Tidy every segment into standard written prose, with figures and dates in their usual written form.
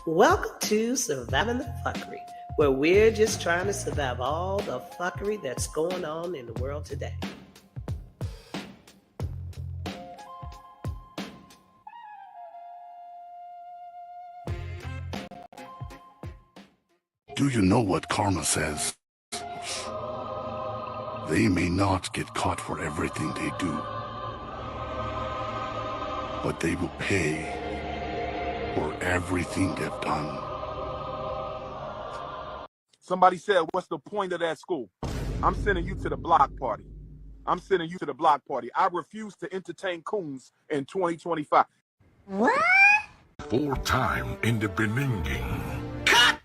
Welcome to Surviving the Fuckery, where we're just trying to survive all the fuckery that's going on in the world today. Do you know what karma says? They may not get caught for everything they do, but they will pay for everything they've done. Somebody said, what's the point of that school? I'm sending you to the block party. I'm sending you to the block party. I refuse to entertain coons in 2025. What? 4-time in the Beninging. Cut!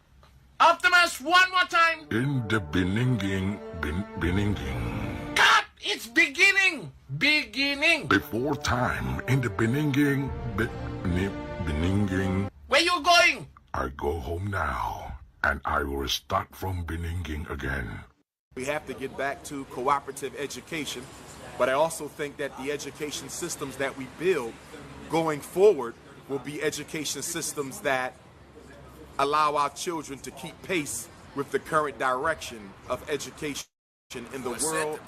Optimus, one more time. In the Beninging. Cut! It's beginning. Before time in the Beninging. Beninging. Where you going? I go home now, and I will start from Beninging again. We have to get back to cooperative education, but I also think that the education systems that we build going forward will be education systems that allow our children to keep pace with the current direction of education in the world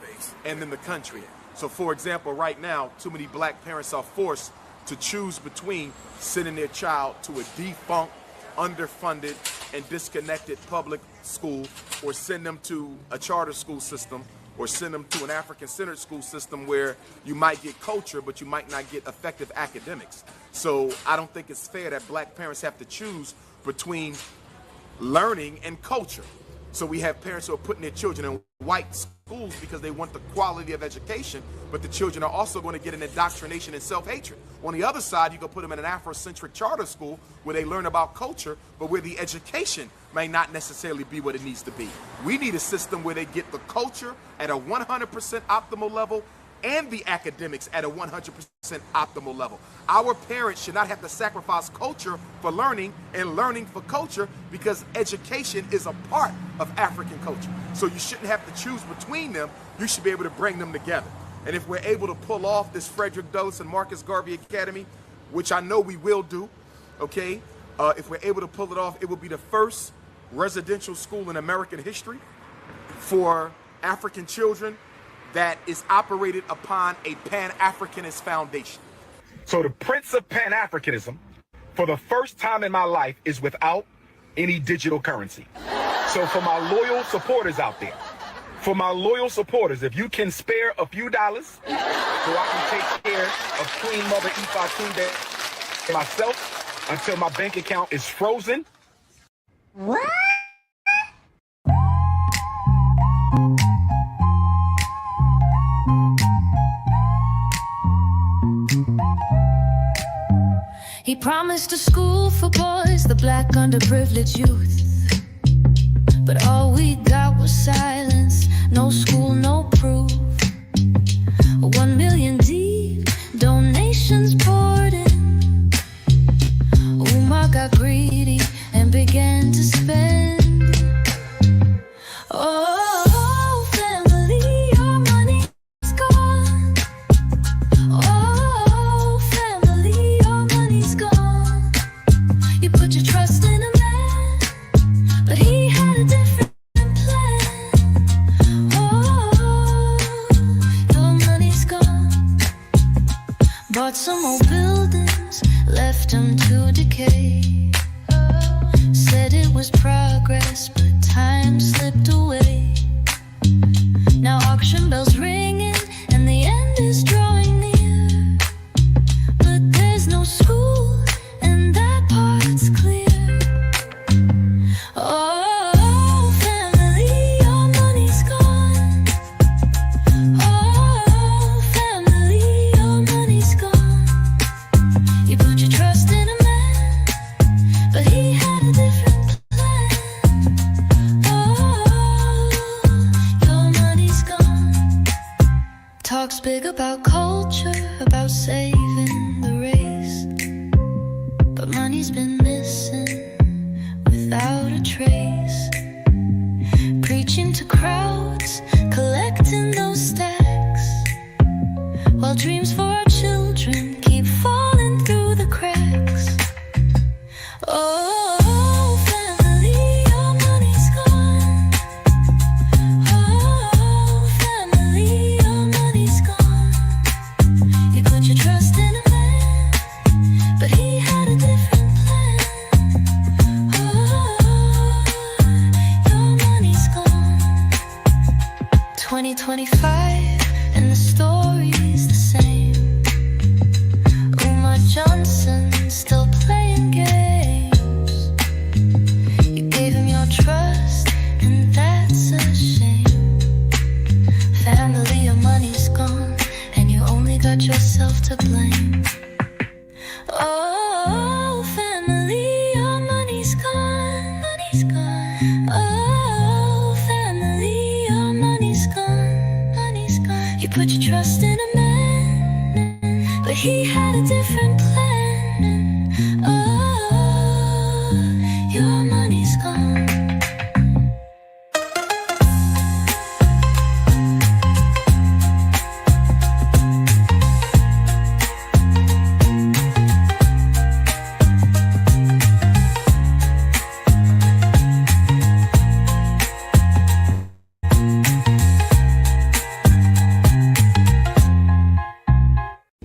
and in the country. So for example, right now, too many black parents are forced to choose between sending their child to a defunct, underfunded, and disconnected public school, or send them to a charter school system, or send them to an African-centered school system where you might get culture, but you might not get effective academics. So I don't think it's fair that black parents have to choose between learning and culture. So we have parents who are putting their children in white schools because they want the quality of education, but the children are also going to get an indoctrination and self-hatred. On the other side, you can put them in an Afrocentric charter school where they learn about culture, but where the education may not necessarily be what it needs to be. We need a system where they get the culture at a 100% optimal level and the academics at a 100% optimal level. Our parents should not have to sacrifice culture for learning and learning for culture, because education is a part of African culture. So you shouldn't have to choose between them. You should be able to bring them together. And if we're able to pull off this Frederick Douglass and Marcus Garvey Academy, which I know we will do, okay? If we're able to pull it off, it will be the first residential school in American history for African children that is operated upon a Pan-Africanist foundation. So the Prince of Pan-Africanism, for the first time in my life, is without any digital currency. So for my loyal supporters out there, if you can spare a few dollars so I can take care of Queen Mother Ifa Tunde and myself until my bank account is frozen. What? He promised a school for boys, the black underprivileged youth. But all we got was silence, no school, no proof. 1 million deep, donations poured in. Umar got greedy and began to spend. Oh, family, your money's gone. Oh, family, your money's gone. You put your trust in a man, but he had a different plan. Oh, your money's gone. Bought some old buildings, left them to decay. Said it was progress. gone.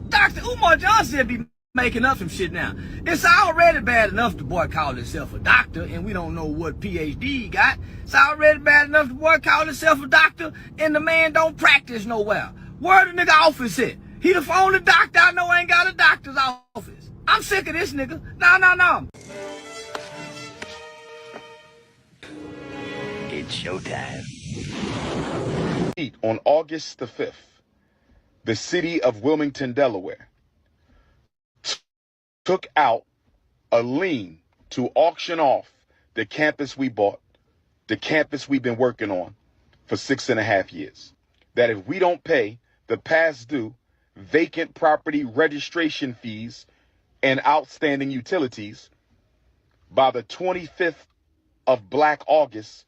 Dr. Umar Johnson be making up some shit now. It's already bad enough the boy called himself a doctor and we don't know what PhD he got. It's already bad enough the boy called himself a doctor and the man don't practice nowhere. Where the nigga office at? He the only doctor I know ain't got a doctor's office. I'm sick of this nigga. No. It's showtime. On August the 5th, the city of Wilmington, Delaware, took out a lien to auction off the campus we bought, the campus we've been working on for 6.5 years. That if we don't pay the past due vacant property registration fees and outstanding utilities by the 25th of Black August,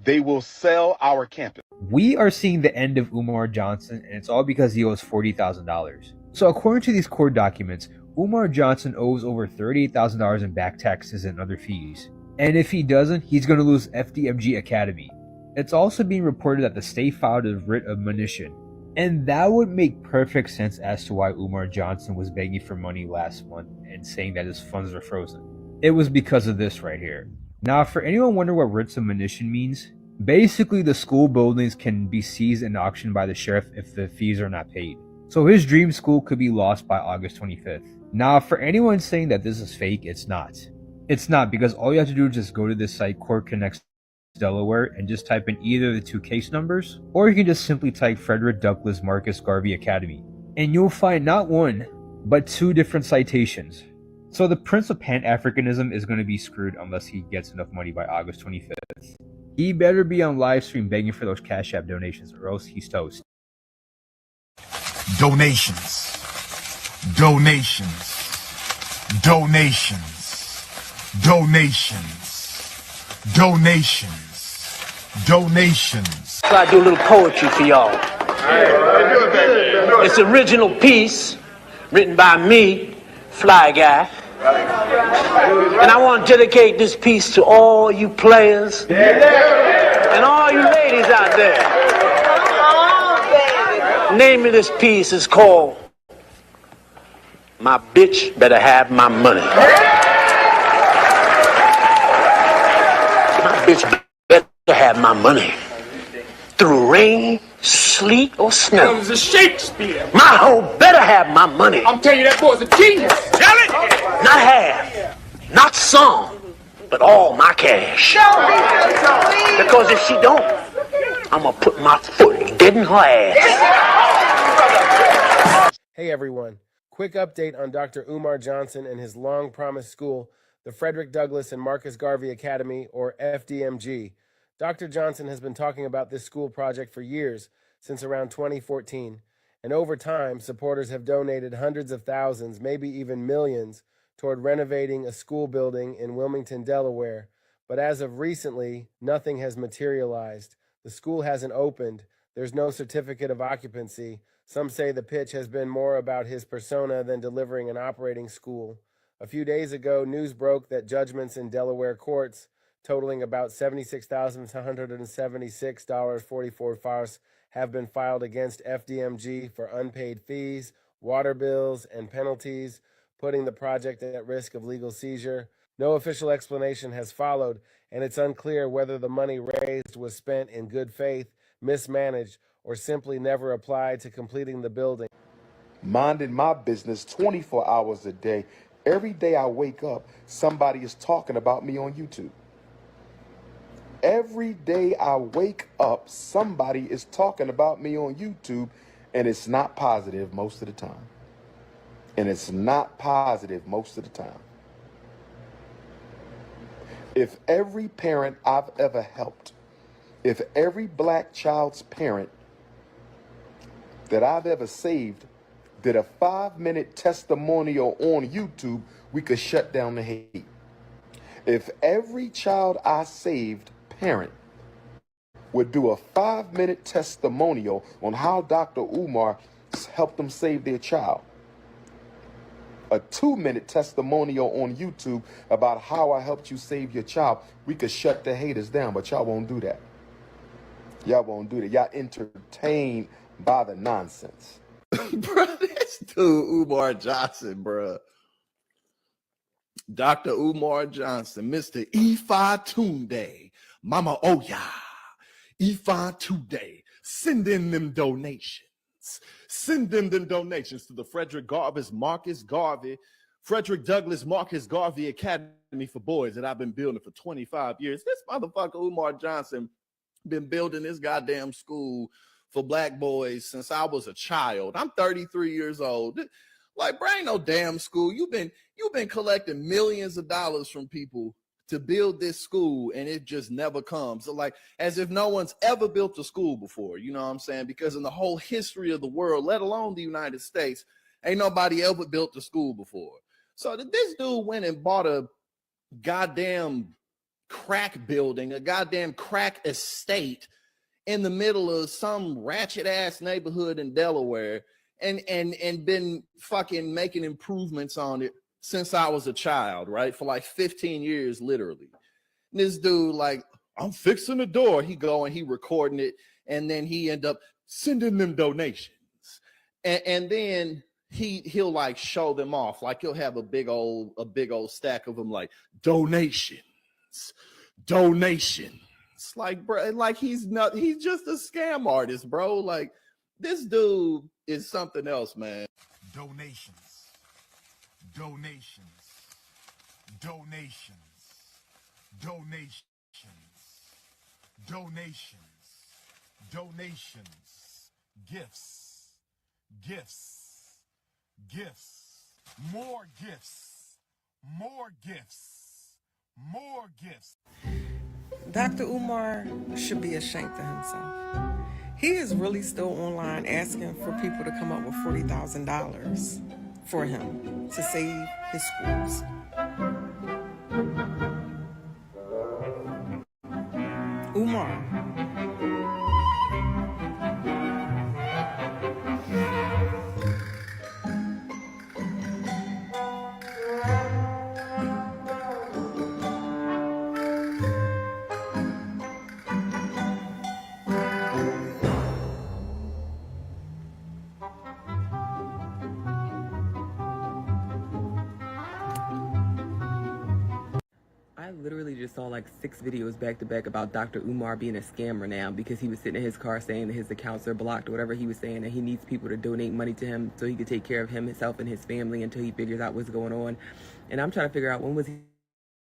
they will sell our campus. We are seeing the end of Umar Johnson, and it's all because he owes $40,000. So according to these court documents, Umar Johnson owes over $38,000 in back taxes and other fees. And if he doesn't, he's going to lose FDMG Academy. It's also being reported that the state filed a writ of monition. And that would make perfect sense as to why Umar Johnson was begging for money last month and saying that his funds were frozen. It was because of this right here. Now, for anyone wondering what writs of monition means, basically the school buildings can be seized and auctioned by the sheriff if the fees are not paid. So his dream school could be lost by August 25th. Now, for anyone saying that this is fake, it's not. It's not, because all you have to do is just go to this site, Court Connects Delaware, and just type in either the two case numbers, or you can just simply type Frederick Douglass Marcus Garvey Academy. And you'll find not one, but two different citations. So the Prince of Pan-Africanism is going to be screwed unless he gets enough money by August 25th. He better be on live stream begging for those Cash App donations, or else he's toast. Donations. Donations. Donations. Donations. Donations. Donations. So I do a little poetry for y'all. It's an original piece written by me, Fly Guy. And I want to dedicate this piece to all you players and all you ladies out there. The name of this piece is called My Bitch Better Have My Money. My bitch better have my money. Through rain, sleet, or snow. It was a Shakespeare. My hoe better have my money. I'm telling you, that boy's a genius. Tell it. Not half, not some, but all my cash. Because if she don't, I'm gonna put my foot dead in her ass. Hey everyone, quick update on Dr. Umar Johnson and his long-promised school, the Frederick Douglass and Marcus Garvey Academy, or FDMG. Dr. Johnson has been talking about this school project for years, since around 2014, and over time, supporters have donated hundreds of thousands, maybe even millions, toward renovating a school building in Wilmington, Delaware. But as of recently, nothing has materialized. The school hasn't opened. There's no certificate of occupancy. Some say the pitch has been more about his persona than delivering an operating school. A few days ago, news broke that judgments in Delaware courts, totaling about $76,176.44, have been filed against FDMG for unpaid fees, water bills, and penalties, putting the project at risk of legal seizure. No official explanation has followed, and it's unclear whether the money raised was spent in good faith, mismanaged, or simply never applied to completing the building. Minding my business 24 hours a day. Every day I wake up, somebody is talking about me on YouTube. Every day I wake up, somebody is talking about me on YouTube, and it's not positive most of the time. And it's not positive most of the time. If every parent I've ever helped, if every black child's parent that I've ever saved did a 5-minute testimonial on YouTube, we could shut down the hate. If every child I saved parent would do a 5-minute testimonial on how Dr. Umar helped them save their child, a 2-minute testimonial on YouTube about how I helped you save your child, we could shut the haters down, but y'all won't do that. Y'all won't do that. Y'all entertained by the nonsense. Bro, this dude, Umar Johnson, bro. Dr. Umar Johnson, Mr. Ifa Tunde, Mama Oya, Ifa Tunde, send in them donations. Send in them donations to the Frederick Douglass Marcus Garvey Academy for Boys that I've been building for 25 years. This motherfucker Umar Johnson been building this goddamn school for black boys since I was a child. I'm 33 years old. Like, bro, ain't no damn school. You've been collecting millions of dollars from people to build this school, and it just never comes. So, like, as if no one's ever built a school before, you know what I'm saying? Because in the whole history of the world, let alone the United States, ain't nobody ever built a school before. So this dude went and bought a goddamn crack building, a goddamn crack estate in the middle of some ratchet ass neighborhood in Delaware, and been fucking making improvements on it since I was a child, right? For like 15 years, literally. And this dude, like, I'm fixing the door. He go and he recording it, and then he end up sending them donations. And then he'll like show them off. Like, he'll have a big old stack of them, like, donations. Like, bro, like he's just a scam artist, bro. Like, this dude is something else, man. Donations. Gifts. More gifts. Dr. Umar should be ashamed of himself. He is really still online asking for people to come up with $40,000 for him to save his schools. Umar. I literally just saw like 6 videos back to back about Dr. Umar being a scammer now because he was sitting in his car saying that his accounts are blocked or whatever he was saying, and he needs people to donate money to him so he could take care of himself and his family until he figures out what's going on. And I'm trying to figure out, when was he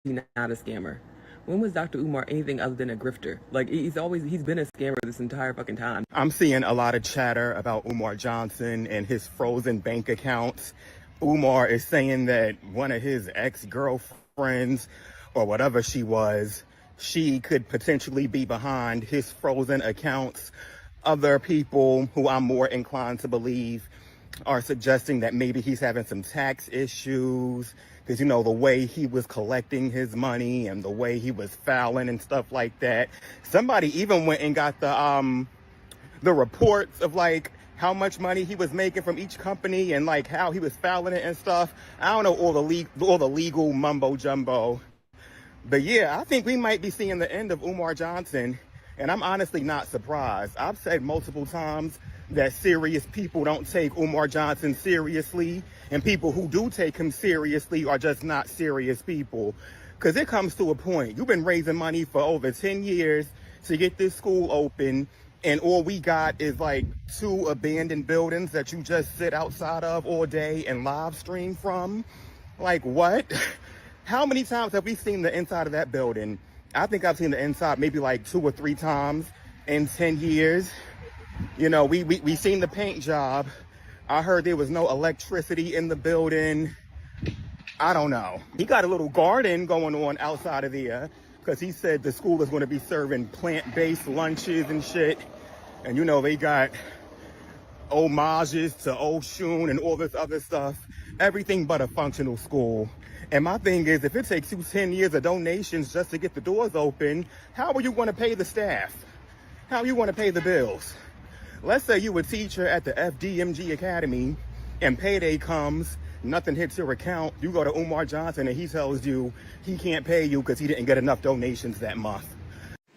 not a scammer? When was Dr. Umar anything other than a grifter? Like, he's been a scammer this entire fucking time. I'm seeing a lot of chatter about Umar Johnson and his frozen bank accounts. Umar is saying that one of his ex-girlfriends, or whatever she was, she could potentially be behind his frozen accounts. Other people who I'm more inclined to believe are suggesting that maybe he's having some tax issues, because, you know, the way he was collecting his money and the way he was filing and stuff like that. Somebody even went and got the reports of like how much money he was making from each company and like how he was filing it and stuff. I don't know all the legal mumbo jumbo. But yeah, I think we might be seeing the end of Umar Johnson, and I'm honestly not surprised. I've said multiple times that serious people don't take Umar Johnson seriously, and people who do take him seriously are just not serious people. Because it comes to a point, you've been raising money for over 10 years to get this school open, and all we got is like 2 abandoned buildings that you just sit outside of all day and live stream from. Like, what? How many times have we seen the inside of that building? I think I've seen the inside maybe like 2 or 3 times in 10 years. You know, we seen the paint job. I heard there was no electricity in the building. I don't know. He got a little garden going on outside of there because he said the school is going to be serving plant-based lunches and shit. And, you know, they got homages to Oshun and all this other stuff. everything but a functional school. And my thing is, if it takes you 10 years of donations just to get the doors open, how are you going to pay the staff? How are you going to pay the bills? Let's say you a teacher at the FDMG Academy and payday comes, nothing hits your account. You go to Umar Johnson and he tells you he can't pay you because he didn't get enough donations that month.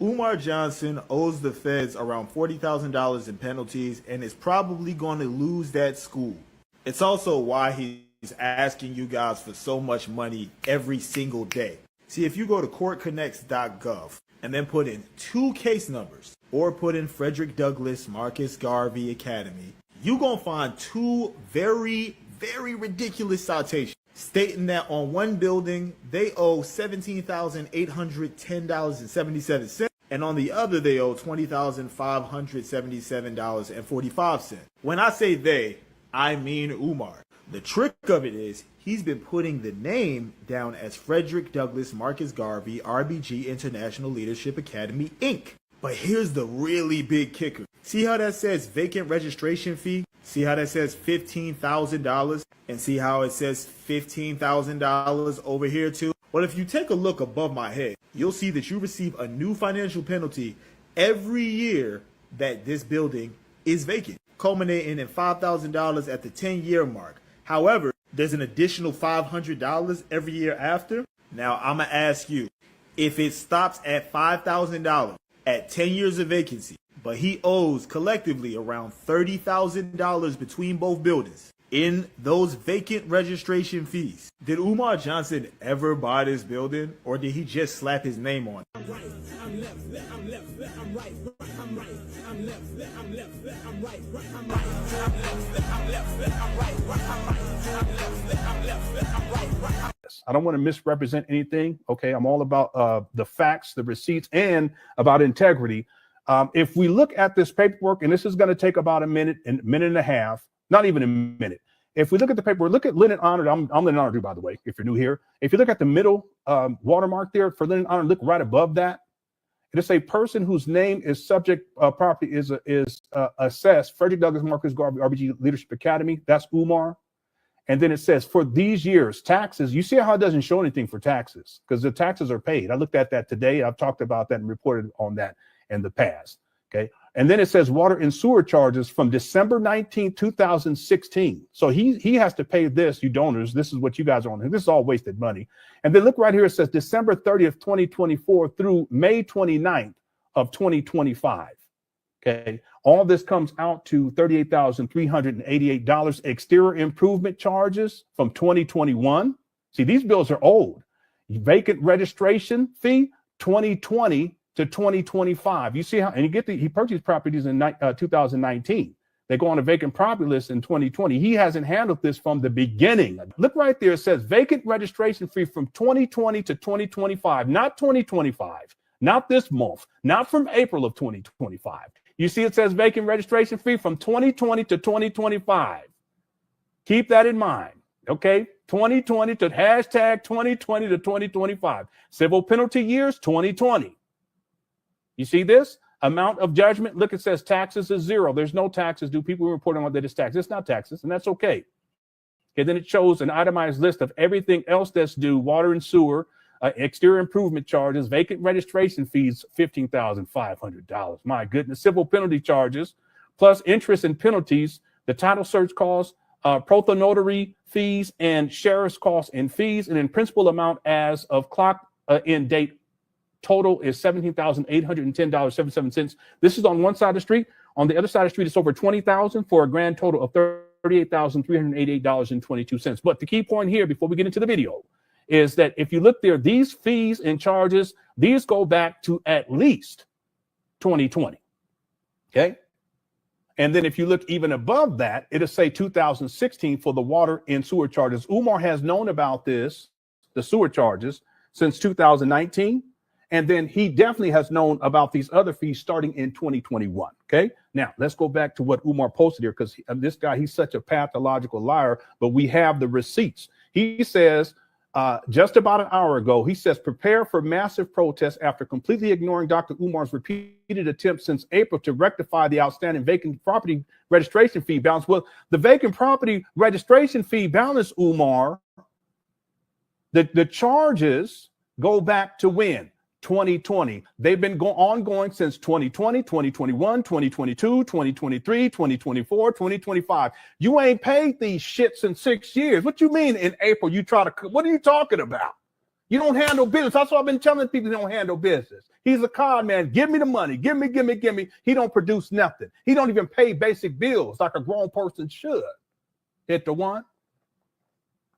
Umar Johnson owes the feds around $40,000 in penalties and is probably going to lose that school. It's also why he's asking you guys for so much money every single day. See, if you go to courtconnects.gov and then put in 2 case numbers or put in Frederick Douglass Marcus Garvey Academy, you're going to find 2 very, very ridiculous citations stating that on one building they owe $17,810.77, and on the other they owe $20,577.45. When I say they, I mean Umar. The trick of it is he's been putting the name down as Frederick Douglass Marcus Garvey RBG International Leadership Academy, Inc. But here's the really big kicker. See how that says vacant registration fee? See how that says $15,000? And see how it says $15,000 over here too? Well, if you take a look above my head, you'll see that you receive a new financial penalty every year that this building is vacant, culminating in $5,000 at the 10-year mark. However, there's an additional $500 every year after. Now, I'm going to ask you, if it stops at $5,000 at 10 years of vacancy, but he owes collectively around $30,000 between both buildings in those vacant registration fees, did Umar Johnson ever buy this building, or did he just slap his name on it? I'm right, I'm left, I'm left, I'm right, I'm right, I'm left, I'm left, I'm right, I'm right, I'm left, I'm left, I'm right, I'm right, I'm left, I'm left, I'm right. I don't want to misrepresent anything. Okay, I'm all about the facts, the receipts, and about integrity. If we look at this paperwork, and this is going to take about a minute and a half, not even a minute. If we look at the paperwork, look at Lennon Honored. I'm Lennon Honored, by the way, if you're new here. If you look at the middle watermark there for Lennon Honored, look right above that. It is a person whose name is subject property is assessed. Frederick Douglass Marcus Garvey RBG Leadership Academy. That's Umar. And then it says for these years, taxes. You see how it doesn't show anything for taxes because the taxes are paid. I looked at that today. I've talked about that and reported on that in the past. Okay. And then it says water and sewer charges from December 19, 2016. So he has to pay this, you donors. This is what you guys are on. This is all wasted money. And then look right here. It says December 30th, 2024 through May 29th of 2025. Okay. All this comes out to $38,388. Exterior improvement charges from 2021. See, these bills are old. Vacant registration fee, 2020 to 2025. You see how, and he purchased properties in 2019. They go on a vacant property list in 2020. He hasn't handled this from the beginning. Look right there. It says vacant registration fee from 2020 to 2025, not 2025, not this month, not from April of 2025. You see, it says vacant registration fee from 2020 to 2025. Keep that in mind. Okay. 2020 to hashtag 2020 to 2025. Civil penalty years, 2020. You see this amount of judgment? Look, it says taxes is 0. There's no taxes due. People are reporting on that it's taxes. It's not taxes, and that's okay. Okay, then it shows an itemized list of everything else that's due: water and sewer, exterior improvement charges, vacant registration fees, $15,500. My goodness, civil penalty charges, plus interest and penalties, the title search costs, protonotary fees, and sheriff's costs and fees, and then principal amount as of clock end date. Total is $17,810.77. This is on one side of the street. On the other side of the street, it's over $20,000 for a grand total of $38,388.22. But the key point here, before we get into the video, is that if you look there, these fees and charges, these go back to at least 2020. Okay. And then if you look even above that, it'll say 2016 for the water and sewer charges. Umar has known about this, the sewer charges, since 2019. And then he definitely has known about these other fees starting in 2021. Okay. Now let's go back to what Umar posted here, because this guy, he's such a pathological liar, but we have the receipts. He says just about an hour ago. He says, prepare for massive protests after completely ignoring Dr. Umar's repeated attempts since April to rectify the outstanding vacant property registration fee balance. Well, the vacant property registration fee balance, Umar, the charges go back to when? 2020. They've been ongoing since 2020, 2021, 2022, 2023, 2024, 2025. You ain't paid these shits in 6 years. What you mean in April you try to, what are you talking about? You don't handle business. That's what I've been telling people. You don't handle business. He's a con man. Give me the money. Give me. He don't produce nothing. He don't even pay basic bills like a grown person should. Hit the one.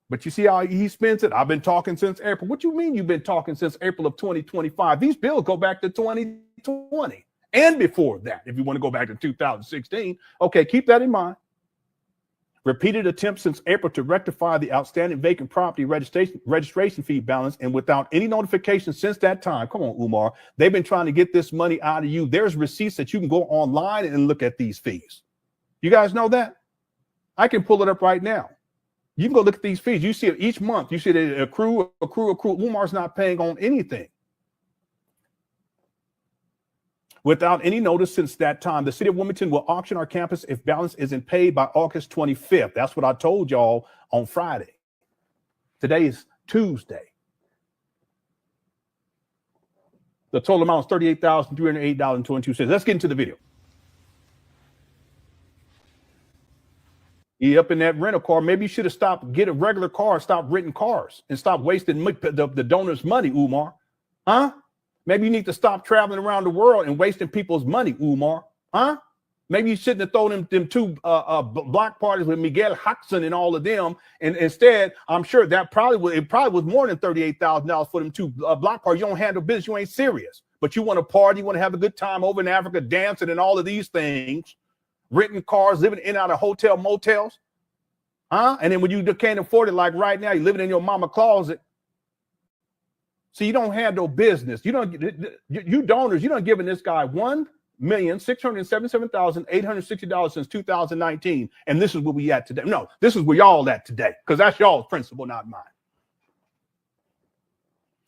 But you see how he spends it? I've been talking since April. What you mean you've been talking since April of 2025? These bills go back to 2020 and before that, if you want to go back to 2016. Okay, keep that in mind. Repeated attempts since April to rectify the outstanding vacant property registration fee balance, and without any notification since that time. Come on, Umar. They've been trying to get this money out of you. There's receipts that you can go online and look at these fees. You guys know that? I can pull it up right now. You can go look at these fees. You see it each month. You see it accrue. Umar's not paying on anything. Without any notice since that time, the city of Wilmington will auction our campus if balance isn't paid by August 25th. That's what I told y'all on Friday. Today is Tuesday. The total amount is $38,308.22. Let's get into the video. He up in that rental car. Maybe you should have stopped, get a regular car, stop renting cars, and stop wasting the donors' money, Umar. Huh? Maybe you need to stop traveling around the world and wasting people's money, Umar. Huh? Maybe you shouldn't have thrown them two block parties with Miguel Jackson and all of them. And instead, I'm sure that it probably was more than $38,000 for them two block parties. You don't handle business. You ain't serious. But you want to party. You want to have a good time over in Africa, dancing and all of these things. Renting cars, living in and out of hotel motels. Huh? And then when you can't afford it, like right now, you're living in your mama closet. See, you don't handle business. You donors, you don't giving this guy $1,677,860 since 2019. And this is where we at today. No, this is where y'all at today, because that's y'all's principle, not mine.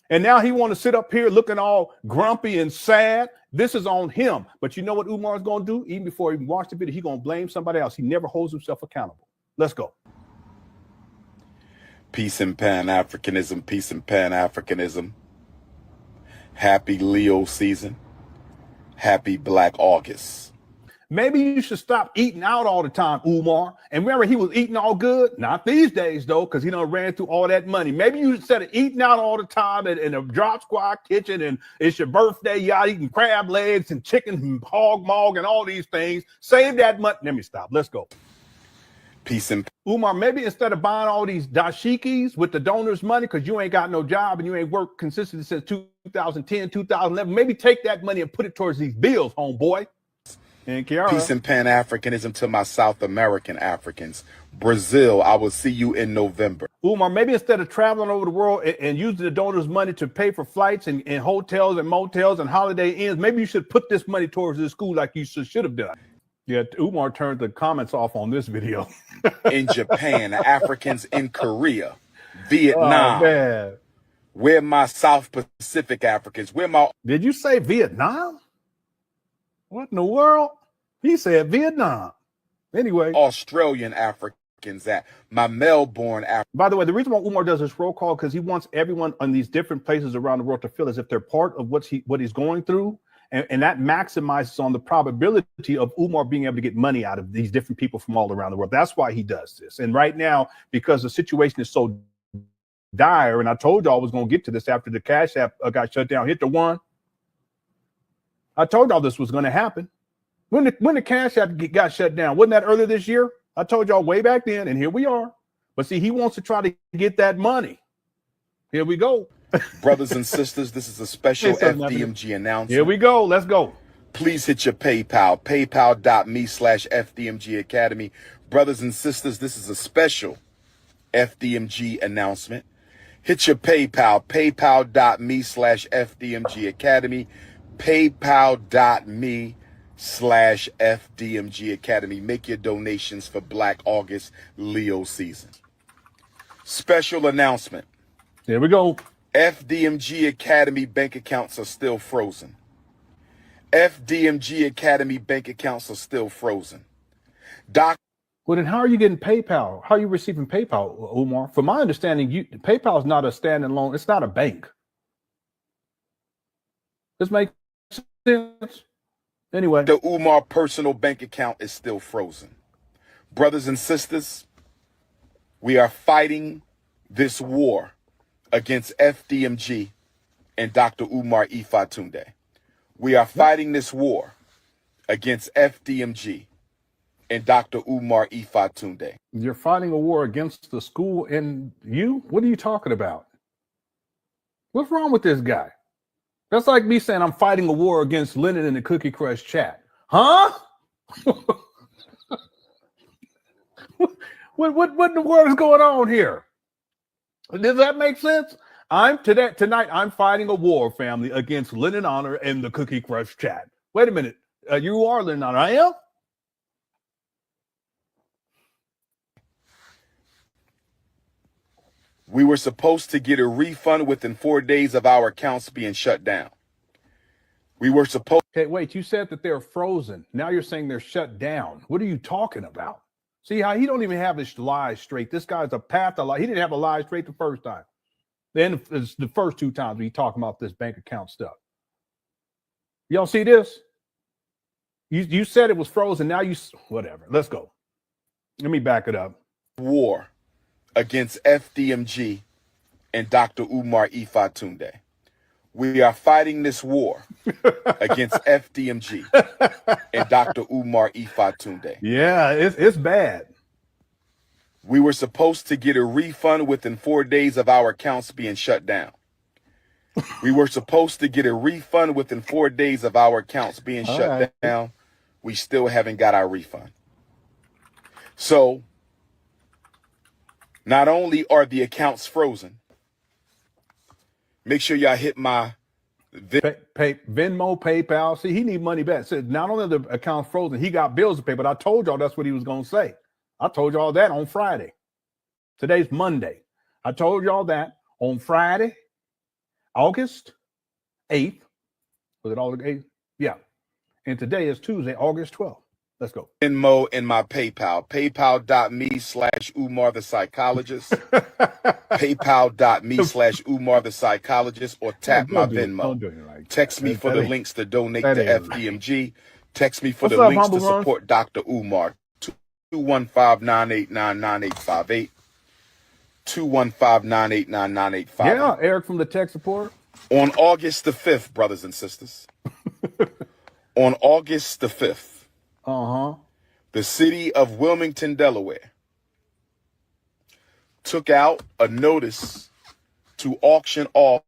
And now he want to sit up here looking all grumpy and sad. This is on him. But you know what Umar's going to do? Even before he even watched the video, he's going to blame somebody else. He never holds himself accountable. Let's go. Peace and Pan-Africanism, peace and Pan-Africanism. Happy Leo season. Happy Black August. Maybe you should stop eating out all the time, Umar. And remember, he was eating all good. Not these days, though, because he done ran through all that money. Maybe you instead of eating out all the time in a drop squad kitchen and it's your birthday, y'all eating crab legs and chicken and hog mog and all these things. Save that money. Let me stop. Let's go. Peace and Umar, maybe instead of buying all these dashikis with the donors' money, because you ain't got no job and you ain't worked consistently since 2010, 2011, maybe take that money and put it towards these bills, homeboy. And peace and Pan-Africanism to my South American Africans. Brazil, I will see you in November. Umar, maybe instead of traveling over the world and using the donors' money to pay for flights and hotels and motels and holiday inns, maybe you should put this money towards the school like you should have done. Yeah, Umar turned the comments off on this video. In Japan, Africans in Korea, Vietnam. Oh, man. Where my South Pacific Africans? Where my... Did you say Vietnam? What in the world? He said Vietnam. Anyway. Australian Africans at my Melbourne. By the way, the reason why Umar does this roll call, because he wants everyone on these different places around the world to feel as if they're part of what he's going through. And that maximizes on the probability of Umar being able to get money out of these different people from all around the world. That's why he does this. And right now, because the situation is so dire, and I told y'all I was going to get to this after the Cash App got shut down, hit the one. I told y'all this was going to happen. When the Cash App got shut down, wasn't that earlier this year? I told y'all way back then, and here we are. But see, he wants to try to get that money. Here we go. Brothers and sisters, this is a special FDMG announcement. Here we go. Let's go. Please hit your PayPal, paypal.me/FDMG Academy. Brothers and sisters, this is a special FDMG announcement. Hit your PayPal, paypal.me/FDMG Academy, paypal.me/FDMG Academy. Make your donations for Black August Leo season. Special announcement. There we go. FDMG Academy bank accounts are still frozen. FDMG Academy bank accounts are still frozen. Well, then how are you getting PayPal? How are you receiving PayPal, Umar? From my understanding, PayPal is not a standalone. It's not a bank. This makes sense. Anyway. The Umar personal bank account is still frozen. Brothers and sisters, we are fighting this war against FDMG and Dr. Umar Ifatunde. We are fighting this war against FDMG and Dr. Umar Ifatunde. You're fighting a war against the school and you? What are you talking about? What's wrong with this guy? That's like me saying I'm fighting a war against Lennon in the Cookie Crush chat. Huh? What in the world is going on here? Does that make sense? Tonight I'm fighting a war, family, against Lennon Honor and the Cookie Crush chat. Wait a minute. You are Lennon Honor. I am? We were supposed to get a refund within 4 days of our accounts being shut down. We were supposed. Okay, wait, you said that they're frozen. Now you're saying they're shut down. What are you talking about? See how he don't even have his lies straight. This guy's a path to lie. He didn't have a lie straight the first time. Then it's the first two times we talking about this bank account stuff. Y'all see this? You said it was frozen. Now whatever. Let's go. Let me back it up. War against FDMG and Dr. Umar Ifatunde. We are fighting this war against FDMG and Dr. Umar Ifatunde. Yeah, it's bad. We were supposed to get a refund within 4 days of our accounts being shut down. We were supposed to get a refund within 4 days of our accounts being shut down. We still haven't got our refund. So, not only are the accounts frozen, make sure y'all hit my Venmo, PayPal. See, he need money back. So not only the account frozen, he got bills to pay, but I told y'all that's what he was going to say. I told y'all that on Friday. Today's Monday. I told y'all that on Friday, August 8th. Was it August 8th? Yeah. And today is Tuesday, August 12th. Let's go. Venmo and my PayPal. PayPal.me/Umar the psychologist. PayPal.me/Umar the psychologist, or tap my Venmo. Text me for the links to donate to FDMG. Text me for the links to support Dr. Umar. 215-989-9858. 215-989-9858. Yeah, Eric from the tech support. On August the 5th, brothers and sisters. On August the 5th. The city of Wilmington, Delaware, took out a notice to auction off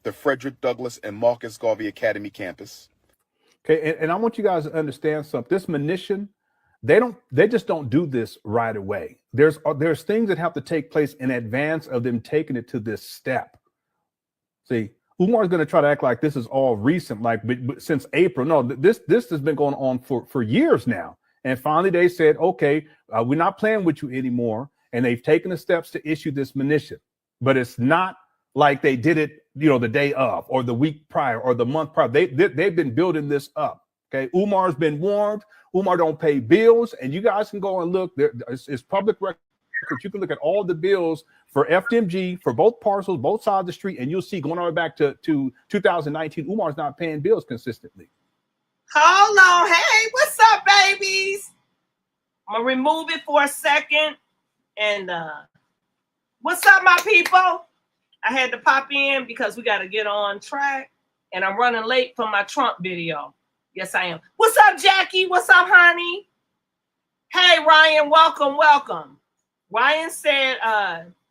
the Frederick Douglass and Marcus Garvey Academy campus. Okay, and I want you guys to understand something. This munition, they just don't do this right away. There's things that have to take place in advance of them taking it to this step. See, Umar's going to try to act like this is all recent, like but since April. No, this has been going on for years now. And finally, they said, okay, we're not playing with you anymore. And they've taken the steps to issue this munition. But it's not like they did it, the day of or the week prior or the month prior. They've been building this up. Okay, Umar's been warned. Umar don't pay bills. And you guys can go and look. It's public record. You can look at all the bills for FDMG, for both parcels, both sides of the street, and you'll see going all the way back to 2019, Umar's not paying bills consistently. Hold on. Hey, what's up, babies? I'm going to remove it for a second. And what's up, my people? I had to pop in because we got to get on track. And I'm running late for my Trump video. Yes, I am. What's up, Jackie? What's up, honey? Hey, Ryan, welcome. Ryan said,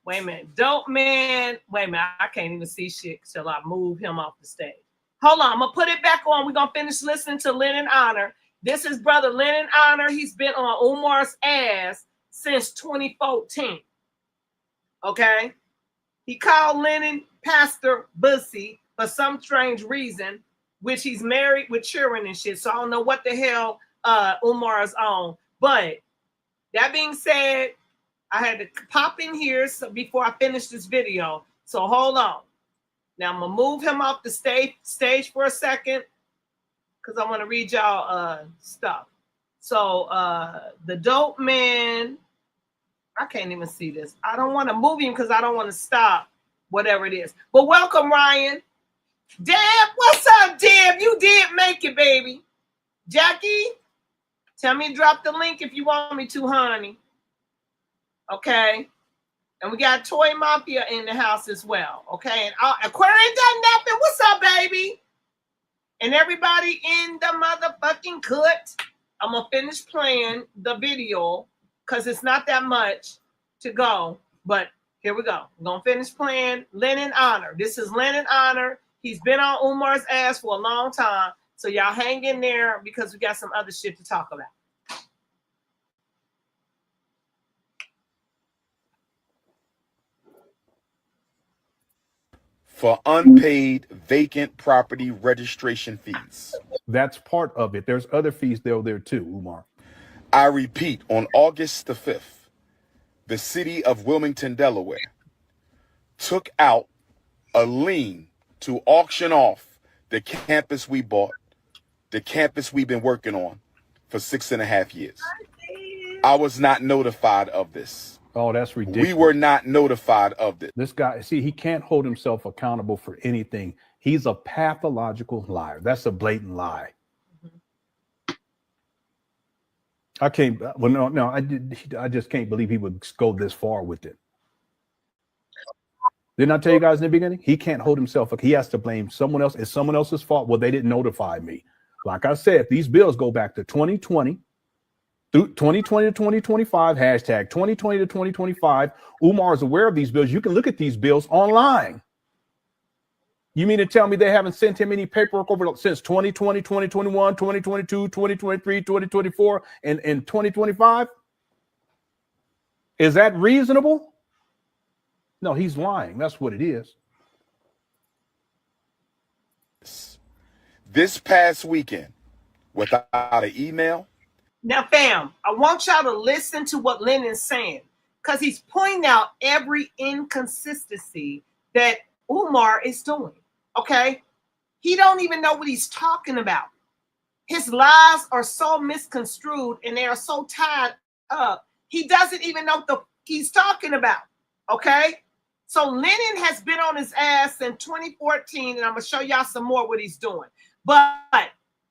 wait a minute, dope man. Wait a minute, I can't even see shit till I move him off the stage. Hold on, I'm gonna put it back on. We're gonna finish listening to Lennon Honor. This is brother Lennon Honor. He's been on Umar's ass since 2014. Okay? He called Lennon Pastor Bussy for some strange reason, which he's married with children and shit. So I don't know what the hell Umar is on. But that being said, I had to pop in here before I finish this video So hold on. Now I'm gonna move him off the stage for a second because I want to read y'all stuff. So the dope man, I can't even see this. I don't want to move him because I don't want to stop whatever it is. But welcome, Ryan. Deb, what's up, Deb? You did make it, baby. Jackie, tell me to drop the link if you want me to, honey. Okay. And we got Toy Mafia in the house as well. Okay. And Aquarium done nothing. What's up, baby? And everybody in the motherfucking cut. I'm going to finish playing the video because it's not that much to go. But here we go. I'm going to finish playing Lennon Honor. This is Lennon Honor. He's been on Umar's ass for a long time. So y'all hang in there because we got some other shit to talk about. For unpaid vacant property registration fees. That's part of it. There's other fees there too, Umar. I repeat, on August the 5th, the city of Wilmington, Delaware, took out a lien to auction off the campus we bought, the campus we've been working on for 6.5 years. I was not notified of this. Oh, that's ridiculous. We were not notified of this. This guy, see, he can't hold himself accountable for anything. He's a pathological liar. That's a blatant lie. I can't. Well, no. I just can't believe he would go this far with it. Didn't I tell you guys in the beginning? He can't hold himself. He has to blame someone else. It's someone else's fault. Well, they didn't notify me. Like I said, these bills go back to 2020, through 2020 to 2025. Hashtag 2020 to 2025. Umar is aware of these bills. You can look at these bills online. You mean to tell me they haven't sent him any paperwork over since 2020, 2021, 2022, 2023, 2024, and 2025? Is that reasonable? No, he's lying. That's what it is. This past weekend, without an email. Now, fam, I want y'all to listen to what Lennon's saying because he's pointing out every inconsistency that Umar is doing. Okay, he don't even know what he's talking about. His lies are so misconstrued and they are so tied up. He doesn't even know what he's talking about. Okay, so Lennon has been on his ass since 2014, and I'm gonna show y'all some more what he's doing. But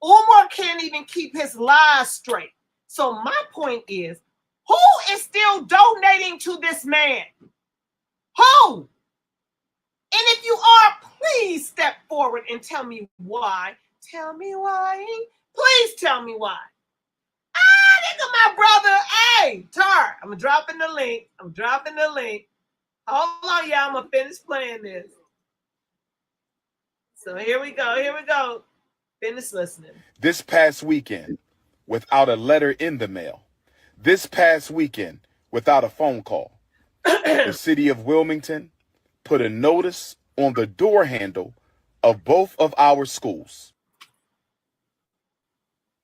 Umar can't even keep his lies straight. So my point is, who is still donating to this man? Who? And if you are, please step forward and tell me why. Tell me why. Please tell me why. Nigga, my brother. Hey, Tar, I'm dropping the link. Hold on, y'all. I'm going to finish playing this. So here we go. Finish listening. This past weekend, without a letter in the mail. This past weekend, without a phone call. The city of Wilmington put a notice on the door handle of both of our schools.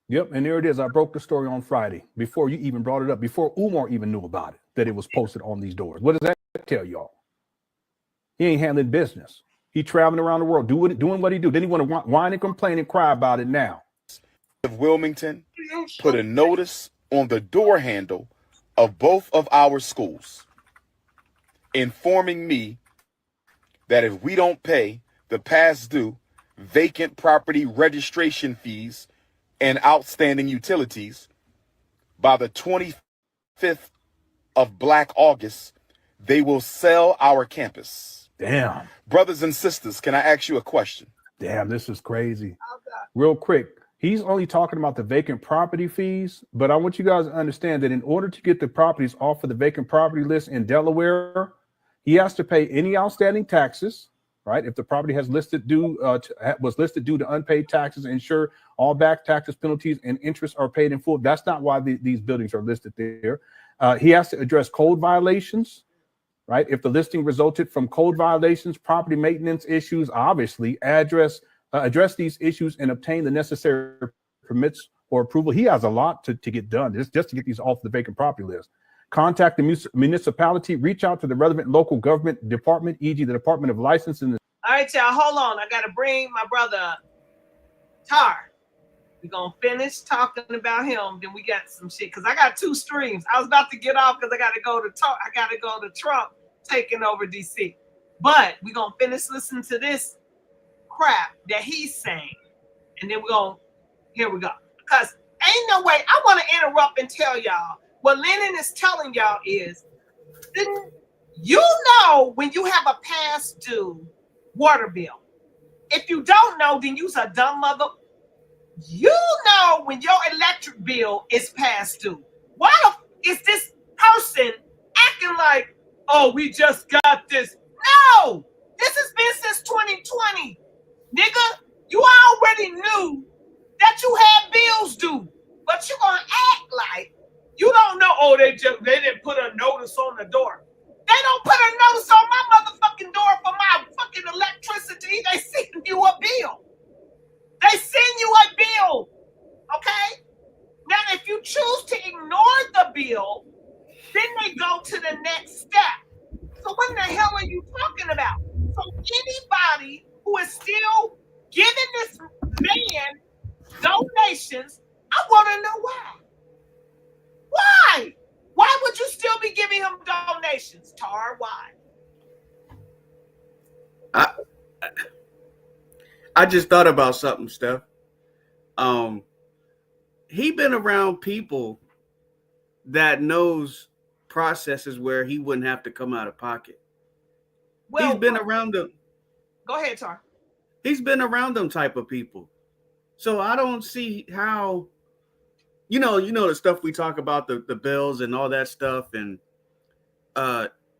Yep, and there it is. I broke the story on Friday before you even brought it up, before Umar even knew about it, that it was posted on these doors. What does that tell y'all? He ain't handling business. He traveling around the world doing what he do. Then he want to whine and complain and cry about it now. Of Wilmington put a notice on the door handle of both of our schools, informing me that if we don't pay the past due vacant property registration fees and outstanding utilities by the 25th of Black August, they will sell our campus. Damn. Brothers and sisters, can I ask you a question? Damn, this is crazy. Real quick, he's only talking about the vacant property fees, but I want you guys to understand that in order to get the properties off of the vacant property list in Delaware, he has to pay any outstanding taxes, right? If the property was listed due to unpaid taxes, ensure all back taxes, penalties, and interest are paid in full. That's not why these buildings are listed there. He has to address code violations, right? If the listing resulted from code violations, property maintenance issues, obviously address these issues and obtain the necessary permits or approval. He has a lot to get done just to get these off the vacant property list. Contact the municipality, reach out to the relevant local government department, e.g. the Department of Licensing. All right, y'all, hold on. I got to bring my brother Tar. We're going to finish talking about him. Then we got some shit. Because I got 2 streams. I was about to get off because I got to go to talk. I got to go to Trump taking over D.C. But we're going to finish listening to this crap that he's saying. And then we're going to, here we go. Because ain't no way. I want to interrupt and tell y'all what Lennon is telling y'all is, you know when you have a past due water bill. If you don't know, then you's a dumb mother. You know when your electric bill is past due. Why is this person acting like, oh, we just got this? No! This has been since 2020. Nigga, you already knew that you had bills due. But you're gonna act like you don't know, oh, they didn't put a notice on the door. They don't put a notice on my motherfucking door for my fucking electricity. They send you a bill. They send you a bill, okay? Now, if you choose to ignore the bill, then they go to the next step. So what the hell are you talking about? So anybody who is still giving this man donations, I want to know why. Why? Why would you still be giving him donations, Tar? Why? I just thought about something, Steph. He been around people that knows processes where he wouldn't have to come out of pocket. Well, he's been around them. Go ahead, Tar. He's been around them type of people. So I don't see how, you know the stuff we talk about, the bills and all that stuff. And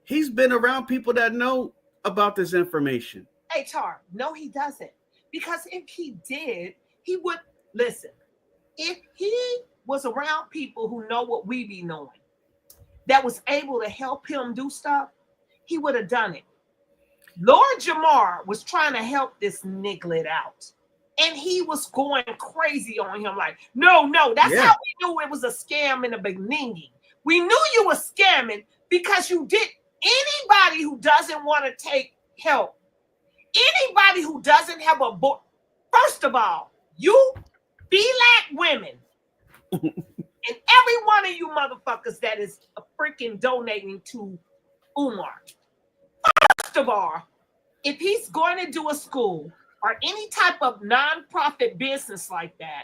he's been around people that know about this information. Hey, Tar, no, he doesn't. Because if he did, he would, listen, if he was around people who know what we be knowing, that was able to help him do stuff, he would have done it. Lord Jamar was trying to help this niglet out. And he was going crazy on him like, no, that's how we knew it was a scam in the beginning. We knew you were scamming because you did. Anybody who doesn't want to take help, anybody who doesn't have a board, first of all, you black women and every one of you motherfuckers that is freaking donating to Umar. First of all, if he's going to do a school or any type of nonprofit business like that,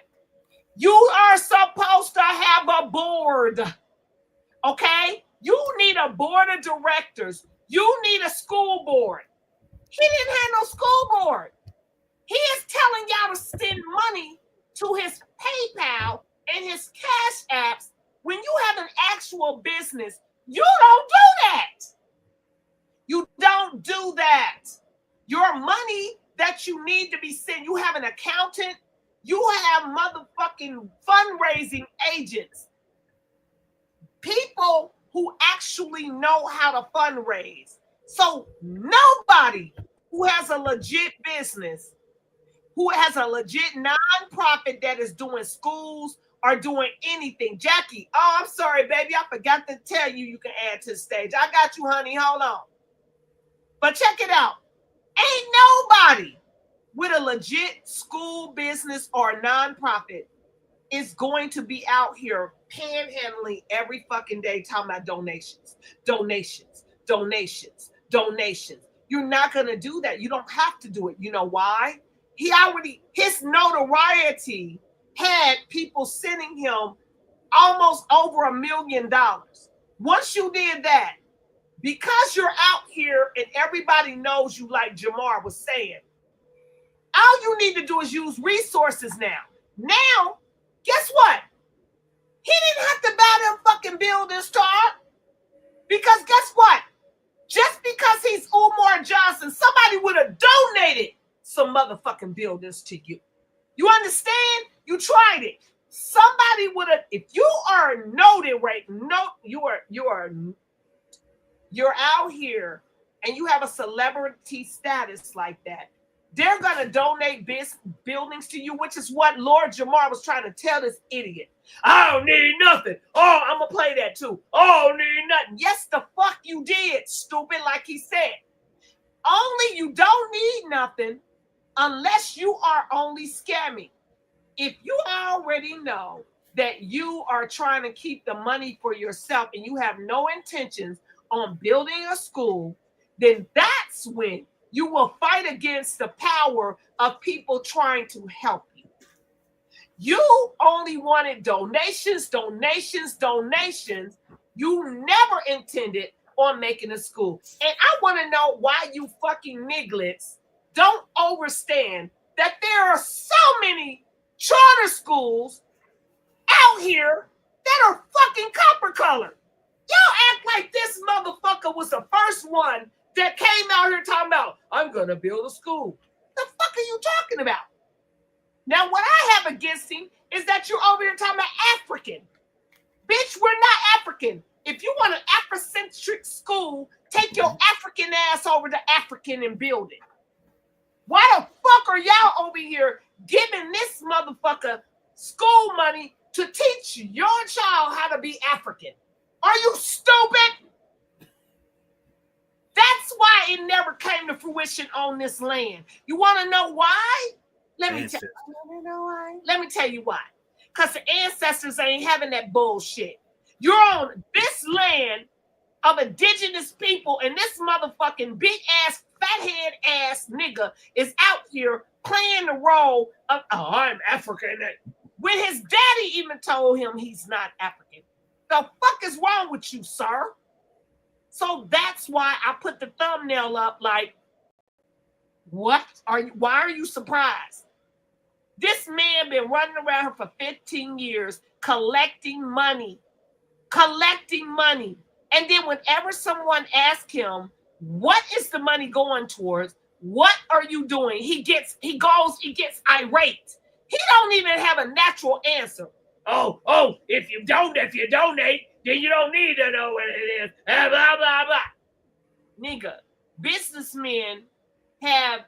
you are supposed to have a board. Okay? You need a board of directors. You need a school board. He didn't have no school board. He is telling y'all to send money to his PayPal and his Cash Apps when you have an actual business. You don't do that. You don't do that. Your money that you need to be sent, you have an accountant, you have motherfucking fundraising agents, people who actually know how to fundraise. So nobody who has a legit business, who has a legit nonprofit that is doing schools or doing anything. Jackie, oh, I'm sorry, baby. I forgot to tell you you can add to the stage. I got you, honey. Hold on. But check it out. Ain't nobody with a legit school business or nonprofit is going to be out here panhandling every fucking day talking about donations. You're not going to do that. You don't have to do it. You know why? His notoriety had people sending him almost over $1 million. Once you did that, because you're out here and everybody knows you, like Jamar was saying, all you need to do is use resources now. Now, guess what? He didn't have to buy them fucking buildings, Tar. Because guess what? Just because he's Umar Johnson, somebody would have donated some motherfucking buildings to you. You understand? You tried it. Somebody would have, if you are noted right, you're out here and you have a celebrity status like that, they're gonna donate buildings to you, which is what Lord Jamar was trying to tell this idiot. I don't need nothing. Oh, I'm going to play that too. Oh, I don't need nothing. Yes, the fuck you did, stupid, like he said. Only you don't need nothing unless you are only scamming. If you already know that you are trying to keep the money for yourself and you have no intentions on building a school, then that's when you will fight against the power of people trying to help you. You only wanted donations, donations, donations. You never intended on making a school. And I want to know why you fucking nigglets don't understand that there are so many charter schools out here that are fucking copper colored. Y'all act like this motherfucker was the first one that came out here talking about, I'm going to build a school. The fuck are you talking about? Now, what I have against him is that you're over here talking about African. Bitch, we're not African. If you want an Afrocentric school, take your African ass over to African and build it. Why the fuck are y'all over here giving this motherfucker school money to teach your child how to be African? Are you stupid? That's why it never came to fruition on this land. You want to know why? Let me tell you why. Because the ancestors ain't having that bullshit. You're on this land of indigenous people, and this motherfucking big ass, fathead ass nigga is out here playing the role of, oh, I'm African. When his daddy even told him he's not African. The fuck is wrong with you, sir? So that's why I put the thumbnail up like, why are you surprised? This man been running around here for 15 years collecting money. And then whenever someone asks him, what is the money going towards? What are you doing? He gets irate. He don't even have a natural answer. Oh, if you donate, then you don't need to know what it is. Blah, blah, blah. Nigga, businessmen have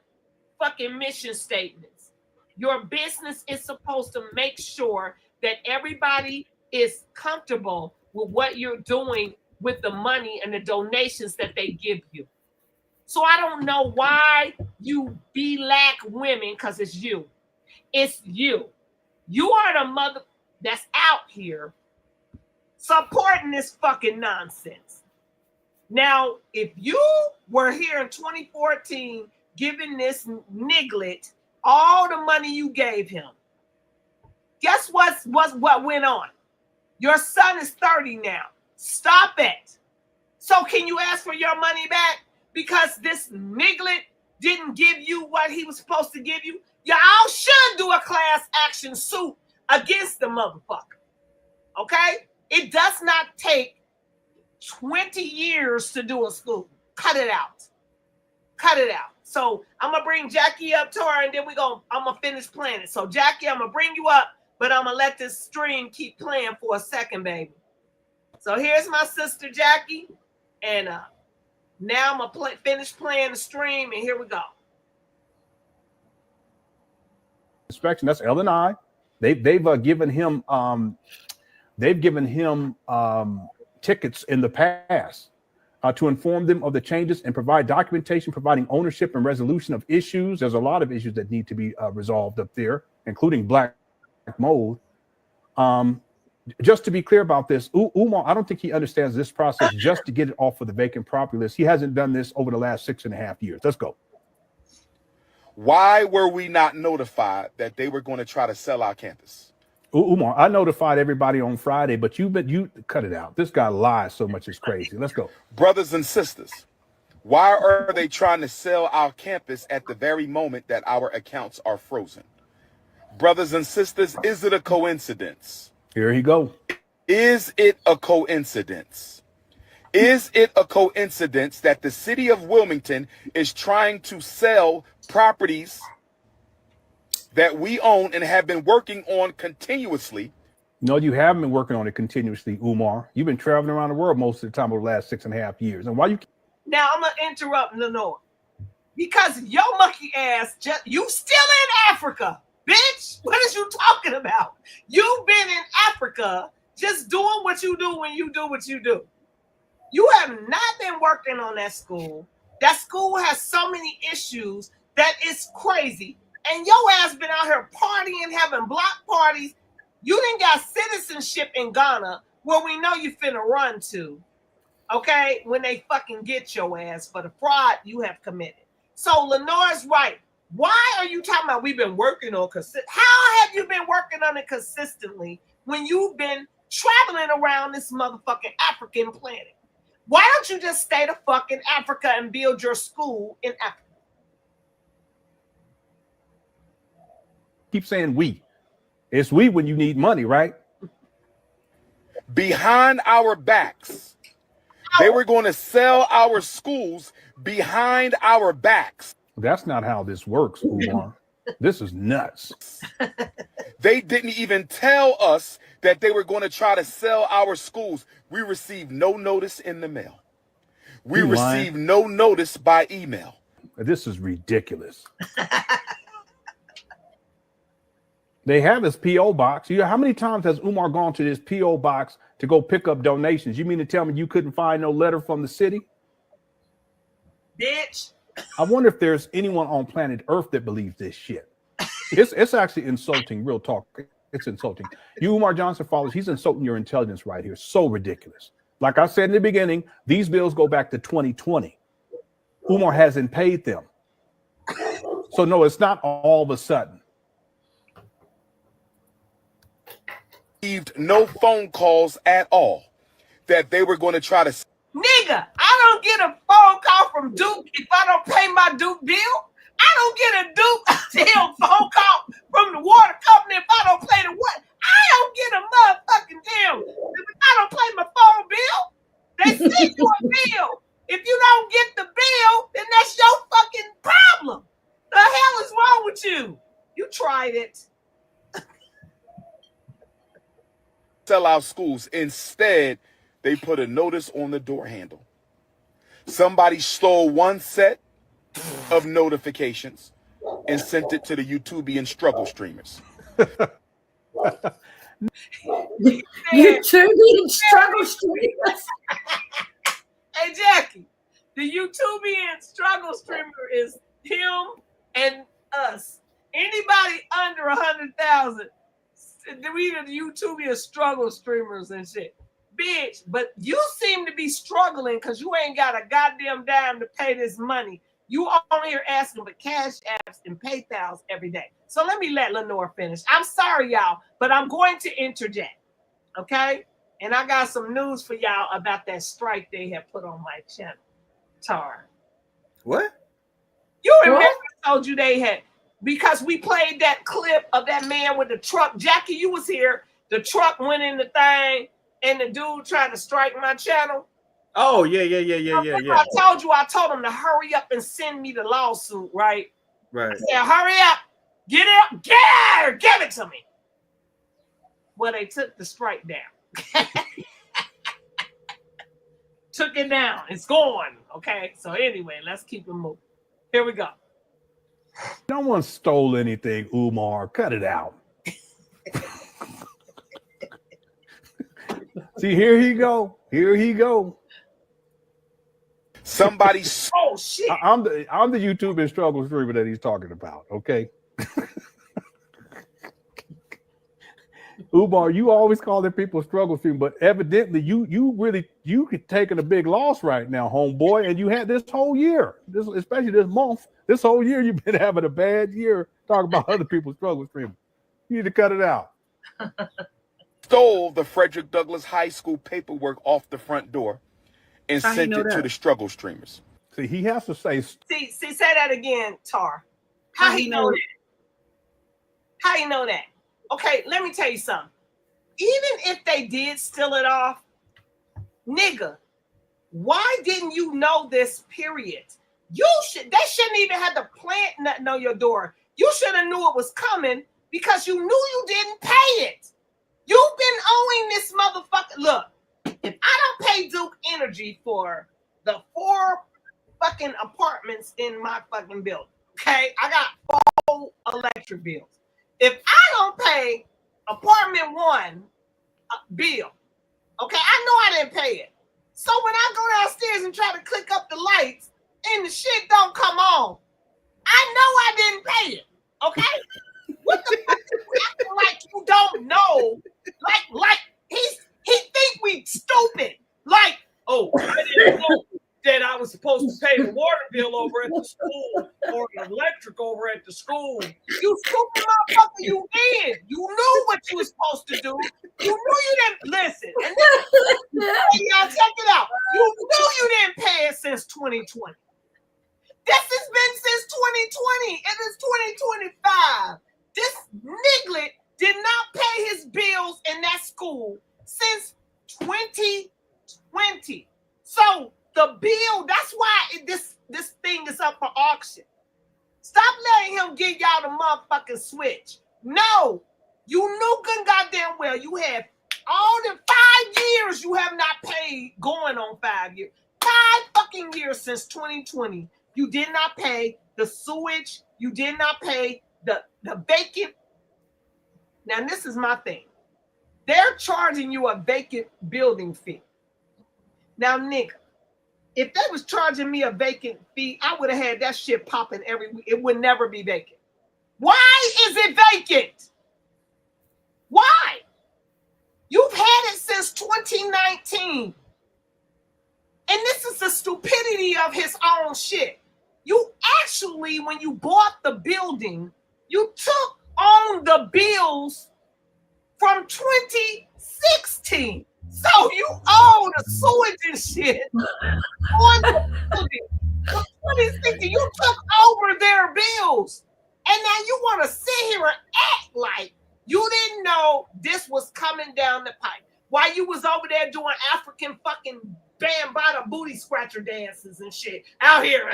fucking mission statements. Your business is supposed to make sure that everybody is comfortable with what you're doing with the money and the donations that they give you. So I don't know why you be-lack women, because it's you. It's you. You are the mother that's out here supporting this fucking nonsense. Now, if you were here in 2014 giving this niglet all the money you gave him, guess what went on? Your son is 30 now. Stop it. So can you ask for your money back because this niglet didn't give you what he was supposed to give you? Y'all should do a class action suit against the motherfucker. Okay? It does not take 20 years to do a school. Cut it out. So I'm going to bring Jackie up to her, and then I'm going to finish playing it. So Jackie, I'm going to bring you up, but I'm going to let this stream keep playing for a second, baby. So here's my sister Jackie, and now I'm going to finish playing the stream, and here we go. Inspection. That's L&I. They've given him tickets in the past to inform them of the changes and provide documentation, providing ownership and resolution of issues. There's a lot of issues that need to be resolved up there, including black mold. Just to be clear about this, Umar, I don't think he understands this process just to get it off of the vacant property list. He hasn't done this over the last 6.5 years. Let's go. Why were we not notified that they were going to try to sell our campus? Umar, I notified everybody on Friday, but you cut it out. This guy lies so much, it's crazy. Let's go. Brothers and sisters, why are they trying to sell our campus at the very moment that our accounts are frozen? Brothers and sisters, is it a coincidence? Here he go. Is it a coincidence? Is it a coincidence that the city of Wilmington is trying to sell properties that we own and have been working on continuously? No, you haven't been working on it continuously, Umar. You've been traveling around the world most of the time over the last 6.5 years. And why you? Now I'm gonna interrupt Lenore because your monkey ass you still in Africa. Bitch, what is you talking about? You've been in Africa just doing what you do when you do what you do. You have not been working on that school. That school has so many issues that it's crazy. And your ass been out here partying, having block parties. You didn't got citizenship in Ghana where we know you finna run to. Okay? When they fucking get your ass for the fraud you have committed. So Lenore's right. Why are you talking about we've been working on how have you been working on it consistently when you've been traveling around this motherfucking African planet? Why don't you just stay the fuck in Africa and build your school in Africa? Keep saying we. It's we when you need money, right? Behind our backs. They were going to sell our schools behind our backs. That's not how this works, Umar. This is nuts. They didn't even tell us that they were going to try to sell our schools. We received no notice in the mail. We received no notice by email. This is ridiculous. They have his P.O. box. You know, how many times has Umar gone to this P.O. box to go pick up donations? You mean to tell me you couldn't find no letter from the city? Bitch. I wonder if there's anyone on planet Earth that believes this shit. It's actually insulting, real talk. It's insulting. You, Umar Johnson followers, he's insulting your intelligence right here. So ridiculous. Like I said in the beginning, these bills go back to 2020. Umar hasn't paid them. So no, it's not all of a sudden. Received no phone calls at all that they were going to try to. Nigga, I don't get a phone call from Duke if I don't pay my Duke bill. I don't get a Duke phone call from the water company if I don't pay the what. I don't get a motherfucking damn if I don't pay my phone bill. They send you a bill. If you don't get the bill, then that's your fucking problem. The hell is wrong with you? You tried it. Sell our schools. Instead, they put a notice on the door handle. Somebody stole one set of notifications and sent it to the YouTubian struggle streamers. YouTubian struggle streamers. Hey, Jackie, the YouTubian struggle streamer is him and us. Anybody under 100,000, we the YouTubian struggle streamers and shit. Bitch, but you seem to be struggling because you ain't got a goddamn dime to pay this money. You on here asking for cash apps and PayPals every day. So let me let Lenore finish. I'm sorry, y'all, but I'm going to interject, okay? And I got some news for y'all about that strike they have put on my channel, Tar. What? You remember I told you they had, because we played that clip of that man with the truck. Jackie, you was here. The truck went in the thing. And the dude tried to strike my channel. Oh, yeah. I told him to hurry up and send me the lawsuit, right? Right. I said, hurry up. Get it. Get out or give it to me. Well, they took the strike down. Took it down. It's gone. Okay. So anyway, let's keep it moving. Here we go. No one stole anything, Umar. Cut it out. See, here he go. Here he go. Somebody. Oh shit! I'm the YouTube and struggle streamer that he's talking about. Okay. Umar, you always call them people struggle stream, but evidently you could taking a big loss right now, homeboy. And you had this whole year, especially this month, this whole year you've been having a bad year talking about other people's struggle streaming. You need to cut it out. Stole the Frederick Douglass High School paperwork off the front door and How sent it to the struggle streamers. See, he has to say. See, say that again, Tar. How he know that? How you know that? Okay, let me tell you something. Even if they did steal it off, nigga, why didn't you know this? Period. They shouldn't even have to plant nothing on your door. You should have knew it was coming because you knew you didn't pay it. You've been owing this motherfucker. Look, if I don't pay Duke Energy for the 4 fucking apartments in my fucking building, okay? I got 4 electric bills. If I don't pay apartment 1 bill, okay, I know I didn't pay it. So when I go downstairs and try to click up the lights and the shit don't come on, I know I didn't pay it. Okay? What the fuck is you acting like you don't know? Like he think we stupid. Like, oh, I didn't know that I was supposed to pay the water bill over at the school or the electric over at the school. You stupid motherfucker, you did. You knew what you were supposed to do. You knew you didn't listen. And then, y'all check it out. You knew you didn't pay it since 2020. This has been since 2020. It is 2025. This niglet did not pay his bills in that school since 2020. So the bill, that's why this thing is up for auction. Stop letting him give y'all the motherfucking switch. No, you knew good goddamn well you had all the 5 years you have not paid, going on 5 years. 5 fucking years since 2020. You did not pay the sewage. You did not pay the vacant. Now, this is my thing. They're charging you a vacant building fee. Now, nigga, if they was charging me a vacant fee, I would have had that shit popping every week. It would never be vacant. Why is it vacant? Why? You've had it since 2019. And this is the stupidity of his own shit. You actually, when you bought the building, you took on the bills from 2016. So you owe the sewage and shit on the building from 2016. You took over their bills. And now you want to sit here and act like you didn't know this was coming down the pipe. While you was over there doing African fucking bambada booty scratcher dances and shit out here.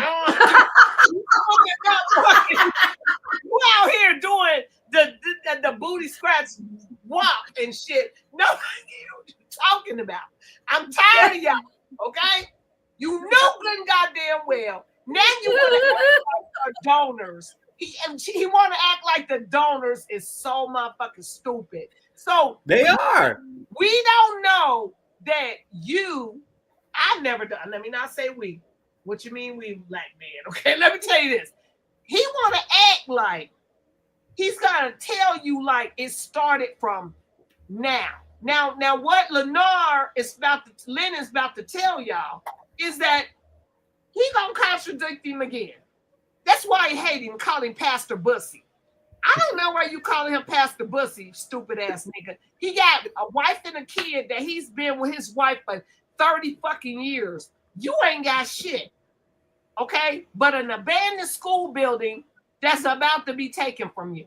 You out here doing the booty scratch walk and shit. No, what you talking about? I'm tired of y'all, okay? You know good goddamn well. Now you want to act like donors. He want to act like the donors is so motherfucking stupid. So they are. We don't know that you. I've never done. Let me not say we. What you mean we, black man? Okay, let me tell you this. He want to act like he's gonna tell you like it started from now. Now, what Lennon's about to tell y'all is that he gonna contradict him again. That's why he hate him, call him Pastor Bussy. I don't know why you calling him Pastor Bussy, stupid ass nigga. He got a wife and a kid that he's been with his wife for 30 fucking years. You ain't got shit. Okay? But an abandoned school building that's about to be taken from you.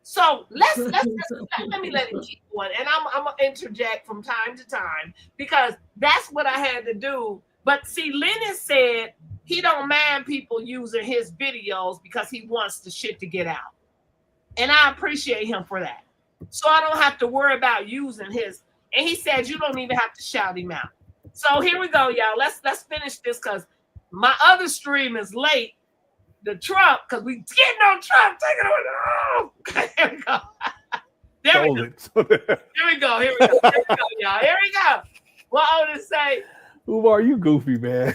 So let me let it keep going. And I'm gonna interject from time to time because that's what I had to do. But see, Lennon said he don't mind people using his videos because he wants the shit to get out. And I appreciate him for that. So I don't have to worry about using his. And he said you don't even have to shout him out. So here we go, y'all. Let's finish this because my other stream is late. The Trump, because we getting on Trump, taking on. Oh, here we go. There we go, y'all. Here we go. What I want to say. Umar, you goofy, man.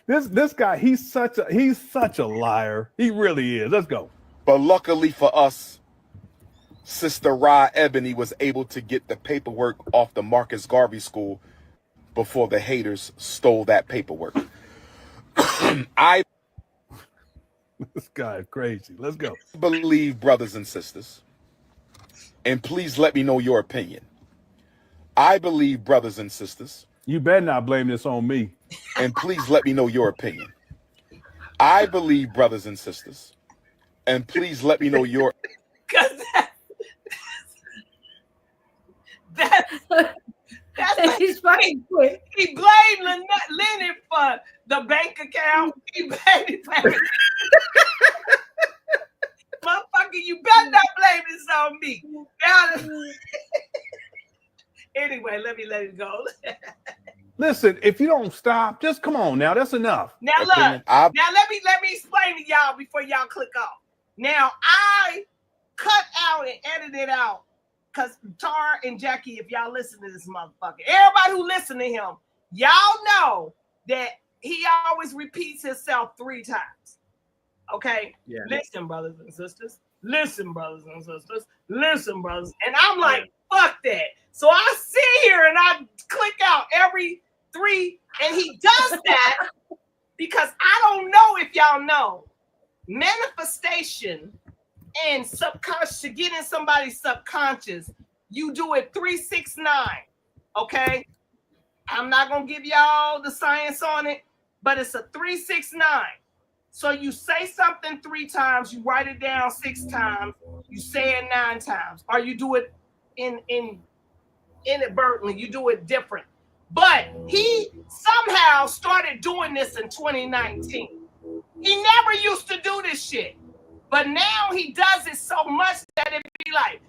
this guy, he's such a liar. He really is. Let's go. But luckily for us, Sister Ra Ebony was able to get the paperwork off the Marcus Garvey School before the haters stole that paperwork. This guy is crazy. Let's go. Believe, brothers and sisters, and please let me know your opinion. I believe, brothers and sisters. You better not blame this on me. And please let me know your opinion. I believe, brothers and sisters, and please let me know your. That's he's fucking quick. He blamed Lennon for the bank account. He blamed him. Motherfucker, you better not blame this on me. Anyway, let it go. Listen, if you don't stop, just come on now. That's enough. Now look. Now let me explain to y'all before y'all click off. Now I cut started it out because Tar and Jackie, if y'all listen to this motherfucker, everybody who listen to him, y'all know that he always repeats himself 3 times. Okay? Yeah. Listen, brothers and sisters. Listen, brothers and sisters. Listen, brothers. And I'm like, fuck that. So I sit here and I click out every 3, and he does that because I don't know if y'all know. Manifestation and subconscious, to get in somebody's subconscious, you do it 369. Okay? I'm not gonna give y'all the science on it, but it's a 369. So you say something 3 times, you write it down 6 times, you say it 9 times, or you do it inadvertently, you do it different. But he somehow started doing this in 2019. He never used to do this shit, but now he does it so much that it be like,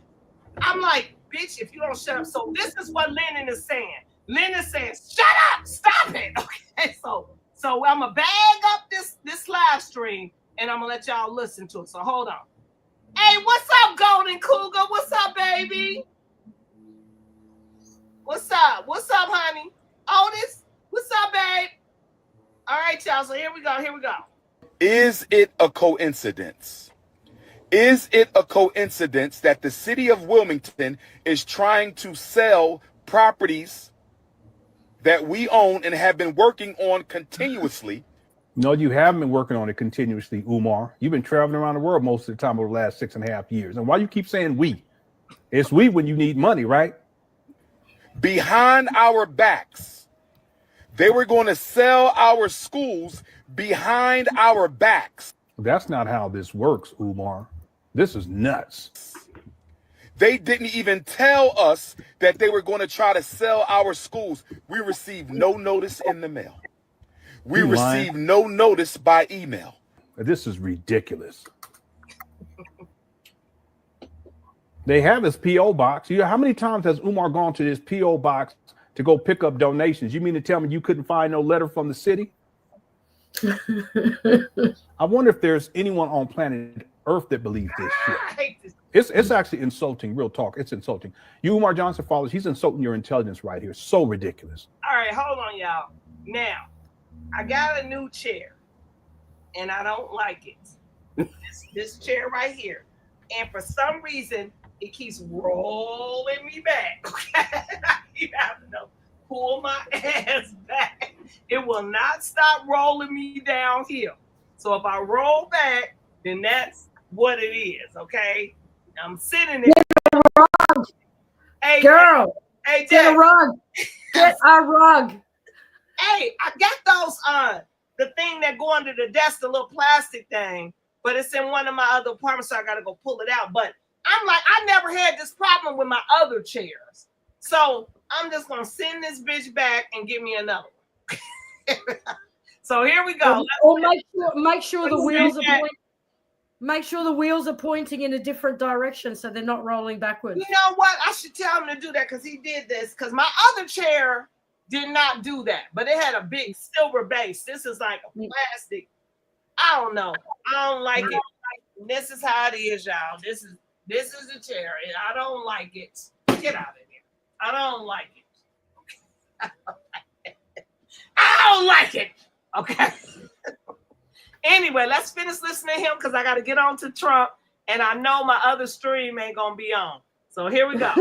I'm like, bitch, if you don't shut up. So this is what Lennon is saying. Lennon says, shut up, stop it. Okay, so I'm gonna bag up this live stream and I'm gonna let y'all listen to it. So hold on. Hey, what's up, Golden Cougar? What's up, baby? What's up? What's up, honey? Otis, what's up, babe? All right, y'all. So here we go. Is it a coincidence? Is it a coincidence that the city of Wilmington is trying to sell properties that we own and have been working on continuously? No, you haven't been working on it continuously, Umar. You've been traveling around the world most of the time over the last 6.5 years. And why you keep saying we? It's we when you need money, right? Behind our backs. They were going to sell our schools behind our backs. That's not how this works, Umar. This is nuts. They didn't even tell us that they were going to try to sell our schools. We received no notice in the mail. We received no notice by email. This is ridiculous. They have his P.O. box. You know, how many times has Umar gone to this P.O. box to go pick up donations? You mean to tell me you couldn't find no letter from the city? I wonder if there's anyone on planet Earth that believes this shit. I hate this. It's actually insulting, real talk. It's insulting. You, Umar Johnson followers, he's insulting your intelligence right here. So ridiculous. All right, hold on, y'all. Now, I got a new chair, and I don't like it. This chair right here. And for some reason, it keeps rolling me back. Okay? I keep having to pull my ass back. It will not stop rolling me downhill. So if I roll back, then that's what it is, okay? I'm sitting there. Get a rug. Hey, girl. Hey, get a rug. Get a rug. Hey, I got those the thing that go under the desk, the little plastic thing, but it's in one of my other apartments, so I gotta go pull it out. But I'm like, I never had this problem with my other chairs. So I'm just gonna send this bitch back and give me another one. So here we go. Or make sure the wheels are pointing. Make sure the wheels are pointing in a different direction so they're not rolling backwards. You know what? I should tell him to do that because he did this. Because my other chair did not do that, but it had a big silver base. This is like a plastic. I don't know. I don't like it. This is how it is, y'all. This is the chair, and I don't like it. Get out of here. I don't like it. I don't like it. Okay. Anyway, let's finish listening to him because I got to get on to Trump, and I know my other stream ain't gonna be on. So here we go.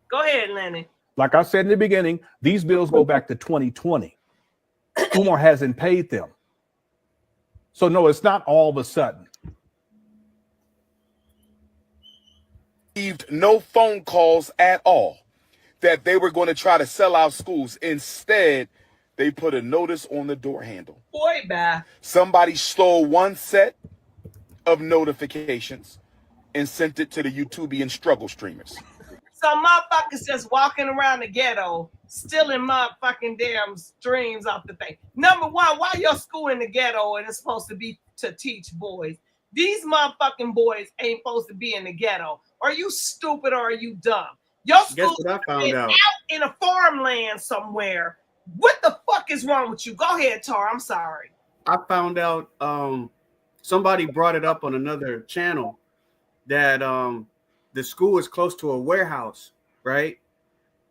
Go ahead, Lenny. Like I said in the beginning, these bills go back to 2020. Umar hasn't paid them. So no, it's not all of a sudden. Received no phone calls at all that they were going to try to sell our schools. Instead, they put a notice on the door handle. Boy, bye. Somebody stole one set of notifications and sent it to the YouTubian struggle streamers. So motherfuckers just walking around the ghetto, stealing motherfucking damn streams off the thing. Number one, why your school in the ghetto and it's supposed to be to teach boys? These motherfucking boys ain't supposed to be in the ghetto. Are you stupid or are you dumb? Your school out in a farmland somewhere. What the fuck is wrong with you? Go ahead, Tar. I'm sorry. I found out somebody brought it up on another channel that the school is close to a warehouse, right?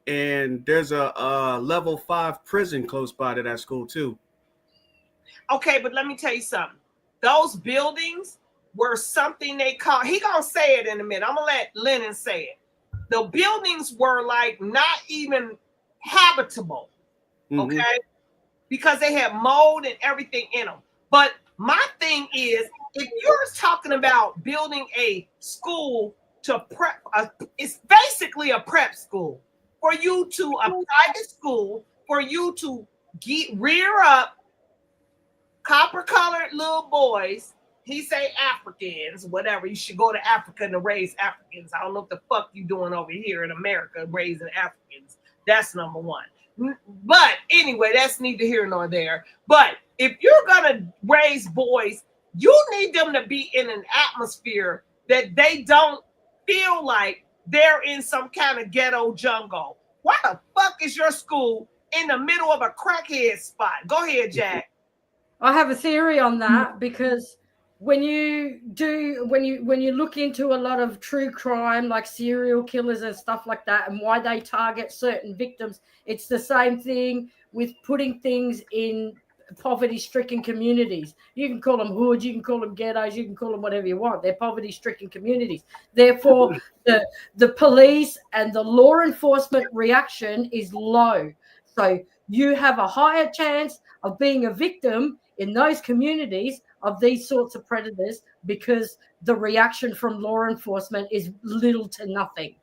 And there's a level 5 prison close by to that school too. Okay, but let me tell you something. Those buildings were something they call, he gonna say it in a minute. I'm gonna let Lennon say it. The buildings were like not even habitable, okay? Because they had mold and everything in them. But my thing is, if you're talking about building a school to prep, it's basically a prep school for you to, a private school for you to rear up copper-colored little boys. He say Africans, whatever. You should go to Africa to raise Africans. I don't know what the fuck you doing over here in America raising Africans. That's number one. But anyway, that's neither here nor there. But if you're gonna raise boys, you need them to be in an atmosphere that they don't feel like they're in some kind of ghetto jungle. Why the fuck is your school in the middle of a crackhead spot? Go ahead, Jack. I have a theory on that, because when you look into a lot of true crime, like serial killers and stuff like that, and why they target certain victims, it's the same thing with putting things in poverty-stricken communities. You can call them hoods, you can call them ghettos, you can call them whatever you want. They're poverty-stricken communities. Therefore, the police and the law enforcement reaction is low. So you have a higher chance of being a victim in those communities of these sorts of predators, because the reaction from law enforcement is little to nothing.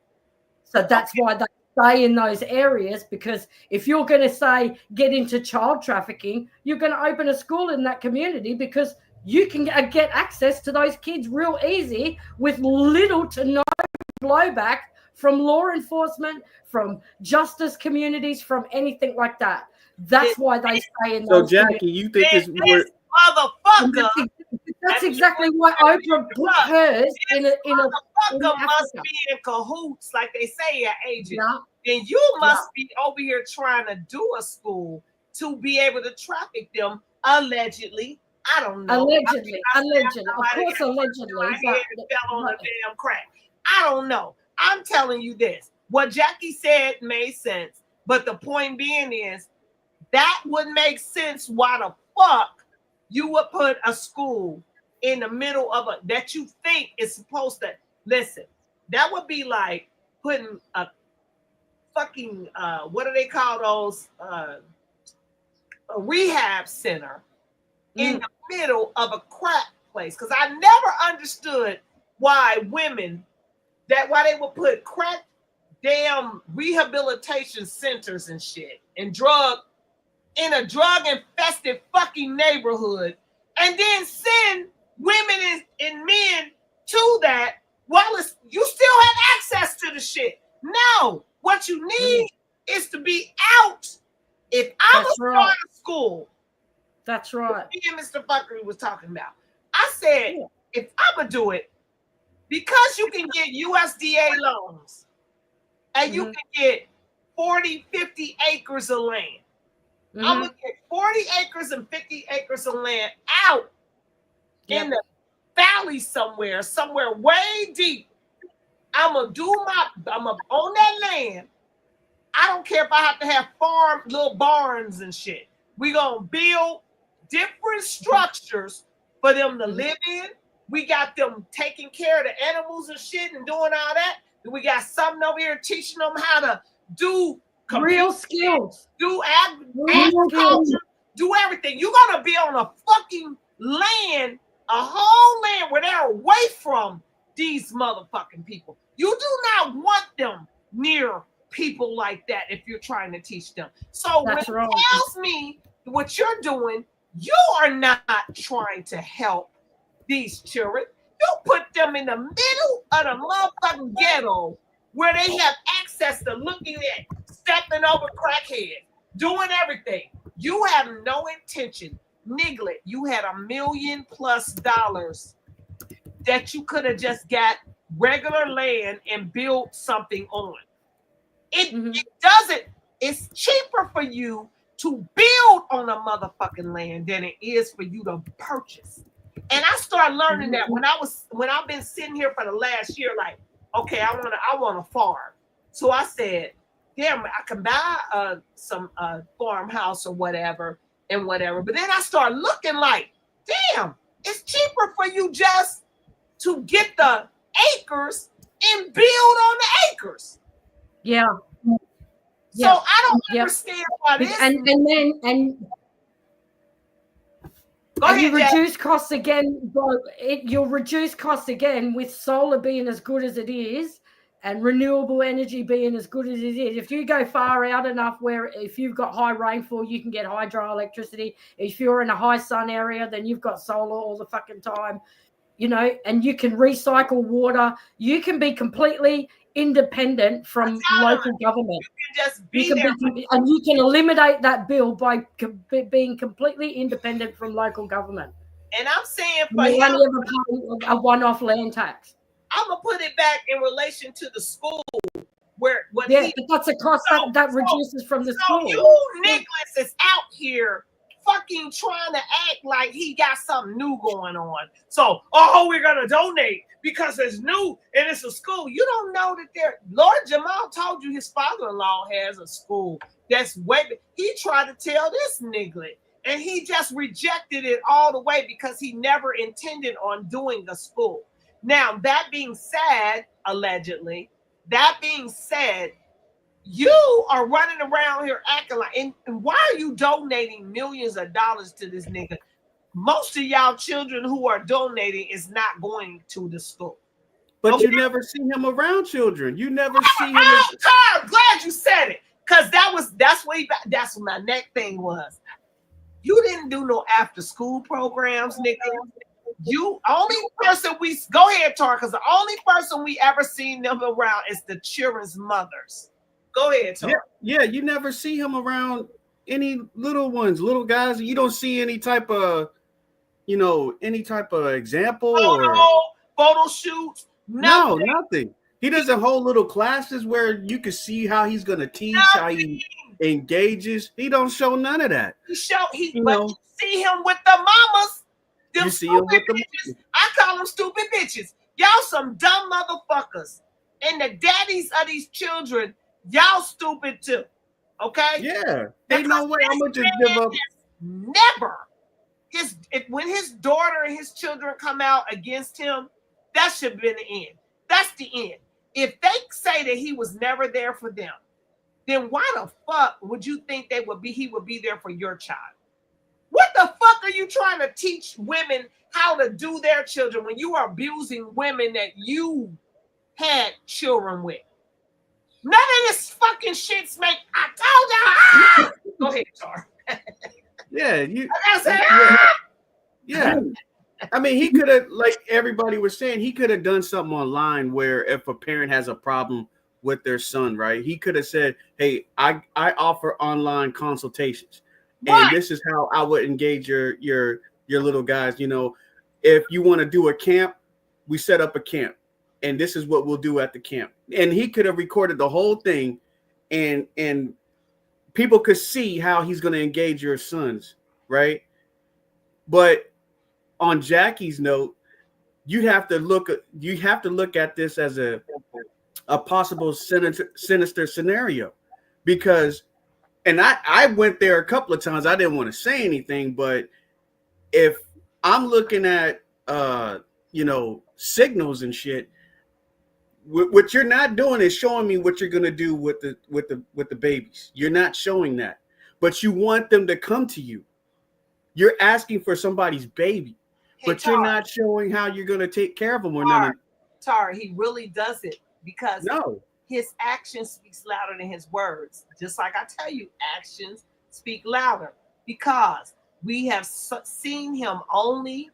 So that's why they stay in those areas, because if you're going to say get into child trafficking, you're going to open a school in that community, because you can get access to those kids real easy with little to no blowback from law enforcement, from justice communities, from anything like that. That's why they stay in those. So Jackie, you think it's more motherfucker? That's exactly why Oprah put hers in a motherfucker must be in cahoots, like they say at agent. And you must be over here trying to do a school to be able to traffic them allegedly. I don't know. Allegedly. Of course, allegedly. Fell on a damn crack. I don't know. I'm telling you this. What Jackie said made sense. But the point being is, that would make sense why the fuck you would put a school in the middle of that you think is supposed to, listen, that would be like putting a fucking, what do they call those, a rehab center in the middle of a crack place. Because I never understood why why they would put crack damn rehabilitation centers and shit and in a drug infested fucking neighborhood, and then send women and men to that while you still have access to the shit. No, what you need is to be out. If I was starting a school, that's right. Me and Mr. Fuckery was talking about. I said, if I'm gonna do it, because you can get USDA loans and you can get 40, 50 acres of land. I'm gonna get 40 acres and 50 acres of land out in the valley somewhere way deep. I'm gonna own that land. I don't care if I have to have little barns and shit. We're gonna build different structures for them to live in. We got them taking care of the animals and shit and doing all that. And we got something over here teaching them how to do real skills, do agriculture, do everything. You're gonna be on a fucking land, a whole land where they're away from these motherfucking people. You do not want them near people like that if you're trying to teach them. So when it tells me what you're doing, you are not trying to help these children. You put them in the middle of the motherfucking ghetto where they have access to looking at, stepping over crackheads, doing everything. You have no intention. Niglet, you had $1 million+ that you could have just got regular land and built something on. It doesn't, it's cheaper for you to build on a motherfucking land than it is for you to purchase. And I started learning that when I've been sitting here for the last year, like, okay, I want a farm. So I said, damn, I can buy some farmhouse or whatever. But then I started looking like, damn, it's cheaper for you just to get the acres and build on the acres. Yeah. So I don't understand why this. And you reduce costs again, you'll reduce costs again with solar being as good as it is and renewable energy being as good as it is. If you go far out enough where if you've got high rainfall, you can get hydroelectricity. If you're in a high sun area, then you've got solar all the fucking time, and you can recycle water. You can be completely independent from local government. You can just be there. And you can eliminate that bill by being completely independent from local government. And I'm saying for you him, only ever pay a one-off land tax. I'm gonna put it back in relation to the school where but that's a cost that reduces from the school. You Nicholas is out here fucking trying to act like he got something new going on. So, we're gonna donate because it's new and it's a school. You don't know that Lord Jamal told you his father-in-law has a school that's he tried to tell this nigga, and he just rejected it all the way because he never intended on doing a school. Now, that being said, allegedly, you are running around here acting like, and why are you donating millions of dollars to this nigga? Most of y'all children who are donating is not going to the school. But you never see him around children. You never see him. I'm glad you said it, because that's what my next thing was. You didn't do no after school programs, nigga. You only person we go ahead, Tar, because the only person we ever seen them around is the children's mothers. Go ahead, Tar. Yeah, you never see him around any little ones, little guys. You don't see any type of, example or photo shoots. No, nothing. He doesn't hold little classes where you can see how he's gonna teach, how he engages. He don't show none of that. You see him with the mamas. You see him with the bitches. I call them stupid bitches. Y'all some dumb motherfuckers. And the daddies of these children, y'all stupid too. Okay? Yeah. Ain't no way I'm gonna just give up. Never. When his daughter and his children come out against him, that should have been the end. That's the end. If they say that he was never there for them, then why the fuck would you think he would be there for your child? What the fuck are you trying to teach women how to do their children when you are abusing women that you had children with? None of this fucking shit's make. I told y'all. Go ahead, Tar. Yeah, yeah. I mean, he could have, like everybody was saying, he could have done something online where if a parent has a problem with their son, right? He could have said, "Hey, I offer online consultations, and this is how I would engage your little guys. If you want to do a camp, we set up a camp, and this is what we'll do at the camp." And he could have recorded the whole thing, and people could see how he's going to engage your sons, right? But on Jackie's note, you have to look at this as a possible sinister scenario, because, and I went there a couple of times. I didn't want to say anything, but if I'm looking at signals and shit, what you're not doing is showing me what you're gonna do with the babies. You're not showing that, but you want them to come to you. You're asking for somebody's baby, but you're not showing how you're gonna take care of them or nothing. Tar, he really does it because his actions speaks louder than his words. Just like I tell you, actions speak louder, because we have seen him only.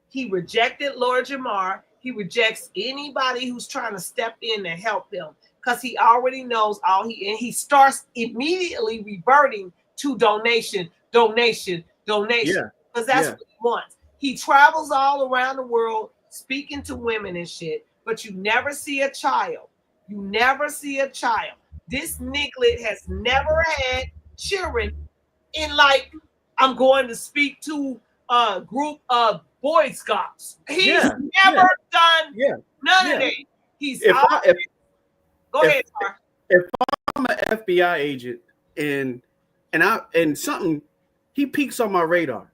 He rejected Lord Jamar. He rejects anybody who's trying to step in to help him, because he already knows and he starts immediately reverting to donation, because that's what he wants. He travels all around the world speaking to women and shit, but you never see a child. You never see a child. This niglet has never had children in, like, I'm going to speak to a group of Boy Scouts. He's Yeah, never done none of yeah. that. He's If go ahead, Tar. if I'm an FBI agent and something, he peeks on my radar.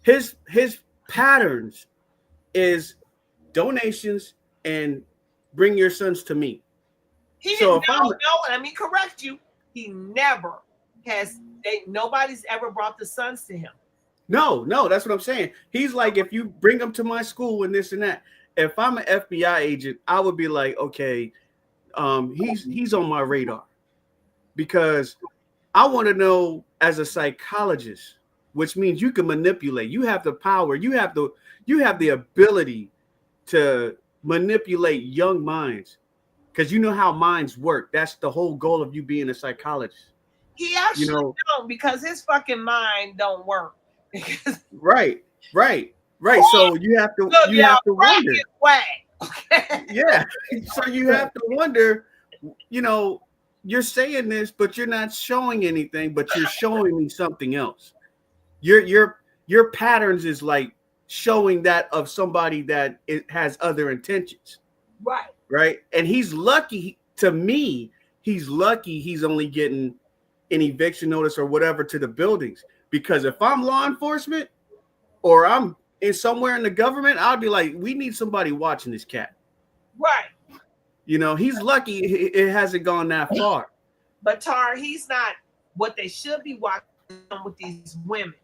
His patterns is donations and bring your sons to me. He So didn't know. Let me correct you. He never has. Nobody's ever brought the sons to him. No, that's what I'm saying. He's like, if you bring them to my school and this and that. If I'm an FBI agent, I would be like, okay, he's on my radar, because I want to know, as a psychologist, which means you can manipulate. You have the power. You have the ability to manipulate young minds, because you know how minds work. That's the whole goal of you being a psychologist. He actually don't, because his fucking mind don't work. Right. So you have to wonder. Yeah. So you have to wonder, you're saying this, but you're not showing anything, but you're showing me something else. Your patterns is like showing that of somebody that it has other intentions. Right. And he's lucky, to me, he's lucky he's only getting an eviction notice or whatever to the buildings. Because if I'm law enforcement or I'm somewhere in the government, I'll be like, we need somebody watching this cat. Right. He's lucky it hasn't gone that far. But Tar, he's not what they should be watching with these women.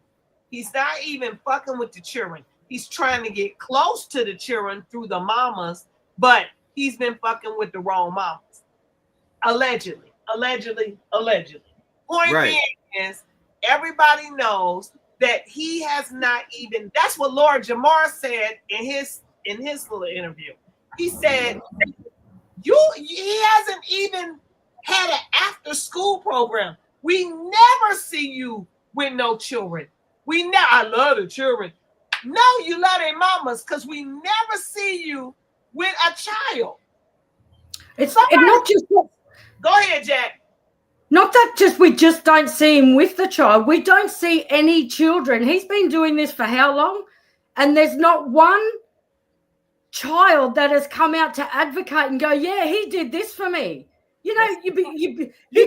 He's not even fucking with the children. He's trying to get close to the children through the mamas, but he's been fucking with the wrong mamas. Allegedly. Point being is, everybody knows that he has not even. That's what Lord Jamar said in his little interview. He said, he hasn't even had an after school program. We never see you with no children. I love the children. No, you love their mamas, because we never see you with a child. It's not just. Go ahead, Jack. Not that we just don't see him with the child. We don't see any children. He's been doing this for how long? And there's not one child that has come out to advocate and go, yeah, he did this for me. You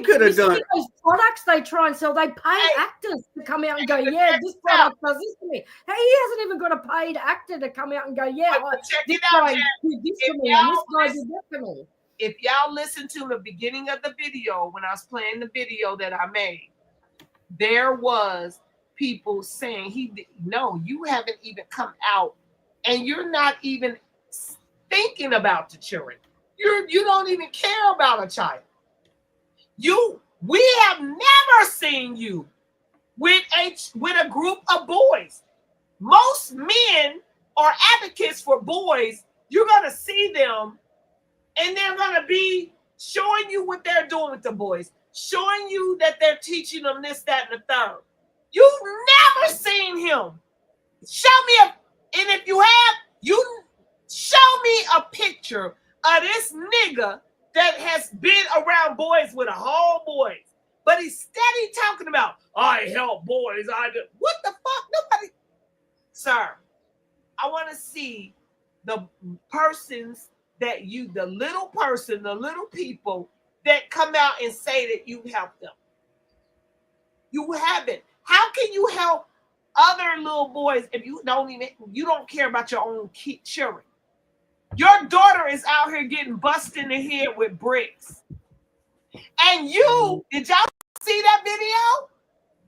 could have done those products they try and sell. They pay actors to come out and go, yeah, this product does this for me. Hey, he hasn't even got a paid actor to come out and go, yeah, this guy did this for me and this guy did that for me. If y'all listen to the beginning of the video, when I was playing the video that I made, there was people saying, no, you haven't even come out and you're not even thinking about the children. You don't even care about a child. We have never seen you with a group of boys. Most men are advocates for boys. You're going to see them and they're going to be showing you what they're doing with the boys, showing you that they're teaching them this, that, and the third. You've never seen him. Show me and if you have, show me a picture of this nigga that has been around boys with a whole boys. But he's steady talking about, I help boys. What the fuck? Nobody. Sir, I want to see the persons that the little people that come out and say that you help them. You haven't. How can you help other little boys if you don't care about your own children? Your daughter is out here getting busted in the head with bricks. And did y'all see that video?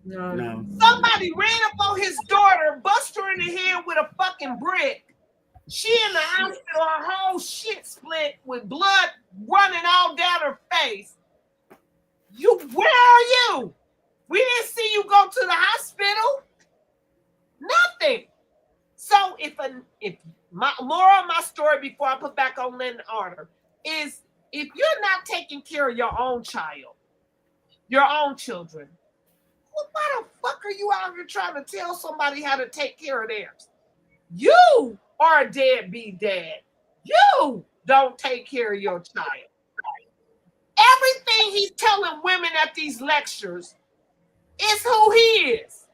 No. Somebody ran up on his daughter, busted her in the head with a fucking brick. She in the hospital, her whole shit split with blood running all down her face. Where are you? We didn't see you go to the hospital. Nothing. So if more of my story before I put back on Lynn Arter is, if you're not taking care of your own child, your own children, why the fuck are you out here trying to tell somebody how to take care of theirs? You are a deadbeat dad. You don't take care of your child. Everything he's telling women at these lectures is who he is.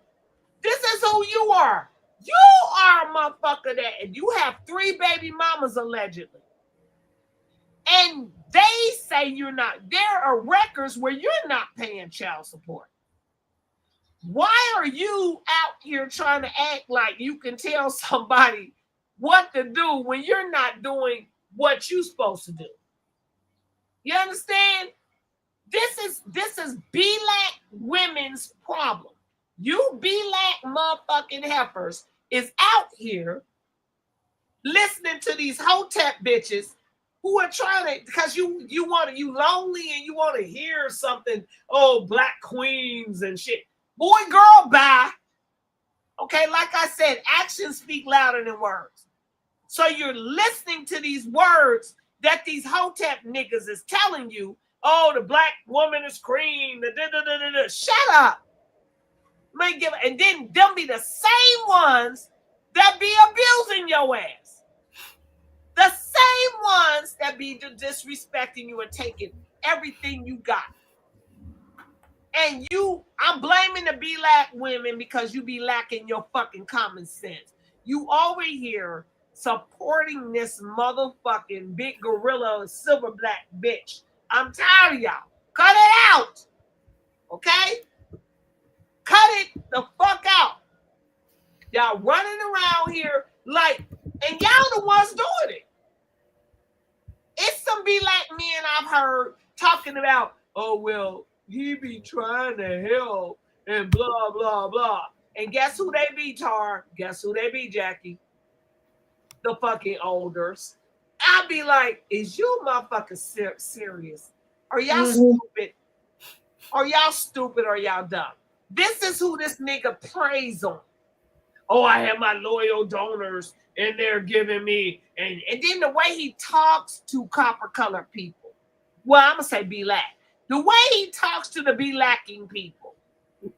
This is who you are. You are a motherfucker that, and you have 3 baby mamas allegedly. And they say you're not. There are records where you're not paying child support. Why are you out here trying to act like you can tell somebody what to do when you're not doing what you're supposed to do? You understand? This is Black women's problem. You Black motherfucking heifers is out here listening to these hotep bitches who are trying to, because you lonely and you want to hear something. Oh, Black queens and shit. Boy, girl, bye. Okay, like I said, actions speak louder than words. So you're listening to these words that these hotep niggas is telling you. Oh, the Black woman is cream. Shut up. And then them be the same ones that be abusing your ass. The same ones that be disrespecting you and taking everything you got. And I'm blaming the Black women because you be lacking your fucking common sense. You over here supporting this motherfucking big gorilla silver black bitch. I'm tired of y'all. Cut it out. Okay? Cut it the fuck out. Y'all running around here like, and y'all the ones doing it. It's some Black men I've heard talking about, oh, well, he be trying to help and blah, blah, blah. And guess who they be, Tar? Guess who they be, Jackie? The fucking olders. I'll be like, is you motherfuckers serious? Are y'all stupid? Are y'all stupid or y'all dumb? This is who this nigga preys on. Oh, I have my loyal donors and they're giving me, and then the way he talks to copper colored people. Well, I'm gonna say Black. The way he talks to the Blacking people.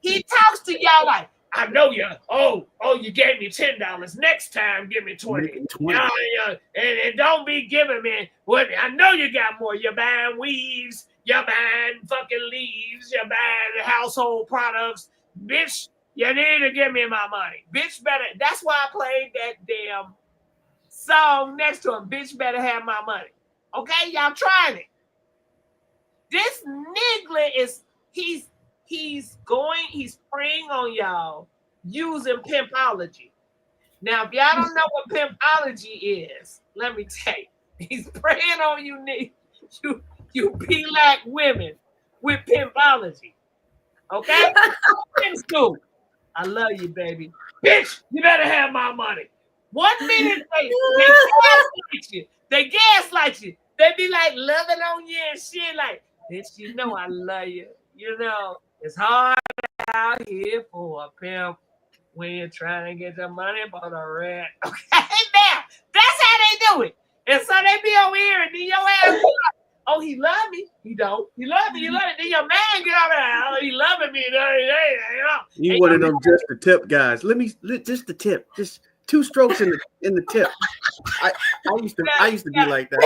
He talks to y'all like, I know you. Oh, you gave me $10. Next time, give me 20. And don't be giving me what I know you got more. You're buying weaves, you're buying fucking leaves, you're buying household products. Bitch, you need to give me my money. Bitch better. That's why I played that damn song next to him. Bitch better have my money. Okay, y'all trying it. This nigga is he's preying on y'all using pimpology. Now, if y'all don't know what pimpology is, let me tell you. He's preying on you Black women with pimpology. Okay? In school. I love you, baby. Bitch, you better have my money. 1 minute they gaslight you. They be like loving on you and shit like, bitch, you know I love you. You know, it's hard out here for a pimp when you're trying to get the money for the rent. Okay, now, that's how they do it. And so they be over here and then your ass be like, oh, he love me. He don't. He love me. He love me. Then your man get over there. Oh, he loving me. You one of them just the tip guys. Just the tip. Just 2 strokes in the tip. I used to be like that.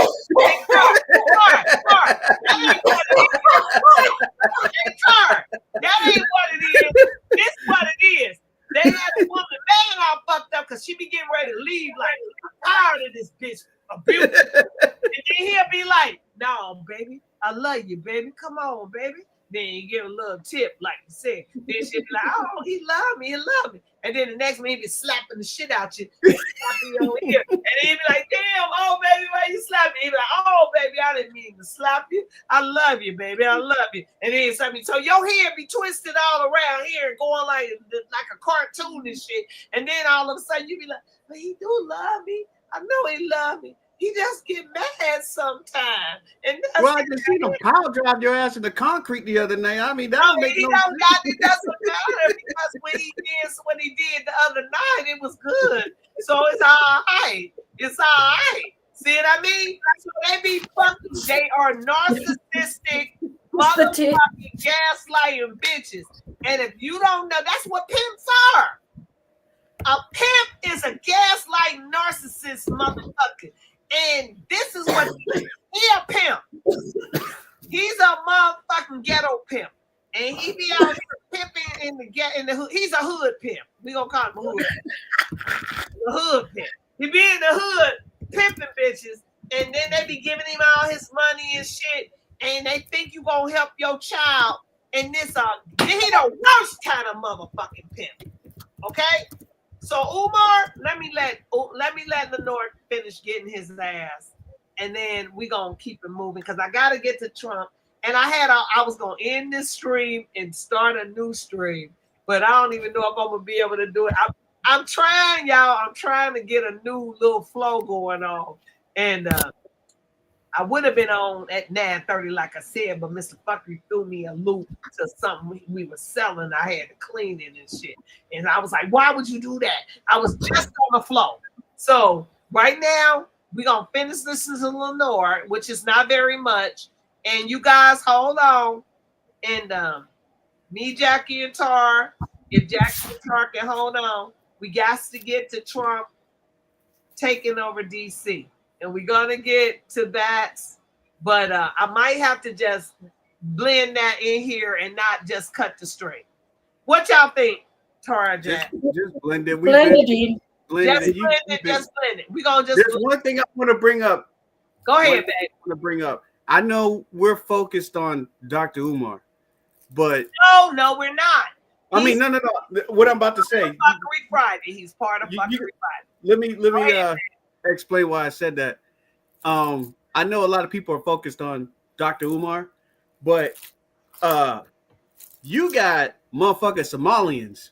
That ain't what it is. This what it is. They had a woman man all fucked up because she be getting ready to leave. Like, I'm tired of this bitch abuse. And then he'll be like, no, baby, I love you, baby. Come on, baby. Then you give a little tip, like you said. Then she'll be like, oh, he love me, he love me. And then the next minute, he be slapping the shit out you. Slapping over here. And then he be like, damn, oh, baby, why you slap me? He be like, oh, baby, I didn't mean to slap you. I love you, baby, I love you. And then something, so your hair be twisted all around here and going like a cartoon and shit. And then all of a sudden, you be like, but he do love me. I know he love me. He just get mad sometimes. And well, I just seen him power drive your ass in the concrete the other night. I mean, that don't make no sense. It doesn't matter because when he did the other night, it was good. So it's all right. It's all right. See what I mean? So they be fucking, they are narcissistic, motherfucking gaslighting bitches. And if you don't know, that's what pimps are. A pimp is a gaslighting narcissist motherfucker. And this is what he a pimp. He's a motherfucking ghetto pimp. And he be out here pimping in the hood. He's a hood pimp. We gonna call him a hood pimp. The hood pimp. He be in the hood pimping bitches, and then they be giving him all his money and shit, and they think you gonna help your child. And this he the worst kind of motherfucking pimp. Okay? So Umar, let me let Lenore finish getting his ass, and then we gonna keep it moving because I gotta get to Trump. And I was gonna end this stream and start a new stream, but I don't even know if I'm gonna be able to do it. I'm trying, y'all. I'm trying to get a new little flow going on, and I would have been on at 9:30, like I said, but Mr. Fuckery threw me a loop to something we were selling. I had to clean it and shit. And I was like, why would you do that? I was just on the flow. So right now, we're going to finish listening to Lenore, which is not very much. And you guys hold on. And me, Jackie, and Tar, if Jackie and Tar can hold on, we got to get to Trump taking over DC. And we're gonna get to that, but I might have to just blend that in here and not just cut the string. What y'all think, Tara Jack? Just blend it. Blend it. Just blend it. We're gonna just. There's one thing I want to bring up. Go ahead, babe. I want to bring up. I know we're focused on Dr. Umar, but no, we're not. I mean, no. What I'm about to say. Fuckery Friday. He's part of Fuckery Friday. Let me explain why I said that. I know a lot of people are focused on Dr. Umar, but you got motherfucking Somalians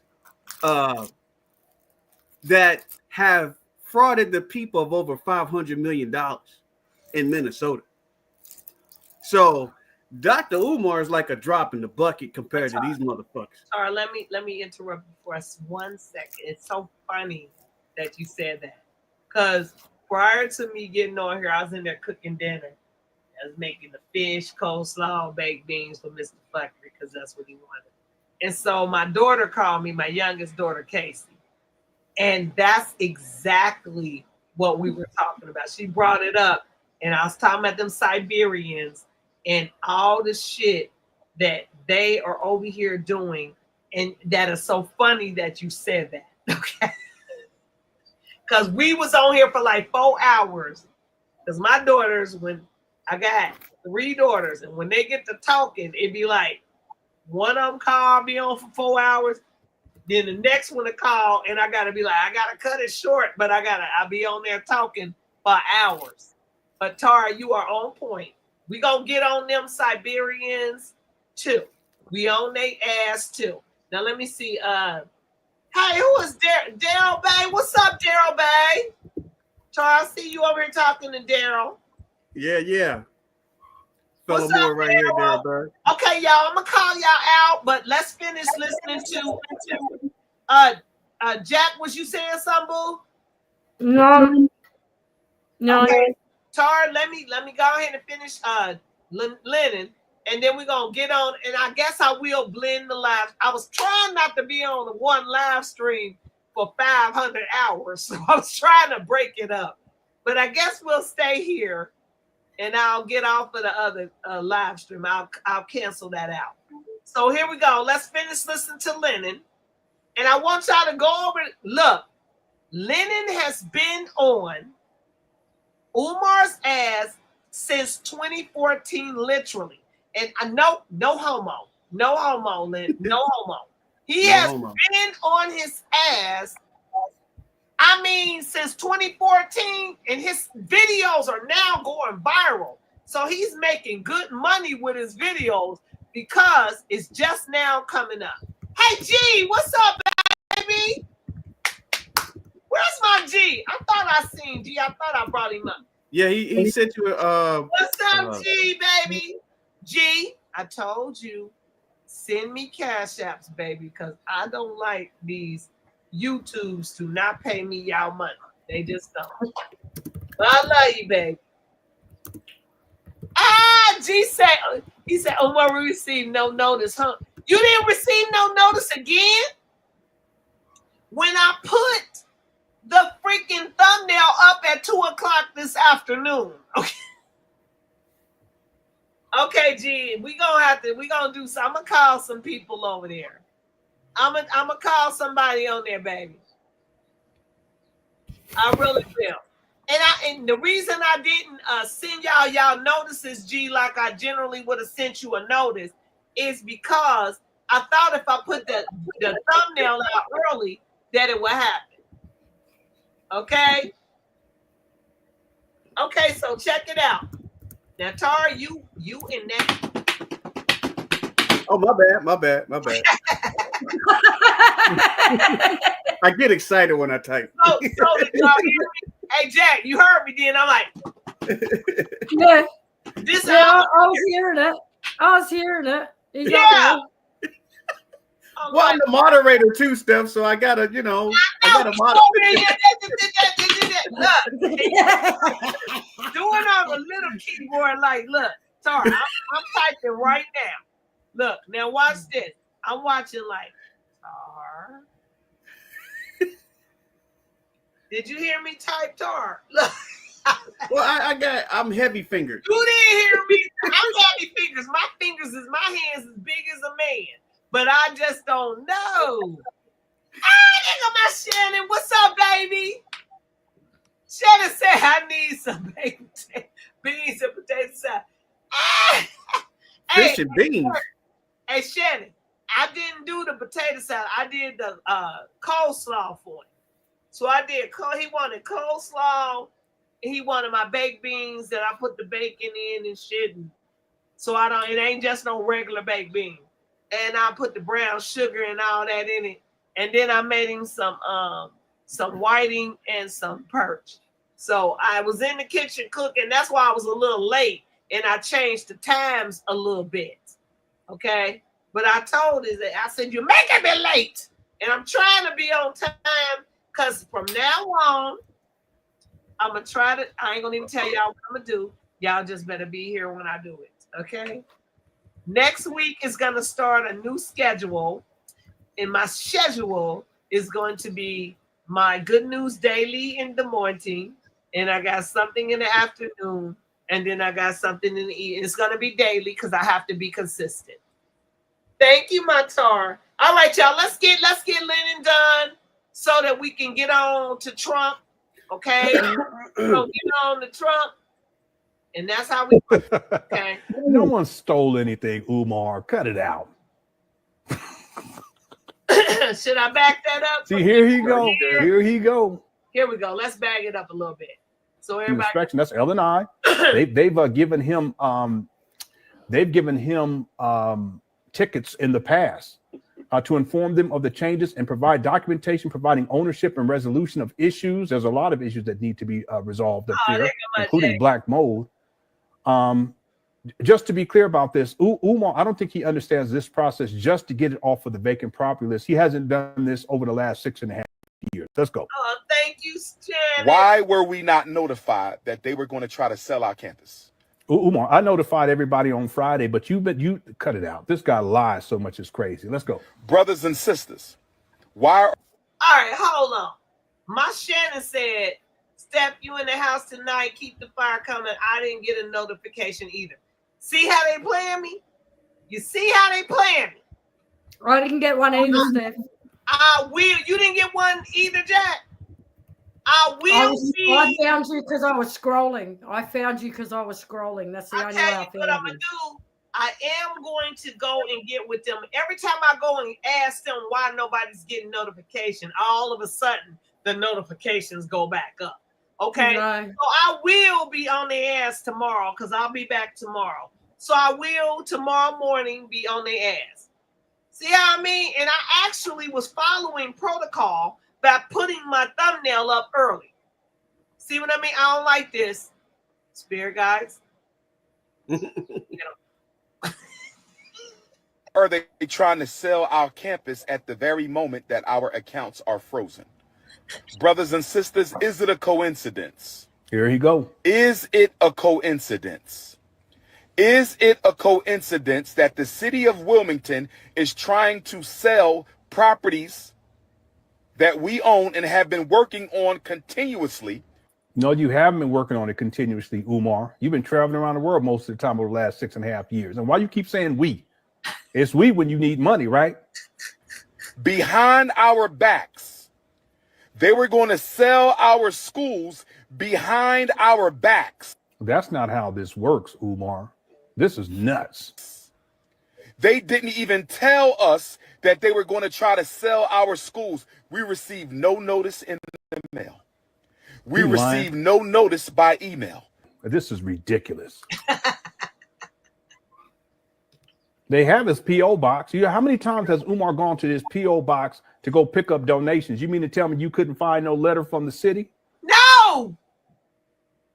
that have frauded the people of over $500 million in Minnesota. So Dr. Umar is like a drop in the bucket compared to these motherfuckers. Sorry, let me interrupt you for us 1 second. It's so funny that you said that. Because prior to me getting on here, I was in there cooking dinner. I was making the fish, coleslaw, baked beans for Mr. Fuckery because that's what he wanted. And so my daughter called me, my youngest daughter, Casey. And that's exactly what we were talking about. She brought it up, and I was talking about them Siberians and all the shit that they are over here doing. And that is so funny that you said that. Okay. Because we was on here for like 4 hours. Because my daughters, when I got 3 daughters, and when they get to talking, it'd be like one of them call, be on for 4 hours. Then the next one to call, and I gotta be like, I gotta cut it short, but I'll be on there talking for hours. But Tara, you are on point. We gonna get on them Siberians too. We on they ass too. Now let me see. Hey, who is Daryl Bay? What's up, Daryl Bay? Charles, see you over here talking to Daryl. Yeah. Fellow What's up, boy right here, Daryl Bird. Okay, y'all, I'm gonna call y'all out, but let's finish listening to Jack. Was you saying something, boo? No. Okay. Tar, let me go ahead and finish Lennon, and then we're gonna get on, and I guess I will blend the live. I was trying not to be on the one live stream for 500 hours, so I was trying to break it up. But I guess we'll stay here, and I'll get off of the other live stream. I'll cancel that out. So here we go. Let's finish listening to Lennon, and I want y'all to go over. Look, Lennon has been on Umar's ass since 2014, literally. And I know, no homo, Lynn, no homo. He has been on his ass, I mean, since 2014, and his videos are now going viral. So he's making good money with his videos because it's just now coming up. Hey, G, what's up, baby? Where's my G? I thought I seen G. I thought I brought him up. Yeah, he sent you a. What's up, G, baby? G, I told you, send me cash apps, baby, because I don't like these YouTubes to not pay me y'all money. They just don't. But I love you, baby. G said, he said, Umar received no notice, huh? You didn't receive no notice again? When I put the freaking thumbnail up at 2:00 this afternoon. Okay, G, we gonna do something. I'm gonna call some people over there. I'm gonna call somebody on there, baby. I really will. And the reason I didn't send y'all notices, G, like I generally would have sent you a notice, is because I thought if I put the thumbnail out early, that it would happen. Okay? Okay, so check it out. Now, Tara, you in that. Oh, my bad. I get excited when I type. So did y'all hear me? Hey, Jack, you heard me then. I'm like, Yeah. This I was hearing it. He's yeah. Well, I'm the moderator too, Steph. So I gotta, I gotta moderate. Doing on the little keyboard, like, look, Tara, I'm typing right now. Look, now watch this. I'm watching like, Tar. Did you hear me type, Tar? Look. Well, I'm heavy fingered. You didn't hear me. I'm heavy fingers. My hands as big as a man. But I just don't know. Nigga, my Shannon. What's up, baby? Shannon said I need some beans and potato salad. Fish and beans. Hey, Shannon, I didn't do the potato salad. I did the coleslaw for him. So I did. He wanted coleslaw. He wanted my baked beans that I put the bacon in and shit. So it ain't just no regular baked bean. And I put the brown sugar and all that in it. And then I made him some whiting and some perch. So I was in the kitchen cooking. That's why I was a little late. And I changed the times a little bit. Okay? But I told him that I said, you're making me late. And I'm trying to be on time because from now on, I'm going to try to, I ain't going to even tell y'all what I'm going to do. Y'all just better be here when I do it. Okay? Next week is going to start a new schedule. And my schedule is going to be my Good News Daily in the morning. And I got something in the afternoon. And then I got something in the evening. It's going to be daily because I have to be consistent. Thank you, my Tar. All right, y'all. Let's get Lennon done so that we can get on to Trump. Okay? So get on to Trump. And that's how we okay. No one stole anything, Umar. Cut it out. Should I back that up? See, here he go. Here he go. Here we go. Let's bag it up a little bit. So everybody. Inspection. That's L and I. They've given him tickets in the past to inform them of the changes and provide documentation, providing ownership and resolution of issues. There's a lot of issues that need to be resolved up here, including black mold. Just to be clear about this, Umar, I don't think he understands this process just to get it off of the vacant property list. He hasn't done this over the last 6.5 years. Let's go. Oh, thank you, Shannon. Why were we not notified that they were going to try to sell our campus? Umar, I notified everybody on Friday, but you cut it out. This guy lies so much, it's crazy. Let's go. Brothers and sisters, why? All right, hold on. My Shannon said, Steph, you in the house tonight, keep the fire coming. I didn't get a notification either. See how they playing me? You see how they playing me? I didn't get one either, Steph. I will. You didn't get one either, Jack? I found you because I was scrolling. That's the only way I found you. What I'm going to do, I am going to go and get with them. Every time I go and ask them why nobody's getting notification, all of a sudden the notifications go back up. Okay? Right. So I will be on their ass tomorrow because I'll be back tomorrow. So I will tomorrow morning be on their ass. See how I mean? And I actually was following protocol by putting my thumbnail up early. See what I mean? I don't like this. Spirit guides. Are they trying to sell our campus at the very moment that our accounts are frozen? Brothers and sisters, is it a coincidence? Here he go. Is it a coincidence? Is it a coincidence that the city of Wilmington is trying to sell properties that we own and have been working on continuously? No, you haven't been working on it continuously, Umar. You've been traveling around the world most of the time over the last 6.5 years. And why you keep saying we? It's we when you need money, right? Behind our backs, They were going to sell our schools behind our backs. That's not how this works, Umar. This is nuts. They didn't even tell us that they were going to try to sell our schools. We received no notice in the mail. We received no notice by email. This is ridiculous. They have his P.O. box. How many times has Umar gone to this P.O. box to go pick up donations? You mean to tell me you couldn't find no letter from the city? No!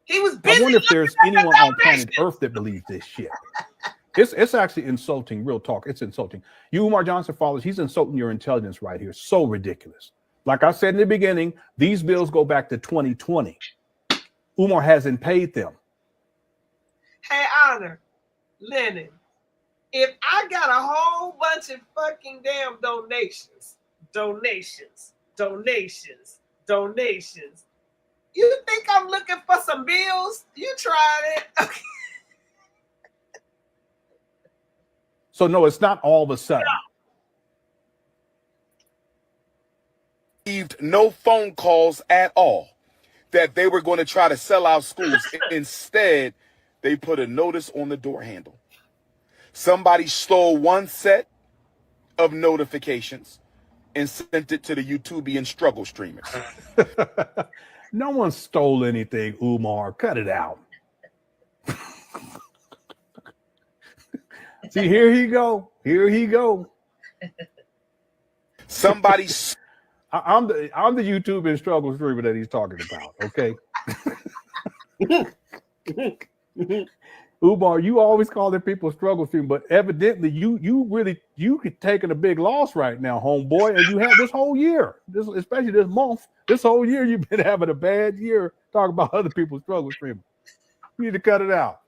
He was busy. I wonder if there's anyone on planet Earth that believes this shit. It's actually insulting, real talk. It's insulting. You, Umar Johnson followers, he's insulting your intelligence right here. So ridiculous. Like I said in the beginning, these bills go back to 2020. Umar hasn't paid them. Hey, Honor, Lennon, if I got a whole bunch of fucking damn donations, you think I'm looking for some bills? You tried it. Okay. So no, it's not all of a sudden. Received no phone calls at all that they were going to try to sell our schools. Instead, they put a notice on the door handle. Somebody stole one set of notifications and sent it to the YouTubian struggle streamers. No one stole anything, Umar. Cut it out. See, here he go. Somebody. I'm the YouTube and struggle streamer that he's talking about. Okay. Umar, you always call the people struggle stream, but evidently you could taking a big loss right now, homeboy. And you had this whole year, especially this month, this whole year you've been having a bad year talking about other people's struggle streaming. You need to cut it out.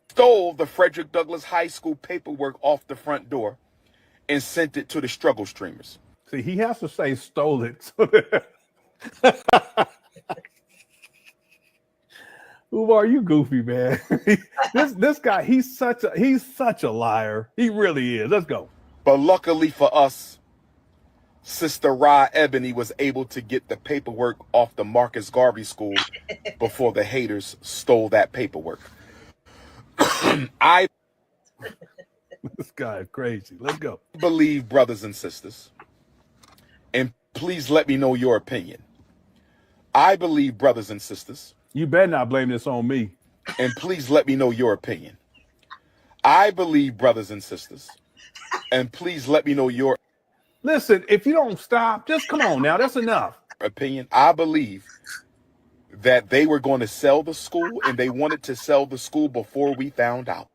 Stole the Frederick Douglass High School paperwork off the front door and sent it to the struggle streamers. See, he has to say stole it. Umar, you goofy, man. this guy, he's such a liar. He really is. Let's go. But luckily for us, Sister Ra Ebony was able to get the paperwork off the Marcus Garvey School before the haters stole that paperwork. This guy is crazy. Let's go. Believe, brothers and sisters, and please let me know your opinion. I believe, brothers and sisters. You better not blame this on me. And please let me know your opinion. I believe, brothers and sisters, and please let me know your. Listen, if you don't stop, just come on now. That's enough. Opinion. I believe that they were going to sell the school, and they wanted to sell the school before we found out.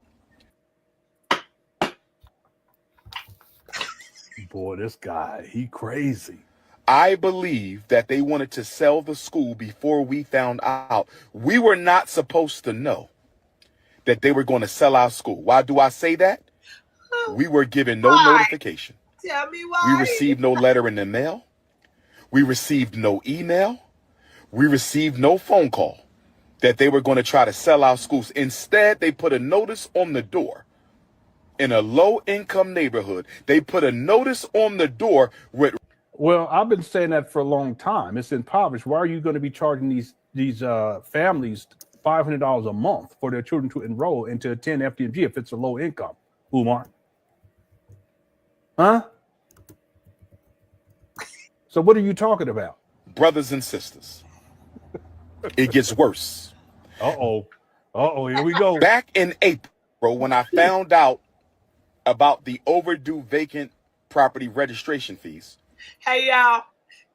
Boy, this guy, he crazy. I believe that they wanted to sell the school before we found out. We were not supposed to know that they were going to sell our school. Why do I say that? We were given no notification. Tell me why. We received no letter in the mail. We received no email. We received no phone call that they were going to try to sell our schools. Instead, they put a notice on the door. In a low-income neighborhood, they put a notice on the door with. Well, I've been saying that for a long time. It's impoverished. Why are you going to be charging these families $500 a month for their children to enroll and to attend FDMG if it's a low income, Umar? Huh? So what are you talking about? Brothers and sisters, it gets worse. Here we go. Back in April, when I found out about the overdue vacant property registration fees. Hey, y'all.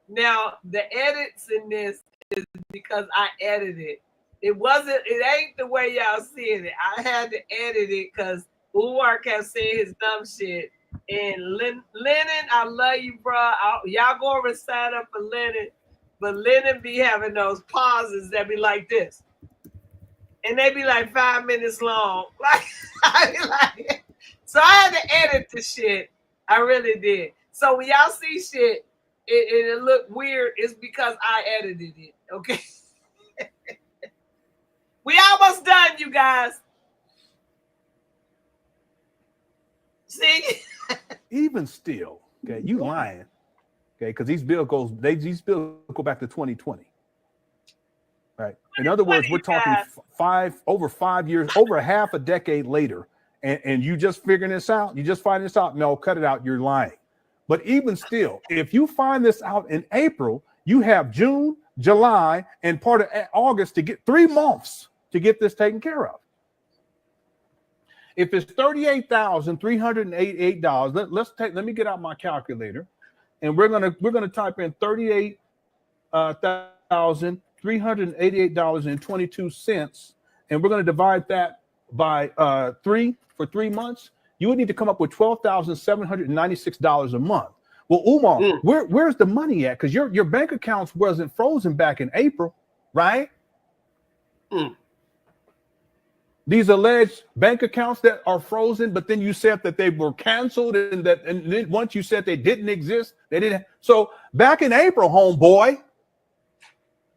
Now, the edits in this is because I edited. It ain't the way y'all seeing it. I had to edit it because Umar kept saying his dumb shit. And Lennon, I love you, bro. Y'all go over and sign up for Lennon. But Lennon be having those pauses that be like this. And they be like 5 minutes long. So I had to edit the shit. I really did. So when y'all see shit, it look weird, it's because I edited it. Okay. We almost done, you guys. See? Even still, okay, you lying. Okay, because these bills go back to 2020. Right. In other words, we're talking over 5 years, over half a decade later, and you just figuring this out. You just finding this out. No, cut it out. You're lying. But even still, if you find this out in April, you have June, July, and part of August to get 3 months to get this taken care of. If it's $38,388, let me get out my calculator, and we're gonna type in $38,388.22, and we're gonna divide that by 3 for 3 months. You would need to come up with $12,796 a month. Well, Umar, where's the money at? Because your bank accounts wasn't frozen back in April, right? These alleged bank accounts that are frozen, but then you said that they were canceled, and then once you said they didn't exist, they didn't. So back in April, homeboy,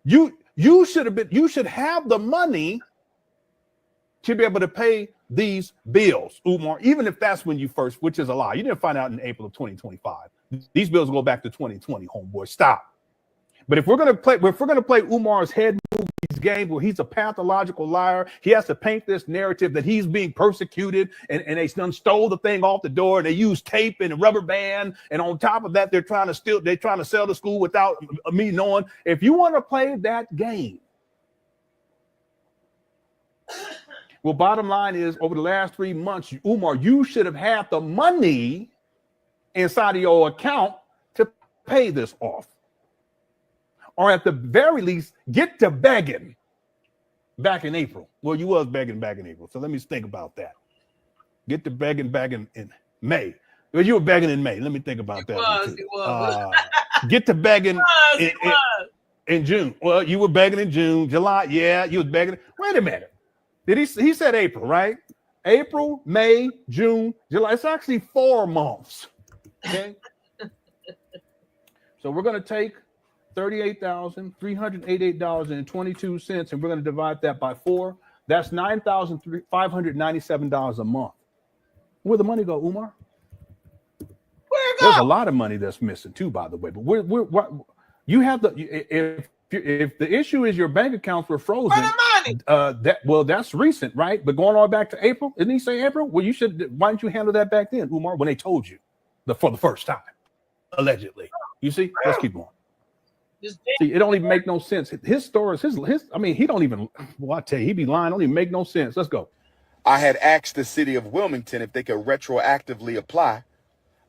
you should have the money to be able to pay these bills, Umar, even if that's when you first, which is a lie. You didn't find out in April of 2025. These bills go back to 2020, homeboy. Stop. But if we're gonna play Umar's head movies game where he's a pathological liar, he has to paint this narrative that he's being persecuted, and they stole the thing off the door, and they used tape and a rubber band, and on top of that, they're trying to sell the school without me knowing. If you want to play that game, well, bottom line is, over the last 3 months, Umar, you should have had the money inside of your account to pay this off. Or at the very least, get to begging back in April. Well, you was begging back in April. So let me think about that. Get to begging back in May. Well, you were begging in May. Let me think about that. Get to begging in June. Well, you were begging in June, July. Yeah, you was begging. Wait a minute. He said April, right? April, May, June, July. It's actually 4 months. Okay. So we're going to take $38,388.22, and we're going to divide that by 4. That's $9,597 a month. Where'd the money go, Umar? There's a lot of money that's missing too, by the way. But you have if the issue is your bank accounts were frozen, that's recent, right? But going all back to April, didn't he say April? Well, why didn't you handle that back then, Umar, when they told you for the first time, allegedly? You see, let's keep going. See, it don't even make no sense. His stories, I mean, he don't even, well, I tell you, he be lying. Don't even make no sense. Let's go. I had asked the city of Wilmington if they could retroactively apply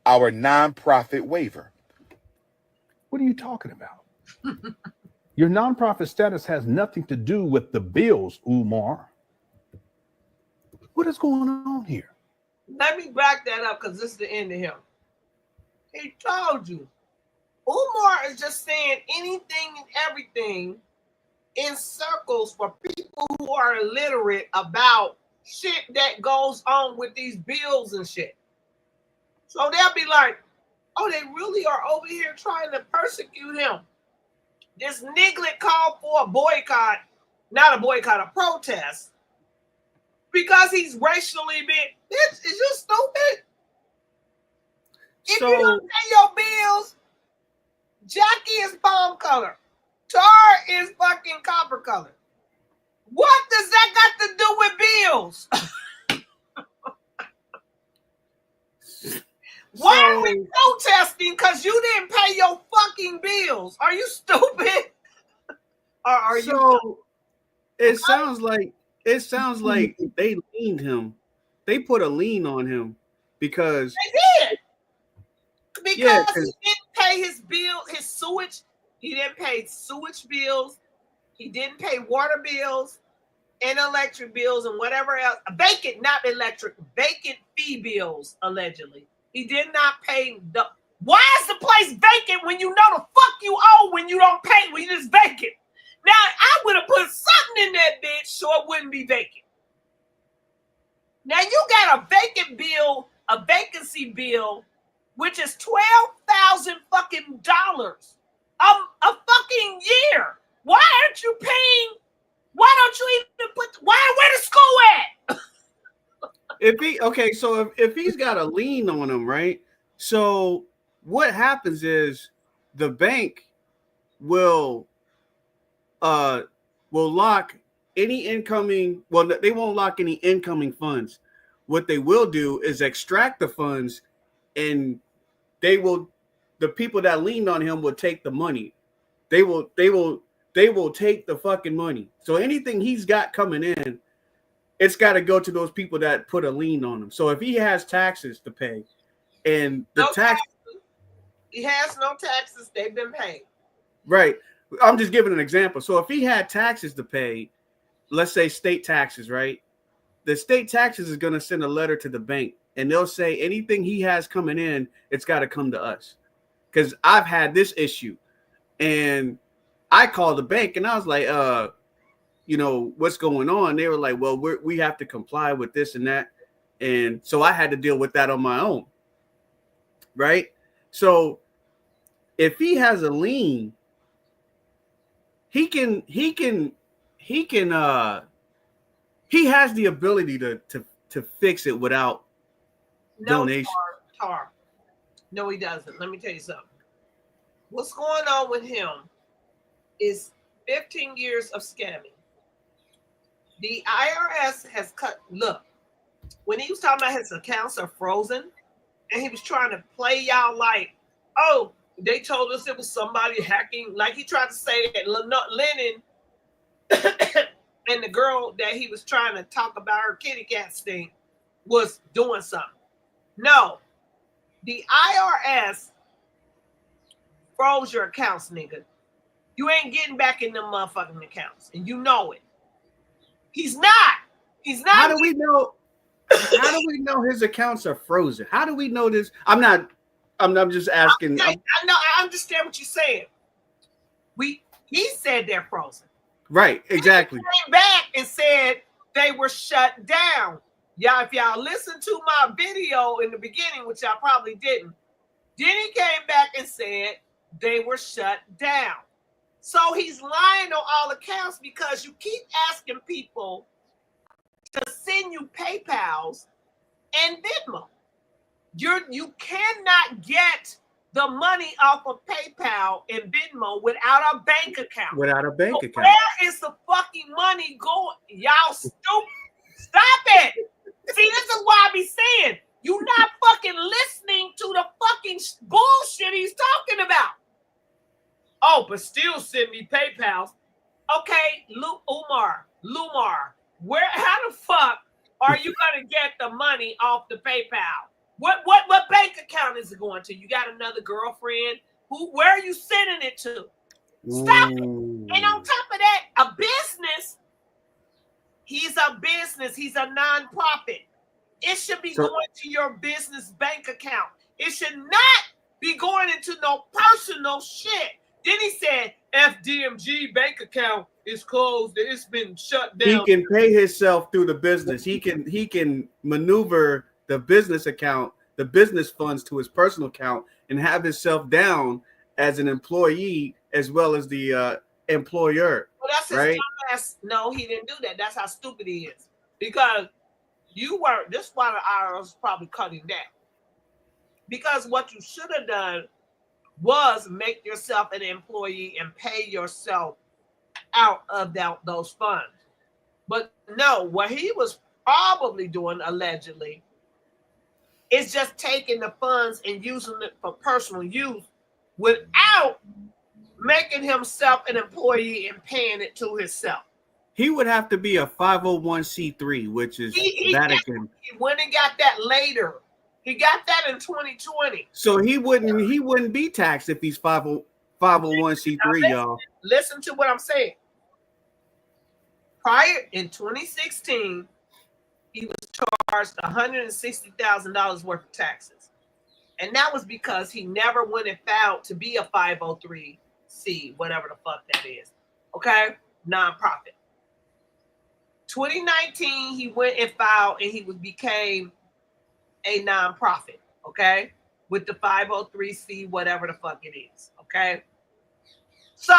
our nonprofit waiver. What are you talking about? Your nonprofit status has nothing to do with the bills, Umar. What is going on here? Let me back that up, because this is the end of him. He told you. Umar is just saying anything and everything in circles for people who are illiterate about shit that goes on with these bills and shit. So they'll be like, oh, they really are over here trying to persecute him. This niglet called for a boycott, not a boycott, a protest, because he's racially bit. Bitch, is you stupid? If you don't pay your bills, Jackie is palm color. Tar is fucking copper color. What does that got to do with bills? Why are we protesting? Because you didn't pay your fucking bills. Are you stupid? Or are you? It sounds like they leaned him. They put a lien on him because they did. Because he didn't pay his bill, his sewage. He didn't pay sewage bills. He didn't pay water bills and electric bills and whatever else. Vacant, not electric, vacant fee bills, allegedly. He did not pay the. Why is the place vacant when you know the fuck you owe when you don't pay, when you just vacant? Now, I would have put something in that bitch so it wouldn't be vacant. Now, you got a vacant bill, a vacancy bill, which is $12,000 fucking dollars a fucking year. Why aren't you paying? Why don't you even put? Where the school at? So if he's got a lien on him, right? So what happens is the bank will lock any incoming. Well, they won't lock any incoming funds. What they will do is extract the funds, and the people that leaned on him will take the money. They will take the fucking money. So anything he's got coming in, it's got to go to those people that put a lien on him. So if he has taxes to pay, and he has no taxes, they've been paid. Right. I'm just giving an example. So if he had taxes to pay, let's say state taxes, right? The state taxes is going to send a letter to the bank, and they'll say anything he has coming in, it's got to come to us. Because I've had this issue, and I called the bank, and I was like, what's going on? They were like, well, we have to comply with this and that. And so I had to deal with that on my own. Right. So if he has a lien, he has the ability to fix it without donation. Tar. No, he doesn't. Let me tell you something. What's going on with him is 15 years of scamming. The IRS has look, when he was talking about his accounts are frozen, and he was trying to play y'all like, oh, they told us it was somebody hacking, like he tried to say that Lennon and the girl that he was trying to talk about her kitty cat sting was doing something. No, the IRS froze your accounts, nigga. You ain't getting back in them motherfucking accounts, and you know it. He's not. How do we know? How do we know his accounts are frozen? How do we know this? I'm just asking. I know. I understand what you're saying. He said they're frozen. Right. Exactly. He came back and said they were shut down. Y'all, if y'all listened to my video in the beginning, which y'all probably didn't, then he came back and said they were shut down. So he's lying on all accounts because you keep asking people to send you PayPals and Venmo. You cannot get the money off of PayPal and Venmo without a bank account. Without a bank account. Where is the fucking money going? Y'all stupid. Stop it. See, this is why I be saying you're not fucking listening to the fucking bullshit he's talking about. Oh, but still send me PayPals. Okay, Umar, how the fuck are you gonna get the money off the PayPal? What bank account is it going to? You got another girlfriend? Where are you sending it to? Stop it. And on top of that, a business. He's a business. He's a nonprofit. It should be going to your business bank account. It should not be going into no personal shit. Then he said FDMG bank account is closed. It's been shut down. He can pay himself through the business. He can maneuver the business account, the business funds to his personal account, and have himself down as an employee as well as the employer. Well, that's his dumbass. No, he didn't do that. That's how stupid he is. Because this is why the IRS is probably cutting that. Because what you should have done was make yourself an employee and pay yourself out of those funds. But no, what he was probably doing, allegedly, is just taking the funds and using it for personal use without making himself an employee and paying it to himself. He would have to be a 501c3, which is Vatican. He went and got that later. He got that in 2020. So he wouldn't be taxed if he's 501c3, y'all. Listen to what I'm saying. Prior in 2016, he was charged $160,000 worth of taxes. And that was because he never went and filed to be a 503c, whatever the fuck that is. Okay? Nonprofit. 2019, he went and filed and he became a nonprofit, okay? With the 503c, whatever the fuck it is, okay? So,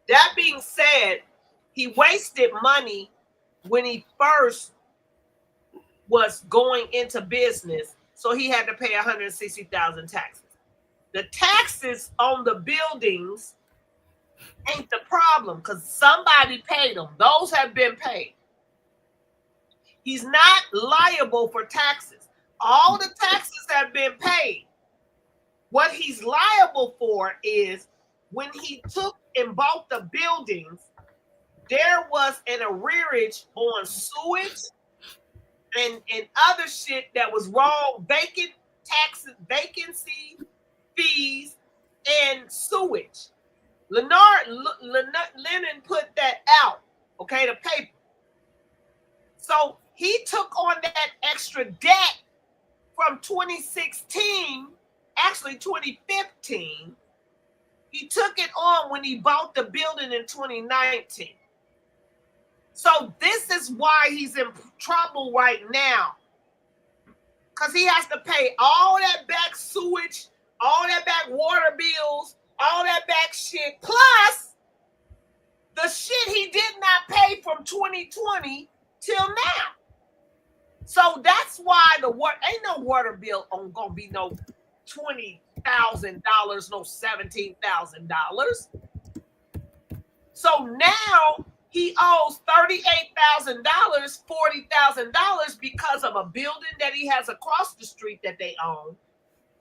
that being said, he wasted money when he first was going into business, so he had to pay $160,000 taxes. The taxes on the buildings ain't the problem because somebody paid them. Those have been paid. He's not liable for taxes. All the taxes have been paid. What he's liable for is when he took and bought the buildings, there was an arrearage on sewage and other shit that was wrong, vacant taxes, vacancy fees, and sewage. Lennon put that out, okay, the paper. So he took on that extra debt from 2016, actually 2015. He took it on when he bought the building in 2019. So this is why he's in trouble right now. Because he has to pay all that back sewage, all that back water bills, all that back shit, plus the shit he did not pay from 2020 till now. So that's why ain't no water bill gonna be no $20,000, no $17,000. So now he owes $38,000, $40,000 because of a building that he has across the street that they own.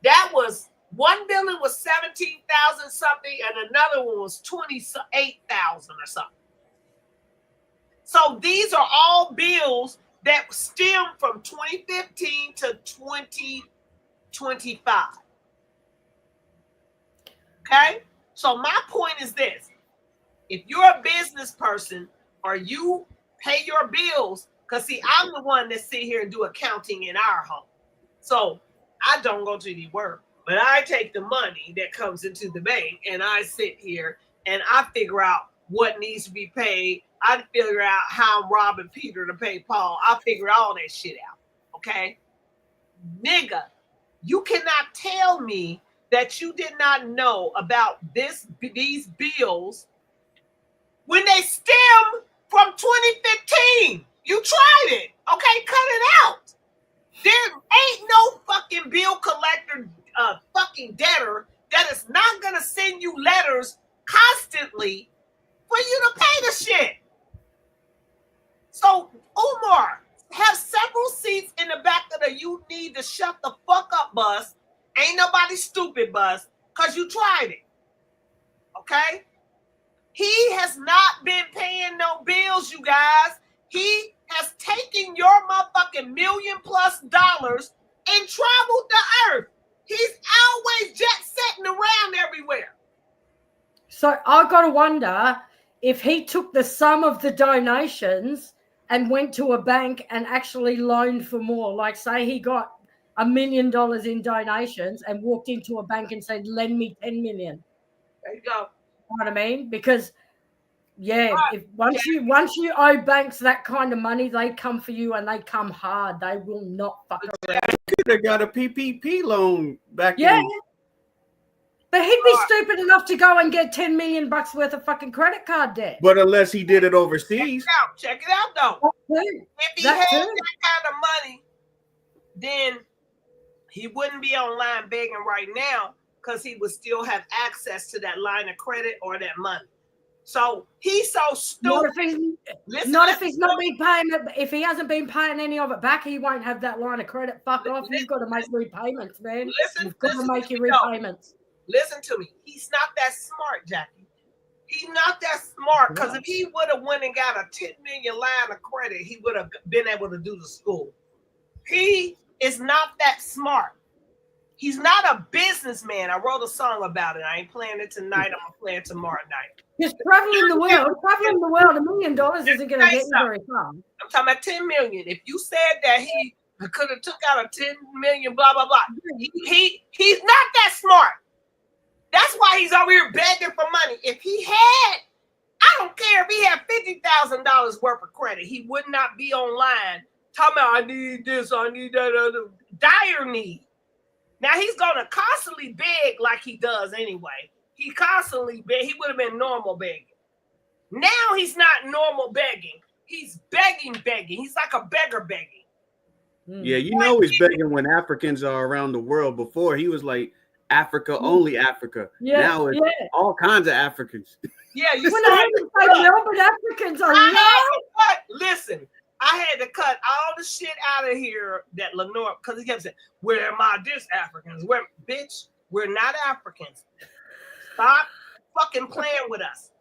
That was one building was 17,000 something, and another one was 28,000 or something. So these are all bills that stem from 2015 to 2025. Okay? So my point is this. If you're a business person or you pay your bills, because see, I'm the one that sit here and do accounting in our home. So I don't go to the work, but I take the money that comes into the bank and I sit here and I figure out what needs to be paid. I figure out how I'm robbing Peter to pay Paul. I figure all that shit out. Okay? Nigga, you cannot tell me that you did not know about these bills when they stem from 2015. You tried it. Okay, cut it out. There ain't no fucking bill collector, fucking debtor that is not gonna send you letters constantly for you to pay the shit. So, Umar, have several seats in the back of the you need to shut the fuck up bus. Ain't nobody stupid bus, because you tried it. Okay? He has not been paying no bills, you guys. He has taken your motherfucking $1 million+ and traveled the earth. He's always jet setting around everywhere. So I got to wonder if he took the sum of the donations and went to a bank and actually loaned for more. Like, say he got $1 million in donations and walked into a bank and said, lend me 10 million. There you go. You know what I mean? Because if once you owe banks that kind of money, they come for you and they come hard. They will not fuck around. Could have got a PPP loan back Yeah. in. But he'd be stupid enough to go and get $10 million worth of fucking credit card debt. But unless he did it overseas. Check it out though. If he had that kind of money, then he wouldn't be online begging right now because he would still have access to that line of credit or that money. So he's so stupid. If he's not been paying it, if he hasn't been paying any of it back, he won't have that line of credit. Fuck off. You've got to make repayments, man. You've got to make your repayments. Listen to me. He's not that smart, Jackie. He's not that smart because if he would have went and got a 10 million line of credit, he would have been able to do the school. He is not that smart. He's not a businessman. I wrote a song about it. I ain't playing it tonight. I'm gonna play it tomorrow night. Just traveling the world. $1 million isn't going to get you very far. I'm talking about 10 million. If you said that he could have took out a 10 million, blah blah blah, he's not that smart. That's why he's over here begging for money. If he had, I don't care if he had $50,000 worth of credit, he would not be online talking about I need this, I need that, dire need. Now he's gonna constantly beg like he does anyway. He constantly beg. He would have been normal begging. Now he's not normal begging. He's begging. He's like a beggar begging. Yeah, you know he's begging when Africans are around the world. Before he was like, Africa, only Africa. Yeah, Now it's yeah. all kinds of Africans. Yeah, you When see, I even say Melbourne Africans are listen, I had to cut all the shit out of here that Lenore, because he kept saying, "Where am I? This Africans? Where, bitch? We're not Africans. Stop fucking playing with us.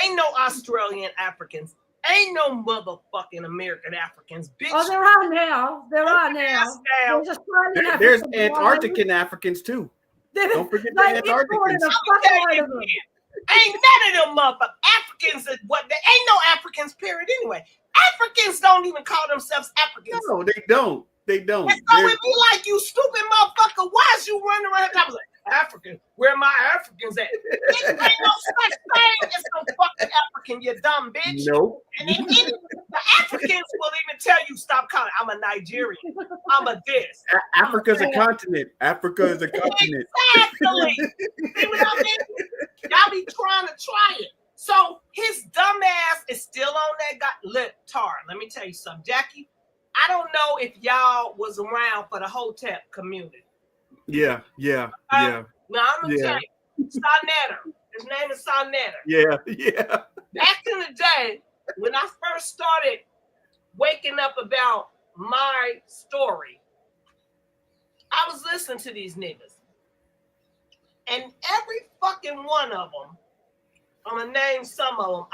Ain't no Australian Africans. Ain't no motherfucking American Africans, bitch." Oh, there are now. There are now. There's Australian There's Africans. Antarctican Africans too. Don't forget the They Antarcticans. imported a fuckload of them. Ain't none of them motherfuckers Africans. What? They ain't no Africans. Period. Anyway, Africans don't even call themselves Africans. No, they don't. They don't. And so it be like, you stupid motherfucker. Why is you running around? I was like, African. Where my Africans at? Bitch, ain't no such thing as no fucking African. You dumb bitch. Nope. And then the Africans will even tell you, stop calling. I'm a Nigerian. I'm a this. Africa's a continent. Africa is a continent. Exactly. See what I mean? Y'all be trying to try it. So his dumb ass is still on that guy. Look, Tar, let me tell you something. Jackie, I don't know if y'all was around for the Hotep community. Yeah. Now I'm gonna tell you, Sonetta. His name is Sonetta. Yeah. Back in the day, when I first started waking up about my story, I was listening to these niggas. And every fucking one of them, I'm gonna name some of them.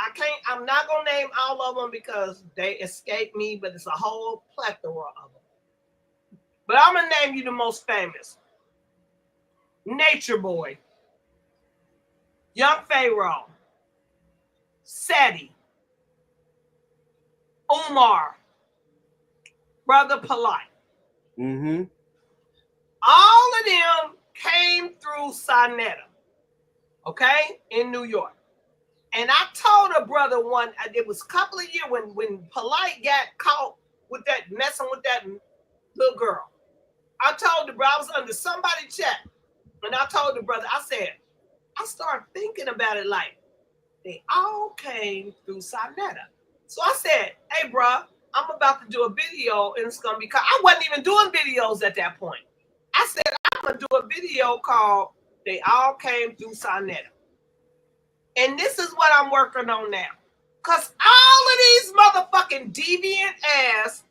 I'm not gonna name all of them because they escaped me, but it's a whole plethora of them. But I'm gonna name you the most famous. Nature Boy, Young Pharaoh, Seti, Umar, Brother Polite. Mm-hmm. All of them came through Sonetta, okay, in New York. And I told a brother it was a couple of years when Polite got caught with that, messing with that little girl. I told the brother, I was under somebody's chat, and I told the brother, I said, I started thinking about it like, they all came through Sonetta. So I said, hey, bro, I'm about to do a video, and it's going to be called, I wasn't even doing videos at that point. I said, I'm going to do a video called They All Came Through Sonetta. And this is what I'm working on now. Because all of these motherfucking deviant ass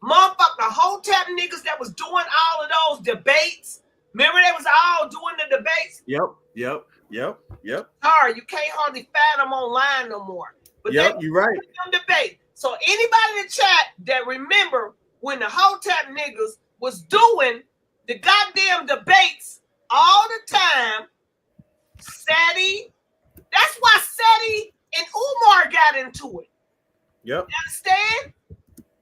motherfucking Hotep niggas that was doing all of those debates. Remember they was all doing the debates? Yep. Sorry, you can't hardly find them online no more. But Yep, you're right. Debate. So anybody in the chat that remember when the Hotep niggas was doing the goddamn debates all the time, Seti, that's why Seti and Umar got into it. Yep. You understand?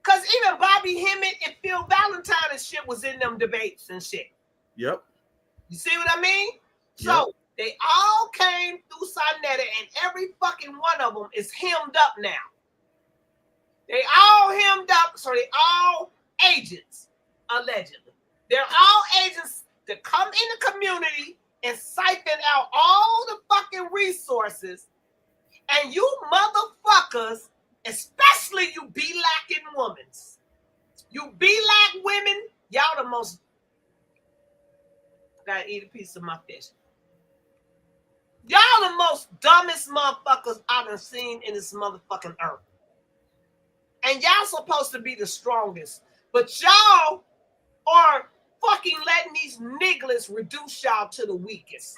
Because even Bobby Hemmett and Phil Valentine and shit was in them debates and shit. Yep. You see what I mean? So they all came through Sonetta, and every fucking one of them is hemmed up now. They all hemmed up, so they all agents, allegedly. They're all agents that come in the community and siphon out all the fucking resources. And you motherfuckers, especially you B-lacking women, you B-lack women, y'all the most, gotta eat a piece of my fish. Y'all the most dumbest motherfuckers I've ever seen in this motherfucking earth. And y'all supposed to be the strongest. But y'all are fucking letting these niggas reduce y'all to the weakest.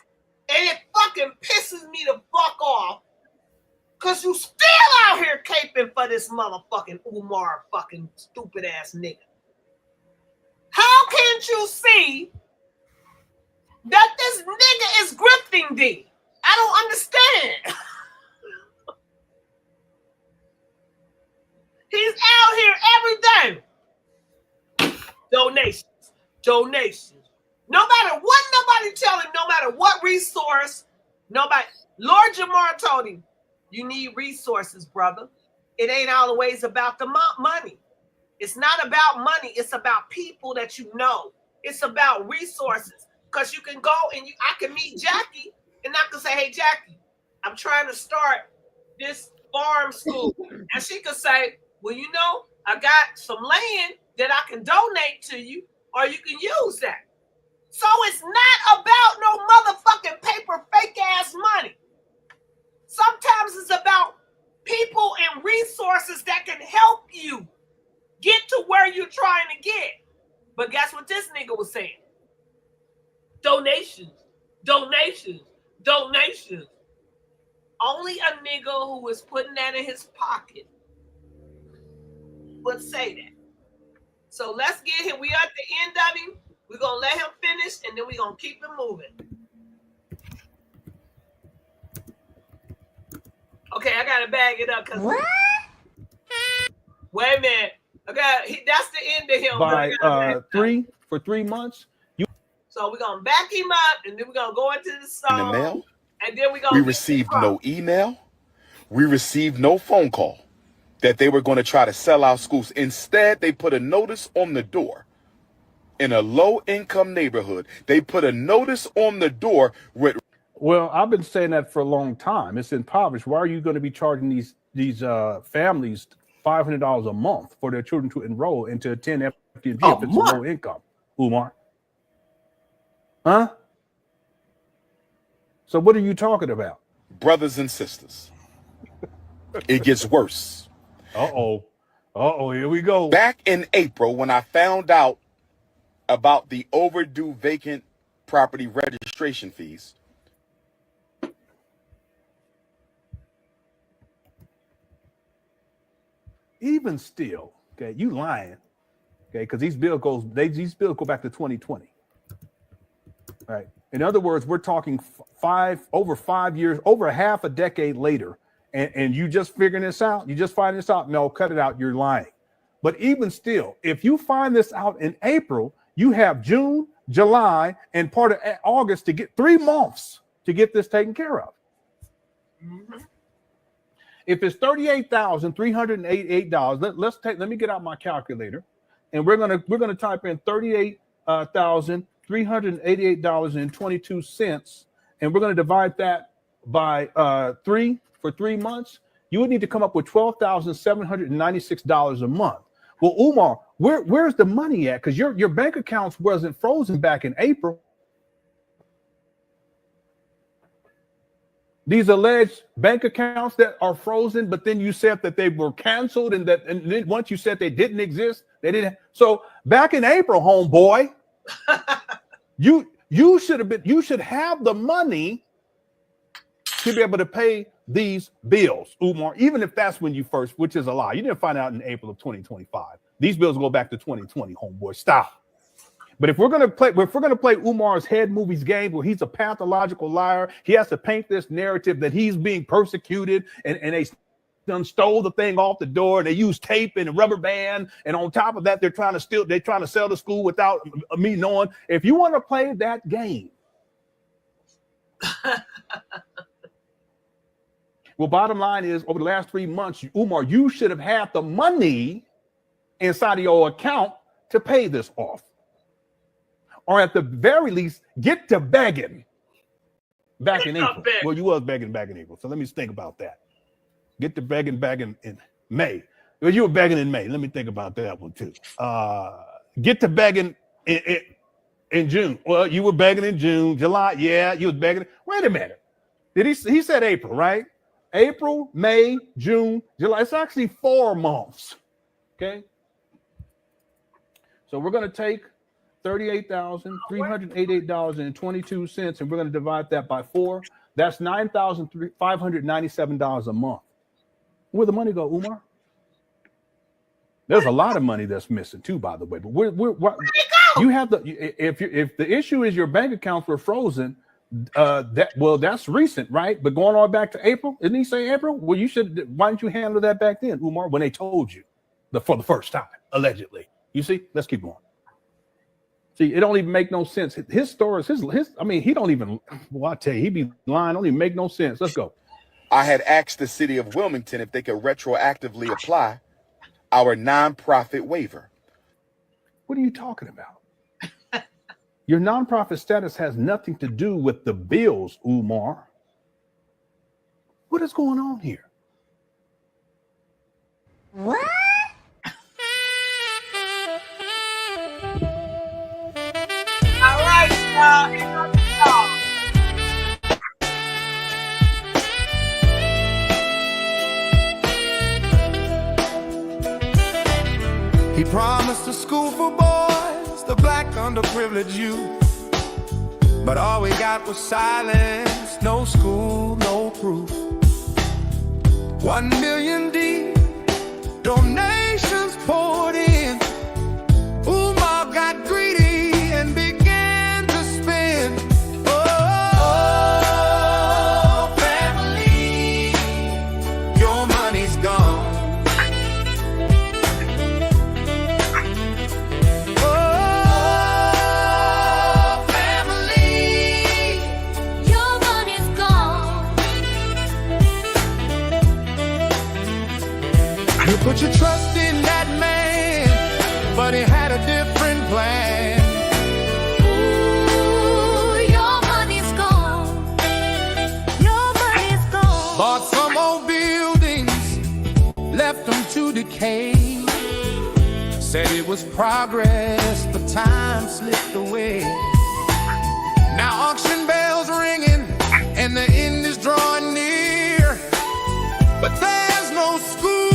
And it fucking pisses me the fuck off. Cause you still out here caping for this motherfucking Umar fucking stupid ass nigga. How can't you see that this nigga is grifting thee? I don't understand. He's out here every day. Donations. No matter what nobody tell him, no matter what resource, nobody. Lord Jamar told him, you need resources, brother. It ain't always about the money. It's not about money. It's about people that you know. It's about resources. Because you can go and I can meet Jackie and I can say, hey, Jackie, I'm trying to start this farm school. And she could say, well, you know, I got some land that I can donate to you, or you can use that. So it's not about no motherfucking paper fake ass money. Sometimes it's about people and resources that can help you get to where you're trying to get. But guess what this nigga was saying? Donations, donations, donations. Only a nigga who was putting that in his pocket would say that. So let's get him. We are at the end of him. We're going to let him finish, and then we're going to keep it moving. Okay, I got to bag it up. Cause what? Wait a minute. Okay, that's the end of him. By for 3 months. So we're going to back him up, and then we're going to go into the song. In the mail. And then we're going We received no email. We received no phone call that they were going to try to sell our schools. Instead, they put a notice on the door. In a low-income neighborhood, they put a notice on the door with... Well, I've been saying that for a long time. It's impoverished. Why are you going to be charging these families $500 a month for their children to enroll and to attend FDMG if it's a low income, Umar? Huh? So what are you talking about? Brothers and sisters, it gets worse. Here we go. Back in April, when I found out about the overdue vacant property registration fees, even still, okay, you lying, okay, because these bills go back to 2020, right? In other words, we're talking over 5 years, over a half a decade later, and you just figuring this out? You just finding this out? No, cut it out. You're lying. But even still, if you find this out in April, you have June, July, and part of August to get 3 months to get this taken care of. Mm-hmm. If it's $38,388, let me get out my calculator, and we're gonna type in $38,388.22, and we're gonna divide that by 3 for 3 months. You would need to come up with $12,796 a month. Well, Umar, where's the money at? Because your bank accounts wasn't frozen back in April. These alleged bank accounts that are frozen, but then you said that they were canceled, and then once you said they didn't exist, they didn't. So back in April, homeboy, you should have the money to be able to pay these bills, Umar, even if that's when you first, which is a lie. You didn't find out in April of 2025. These bills go back to 2020, homeboy. Stop. But if we're gonna play Umar's head movies game where he's a pathological liar, he has to paint this narrative that he's being persecuted and they done stole the thing off the door. They use tape and a rubber band, and on top of that, they're trying to sell the school without me knowing. If you want to play that game, well, bottom line is, over the last 3 months, Umar, you should have had the money inside of your account to pay this off. Or at the very least, get to begging back in April. Well, you was begging back in April. So let me think about that. Get to begging back in May. Well, you were begging in May. Let me think about that one too. Get to begging in June. Well, you were begging in June, July. Yeah, you was begging. Wait a minute. He said April, right? April, May, June, July. It's actually 4 months. Okay. So we're going to take $38,388.22, and we're going to divide that by 4. That's $9,597 a month. Where'd the money go, Umar? There's a lot of money that's missing too, by the way. But you have if the issue is your bank accounts were frozen, that's recent, right? But going all back to April, didn't he say April? Well, why didn't you handle that back then, Umar, when they told you for the first time, allegedly? You see, let's keep going. See, it don't even make no sense. His stories, I mean, he don't even, well, I tell you, he be lying, don't even make no sense. Let's go. I had asked the city of Wilmington if they could retroactively apply our nonprofit waiver. What are you talking about? Your nonprofit status has nothing to do with the bills, Umar. What is going on here? What? All right, promised a school for boys, the black underprivileged youth. But all we got was silence, no school, no proof. 1 million deep, donations poured in. Umar got greedy and began to spend. Oh, family, your money's gone. Put your trust in that man, but he had a different plan. Ooh, your money's gone. Your money's gone. Bought some old buildings, left them to decay. Said it was progress, but time slipped away. Now auction bells ringing, and the end is drawing near. But there's no school.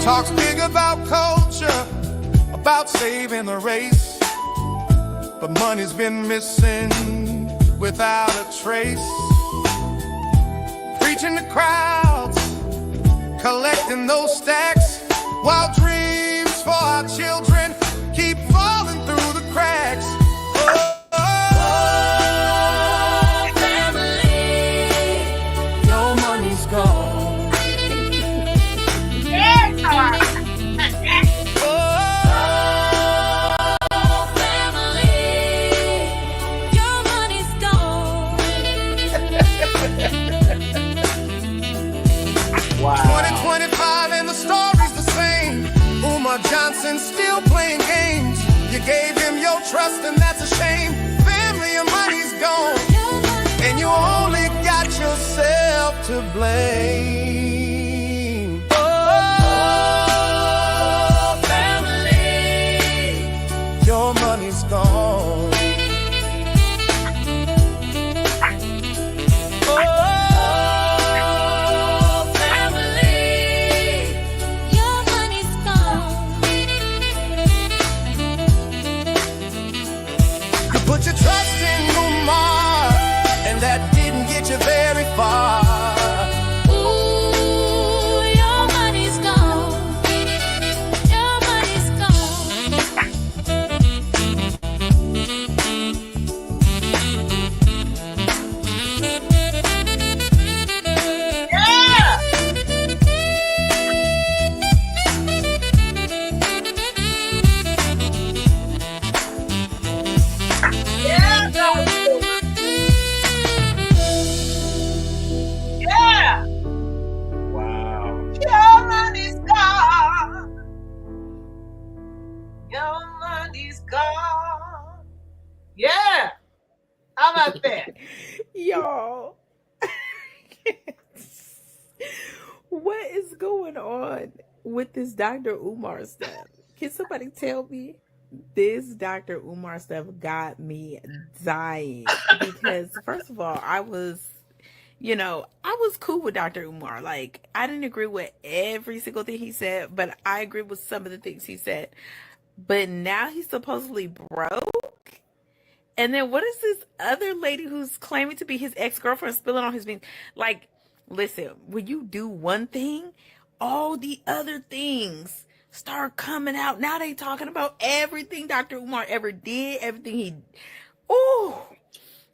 Talks big about culture, about saving the race, but money's been missing without a trace. Preaching to crowds, collecting those stacks, while dreams for our children keep falling through the cracks. Oh, family, your money's gone. Wow. 2025 and the story's the same. Umar Johnson still playing games. You gave him your trust and that's a shame. Family, your money's gone, and you only got yourself to blame. Oh, family, your money's gone. Put your trust in Umar, and that didn't get you very far. Ooh, your money's gone. Your money's Yeah. How about that? Y'all. What is going on with this Dr. Umar stuff? Can somebody tell me? This Dr. Umar stuff got me dying because, first of all, I was cool with Dr. Umar. Like, I didn't agree with every single thing he said, but I agree with some of the things he said. But now he's supposedly broke. And then what is this other lady who's claiming to be his ex-girlfriend spilling on his beans? Like, listen, when you do one thing, all the other things start coming out. Now they talking about everything Dr. Umar ever did, everything he... Ooh,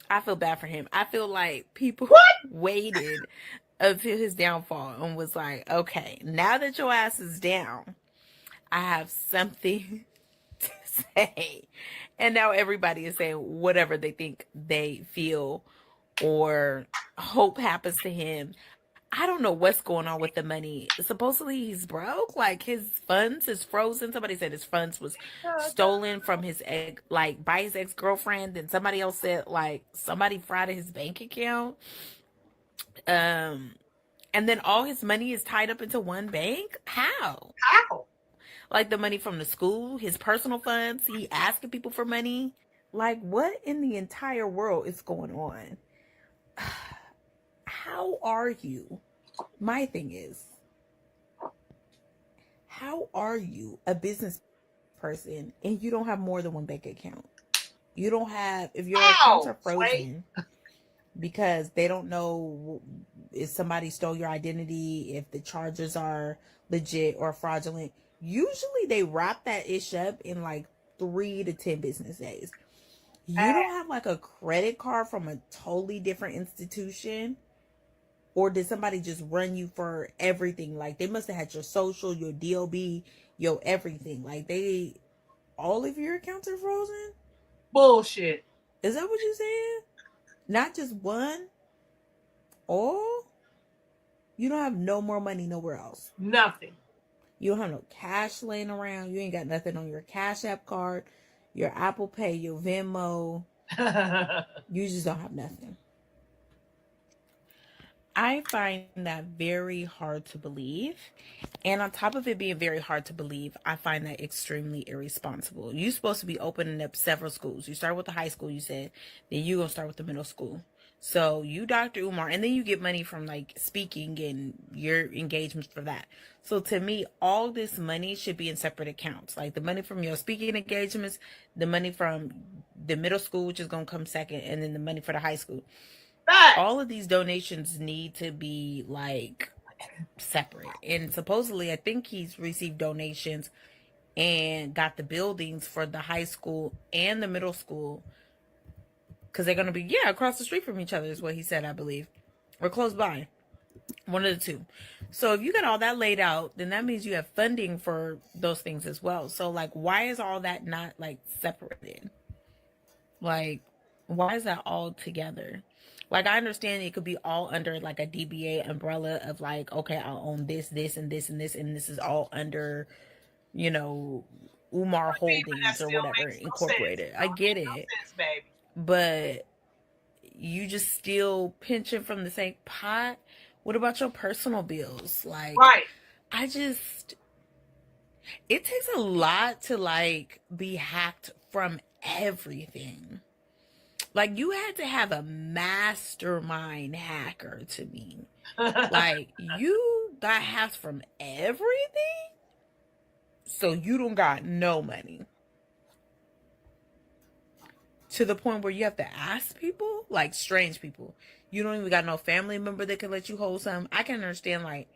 I feel bad for him. I feel like people waited until his downfall and was like, okay, now that your ass is down, I have something to say. And now everybody is saying whatever they think they feel or hope happens to him. I don't know what's going on with the money. Supposedly he's broke. Like his funds is frozen. Somebody said his funds was stolen from his ex, like by his ex-girlfriend. And somebody else said like somebody frauded his bank account. And then all his money is tied up into one bank. How? Like the money from the school, his personal funds. He asking people for money. Like what in the entire world is going on? How are you? My thing is, how are you a business person and you don't have more than one bank account? You don't have, if your accounts are frozen because they don't know if somebody stole your identity, if the charges are legit or fraudulent, usually they wrap that ish up in like 3 to 10 business days. You don't have like a credit card from a totally different institution? Or did somebody just run you for everything? Like they must have had your social, your DOB, your everything. Like all of your accounts are frozen? Bullshit. Is that what you said? Not just one? All? You don't have no more money nowhere else. Nothing. You don't have no cash laying around. You ain't got nothing on your Cash App card, your Apple Pay, your Venmo. You just don't have nothing. I find that very hard to believe. And on top of it being very hard to believe, I find that extremely irresponsible. You're supposed to be opening up several schools. You start with the high school, you said. Then you're going to start with the middle school. So you, Dr. Umar, and then you get money from like speaking and your engagements for that. So to me, all this money should be in separate accounts. Like the money from your speaking engagements, the money from the middle school, which is going to come second, and then the money for the high school. All of these donations need to be like separate. And supposedly, I think he's received donations and got the buildings for the high school and the middle school because they're going to be, across the street from each other is what he said, I believe, or close by. One of the two. So if you got all that laid out, then that means you have funding for those things as well. So like, why is all that not like separated? Like, why is that all together? Like, I understand it could be all under like a DBA umbrella of like, okay, I'll own this, this, and this, and this, and this is all under, Umar Holdings or whatever, Incorporated. I get it. But you just still pinching from the same pot? What about your personal bills? Like, it takes a lot to like be hacked from everything. Like, you had to have a mastermind hacker to me. Like, you got hacked from everything, so you don't got no money. To the point where you have to ask people, like strange people. You don't even got no family member that can let you hold something. I can understand, like,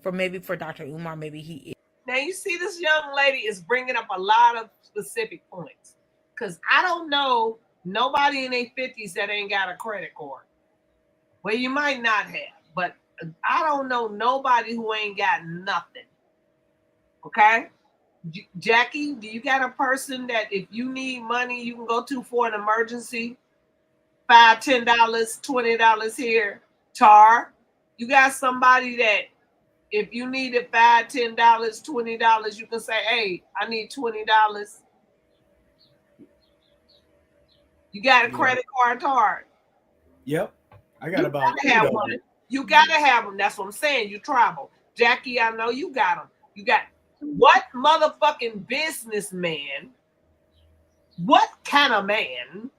for Dr. Umar, maybe he is. Now, you see, this young lady is bringing up a lot of specific points. Because I don't know nobody in their 50s that ain't got a credit card. Well, you might not have, but I don't know nobody who ain't got nothing. Okay? Jackie, do you got a person that if you need money, you can go to for an emergency? $5, $10, $20 here. Tar, you got somebody that if you needed $5, $10, $20, you can say, hey, I need $20. You got a credit card, Tar? Yep. I got about one. You gotta have them. That's what I'm saying. You travel. Jackie, I know you got them. You got what motherfucking businessman? What kind of man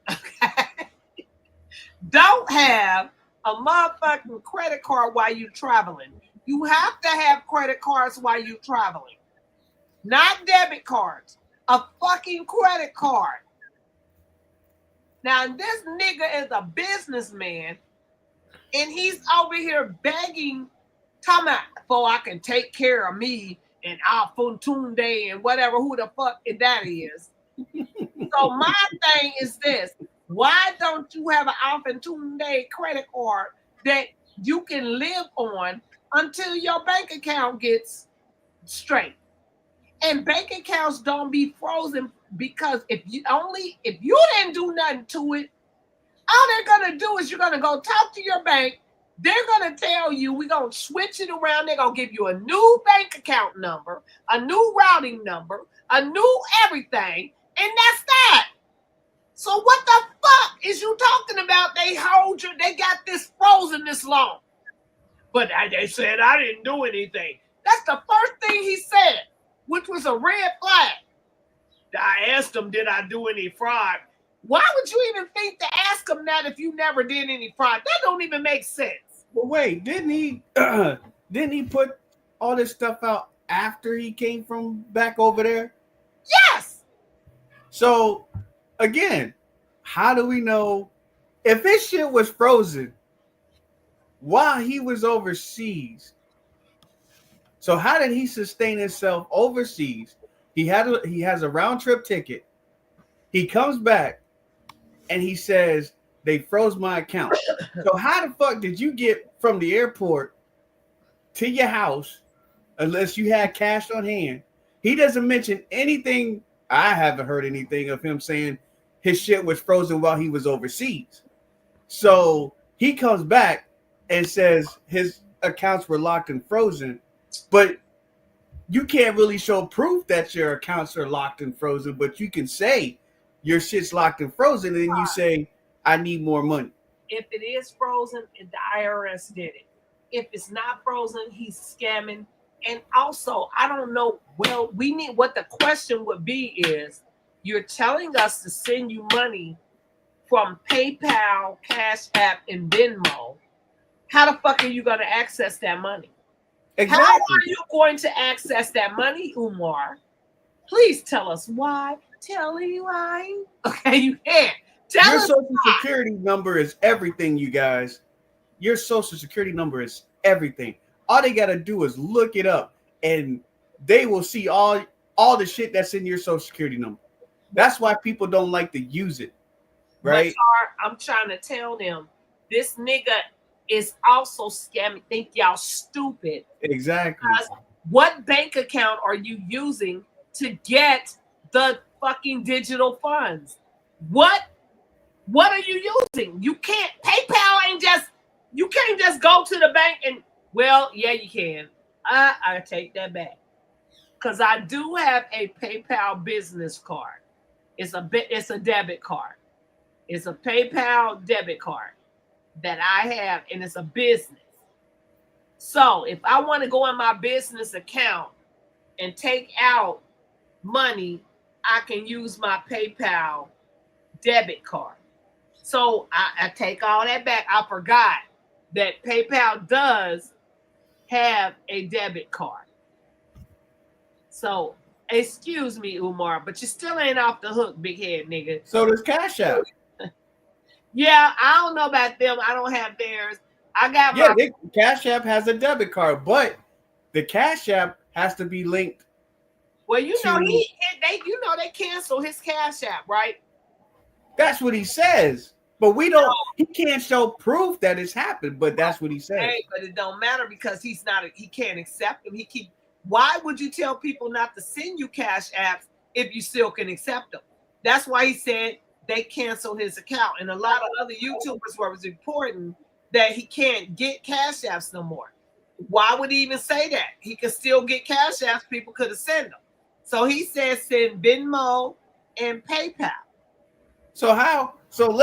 don't have a motherfucking credit card while you traveling? You have to have credit cards while you traveling. Not debit cards. A fucking credit card. Now, this nigga is a businessman, and he's over here begging, talking about, so I can take care of me and Al Funtunde and whatever, who the fuck that is. So my thing is this. Why don't you have an Al Funtunde credit card that you can live on until your bank account gets straight? And bank accounts don't be frozen because if you didn't do nothing to it, All they're going to do is you're going to go talk to your bank. They're going to tell you we're going to switch it around. They're going to give you a new bank account number, a new routing number, a new everything, and that's that. So what the fuck is you talking about? They got this frozen this long. But they said I didn't do anything. That's the first thing he said, which was a red flag. I asked him, did I do any fraud? Why would you even think to ask him that if you never did any fraud? That don't even make sense. But wait, didn't he put all this stuff out after he came from back over there? Yes. So again, how do we know if this shit was frozen while he was overseas? So how did he sustain himself overseas? He has a round trip ticket. He comes back and he says they froze my account. So how the fuck did you get from the airport to your house unless you had cash on hand? He doesn't mention anything. I haven't heard anything of him saying his shit was frozen while he was overseas. So he comes back and says his accounts were locked and frozen, but you can't really show proof that your accounts are locked and frozen, but you can say your shit's locked and frozen, and then you say, I need more money. If it is frozen, the IRS did it. If it's not frozen, he's scamming. And also, I don't know, well, we need, what the question would be is, you're telling us to send you money from PayPal, Cash App, and Venmo. How the fuck are you going to access that money? Exactly. How are you going to access that money, Umar? Please tell us why. Tell me why. Okay, you can't. Tell Your us social why. security number is everything, you guys. Your social security number is everything. All they got to do is look it up, and they will see all the shit that's in your social security number. That's why people don't like to use it, right? But I'm trying to tell them, this nigga is also scamming. Think y'all stupid. Exactly. Because what bank account are you using to get the fucking digital funds? What are you using? You can't. PayPal ain't just. You can't just go to the bank and. Well, yeah, you can. I take that back, because I do have a PayPal business card. It's a debit card. It's a PayPal debit card that I have, and it's a business. So if I want to go in my business account and take out money, I can use my PayPal debit card. So I take all that back. I forgot that PayPal does have a debit card. So excuse me, Umar, but you still ain't off the hook, big head nigga. So does Cash App. Yeah, I don't know about them. I don't have theirs. I got my Cash App has a debit card, but the Cash App has to be linked. Well, you know, they cancel his Cash App, right? That's what he says. But we don't. He can't show proof that it's happened. But that's what he says. Hey, but it don't matter because he can't accept them. Why would you tell people not to send you Cash Apps if you still can accept them? That's why he said they canceled his account, and a lot of other YouTubers were reporting that he can't get Cash Apps no more. Why would he even say that? He could still get Cash Apps. People could have sent them. So he says send Venmo and PayPal. So how? So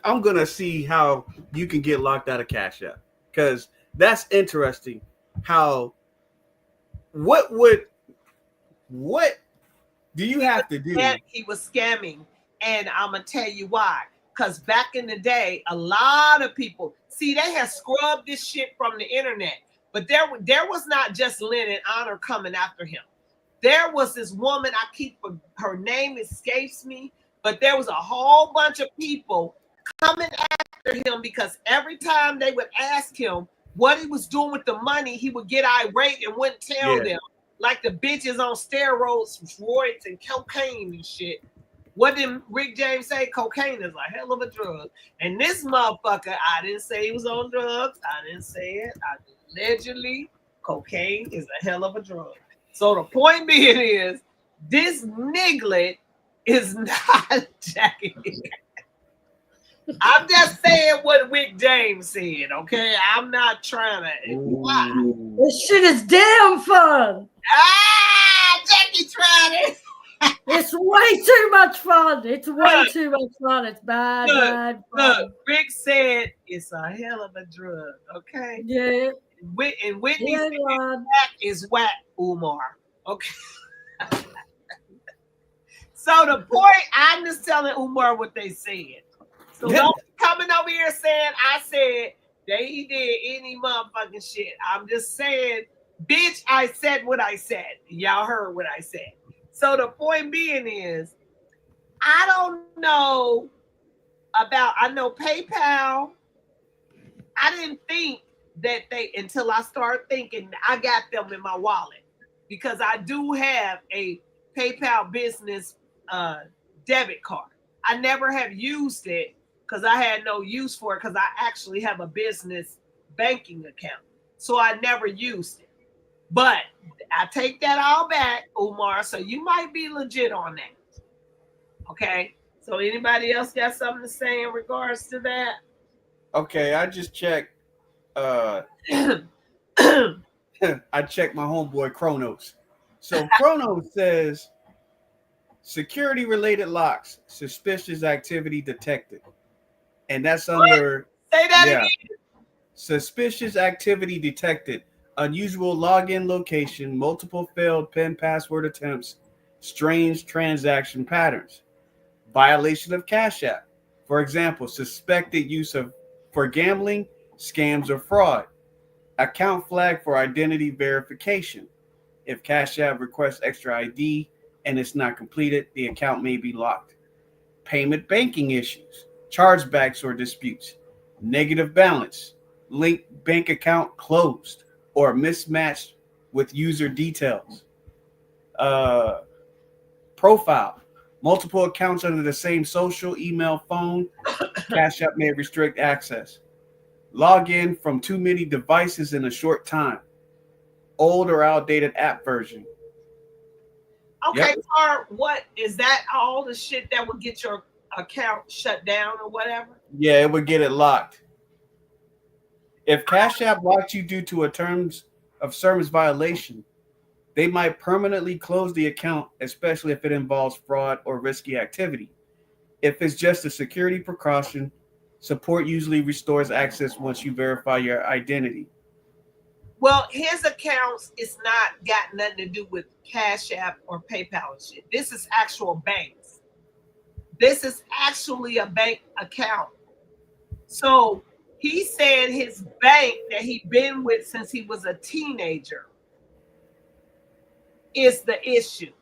I'm gonna see how you can get locked out of Cash App, because that's interesting. What do you have to do? He was scamming, and I'm gonna tell you why. Because back in the day, a lot of people they had scrubbed this shit from the internet, but there was not just Lynn and Honor coming after him. There was this woman, her name escapes me, but there was a whole bunch of people coming after him because every time they would ask him what he was doing with the money, he would get irate and wouldn't tell them. Like the bitches on steroids, roids, and cocaine and shit. What did Rick James say? Cocaine is a hell of a drug. And this motherfucker, I didn't say he was on drugs. I didn't say it. Allegedly, cocaine is a hell of a drug. So the point being is, this niglet is not jacking. I'm just saying what Rick James said, okay? I'm not trying to lie. This shit is damn fun. Jackie tried it. It's way too much fun. It's way too much fun. It's bad, bad fun. Look, Rick said it's a hell of a drug, okay? Yeah. And Whitney Yeah, said whack is whack, Umar. Okay. So the point, I'm just telling Umar what they said. So don't coming over here saying I said they did any motherfucking shit. I'm just saying, bitch, I said what I said. Y'all heard what I said. So the point being is, I don't know about, I know PayPal. I didn't think that until I started thinking, I got them in my wallet because I do have a PayPal business debit card. I never have used it because I had no use for it because I actually have a business banking account. So I never used it. But I take that all back, Umar. So you might be legit on that. Okay. So anybody else got something to say in regards to that? Okay, I just checked. I checked my homeboy Chronos. So Chronos says security related locks, suspicious activity detected. And that's under Say that again. Suspicious activity detected. Unusual login location, multiple failed PIN password attempts, strange transaction patterns. Violation of Cash App. For example, suspected use for gambling, scams, or fraud. Account flag for identity verification. If Cash App requests extra ID and it's not completed, the account may be locked. Payment banking issues, chargebacks or disputes, negative balance, linked bank account closed or mismatched with user details. Profile, multiple accounts under the same social, email, phone. Cash App may restrict access. Log in from too many devices in a short time. Old or outdated app version. Okay, Tar, what is that? All the shit that would get your account shut down or whatever? Yeah, it would get it locked. If Cash App locked you due to a terms of service violation, they might permanently close the account, especially if it involves fraud or risky activity. If it's just a security precaution, support usually restores access once you verify your identity. Well, his accounts is not got nothing to do with Cash App or PayPal and shit. This is actual banks. This is actually a bank account. So he said his bank that he been with since he was a teenager is the issue.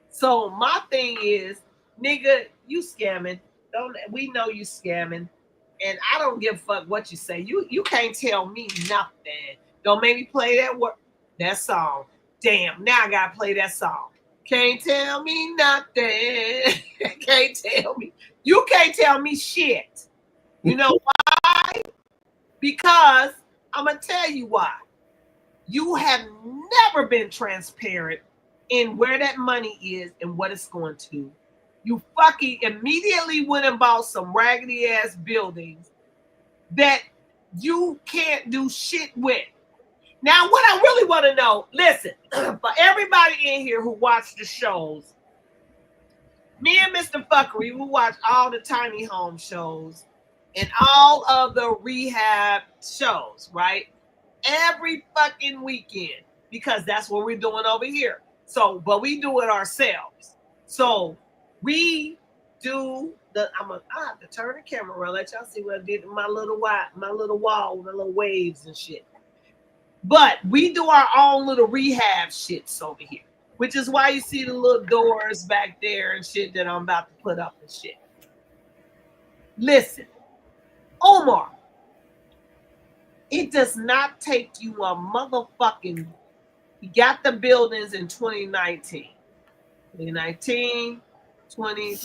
So my thing is, nigga, you scamming. We know you scamming. And I don't give a fuck what you say. You can't tell me nothing. Don't make me play that song. Damn, now I gotta play that song. Can't tell me nothing. Can't tell me. You can't tell me shit. You know why? Because I'm gonna tell you why. You have never been transparent in where that money is and what it's going to. You fucking immediately went and bought some raggedy ass buildings that you can't do shit with. Now, what I really want to know, listen, for everybody in here who watch the shows, me and Mr. Fuckery, who watch all the tiny home shows and all of the rehab shows, right? Every fucking weekend, because that's what we're doing over here. So, but we do it ourselves. So we do I have to turn the camera around, let y'all see what I did in my little wall, my little waves and shit. But we do our own little rehab shits over here, which is why you see the little doors back there and shit that I'm about to put up and shit. Listen, Omar, it does not take you a motherfucking, he got the buildings in 2019. 2019, 20.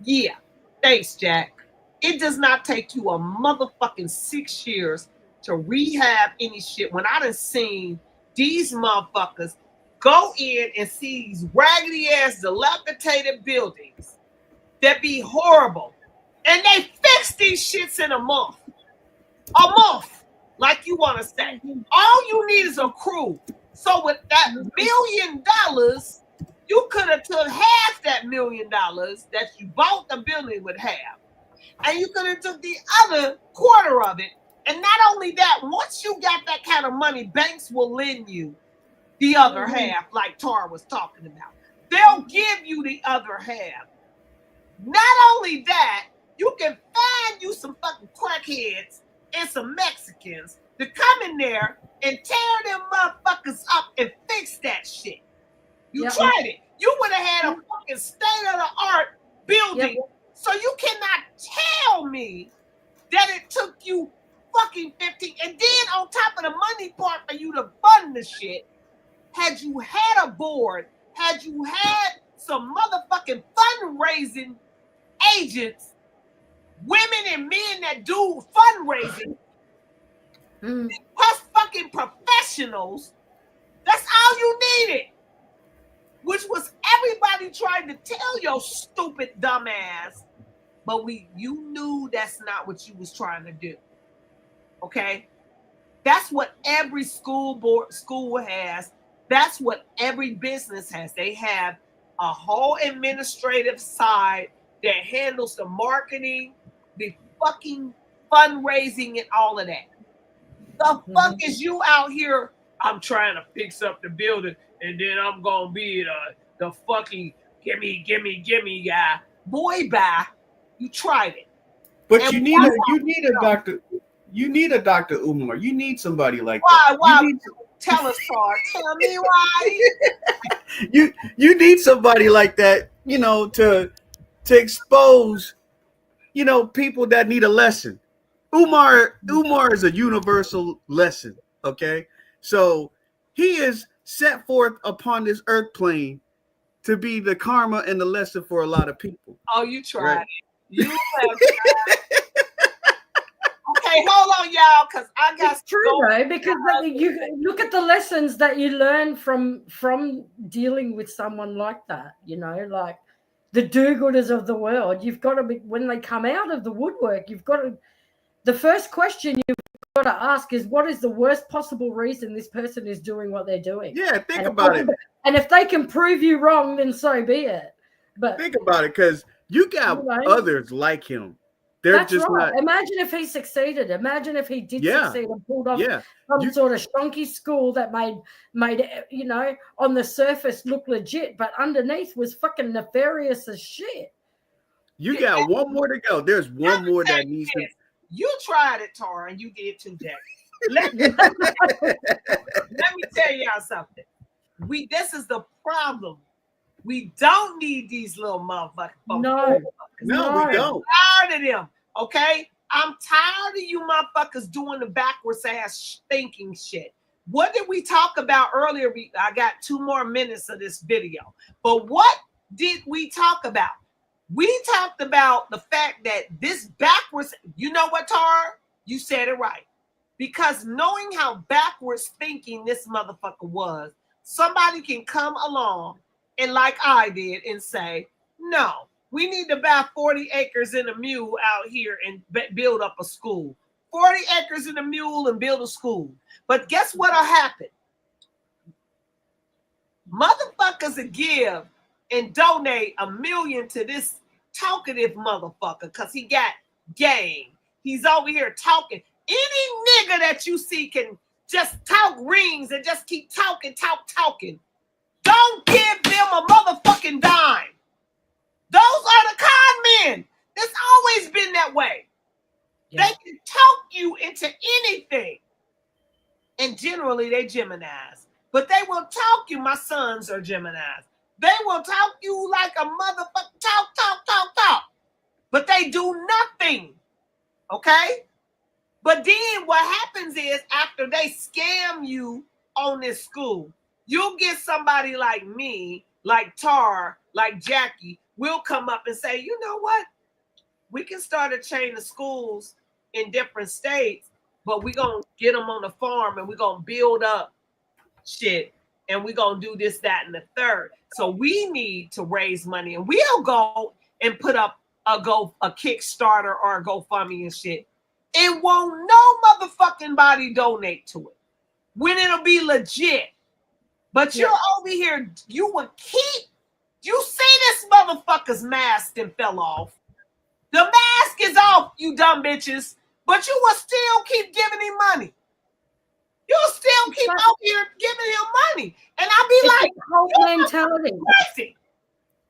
Yeah, thanks, Jack. It does not take you a motherfucking 6 years to rehab any shit. When I done seen these motherfuckers go in and see these raggedy ass dilapidated buildings that be horrible. And they fix these shits in a month. A month, like you want to say. All you need is a crew. So with that $1 million, you could have took half that $1 million that you bought the building with half. And you could have took the other quarter of it. And not only that, once you got that kind of money, banks will lend you the other half, like Tar was talking about. They'll give you the other half. Not only that, you can find you some fucking crackheads and some Mexicans to come in there and tear them motherfuckers up and fix that shit. You tried it. You would have had a fucking state-of-the-art building. So you cannot tell me that it took you fucking 15. And then on top of the money part for you to fund the shit, had you had a board, had you had some motherfucking fundraising agents, women and men that do fundraising, plus fucking professionals, that's all you needed. Which was everybody trying to tell your stupid dumb ass, but you knew that's not what you was trying to do. Okay? That's what every school has. That's what every business has. They have a whole administrative side that handles the marketing, the fucking fundraising, and all of that. The fuck is you out here? I'm trying to fix up the building, and then I'm gonna be the fucking gimme guy. Boy, bye. You tried it. But and you need a Dr. Umar. You need somebody like that. Why? Tell us, Tar. Tell me why. You need somebody like that, to expose, people that need a lesson. Umar is a universal lesson. Okay, so he is set forth upon this earth plane to be the karma and the lesson for a lot of people. Oh, you tried it. You have tried. Okay, hold on, y'all, because I got. It's true though, because you look at the lessons that you learn from dealing with someone like that. Like the do-gooders of the world. You've got to be, when they come out of the woodwork, you've got to. The first question you've got to ask is, what is the worst possible reason this person is doing what they're doing? Yeah, think about it. And if they can prove you wrong, then so be it. But think about it, because you got others like him. They're that's just right. not. Imagine if he succeeded. Imagine if he did succeed and pulled off some sort of shonky school that made on the surface look legit, but underneath was fucking nefarious as shit. You got one more to go. There's one more that needs to. You tried it, Tara, and you did too, Jack. Let me tell y'all something. This is the problem. We don't need these little motherfuckers. No, we don't. I'm tired of them. Okay, I'm tired of you motherfuckers doing the backwards ass thinking shit. What did we talk about earlier? I got 2 more minutes of this video. But what did we talk about? We talked about the fact that this backwards, you know what, Tar? You said it right. Because knowing how backwards thinking this motherfucker was, somebody can come along and like I did and say, no, we need to buy 40 acres and a mule out here and build up a school. 40 acres and a mule and build a school. But guess what'll happen? Motherfuckers will give and donate $1 million to this talkative motherfucker because he got game. He's over here talking. Any nigga that you see can just talk rings and just keep talking. Don't give them a motherfucking dime. Those are the con men. It's always been that way. Yeah. They can talk you into anything. And generally they Geminis. But they will talk you. My sons are Geminis. They will talk you like a motherfucker. Talk. But they do nothing. Okay? But then what happens is after they scam you on this school, you'll get somebody like me, like Tar, like Jackie, will come up and say, you know what? We can start a chain of schools in different states, but we're going to get them on the farm and we're going to build up shit and we're going to do this, that, and the third. So we need to raise money and we'll go and put up a Kickstarter or a GoFundMe and shit, it won't no motherfucking body donate to it when it'll be legit. But you're over here, you see this motherfucker's mask and fell off. The mask is off, you dumb bitches, but you will still keep giving him money. You'll still keep out here giving him money. And I'll be like, a cult mentality. Crazy.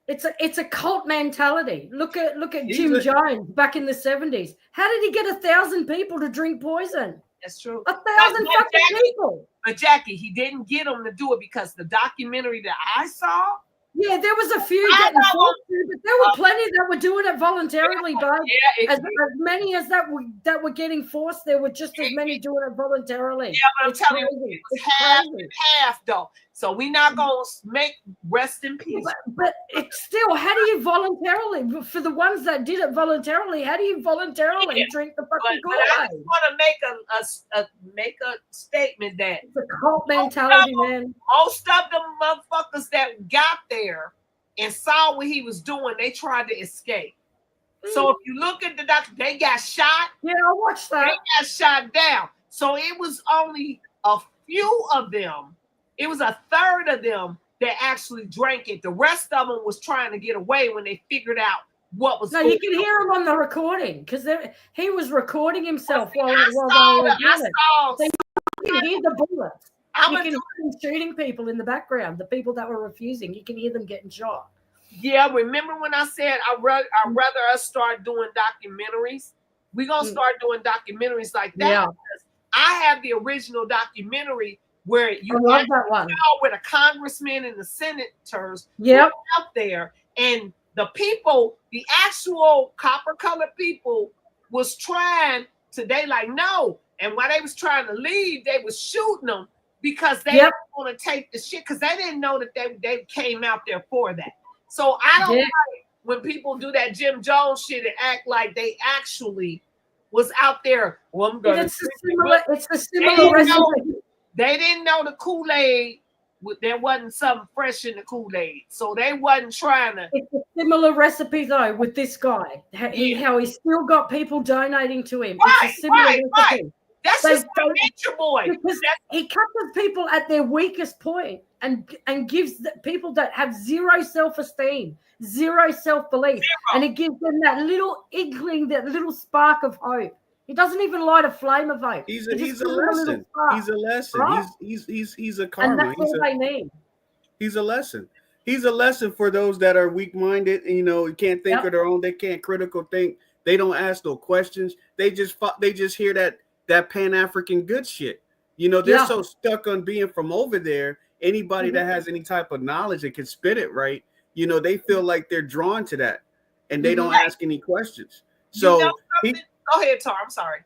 It's a cult mentality. Look at Jim Jones back in the 70s. How did he get 1,000 people to drink poison? That's true. 1,000 fucking people. But Jackie, he didn't get them to do it because the documentary that I saw. Yeah, there was a few getting forced to, but there were plenty that were doing it voluntarily, babe. Yeah, as many as that were getting forced, there were just as many doing it voluntarily. Yeah, but I'm telling you, it's half and half though. So we're not gonna make rest in peace. But it's still, how do you voluntarily, for the ones that did it voluntarily, how do you voluntarily drink the fucking But I just want to make a statement that it's a cult mentality, man. Most of the motherfuckers that got there and saw what he was doing, they tried to escape. So if you look at the doctor, they got shot. Yeah, I watched that. They got shot down. So it was only a few of them. It was a third of them that actually drank it. The rest of them was trying to get away when they figured out what was. No, you can hear him on the recording because he was recording himself while they were doing it. So you can hear the bullets. You can hear them shooting people in the background. The people that were refusing, you can hear them getting shot. Yeah, remember when I said I'd rather us start doing documentaries? We're gonna start doing documentaries like that. Yeah. I have the original documentary where you love that one. With a congressman and the senators Yep. out there, and the people, the actual copper-colored people, was trying to. They like no, and while they was trying to leave, they was shooting them because they didn't want to take the shit because they didn't know that they came out there for that. So I don't like when people do that Jim Jones shit and act like they actually was out there. Well, I'm gonna. It's a similar recipe. They didn't know the Kool-Aid. There wasn't something fresh in the Kool-Aid, so they wasn't trying to. It's a similar recipe though with this guy. How he still got people donating to him. It's a similar recipe. Right. That's just nature boy. Because he catches people at their weakest point and gives the people that have zero self-esteem, zero self-belief, and it gives them that little inkling, that little spark of hope. He doesn't even light a flame of hope. He's a lesson. He's a lesson. Right? He's a karma. And that's all they need. He's a lesson. He's a lesson for those that are weak-minded. You can't think of their own. They can't critical think. They don't ask no questions. They just hear that Pan-African good shit. They're so stuck on being from over there. Anybody that has any type of knowledge that can spit it right, they feel like they're drawn to that, and they don't ask any questions. So go ahead, Tar. I'm sorry.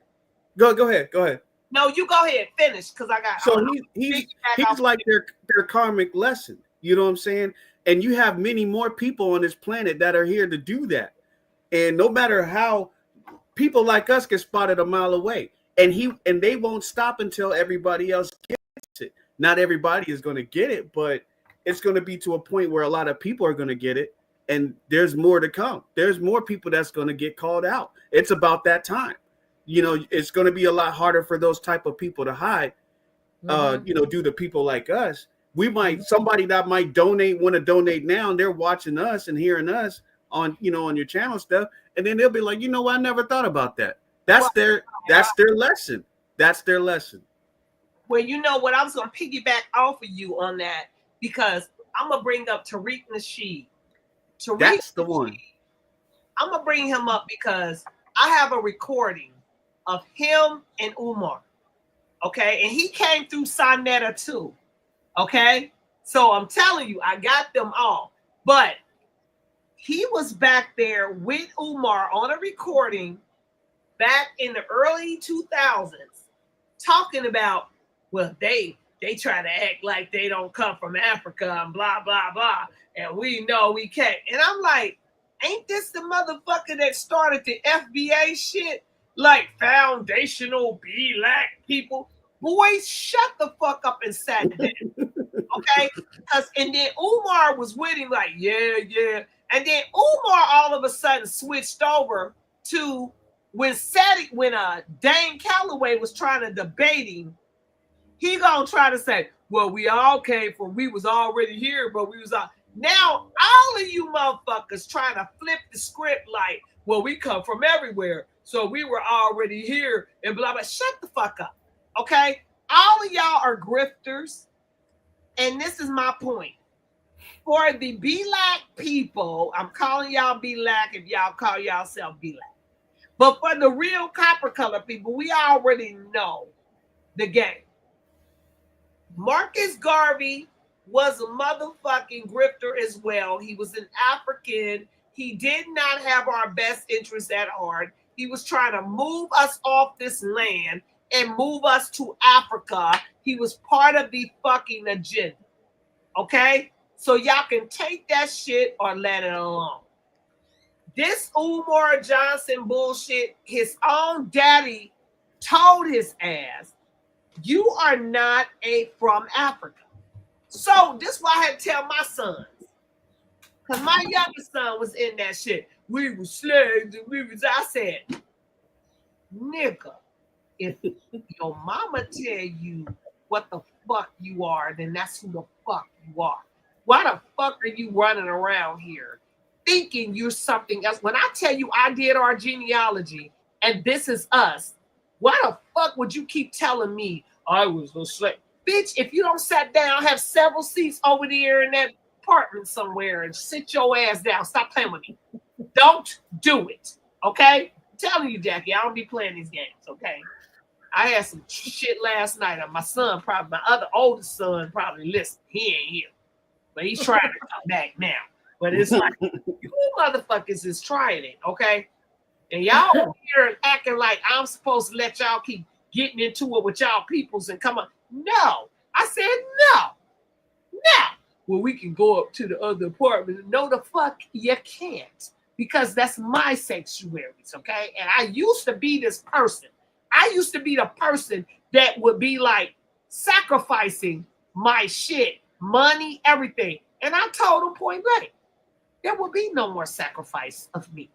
Go ahead. No, you go ahead. Finish, because I got. So he's like their karmic lesson. You know what I'm saying? And you have many more people on this planet that are here to do that. And no matter how, people like us get spotted a mile away. And they won't stop until everybody else gets it. Not everybody is going to get it, but it's going to be to a point where a lot of people are going to get it. And there's more to come. There's more people that's going to get called out. It's about that time. It's going to be a lot harder for those type of people to hide. Due to people like us. Somebody that might want to donate now, and they're watching us and hearing us on your channel stuff, and then they'll be like, I never thought about that. That's their lesson. That's their lesson. Well, you know what? I was going to piggyback off of you on that because I'm going to bring up Tariq Nasheed. That's the one. I'm going to bring him up because I have a recording of him and Umar. Okay. And he came through Sonetta too. Okay. So I'm telling you, I got them all. But he was back there with Umar on a recording back in the early 2000s talking about, well, they try to act like they don't come from Africa and blah, blah, blah. And we know we can't. And I'm like, ain't this the motherfucker that started the FBA shit? Like foundational black people? Boys, shut the fuck up and sat down. Okay? And then Umar was with him like, yeah. And then Umar all of a sudden switched over to when Dane Calloway was trying to debate him, he gonna try to say, well, we all came from, we was already here, but we was all. Now, all of you motherfuckers trying to flip the script like, well, we come from everywhere, so we were already here and blah, blah. Shut the fuck up, okay? All of y'all are grifters, and this is my point. For the BLAC people, I'm calling y'all BLAC if y'all call yourself BLAC. But for the real copper color people, we already know the game. Marcus Garvey was a motherfucking grifter as well. He was an African. He did not have our best interests at heart. He was trying to move us off this land and move us to Africa. He was part of the fucking agenda. Okay? So y'all can take that shit or let it alone. This Umar Johnson bullshit, his own daddy told his ass, you are not from Africa. So this is why I had to tell my sons. Because my youngest son was in that shit. We were slaves and I said, nigga, if your mama tell you what the fuck you are, then that's who the fuck you are. Why the fuck are you running around here thinking you're something else? When I tell you I did our genealogy and this is us, why the fuck would you keep telling me I was a slave? Bitch, if you don't sit down, have several seats over there in that apartment somewhere and sit your ass down. Stop playing with me. Don't do it, okay? I'm telling you, Jackie, I don't be playing these games, okay? I had some shit last night. My son, probably my other oldest son, probably listened. He ain't here. But he's trying to come back now. But it's like, you motherfuckers is trying it, okay? And y'all over here acting like I'm supposed to let y'all keep getting into it with y'all peoples and come on. No. I said no. No. Well, we can go up to the other apartment. No, the fuck you can't. Because that's my sanctuaries, okay? And I used to be this person. I used to be the person that would be like sacrificing my shit, money, everything. And I told him point blank, there will be no more sacrifice of me.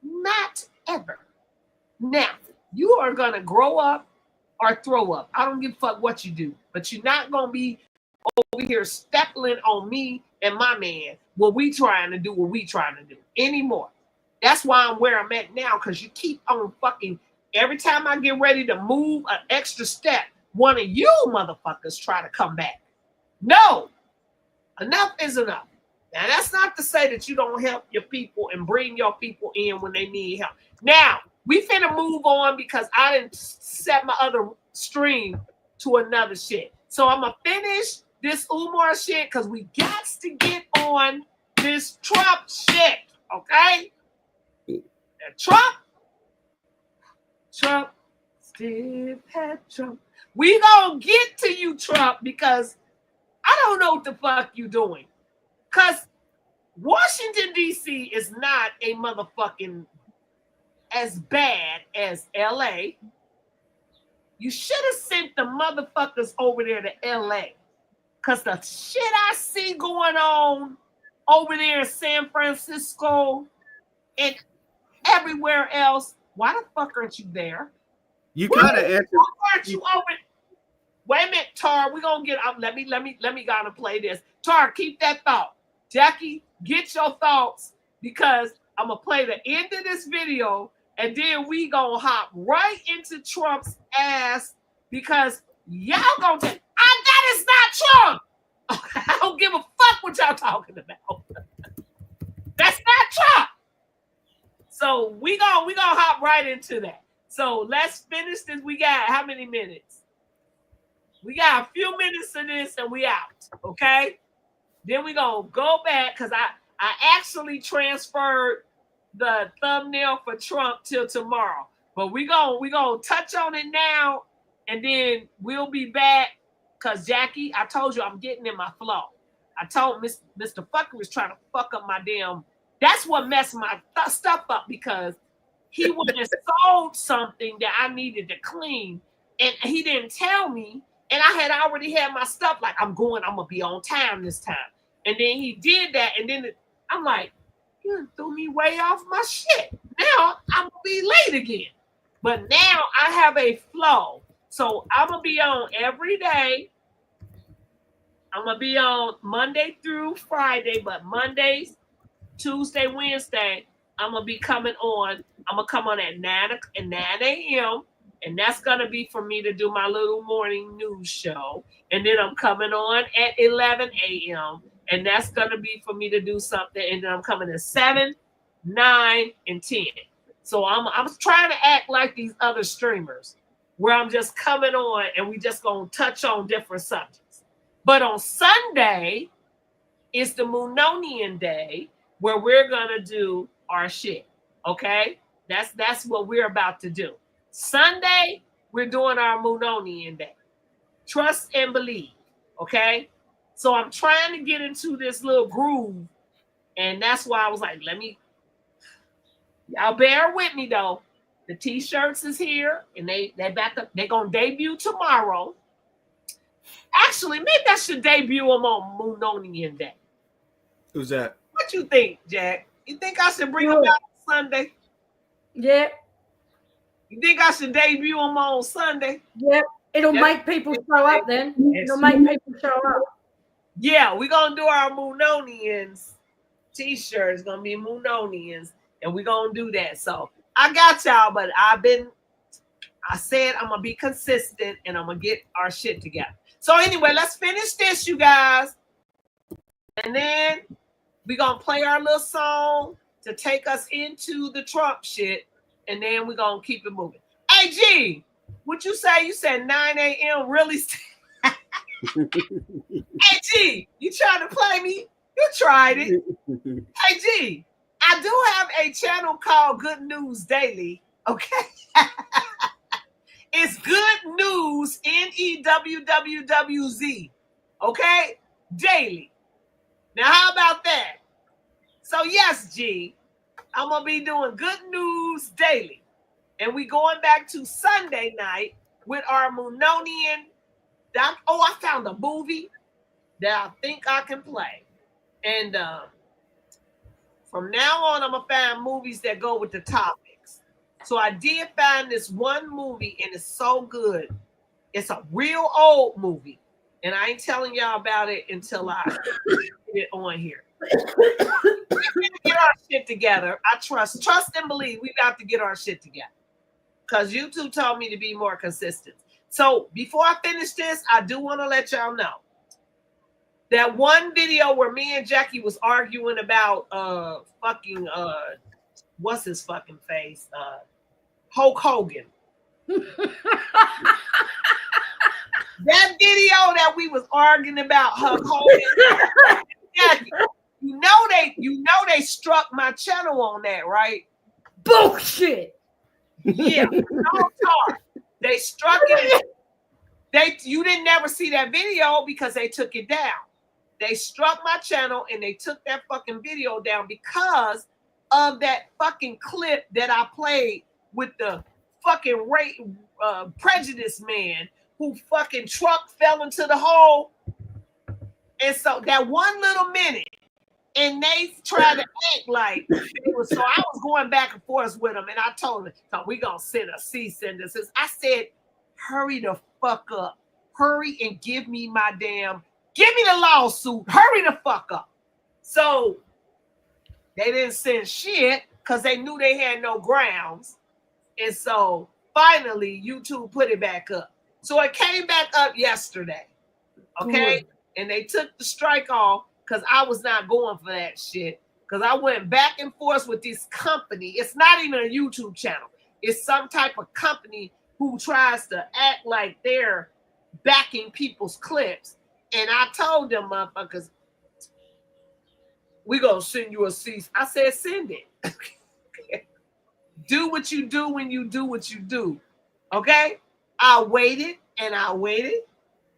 Not ever. Now, you are going to grow up or throw up. I don't give a fuck what you do. But you're not going to be over here stepping on me and my man what we trying to do, what we trying to do anymore. That's why I'm where I'm at now, because you keep on fucking, every time I get ready to move an extra step, one of you motherfuckers try to come back. No, enough is enough. Now, that's not to say that you don't help your people and bring your people in when they need help. Now, we finna move on because I didn't set my other stream to another shit. So I'm gonna finish this Umar shit because we got to get on this Trump shit, okay? And Trump, still had Trump. We gonna get to you, Trump, because I don't know what the fuck you doing. Because Washington, D.C. is not a motherfucking as bad as L.A. You should have sent the motherfuckers over there to L.A. Because the shit I see going on over there in San Francisco and everywhere else, why the fuck aren't you there? You kind of answered. Why aren't you over? Wait a minute, Tar. We're gonna get up. Let me gotta play this. Tar, keep that thought. Jackie, get your thoughts because I'm gonna play the end of this video and then we gonna hop right into Trump's ass because y'all gonna take. That is not Trump. I don't give a fuck what y'all talking about. That's not Trump. So we gonna hop right into that. So let's finish this. We got how many minutes? We got a few minutes of this and we out. Okay. Then we gonna go back because I actually transferred the thumbnail for Trump till tomorrow. But we gonna touch on it now and then we'll be back. Cause Jackie, I told you I'm getting in my flow. I told Mr. Fucker was trying to fuck up my damn. That's what messed my stuff up because he would have sold something that I needed to clean, and he didn't tell me. And I had already had my stuff like I'm gonna be on time this time. And then he did that, and then I'm like, You threw me way off my shit. Now I'm gonna be late again. But now I have a flow. So I'm gonna be on every day. I'm gonna be on Monday through Friday, but Mondays, Tuesday, Wednesday, I'm gonna be coming on. I'm gonna come on at 9 a.m. and that's gonna be for me to do my little morning news show. And then I'm coming on at 11 a.m. and that's gonna be for me to do something. And then I'm coming at 7, 9, and 10. So I'm trying to act like these other streamers, where I'm just coming on and we just gonna touch on different subjects. But on Sunday, it's the Moononian Day, where we're gonna do our shit. Okay, that's what we're about to do. Sunday, we're doing our Moononian Day. Trust and believe. Okay, so I'm trying to get into this little groove, and that's why I was like, y'all bear with me though. The t-shirts is here, and they back up. They're gonna debut tomorrow. Actually, maybe I should debut them on Moononian Day. Who's that? What you think, Jack? You think I should bring them out on Sunday? Yeah. You think I should debut them on Sunday? Yep. It'll make people show up then. It'll make people show up. Yeah, we're going to do our Moononians t-shirt. It's going to be Moononians, and we're going to do that. So I got y'all, but I said I'm going to be consistent, and I'm going to get our shit together. So anyway, let's finish this, you guys. And then we're going to play our little song to take us into the Trump shit. And then we're going to keep it moving. Hey, G, what you say? You said 9 a.m. really? Hey, G, you trying to play me? You tried it. Hey, G, I do have a channel called Good News Daily. Okay. It's Good News, NEWWWZ. Okay? Daily. Now, how about that? So, yes, G, I'm going to be doing Good News Daily. And we going back to Sunday night with our Moononian. I found a movie that I think I can play. And from now on, I'm going to find movies that go with the topics. So I did find this one movie, and it's so good. It's a real old movie. And I ain't telling y'all about it until I get it on here. We get our shit together. I trust and believe we got to get our shit together. Because YouTube told me to be more consistent. So before I finish this, I do want to let y'all know that one video where me and Jackie was arguing about what's his fucking face? Hulk Hogan. That video that we was arguing about Hulk Hogan. Jackie, you know they struck my channel on that, right? Bullshit. Yeah, no talk. They struck it. You didn't never see that video because they took it down. They struck my channel and they took that fucking video down because of that fucking clip that I played with the fucking prejudice man who fucking truck fell into the hole. And so that one little minute, and they tried to act like it was. So I was going back and forth with them, and I told them, so we gonna send a cease and desist. I said, hurry the fuck up. Hurry and give me the lawsuit. Hurry the fuck up. So they didn't send shit because they knew they had no grounds. And so finally, YouTube put it back up. So it came back up yesterday. Okay? Good. And they took the strike off because I was not going for that shit. Because I went back and forth with this company. It's not even a YouTube channel. It's some type of company who tries to act like they're backing people's clips. And I told them, motherfuckers, we gonna send you a cease. I said, send it. Do what you do when you do what you do. Okay? I waited and I waited.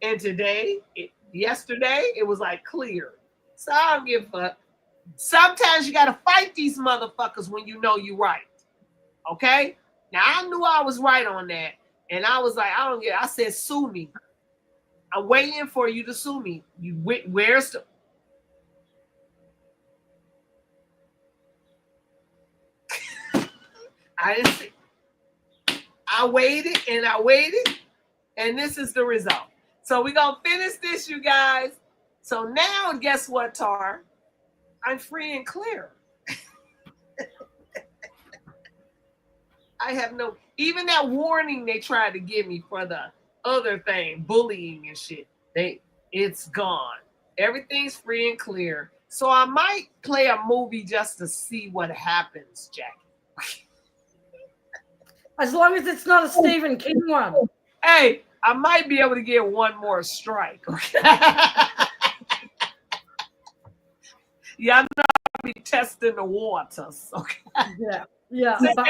And yesterday, it was like clear. So I don't give a fuck. Sometimes you gotta fight these motherfuckers when you know you're right. Okay? Now I knew I was right on that. And I was like, I said, sue me. I'm waiting for you to sue me. Where's the I didn't see. I waited and I waited, and this is the result. So we're going to finish this, you guys. So now, guess what, Tar? I'm free and clear. I have no, even that warning they tried to give me for the other thing, bullying and shit, it's gone. Everything's free and clear. So I might play a movie just to see what happens, Jackie. As long as it's not a Stephen King one. Hey, I might be able to get one more strike. Y'all know I'll be testing the waters. Okay. Yeah. Yeah, So but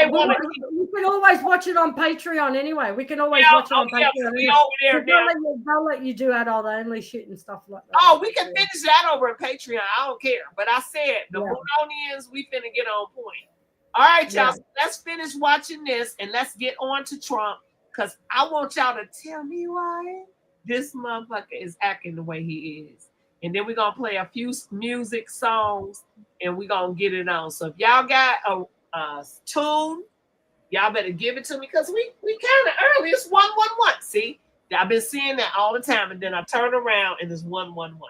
we can always watch it on Patreon anyway. We can always watch it on Patreon. We over there they'll let you do adult only shit and stuff like that. Oh, we can finish that over in Patreon. I don't care. But I said the Moononians, we finna get on point. All right, y'all. So let's finish watching this and let's get on to Trump, because I want y'all to tell me why this motherfucker is acting the way he is. And then we're gonna play a few music songs and we're gonna get it on. So if y'all got a tune, y'all better give it to me, because we kind of early. It's 111. See, I've been seeing that all the time, and then I turn around and it's 111.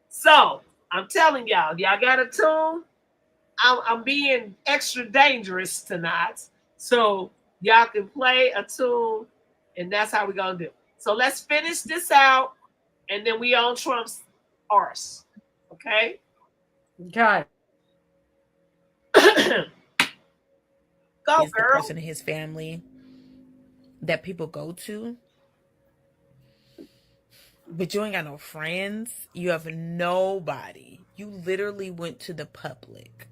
So I'm telling y'all got a tune. I'm being extra dangerous tonight, so y'all can play a tune, and that's how we're gonna do. So let's finish this out, and then we on Trump's arse. Okay. Okay. Go, is girl. the person in his family that people go to, but you ain't got no friends. You have nobody. You literally went to the public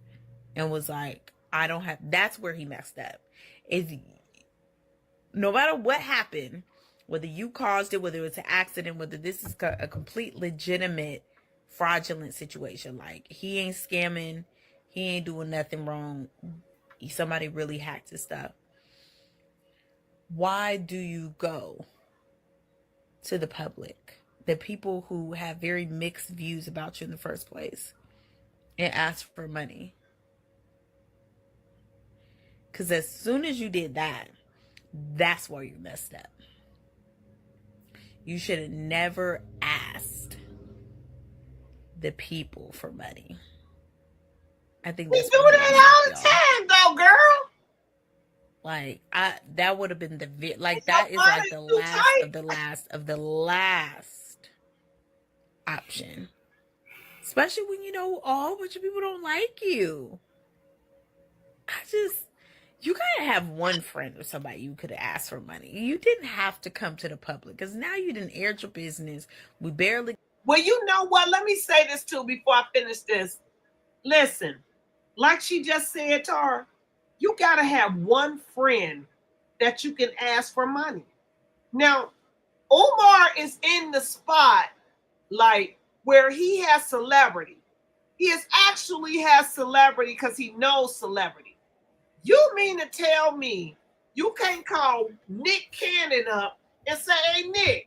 and was like, I don't have. That's where he messed up. Is no matter what happened, whether you caused it, whether it's an accident, whether this is a complete legitimate fraudulent situation, like he ain't scamming, he ain't doing nothing wrong. Somebody really hacked his stuff. Why do you go to the public, the people who have very mixed views about you in the first place, and ask for money? Because as soon as you did that, that's where you messed up. You should have never asked the people for money. I think we do that all the time, though, girl. Like that would have been that is like the last of the last of the last option. Especially when you know a whole bunch of people don't like you. You gotta have one friend or somebody you could have asked for money. You didn't have to come to the public, because now you didn't air your business. We barely. Well, you know what? Let me say this too before I finish this. Listen, like she just said, Tara, you gotta have one friend that you can ask for money. Now, Umar is in the spot like where he has celebrity. He actually has celebrity because he knows celebrity. You mean to tell me you can't call Nick Cannon up and say, hey,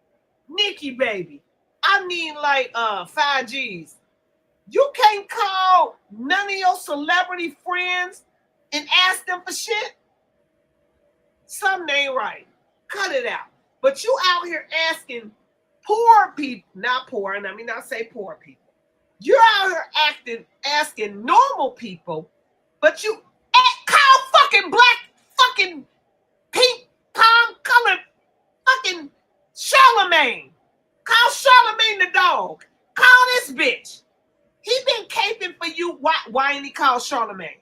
Nikki, baby, I need like 5 G's. You can't call none of your celebrity friends and ask them for shit? Something ain't right. Cut it out. But you out here asking poor people, not poor, and I mean not say poor people. You're out here asking normal people, but you call fucking black, fucking pink, palm colored, fucking Charlemagne. Call Charlemagne the dog. Call this bitch. He been caping for you. Why ain't he called Charlemagne?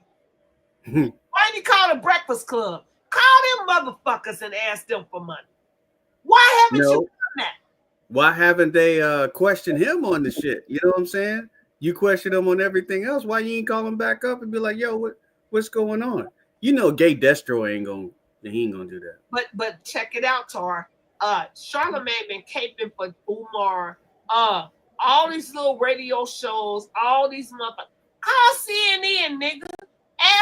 Why ain't he called the Breakfast Club? Call them motherfuckers and ask them for money. Why haven't you done that? Why haven't they questioned him on the shit? You know what I'm saying? You question him on everything else. Why you ain't call him back up and be like, yo, what's going on? You know, Gay Destro ain't gonna do that. But check it out, Tar. Charlemagne been caping for Umar. All these little radio shows, all these motherfuckers. Call CNN, nigga.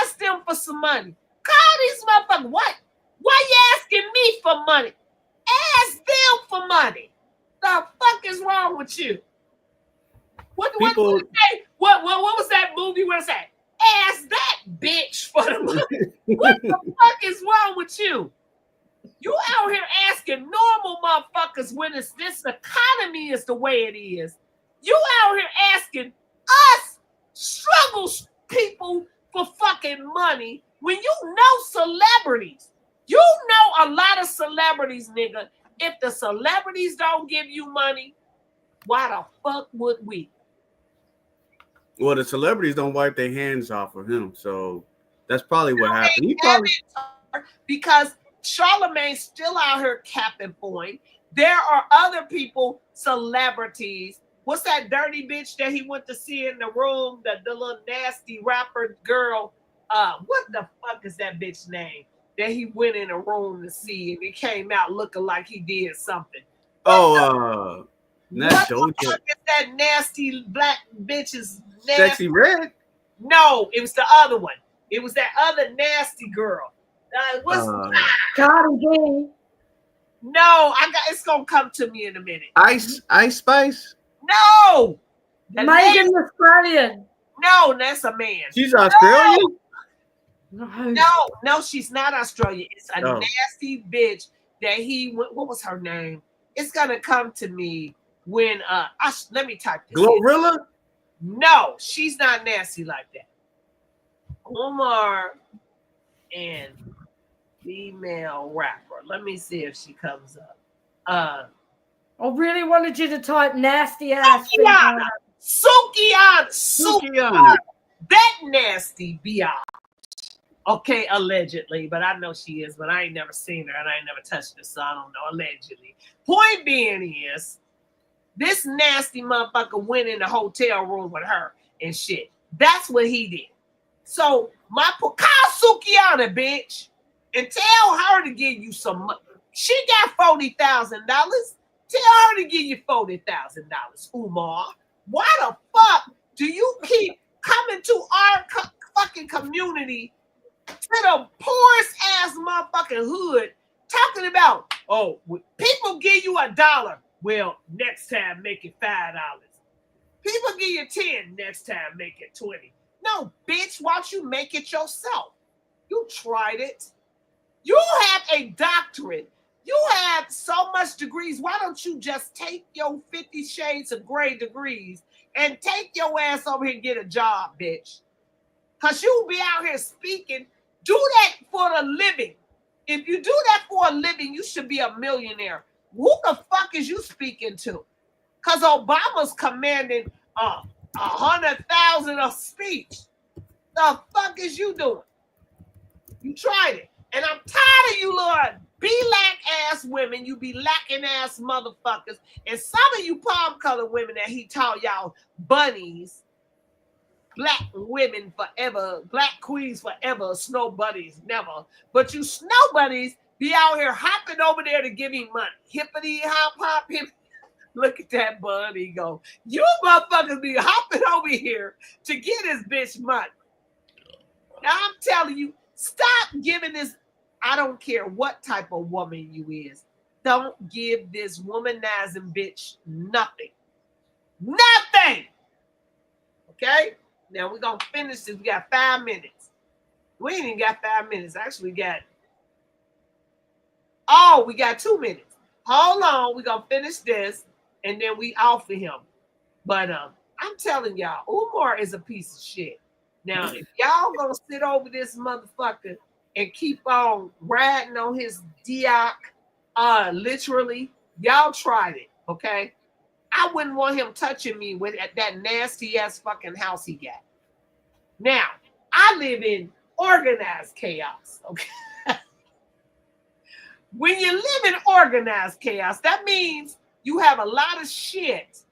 Ask them for some money. Call these motherfuckers. What? Why you asking me for money? Ask them for money. The fuck is wrong with you? What was that movie? What was that? ask that bitch for the money. What the fuck is wrong with you? You out here asking normal motherfuckers when this economy is the way it is. You out here asking us struggle people for fucking money when you know celebrities. You know a lot of celebrities, nigga. If the celebrities don't give you money, why the fuck would we? Well, the celebrities don't wipe their hands off of him, so that's probably what happened. He probably because Charlemagne's still out here capping for him. There are other people, celebrities. What's that dirty bitch that he went to see in the room? The little nasty rapper girl. What the fuck is that bitch name? That he went in a room to see and he came out looking like he did something. not What the Doja. fuck is that nasty black bitch's nasty? Sexy Red? No, it was the other one. It was that other nasty girl. What's Cardi B. No, it's gonna come to me in a minute. Ice Spice? No, Megan the Stallion. No, that's a man. She's Australian? No, she's not Australian. It's a Oh. nasty bitch that he. What was her name? It's gonna come to me when let me type this. Glorilla? No, she's not nasty like that. Umar and female rapper. Let me see if she comes up. I really wanted you to type nasty ass. Sukiana. That nasty biatch. Okay, allegedly, but I know she is, but I ain't never seen her and I ain't never touched her, so I don't know. Allegedly. Point being is, this nasty motherfucker went in the hotel room with her and shit. That's what he did. So call Sukiana, bitch, and tell her to give you some money. She got $40,000. Tell her to give you $40,000, Umar. Why the fuck do you keep coming to our fucking community, to the poorest ass motherfucking hood, talking about, people give you $1. Well, next time make it $5. People give you 10, next time make it 20. No, bitch, why don't you make it yourself? You tried it. You have a doctorate. You have so much degrees. Why don't you just take your 50 Shades of Grey degrees and take your ass over here and get a job, bitch? Because you'll be out here speaking. Do that for a living. If you do that for a living, you should be a millionaire. Who the fuck is you speaking to? Because Obama's commanding 100,000 a speech. The fuck is you doing? You tried it. And I'm tired of you little be-lack ass women, you be lacking ass motherfuckers, and some of you palm-colored women that he taught y'all bunnies, black women forever, black queens forever, snow bunnies never. But you snow bunnies be out here hopping over there to give him money. Hippity hop hop hip. Look at that bunny go. You motherfuckers be hopping over here to get his bitch money. Now I'm telling you, stop giving this. I don't care what type of woman you is. Don't give this womanizing bitch nothing. Nothing. Okay? Now we're going to finish this. We got 5 minutes. We ain't even got 5 minutes. Actually, we got 2 minutes. Hold on. We're going to finish this, and then we offer him. But I'm telling y'all, Umar is a piece of shit. Now, if y'all going to sit over this motherfucker and keep on riding on his dioc, literally, y'all tried it, okay? I wouldn't want him touching me with that nasty ass fucking house he got. Now, I live in organized chaos, okay? When you live in organized chaos, that means you have a lot of shit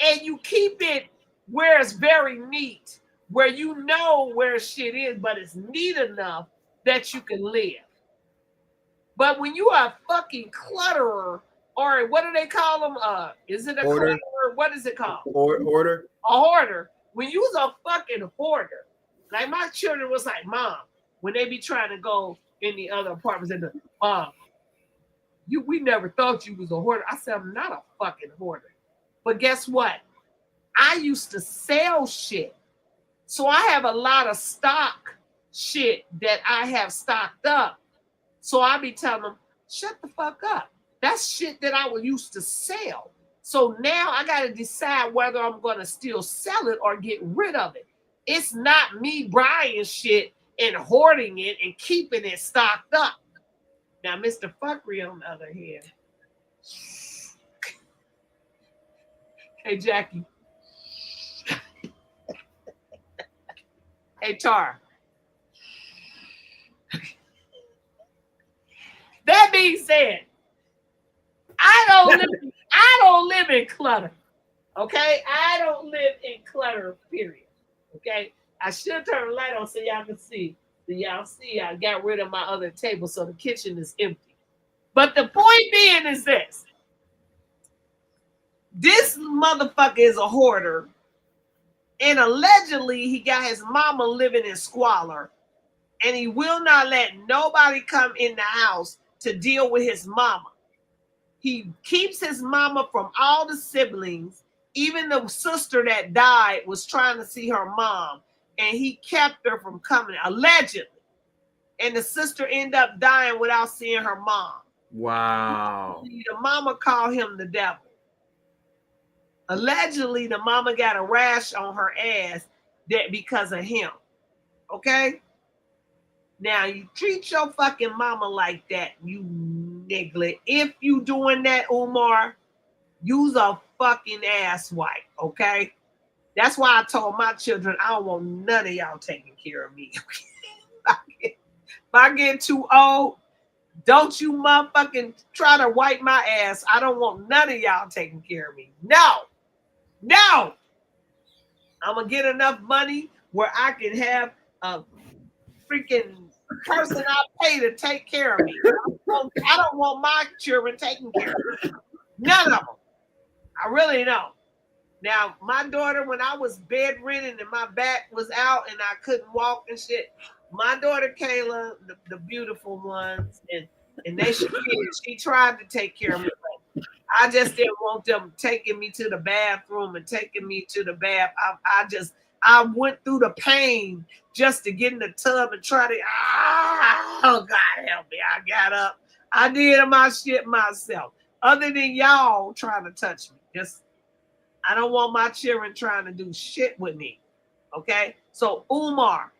and you keep it where it's very neat, where you know where shit is, but it's neat enough that you can live. But when you are a fucking clutterer, or what do they call them? Is it a Hoarder? clutterer? What is it called? Order? A hoarder. When you was a fucking hoarder, like my children was like, Mom, when they be trying to go in the other apartments, and Mom, we never thought you was a hoarder. I said, I'm not a fucking hoarder. But guess what? I used to sell shit. So I have a lot of stock shit that I have stocked up. So I be telling them, shut the fuck up. That's shit that I would used to sell. So now I got to decide whether I'm going to still sell it or get rid of it. It's not me buying shit and hoarding it and keeping it stocked up. Now, Mr. Fuckery, on the other hand. Hey, Jackie. Hey, Tar. That being said, I don't live in clutter. Okay? I don't live in clutter, period. Okay? I should turn the light on so y'all can see. So y'all see I got rid of my other table so the kitchen is empty. But the point being is this. This motherfucker is a hoarder. And allegedly he got his mama living in squalor. And he will not let nobody come in the house to deal with his mama. He keeps his mama from all the siblings. Even the sister that died was trying to see her mom. And he kept her from coming, allegedly. And the sister ended up dying without seeing her mom. Wow. The mama called him the devil. Allegedly, the mama got a rash on her ass that because of him. Okay? Now, you treat your fucking mama like that, you niglet. If you doing that, Umar, you's a fucking asswipe, okay? That's why I told my children, I don't want none of y'all taking care of me. If I get too old, don't you motherfucking try to wipe my ass. I don't want none of y'all taking care of me. No. I'm going to get enough money where I can have a freaking person I pay to take care of me. I don't want my children taking care of me. None of them. I really don't. Now, my daughter, when I was bedridden and my back was out and I couldn't walk and shit, my daughter Kayla, the beautiful ones, and she tried to take care of me. But I just didn't want them taking me to the bathroom and taking me to the bath. I went through the pain just to get in the tub and try to, oh God help me. I got up. I did my shit myself. Other than y'all trying to touch me. I don't want my children trying to do shit with me. Okay? So Umar,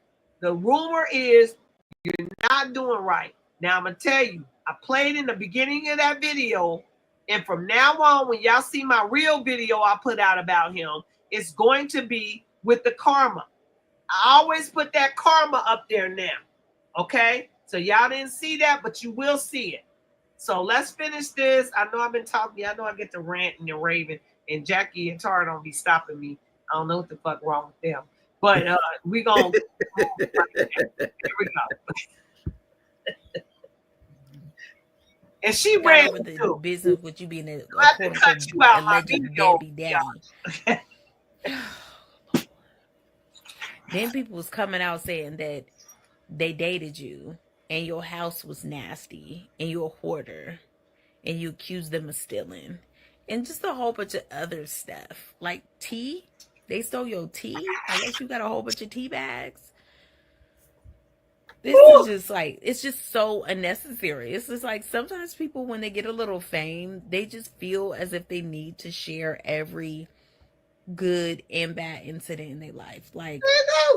the rumor is you're not doing right. Now I'm going to tell you, I played in the beginning of that video, and from now on, when y'all see my real video I put out about him, it's going to be with the karma. I always put that karma up there now. Okay? So y'all didn't see that, but you will see it. So let's finish this. I know I've been talking. I know I get to rant and raving, and Jackie and Tara don't be stopping me. I don't know what the fuck wrong with them. But we going to here we go. And she ran with the business with you being a quote-unquote alleged deadbeat daddy. Then people was coming out saying that they dated you and your house was nasty and you're a hoarder and you accused them of stealing and just a whole bunch of other stuff. Like tea, they stole your tea. I guess you got a whole bunch of tea bags. This is just like, it's just so unnecessary. It's just like sometimes people, when they get a little fame, they just feel as if they need to share every good and bad incident in their life. Like,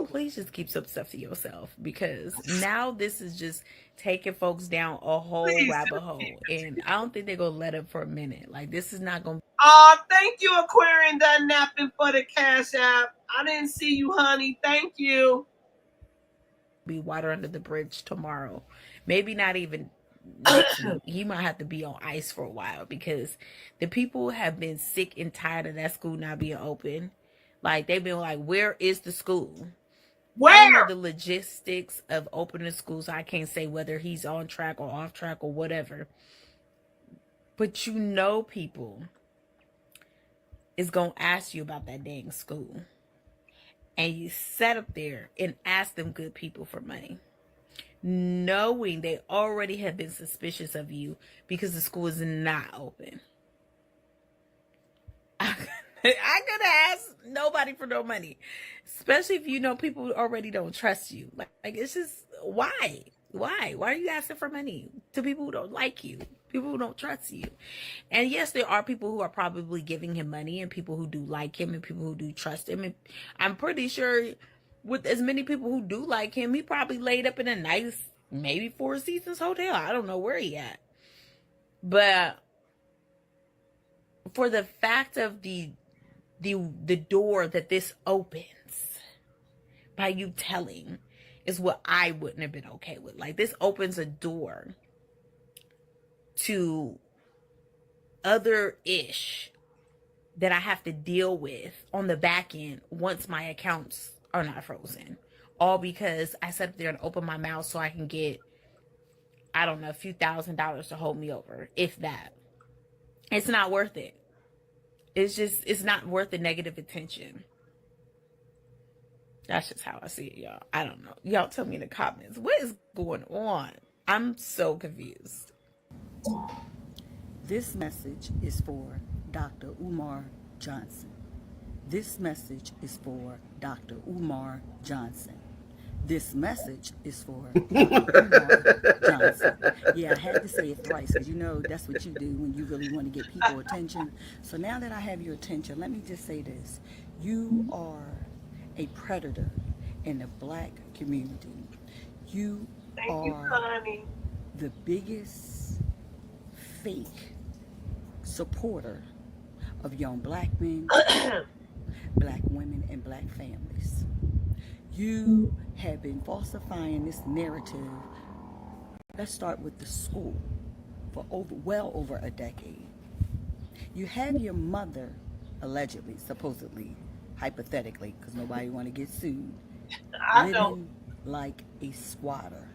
please just keep some stuff to yourself, because now this is just taking folks down a whole rabbit hole, and I don't think they're gonna let up for a minute. Like, this is not gonna. Thank you, Aquarian Done Napping, for the cash app. I didn't see you, honey. Thank you. Be water under the bridge tomorrow. Maybe not even next week. He might have to be on ice for a while, because the people have been sick and tired of that school not being open. Like, they've been like, where is the school? Where? I don't know the logistics of opening schools. I can't say whether he's on track or off track or whatever. But you know, people is going to ask you about that dang school. And you sat up there and asked them good people for money, knowing they already have been suspicious of you because the school is not open. I could ask nobody for no money, especially if you know people already don't trust you. Like it's just why are you asking for money to people who don't like you, people who don't trust you? And yes, there are people who are probably giving him money, and people who do like him, and people who do trust him. And I'm pretty sure with as many people who do like him, he probably laid up in a nice, maybe Four Seasons hotel. I don't know where he at, but for the fact of the door that this opens by you telling is what I wouldn't have been okay with. Like, this opens a door to other ish that I have to deal with on the back end once my accounts are not frozen, all because I sat up there and opened my mouth so I can get, I don't know, a few $1,000s to hold me over, if that. It's not worth it. It's not worth the negative attention. That's just how I see it, y'all. I don't know. Y'all tell me in the comments, what is going on? I'm so confused. This message is for Dr. Umar Johnson. This message is for Dr. Umar Johnson. This message is for Dr. Umar Johnson. Yeah, I had to say it thrice because you know that's what you do when you really want to get people attention. So now that I have your attention, let me just say this. You are a predator in the black community. You are the biggest fake supporter of young black men, black women, and black families. You have been falsifying this narrative. Let's start with the school for well over a decade. You have your mother, allegedly, supposedly, hypothetically, because nobody want to get sued, living like a squatter.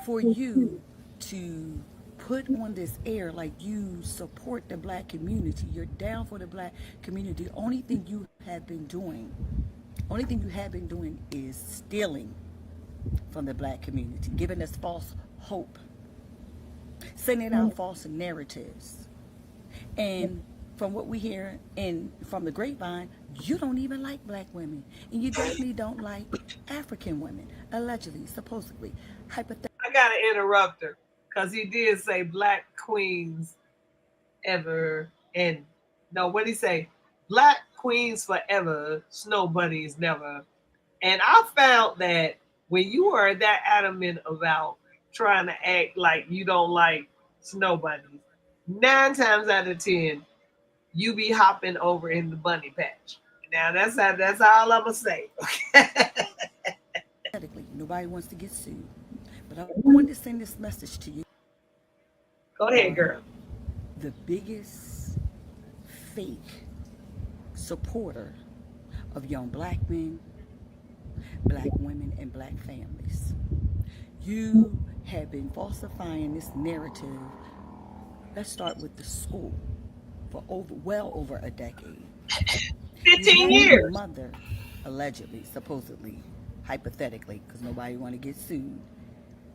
For you to put on this air like you support the black community, you're down for the black community, only thing you have been doing is stealing from the black community, giving us false hope, sending out false narratives. And from what we hear from the grapevine, you don't even like black women. And you definitely don't like African women, allegedly, supposedly, hypothetically. I got to interrupt her because he did say black queens ever. And no, what did he say? Black queens forever, snow bunnies never. And I found that when you are that adamant about trying to act like you don't like snow bunnies, 9 times out of 10, you be hopping over in the bunny patch. Now that's all I'm gonna say. Nobody wants to get sued, but I wanted to send this message to you. Go ahead, girl. The biggest fake supporter of young black men, black women, and black families. You have been falsifying this narrative. Let's start with the school for well over a decade. 15 years. Your mother, allegedly, supposedly, hypothetically, because nobody want to get sued,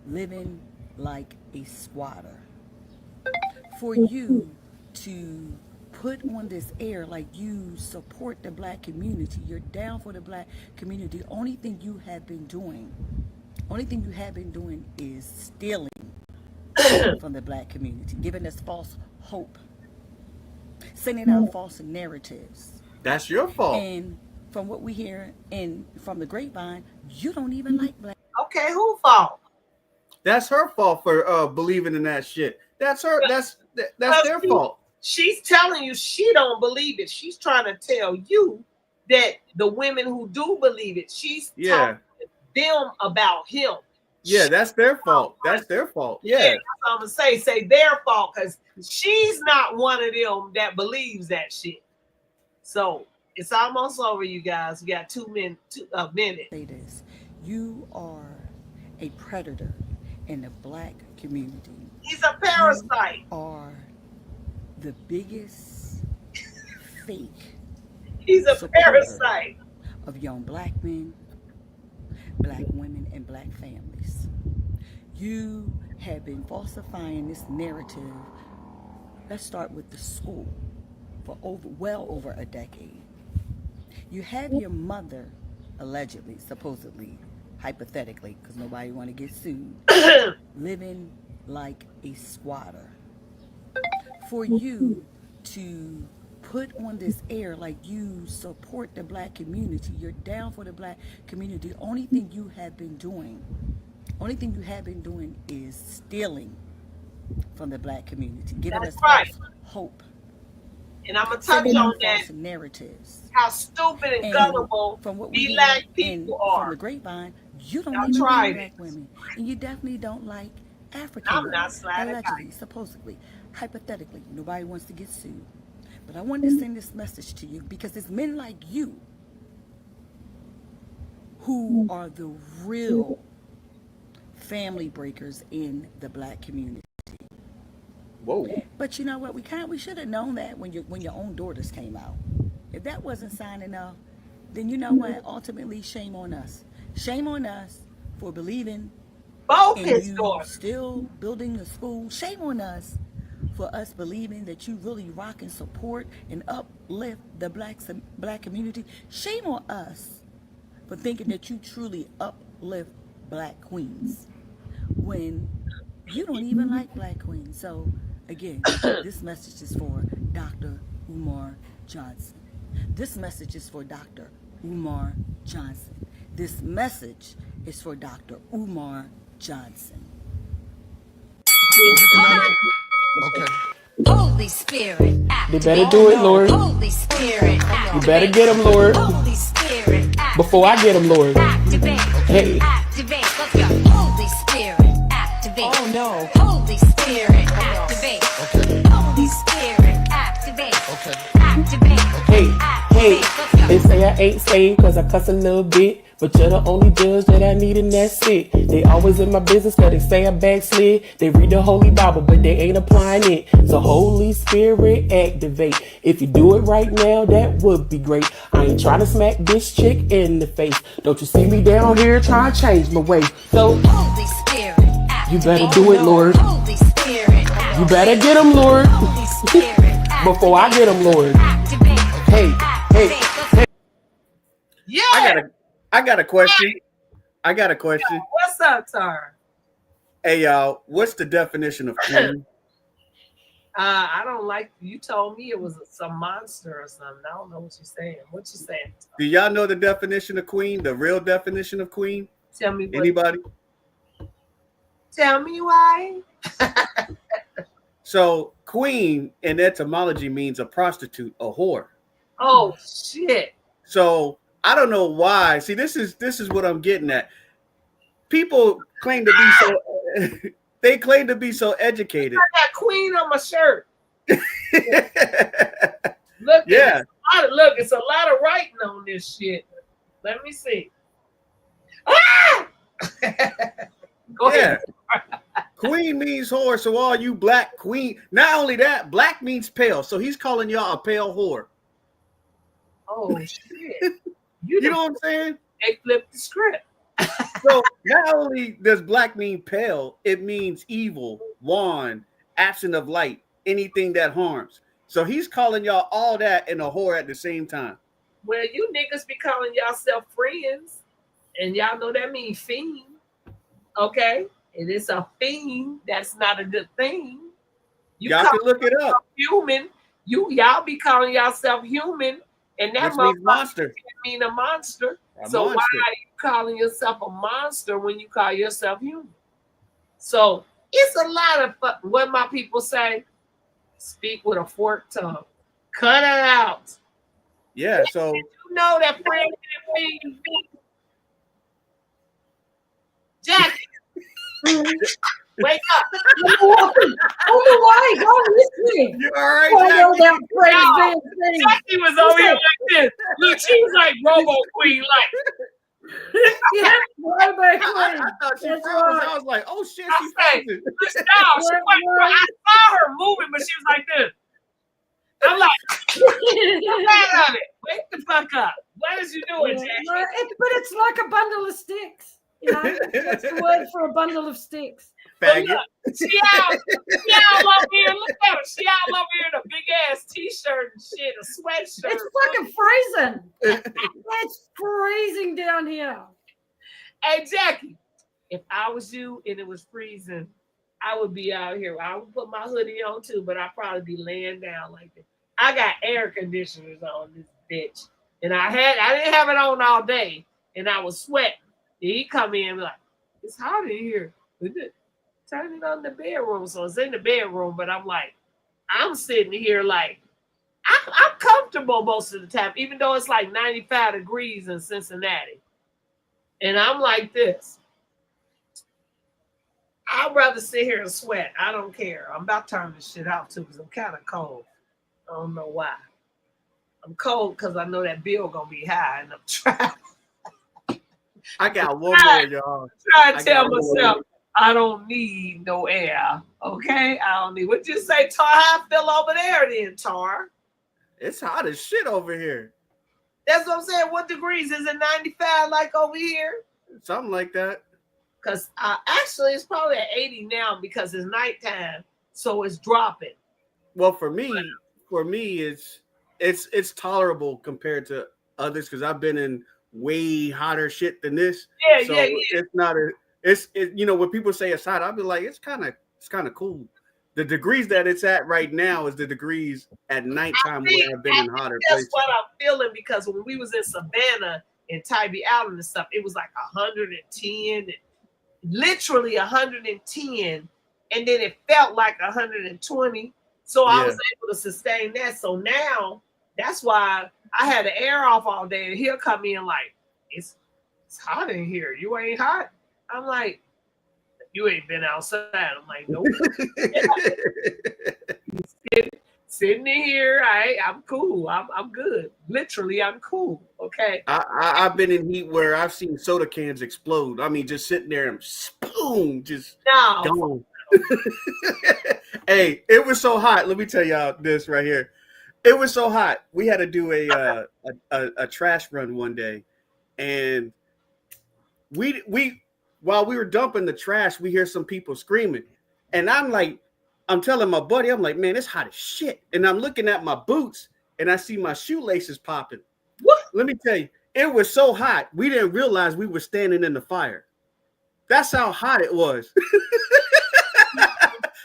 living like a squatter. For you to put on this air like you support the black community, you're down for the black community, only thing you have been doing is stealing from the black community, giving us false hope, sending out false narratives. That's your fault. And from what we hear from the grapevine, you don't even like black. Okay, who fault? That's her fault for believing in that shit. That's her. That's their fault. She's telling you she don't believe it. She's trying to tell you that the women who do believe it, she's talking to them about him. Yeah, that's their fault. That's their fault. Yeah. That's what I'm gonna say their fault, because she's not one of them that believes that shit. So it's almost over, you guys. We got 2 minutes. Say this: you are a predator in the black community. He's a parasite. You are the biggest fake. He's a parasite of young black men, black women, and black families. You have been falsifying this narrative. Let's start with the school for well over a decade. You have your mother, allegedly, supposedly, hypothetically, because nobody want to get sued, living like a squatter. For you to put on this air like you support the black community, you're down for the black community, the only thing you have been doing is stealing from the black community, giving us false hope. And I'm going to touch on that. Narratives. How stupid and gullible these black people are. From the grapevine, you don't even like black women. And you definitely don't like African women. I'm not sliding allegedly, supposedly, hypothetically. Nobody wants to get sued. But I wanted to send this message to you because it's men like you who are the real family breakers in the black community. Whoa. But you know what? We should have known that when your own daughters came out. If that wasn't sign enough, then you know what? Ultimately, shame on us. Shame on us for believing in you still building a school. Shame on us for us believing that you really rock and support and uplift the black community. Shame on us for thinking that you truly uplift black queens when you don't even like black queens. So again, this message is for Dr. Umar Johnson. This message is for Dr. Umar Johnson. This message is for Dr. Umar Johnson. Okay. Holy Spirit, They better do it, Lord. Holy Spirit, You better get them, Lord. Holy Spirit, Before I get them, Lord. activate. Hey. Activate. Let's go. Holy Spirit, activate. Oh, no. Holy Spirit, activate. Holy Spirit, activate. Activate. Hey, hey. They say I ain't saved cause I cuss a little bit. But you're the only judge that I need and that's it. They always in my business cause they say I backslid. They read the Holy Bible but they ain't applying it. So Holy Spirit activate. If you do it right now, that would be great. I ain't trying to smack this chick in the face. Don't you see me down here trying to change my way. So Holy Spirit, activate. You better do it, Lord. Holy Spirit, activate. You better get them, Lord. Holy Spirit, Before I get them, Lord. activate. Hey, hey, hey. Yeah. I got a question. What's up, sir? Hey, y'all. What's the definition of queen? I don't like. You told me it was some monster or something. I don't know what you're saying. What you saying? Do y'all know the definition of queen? The real definition of queen? Tell me. Anybody? Tell me why. So, queen in etymology means a prostitute, a whore. Oh shit. So I don't know why. See, this is what I'm getting at. People claim to be so they claim to be so educated. I got queen on my shirt. Look, Yeah. It's a lot of writing on this shit. Let me see. Ah! Go ahead. Queen means whore. So all you black queen, not only that, black means pale. So he's calling y'all a pale whore. Oh shit. You know what I'm saying? They flipped the script. So not only does black mean pale, it means evil, wan, absent of light, anything that harms. So he's calling y'all all that and a whore at the same time. Well, you niggas be calling yourself friends, and y'all know that means fiend. Okay? And it's a fiend. That's not a good thing. Y'all can look it up. Human. Y'all be calling yourself human, and that Which means monster. mean a monster. A So monster. why are you calling yourself a monster when you call yourself human? So it's a lot of what my people say. Speak with a forked tongue. Cut it out. Yeah. So you know that friend and fiend. Jackie. Wake up. Why? Go listening. You all right, Jackie was over here like this. Look, she was like Robo Queen, like. Yeah, Robo Queen. I thought she froze. I was like, oh shit, she frozen. I saw her moving, but she was like this. I'm like, mad at it. Wake the fuck up. What is you doing, Jackie? But it's like a bundle of sticks. You know, that's the word for a bundle of sticks. But look, she out over here. Look at her. She out over here in a big ass t-shirt and shit, a sweatshirt. It's fucking freezing. It's freezing down here. Hey, Jackie, if I was you and it was freezing, I would be out here. I would put my hoodie on too, but I'd probably be laying down like this. I got air conditioners on this bitch. And I didn't have it on all day, and I was sweating. And he come in and be like, it's hot in here. Turn it on in the bedroom. So it's in the bedroom, but I'm like, I'm sitting here like, I'm comfortable most of the time, even though it's like 95 degrees in Cincinnati. And I'm like this. I'd rather sit here and sweat. I don't care. I'm about to turn this shit off too because I'm kind of cold. I don't know why. I'm cold because I know that bill gonna be high, and I'm trying. I got one more, y'all. Trying to tell myself I don't need no air. Okay, I don't need. What you say, Tar? How I feel over there, then, Tar? It's hot as shit over here. That's what I'm saying. What degrees is it? 95 like over here? Something like that. Because actually, it's probably at 80 now because it's nighttime, so it's dropping. Well, for me, it's tolerable compared to others because I've been in way hotter shit than this. Yeah, so yeah. It's not it's you know, when people say it's hot, I'll be like, it's kind of cool. The degrees that it's at right now is the degrees at nighttime where I've been in hotter places. That's what I'm feeling because when we was in Savannah and Tybee Island and stuff, it was like 110, literally 110, and then it felt like 120. So I was able to sustain that. So now that's why I had the air off all day, and he'll come in like, it's hot in here. You ain't hot? I'm like, you ain't been outside. I'm like, nope. Sitting in here, I'm cool. I'm good. Literally, I'm cool. Okay. I've been in heat where I've seen soda cans explode. I mean, just sitting there and boom, just gone. Hey, it was so hot. Let me tell y'all this right here. It was so hot. We had to do a trash run one day, and we while we were dumping the trash, we hear some people screaming, and I'm telling my buddy, I'm like, man, it's hot as shit, and I'm looking at my boots, and I see my shoelaces popping. What? Let me tell you, it was so hot. We didn't realize we were standing in the fire. That's how hot it was.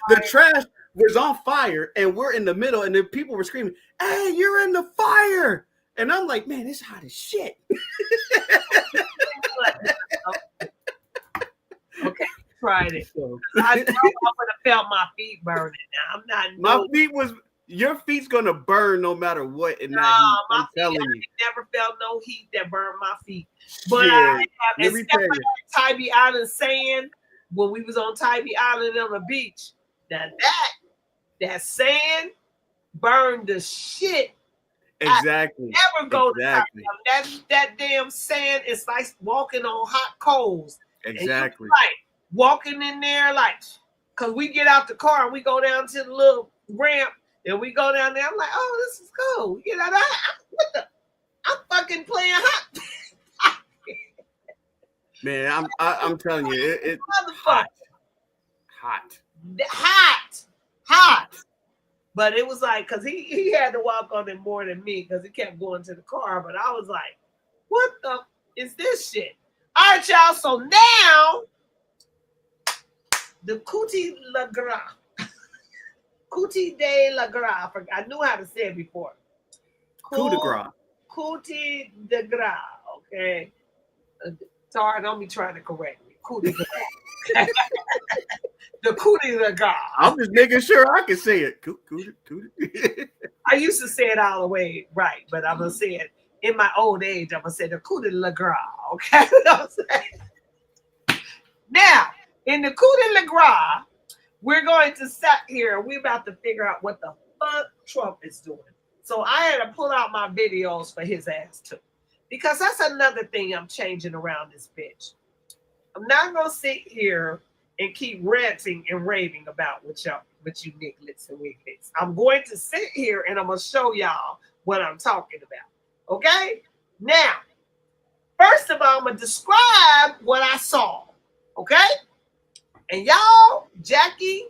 The trash was on fire, and we're in the middle, and the people were screaming, "Hey, you're in the fire!" And I'm like, man, it's hot as shit. Okay, tried it. I know I would have felt my feet burning. Now I'm not. Your feet's gonna burn no matter what in that heat. I'm telling you. I never felt no heat that burned my feet. But I have, except for Tybee Island sand, when we was on Tybee Island on the beach, that sand burned the shit. Exactly. I never go to Tybee Island. That damn sand is like walking on hot coals. Exactly. Like walking in there, like, cause we get out the car and we go down to the little ramp and we go down there. I'm like, oh, this is cool. You know, I'm fucking playing hot. Man, I'm telling you, it's hot. But it was like, cause he had to walk on it more than me because he kept going to the car. But I was like, what the is this shit? All right, y'all. So now the Cootie Le Gras. Cootie de La Gras. I knew how to say it before. Coup de gras. Cootie de Gras. Okay. Sorry, don't be trying to correct me. Cootie de Gras. The Cootie de Gras. I'm just making sure I can say it. Cootie. I used to say it all the way right, but I'm gonna say it in my old age. I'm gonna say the Cootie de Gras. Okay. You know what I'm saying? Now, in the Cootie de Gras, we're going to sit here. We're about to figure out what the fuck Trump is doing. So I had to pull out my videos for his ass too, because that's another thing I'm changing around this bitch. I'm not gonna sit here and keep ranting and raving about what you nigglets and wiglets. I'm going to sit here and I'm gonna show y'all what I'm talking about. Okay? Now, First of all, I'm gonna describe what I saw. Okay? And y'all, Jackie,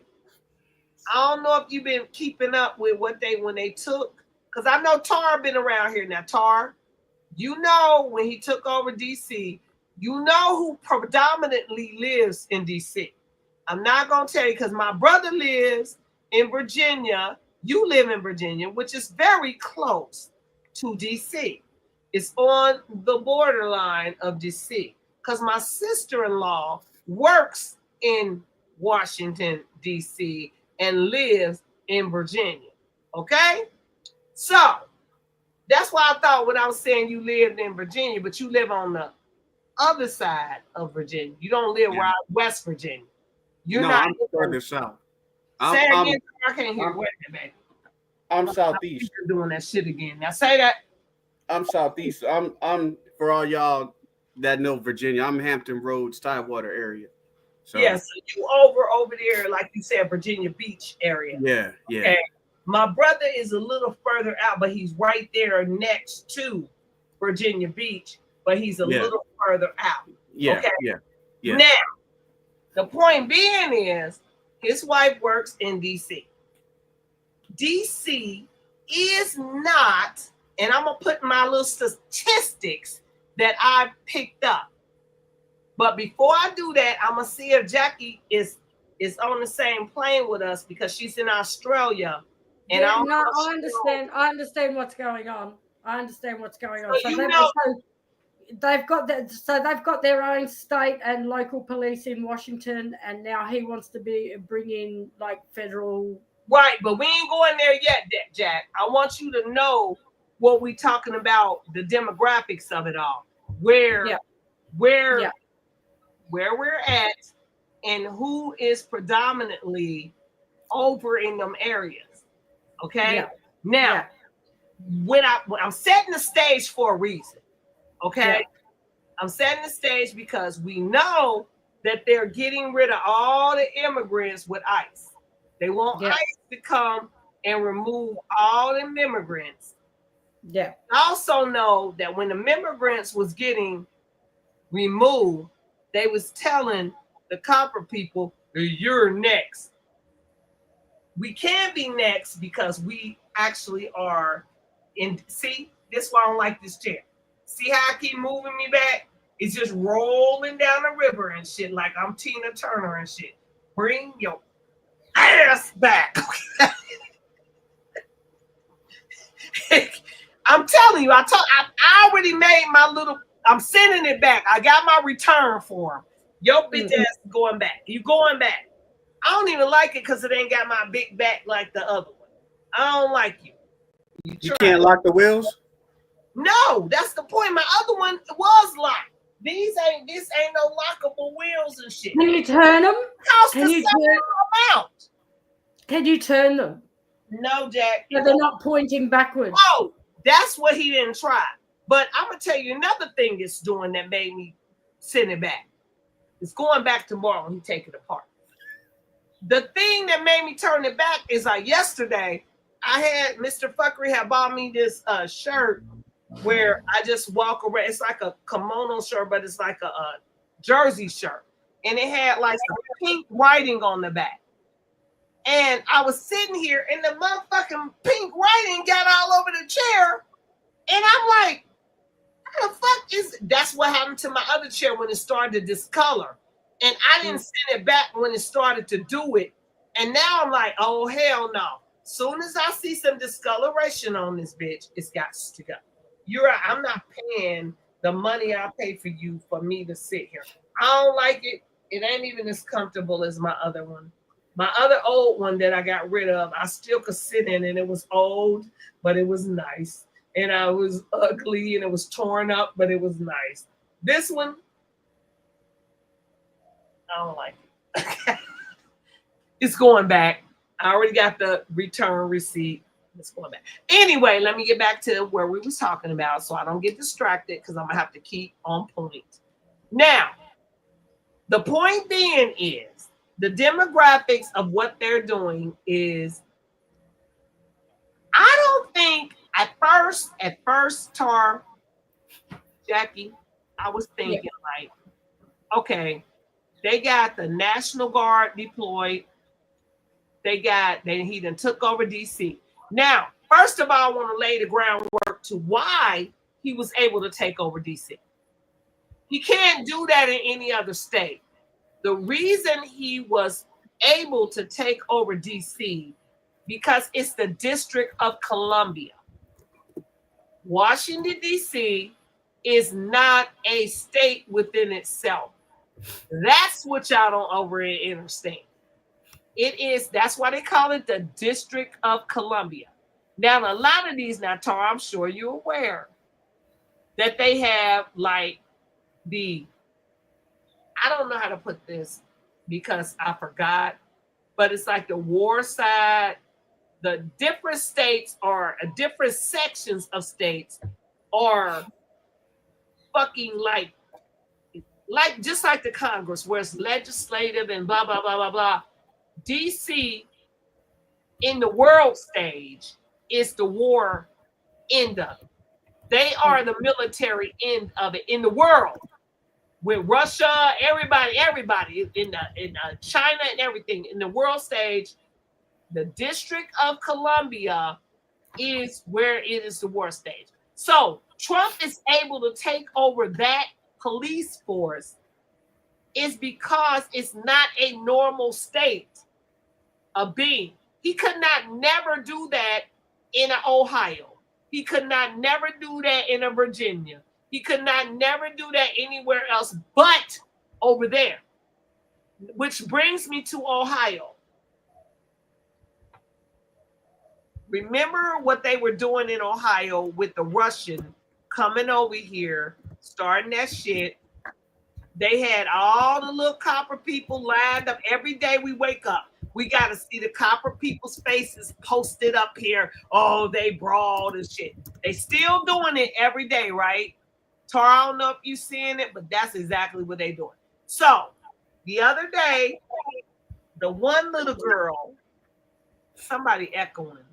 I don't know if you've been keeping up with what when they took, because I know Tar been around here now. Tar, you know when he took over DC, you know who predominantly lives in DC. I'm not gonna tell you because my brother lives in Virginia. You live in Virginia, which is very close to DC. It's on the borderline of DC. Because my sister-in-law works in Washington, DC, and lives in Virginia. Okay? So that's why I thought when I was saying you lived in Virginia, but you live on the other side of Virginia. You don't live right West Virginia. You're not. I'm further south. Say it again. I can't hear. Wait a minute. I'm southeast. You're doing that shit again. Now say that. I'm southeast. I'm for all y'all that know Virginia. I'm Hampton Roads, Tidewater area. So yeah, so you over there, like you said, Virginia Beach area. Yeah. Okay. My brother is a little further out, but he's right there next to Virginia Beach, but he's a little further out. Yeah. Okay. Yeah. Now, the point being is his wife works in DC. DC is not, and I'm gonna put my little statistics that I picked up. But before I do that, I'm gonna see if Jackie is on the same plane with us because she's in Australia. And I understand. I understand what's going on. They've got their own state and local police in Washington, and now he wants to bring in like federal. Right, but we ain't going there yet, Jack. I want you to know what we're talking about, the demographics of it all, where we're at, and who is predominantly over in them areas. Okay. Yeah. Now, when I'm setting the stage for a reason. Okay. Yeah. I'm setting the stage because we know that they're getting rid of all the immigrants with ICE. They want ICE to come and remove all the immigrants. Yeah. I also know that when the immigrants was getting removed, they was telling the copper people, you're next. We can be next because we actually are in. See, this is why I don't like this chair. See how I keep moving me back? It's just rolling down the river and shit like I'm Tina Turner and shit. Bring your ass back. I'm telling you, I already made my little, I'm sending it back. I got my return for him. Your bitch ass is going back. You going back. I don't even like it because it ain't got my big back like the other one. I don't like you. You can't lock the wheels? No, that's the point. My other one was locked. This ain't no lockable wheels and shit. Can you turn them? Can you turn them? No, Jack. So they're not pointing backwards. Oh, that's what he didn't try. But I'm gonna tell you another thing it's doing that made me send it back. It's going back tomorrow when he take it apart. The thing that made me turn it back is yesterday I had Mr. Fuckery had bought me this shirt where I just walk around. It's like a kimono shirt, but it's like a jersey shirt. And it had like some pink writing on the back. And I was sitting here and the motherfucking pink writing got all over the chair. And I'm like, how the fuck is it? That's what happened to my other chair when it started to discolor. And I didn't send it back when it started to do it. And now I'm like, oh, hell no. Soon as I see some discoloration on this bitch, it's got to go. You're right. I'm not paying the money I pay for you for me to sit here. I don't like it. It ain't even as comfortable as my other one. My other old one that I got rid of, I still could sit in, and it was old, but it was nice. And I was ugly, and it was torn up, but it was nice. This one, I don't like it. It's going back. I already got the return receipt. It's going back. Anyway, let me get back to where we was talking about so I don't get distracted because I'm going to have to keep on point. Now, the point being is the demographics of what they're doing is I don't think at first, Tar, Jackie, I was thinking like, okay, they got the National Guard deployed. He done took over DC. Now, first of all, I want to lay the groundwork to why he was able to take over DC. He can't do that in any other state. The reason he was able to take over DC because it's the District of Columbia. Washington, D.C. is not a state within itself. That's what y'all don't understand. That's why they call it the District of Columbia. Now, a lot of these, now, Tara, I'm sure you're aware that they have like I don't know how to put this because I forgot, but it's like the war side. The different states or different sections of states are fucking like just like the Congress, where it's legislative and blah, blah, blah, blah, blah. DC in the world stage is the war end of it. They are the military end of it in the world. With Russia, everybody in China and everything in the world stage, the District of Columbia is where it is the war stage. So Trump is able to take over that police force is because it's not a normal state of being. He could not never do that in Ohio. He could not never do that in a Virginia. He could not never do that anywhere else but over there. Which brings me to Ohio. Remember what they were doing in Ohio with the Russian coming over here, starting that shit. They had all the little copper people lined up. Every day we wake up, we got to see the copper people's faces posted up here. Oh, they brawled and shit. They still doing it every day, right? Tara, I don't know if you seeing it, but that's exactly what they doing. So the other day, the one little girl, somebody echoing,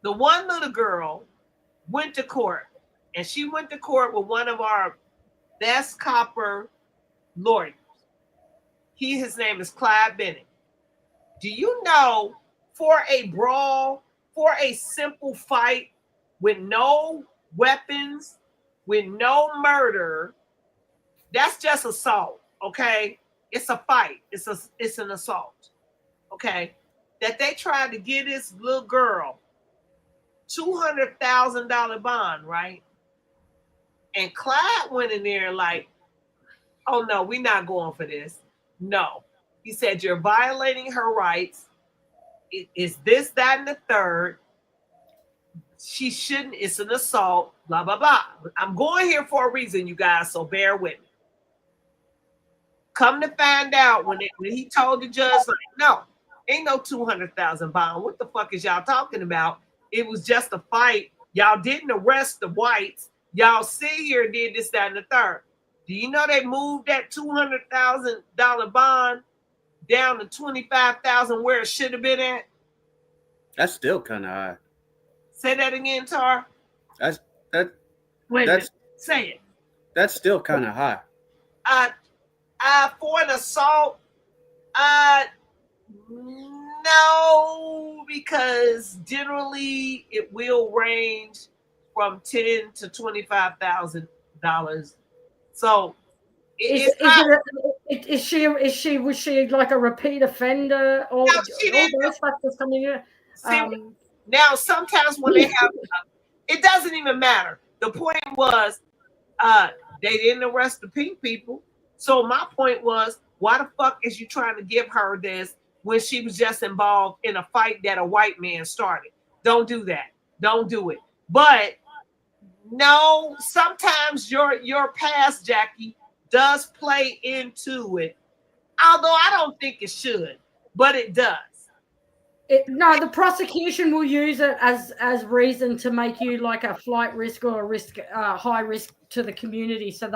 the one little girl went to court, and she went to court with one of our best copper lawyers. His name is Clyde Bennett. Do you know, for a brawl, for a simple fight with no weapons, with no murder, that's just assault, okay? It's a fight. It's an assault, okay? That they tried to get this little girl $200,000 bond, right? And Clyde went in there like, oh no, we're not going for this. No. He said, you're violating her rights. It's this, that, and the third. She shouldn't, it's an assault, blah, blah, blah. I'm going here for a reason, you guys, so bear with me. Come to find out when he told the judge, like, no, ain't no 200,000 bond. What the fuck is y'all talking about? It was just a fight. Y'all didn't arrest the whites. Y'all sit here and did this, that, and the third. Do you know they moved that $200,000 bond down to $25,000 where it should have been at? That's still kind of high. Say that again, Tar. Say it. That's still kind of high. For an assault, no, because generally it will range from $10,000 to $25,000. So was she like a repeat offender or all those factors coming in? Now sometimes when they have, it doesn't even matter. The point was, they didn't arrest the pink people. So my point was, why the fuck is you trying to give her this when she was just involved in a fight that a white man started? Don't do that. Don't do it. But no, sometimes your past, Jackie, does play into it. Although I don't think it should, but it does. No, the prosecution will use it as reason to make you like a flight risk or a risk, high risk to the community. So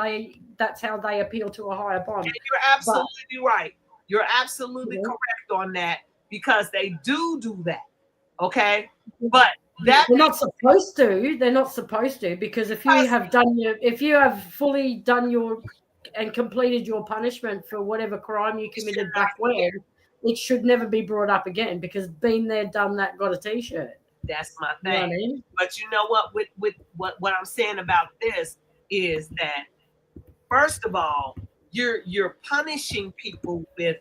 that's how they appeal to a higher bond. And you're absolutely right. You're absolutely correct on that, because they do that. Okay, but That they're not supposed to. They're not supposed to, because if you have fully done your and completed your punishment for whatever crime you committed back when, it should never be brought up again, because been there, done that, got a T-shirt. That's my You know thing. what I mean? But you know what? With what I'm saying about this is that, first of all, you're punishing people with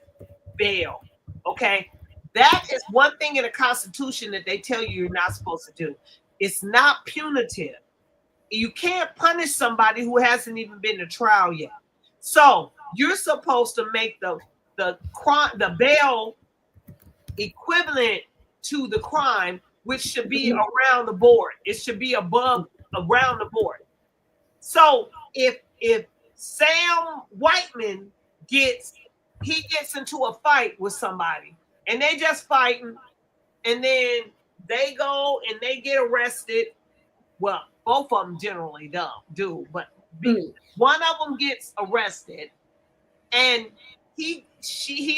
bail. Okay, that is one thing in the Constitution that they tell you you're not supposed to do. It's not punitive. You can't punish somebody who hasn't even been to trial yet. So you're supposed to make the bail equivalent to the crime, which should be around the board. It should be around the board. So if Sam Whiteman gets into a fight with somebody and they just fighting, and then they go and they get arrested. Well, both of them generally do, but one of them gets arrested, and he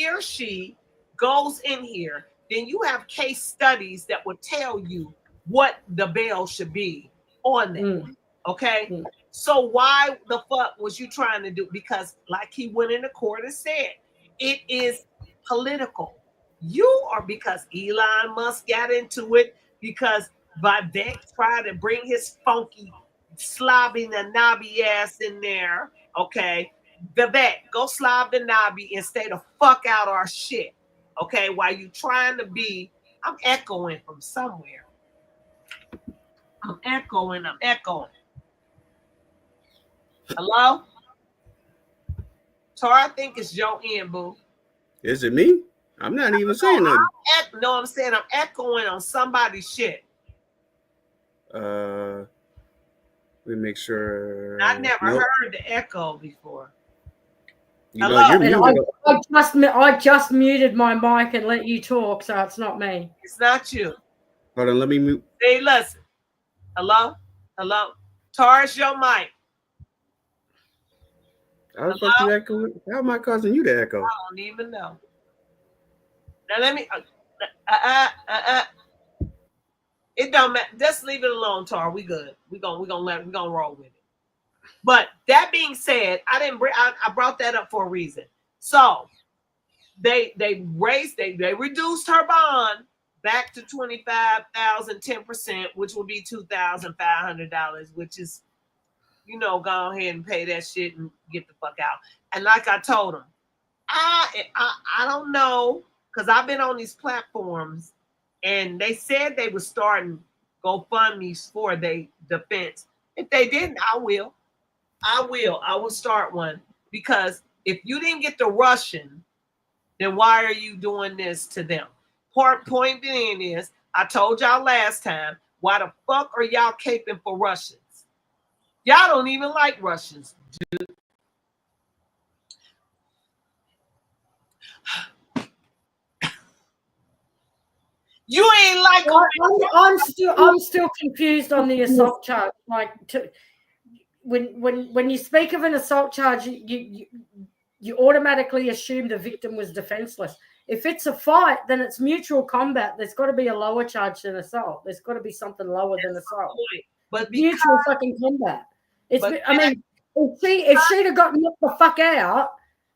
or she goes in here. Then you have case studies that would tell you what the bail should be on them. Okay, so why the fuck was you trying to do? Because like he went into court and said, it is political. You are, because Elon Musk got into it, because Vivek tried to bring his funky slobbing the knobby ass in there. Okay, Vivek, go slob the knobby and stay the fuck out our shit. Okay, while you trying to be, I'm echoing from somewhere. I'm echoing. Hello? Tar, I think it's your end, boo. Is it me? I'm not even saying nothing. I'm saying I'm echoing on somebody's shit. Let me make sure. I never heard the echo before. You know, you're muted. I just muted my mic and let you talk, so it's not me. It's not you. Hold on, let me mute. Hey, listen. Hello? Tar, it's your mic. How the fuck you echoing? How am I causing you to echo? I don't even know. Now let me. It don't matter. Just leave it alone, Tar. We good. We gonna roll with it. But that being said, I brought that up for a reason. So they reduced her bond back to $25,000, 10%, which will be $2,500, which is, go ahead and pay that shit and get the fuck out. And like I told them, I don't know, because I've been on these platforms and they said they were starting GoFundMe's for their defense. If they didn't, I will start one, because if you didn't get the Russian, then why are you doing this to them? Point being is, I told y'all last time, why the fuck are y'all caping for Russians? Y'all don't even like Russians, dude. You ain't like. I'm still confused on the assault charge. Like, when you speak of an assault charge, you automatically assume the victim was defenseless. If it's a fight, then it's mutual combat. There's got to be a lower charge than assault. There's got to be something lower than assault. But mutual fucking combat. If she'd have gotten knocked the fuck out,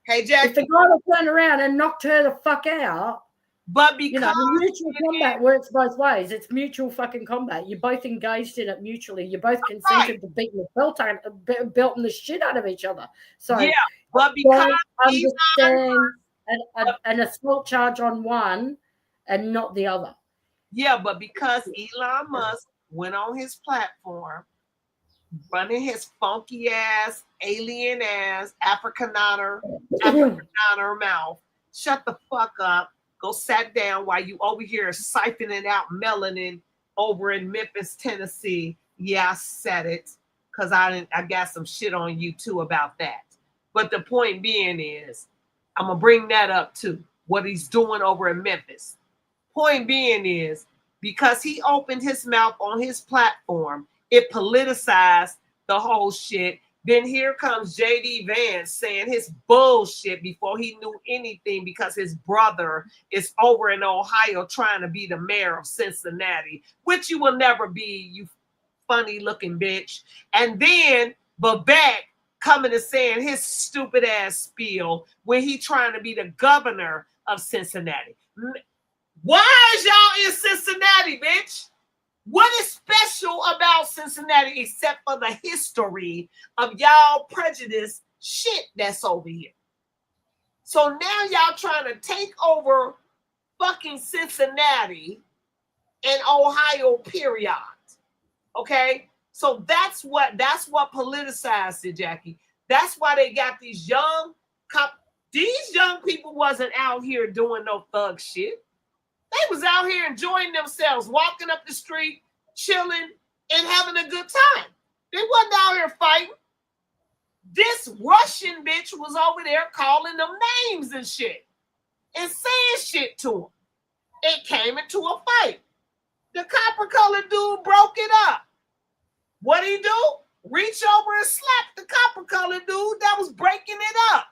hey Jack, if the guy had turned around and knocked her the fuck out, but because mutual combat works both ways. It's mutual fucking combat. You're both engaged in it mutually. You both consented to beating the belting the shit out of each other. So yeah, but because I understand an assault charge on one and not the other. Yeah, but because Elon Musk went on his platform, running his funky ass, alien ass, Afrikaner mouth, shut the fuck up. Go sat down while you over here siphoning out melanin over in Memphis, Tennessee. Yeah, I said it, because I got some shit on you too about that. But the point being is, I'm gonna bring that up too, what he's doing over in Memphis. Point being is, because he opened his mouth on his platform, it politicized the whole shit, Then here comes J.D. Vance saying his bullshit before he knew anything because his brother is over in Ohio trying to be the mayor of Cincinnati, which you will never be, you funny looking bitch. And then Babette coming and saying his stupid ass spiel when he trying to be the governor of Cincinnati. Why is y'all in Cincinnati, bitch? What is special about Cincinnati except for the history of y'all prejudice shit that's over here? So now y'all trying to take over fucking Cincinnati and Ohio, period. Okay? So that's what politicized it, Jackie. That's why they got these young people wasn't out here doing no thug shit. They was out here enjoying themselves, walking up the street, chilling, and having a good time. They wasn't out here fighting. This Russian bitch was over there calling them names and shit and saying shit to them. It came into a fight. The copper-colored dude broke it up. What'd he do? Reach over and slap the copper-colored dude that was breaking it up.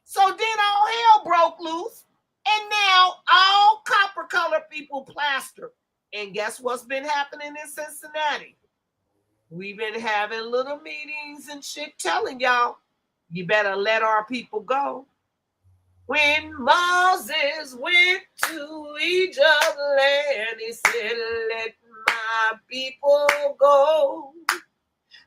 So then all hell broke loose. And now all copper-colored people plastered. And guess what's been happening in Cincinnati? We've been having little meetings and shit telling y'all, you better let our people go. When Moses went to Egypt land, he said, let my people go.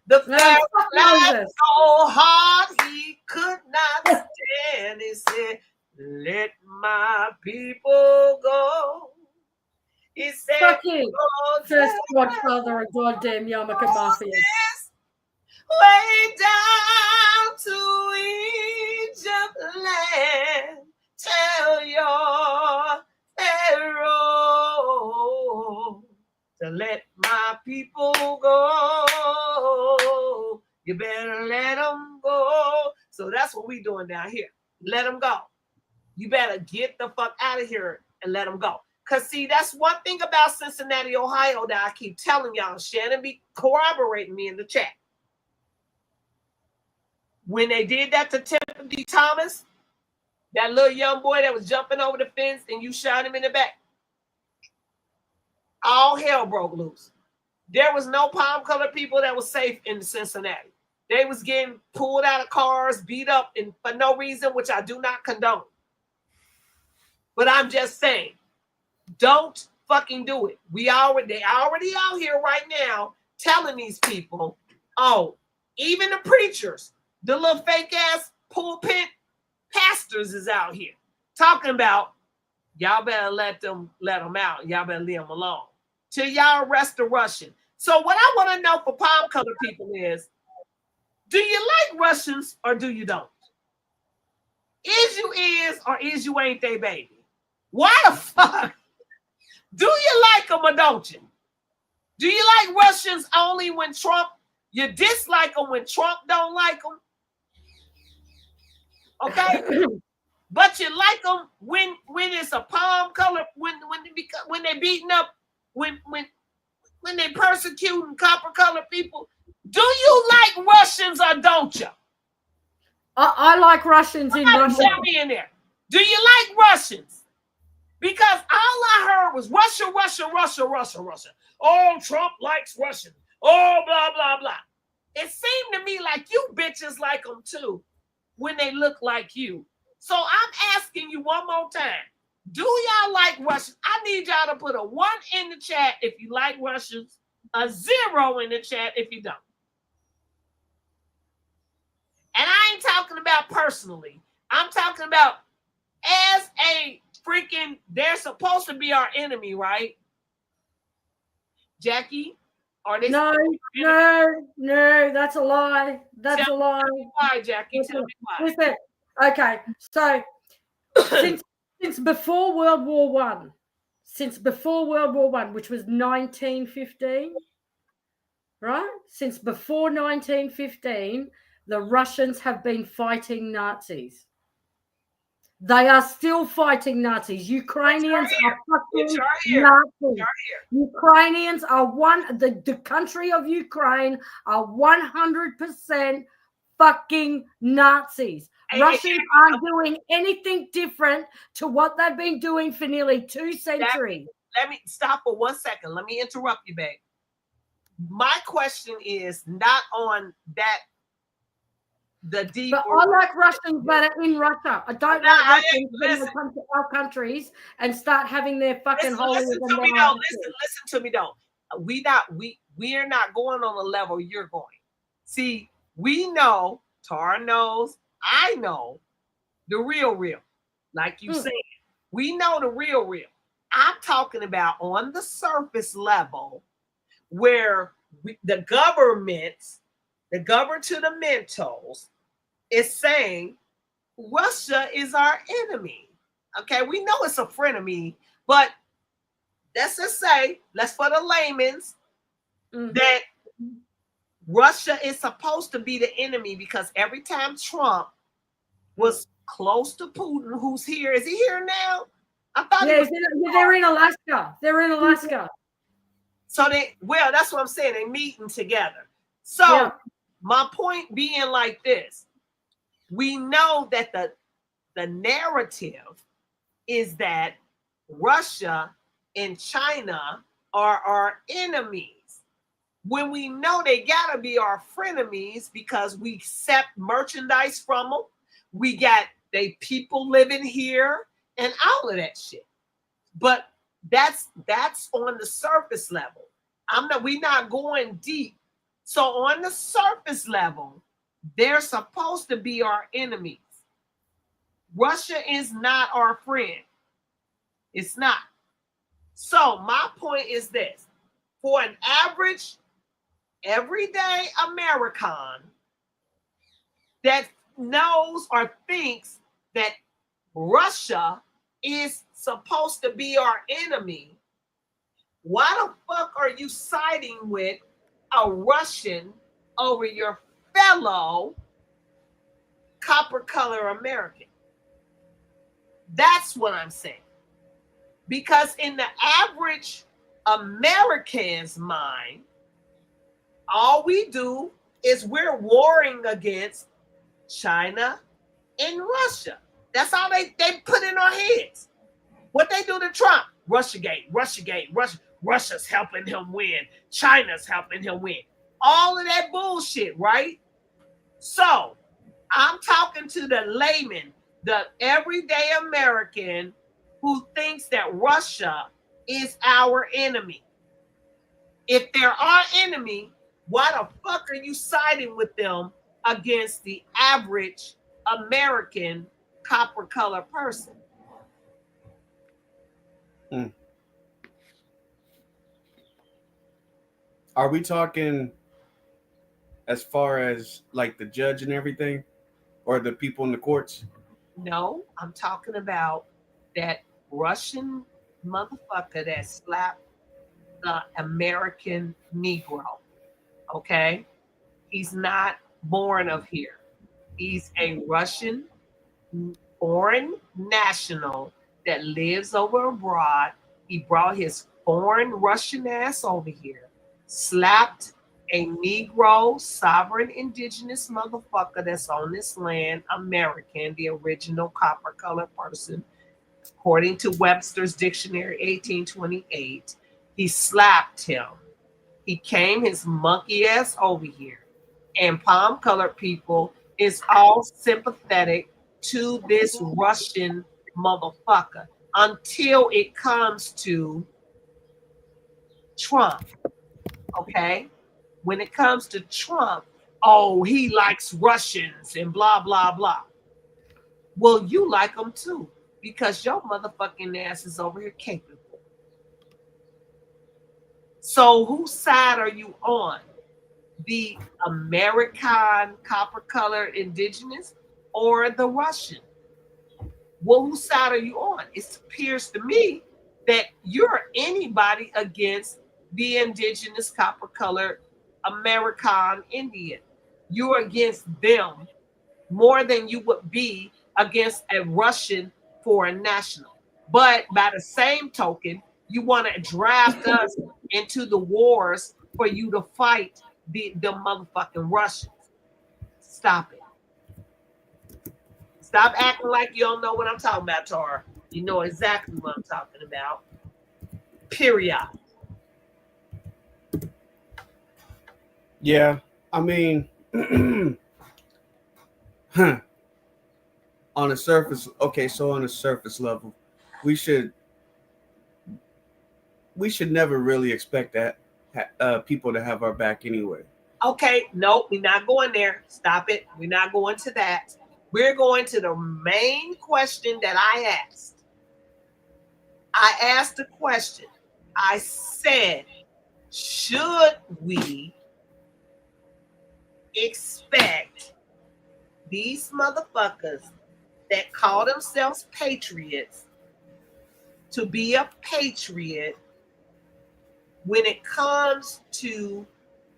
The Pharaoh laughed so hard he could not stand. He said, let my people go. He said, fuck you. First godfather of goddamn Yarmulke Mafia. Way down to Egypt land, tell your Pharaoh to let my people go. You better let them go. So that's what we doing down here. Let them go. You better get the fuck out of here and let them go. Because, see, that's one thing about Cincinnati, Ohio that I keep telling y'all. Shannon be corroborating me in the chat. When they did that to Timothy Thomas, that little young boy that was jumping over the fence and you shot him in the back, all hell broke loose. There was no palm-colored people that was safe in Cincinnati. They was getting pulled out of cars, beat up and for no reason, which I do not condone. But I'm just saying, don't fucking do it. They already out here right now telling these people, oh, even the preachers, the little fake ass pulpit pastors is out here talking about y'all better let them out. Y'all better leave them alone till y'all arrest the Russian. So what I want to know for palm colored people is, do you like Russians or do you don't? Is you is or is you ain't they baby? Why the fuck? Do you like them or don't you? Do you like Russians only when Trump, you dislike them when Trump don't like them? Okay? But you like them when it's a palm color, when they beating up, when they persecuting copper colored people. Do you like Russians or don't you? I like Russians in Russia. Tell me in there. Do you like Russians? Because all I heard was Russia, Russia, Russia, Russia, Russia. Oh, Trump likes Russians. Oh, blah, blah, blah. It seemed to me like you bitches like them too when they look like you. So I'm asking you one more time. Do y'all like Russians? I need y'all to put a 1 in the chat if you like Russians, a 0 in the chat if you don't. And I ain't talking about personally. I'm talking about as a freaking, they're supposed to be our enemy, right? Jackie? Are they? No, that's a lie. That's a lie. Tell me why, Jackie. Tell me why. Listen, okay, so since before World War One, which was 1915, right? Since before 1915, the Russians have been fighting Nazis. They are still fighting Nazis. Ukrainians are fucking here. Nazis. Ukrainians are the country of Ukraine are 100% fucking Nazis. Russians aren't doing anything different to what they've been doing for nearly 2 centuries. Let me stop for 1 second. Let me interrupt you, babe. My question is not on that. But I like Russians better in Russia. I don't like Russians when they come to our countries and start having their fucking listen to me though. Listen to me though. We are not going on the level you're going. See, we know, Tara knows, I know the real. Like you said, we know the real. I'm talking about on the surface level where the governmentals is saying Russia is our enemy. Okay, we know it's a frenemy, but let's just say, for the layman's, that Russia is supposed to be the enemy because every time Trump was close to Putin, who's here, is he here now? I thought they're in Alaska. They're in Alaska. So that's what I'm saying. They're meeting together. So my point being like this, we know that the narrative is that Russia and China are our enemies. When we know they gotta be our frenemies because we accept merchandise from them. We got they people living here and all of that shit. But that's on the surface level. We're not going deep. So on the surface level, they're supposed to be our enemies. Russia is not our friend. It's not. So my point is this. For an average, everyday American that knows or thinks that Russia is supposed to be our enemy, why the fuck are you siding with a Russian over your fellow copper color American? That's what I'm saying. Because in the average American's mind, all we do is we're warring against China and Russia. That's all they put in our heads. What they do to Trump? Russiagate. Russia's helping him win. China's helping him win. All of that bullshit, right? So I'm talking to the layman, the everyday American who thinks that Russia is our enemy. If they're our enemy, why the fuck are you siding with them against the average American copper color person? Are we talking as far as like the judge and everything, or the people in the courts? No, I'm talking about that Russian motherfucker that slapped the American Negro. Okay? He's not born of here. He's a Russian foreign national that lives over abroad. He brought his foreign Russian ass over here, slapped a Negro sovereign indigenous motherfucker that's on this land, American, the original copper colored person. According to Webster's Dictionary 1828, he slapped him. He came his monkey ass over here. And palm colored people is all sympathetic to this Russian motherfucker until it comes to Trump. Okay? When it comes to Trump, oh, he likes Russians and blah, blah, blah. Well, you like them too, because your motherfucking ass is over here capable. So whose side are you on? The American copper colored indigenous or the Russian? Well, whose side are you on? It appears to me that you're anybody against the indigenous copper colored American Indian. You're against them more than you would be against a Russian foreign national. But by the same token, you want to draft us into the wars for you to fight the motherfucking Russians. Stop it. Stop acting like you don't know what I'm talking about, Tara. You know exactly what I'm talking about. Period. Yeah, I mean, on a surface, okay, so on a surface level, we should never really expect that people to have our back anyway. Okay, nope, we're not going there. Stop it. We're not going to that. We're going to the main question that I asked. I asked the question. I said, should we expect these motherfuckers that call themselves patriots to be a patriot when it comes to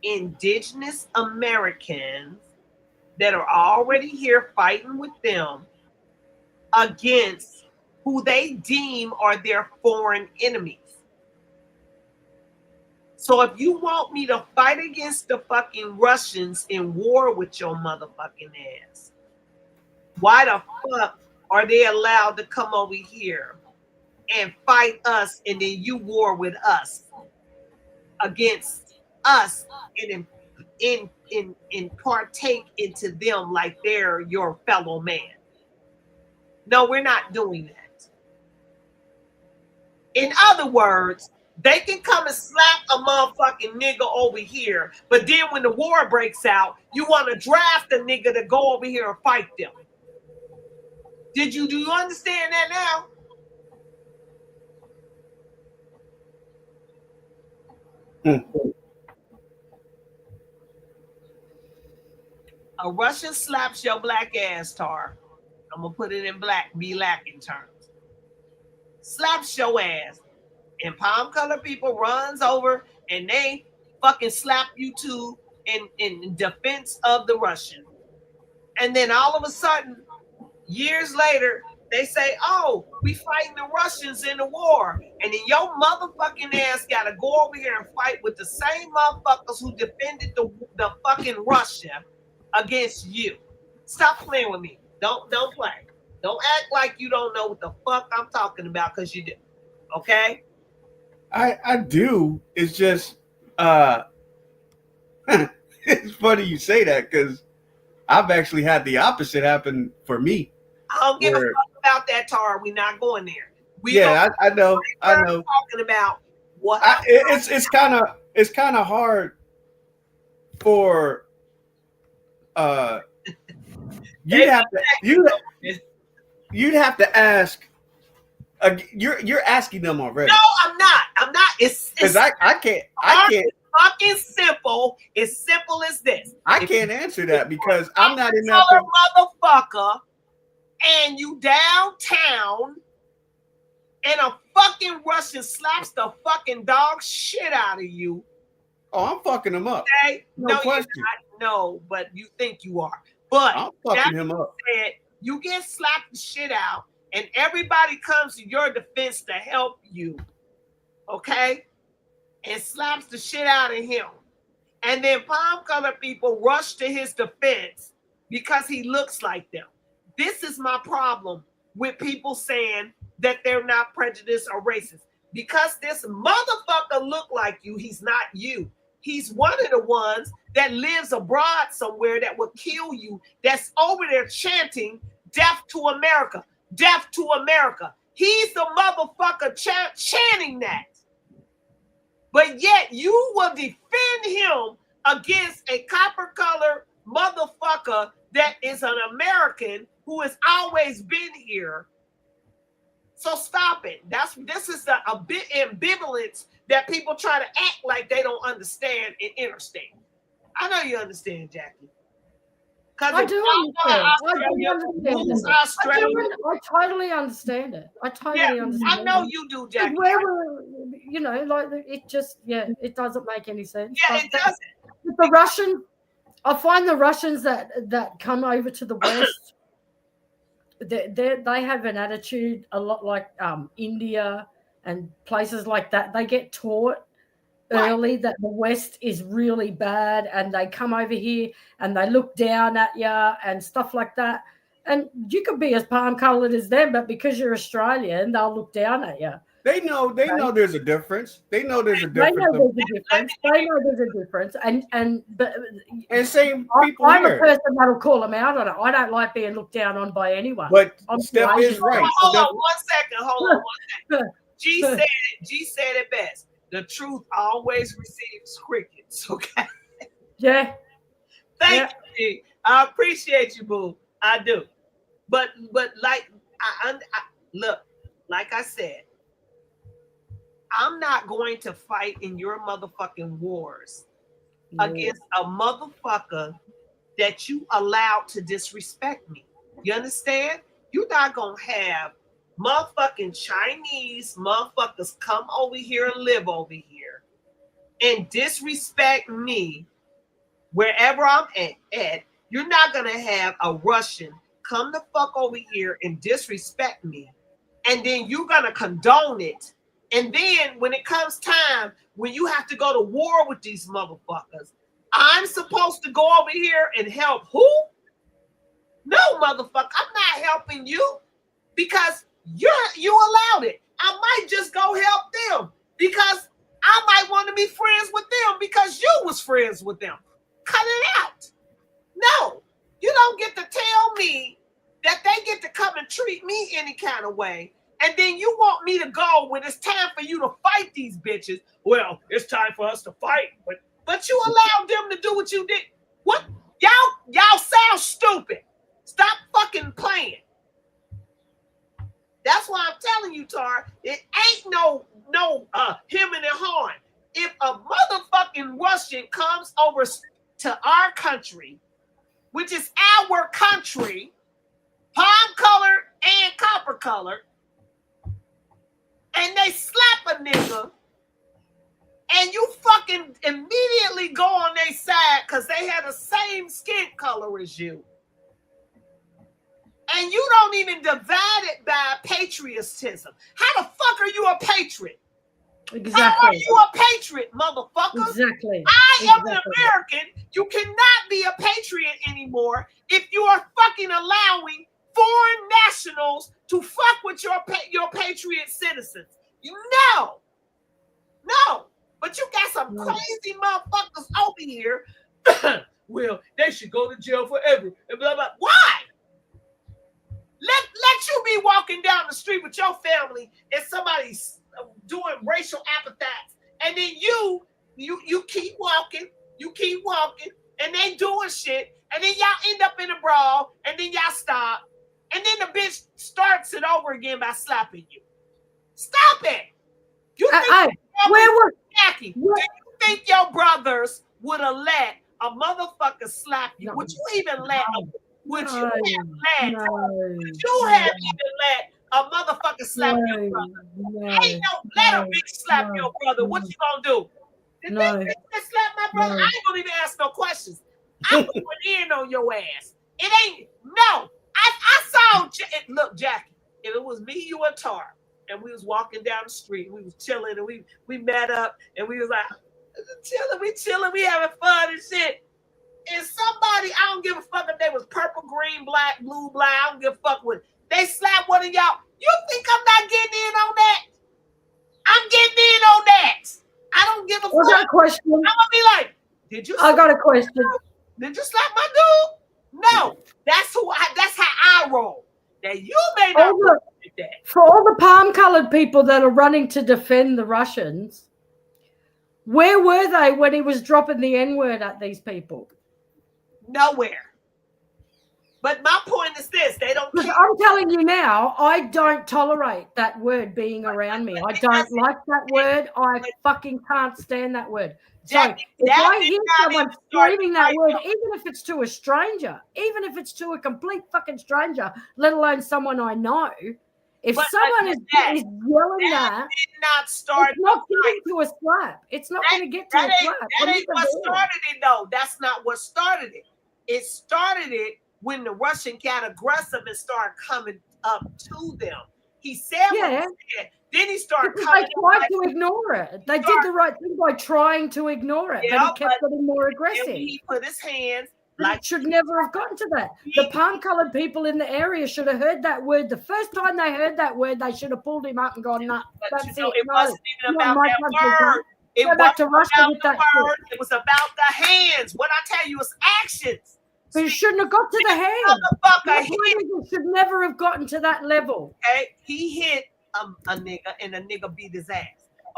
indigenous Americans that are already here fighting with them against who they deem are their foreign enemies? So if you want me to fight against the fucking Russians in war with your motherfucking ass, why the fuck are they allowed to come over here and fight us and then you war with us against us and in partake into them like they're your fellow man? No, we're not doing that. In other words, they can come and slap a motherfucking nigga over here, but then when the war breaks out, you want to draft a nigga to go over here and fight them. Do you understand that now? A Russian slaps your black ass, Tar. I'm gonna put it in black in terms. Slaps your ass, and palm color people runs over and they fucking slap you too in defense of the Russian. And then all of a sudden, years later, they say, "Oh, we fighting the Russians in the war," and then your motherfucking ass gotta go over here and fight with the same motherfuckers who defended the fucking Russia against you. Stop playing with me. Don't play. Don't act like you don't know what the fuck I'm talking about, because you do. Okay? I do. It's just it's funny you say that, because I've actually had the opposite happen for me. I don't give a fuck about that, Tara. We're not going there. I know. Talking about what it's kind of hard for you'd have to ask. You're asking them already. No, I'm not. It's I can't. Fucking simple. It's simple as this. I can't answer that because I'm not in that motherfucker. And you downtown, and a fucking Russian slaps the fucking dog shit out of you. Oh, I'm fucking him up. Okay? No question. No, but you think you are. But I'm fucking him up. You get slapped the shit out, and everybody comes to your defense to help you. Okay? And slaps the shit out of him. And then palm color people rush to his defense because he looks like them. This is my problem with people saying that they're not prejudiced or racist. Because this motherfucker look like you, he's not you. He's one of the ones that lives abroad somewhere that will kill you, that's over there chanting, "Death to America, death to America." He's the motherfucker chanting that. But yet you will defend him against a copper-colored motherfucker that is an American who has always been here. So stop it. This is a bit ambivalence that people try to act like they don't understand and understand. I know you understand, Jackie. I do understand. I totally understand it. I totally understand. I know you do, Jackie. It doesn't make any sense. Yeah, it doesn't. The Russian, I find the Russians that come over to the West, they have an attitude a lot like India and places like that. They get taught early that the West is really bad, and they come over here and they look down at you and stuff like that. And you could be as palm colored as them, but because you're Australian, they'll look down at you. They know there's a difference. They know there's a They difference. know there's a difference. They know there's a difference. And same people I'm here. a person that'll call them out on it. I don't like being looked down on by anyone. But I'm Steph is right. Hold on 1 second. Hold on 1 second. G said it. G said it best. The truth always receives crickets. Okay. Yeah. Thank you, G. I appreciate you, boo. I do. But like I look, like I said, I'm not going to fight in your motherfucking wars against a motherfucker that you allowed to disrespect me. You understand? You're not gonna have motherfucking Chinese motherfuckers come over here and live over here and disrespect me wherever I'm at. You're not gonna have a Russian come the fuck over here and disrespect me, and then you're gonna condone it. And then when it comes time when you have to go to war with these motherfuckers, I'm supposed to go over here and help who? No, motherfucker, I'm not helping you because you allowed it. I might just go help them because I might want to be friends with them because you was friends with them. Cut it out. No, you don't get to tell me that they get to come and treat me any kind of way. And then you want me to go when it's time for you to fight these bitches. Well, it's time for us to fight, but you allowed them to do what you did. What? Y'all sound stupid. Stop fucking playing. That's why I'm telling you, Tar, it ain't no him and hawing. If a motherfucking Russian comes over to our country, which is our country, palm colored and copper colored, and they slap a nigga, and you fucking immediately go on their side because they have the same skin color as you. And you don't even divide it by patriotism. How the fuck are you a patriot? Exactly. How are you a patriot, motherfucker? Exactly. I am an American. You cannot be a patriot anymore if you are fucking allowing foreign nationals to fuck with your patriot citizens. No. But you got some crazy motherfuckers over here. Well, they should go to jail forever. And blah, blah. Why? Let you be walking down the street with your family and somebody's doing racial epithets, and then you keep walking, and they doing shit, and then y'all end up in a brawl, and then y'all stop, and then the bitch starts it over again by slapping you. Stop it! You think Jackie? Do you think your brothers would have let a motherfucker slap you? No. Would you even let? Would you have let? Would you No. have even let a motherfucker slap your brother? Ain't no let a bitch slap your brother. What you gonna do? Did this bitch just slap my brother? I ain't gonna even ask no questions. I'm going in on your ass. It ain't no. I saw. Look, Jackie. If it was me, you, and Tar, and we was walking down the street, we was chilling, and we met up, and we was like chilling, we having fun and shit. And somebody, I don't give a fuck if they was purple, green, black, blue, black, I don't give a fuck with. They slap one of y'all. You think I'm not getting in on that? I'm getting in on that. I don't give a fuck. I got a question. I'm gonna be like, did you? I got a question. Did you slap my dude? No. That's how I roll. That you may not roll like that. For all the palm-colored people that are running to defend the Russians, where were they when he was dropping the N-word at these people? Nowhere. But my point is this: they don't. Because I'm telling you now, I don't tolerate that word being around me. I don't like that word. I fucking can't stand that word. So if I hear someone screaming that word, even if it's to a stranger, even if it's to a complete fucking stranger, let alone someone I know, if someone is yelling that, did not start. It's not getting to a slap. It's not going to get to a slap. That ain't what started it, though. That's not what started it. It started it when the Russian got aggressive and started coming up to them. He said what he said. Then he started coming They tried to ignore it. They did the right thing by trying to ignore it, but he kept getting more aggressive. And he put his hands like it should never have gotten to that. The palm-colored people in the area should have heard that word. The first time they heard that word, they should have pulled him up and gone, "Nah, that's it." It wasn't even about that word. It wasn't about the word. It was about the hands. What I tell you is actions. But it shouldn't have got to the hands. He should never have gotten to that level. Okay, he hit a nigga and the nigga beat his ass.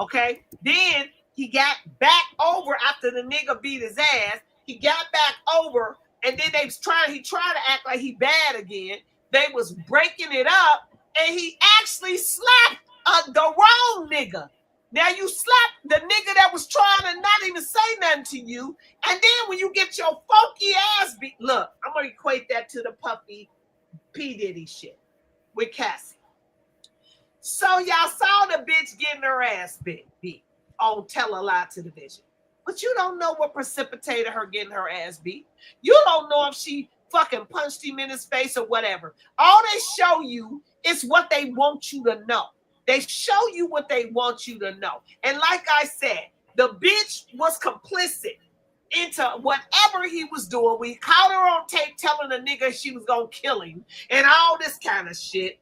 Okay, then he got back over after the nigga beat his ass. He got back over, and then he tried to act like he bad again. They was breaking it up, and he actually slapped the wrong nigga. Now you slapped the nigga that was trying to not even say nothing to you, and then when you get your funky ass beat, look, I'm gonna equate that to the Puffy P. Diddy shit with Cassie. So y'all saw the bitch getting her ass beat on Tell a Lie to the Vision. But you don't know what precipitated her getting her ass beat. You don't know if she fucking punched him in his face or whatever. All they show you is what they want you to know. They show you what they want you to know. And like I said, the bitch was complicit into whatever he was doing. We caught her on tape telling the nigga she was going to kill him and all this kind of shit.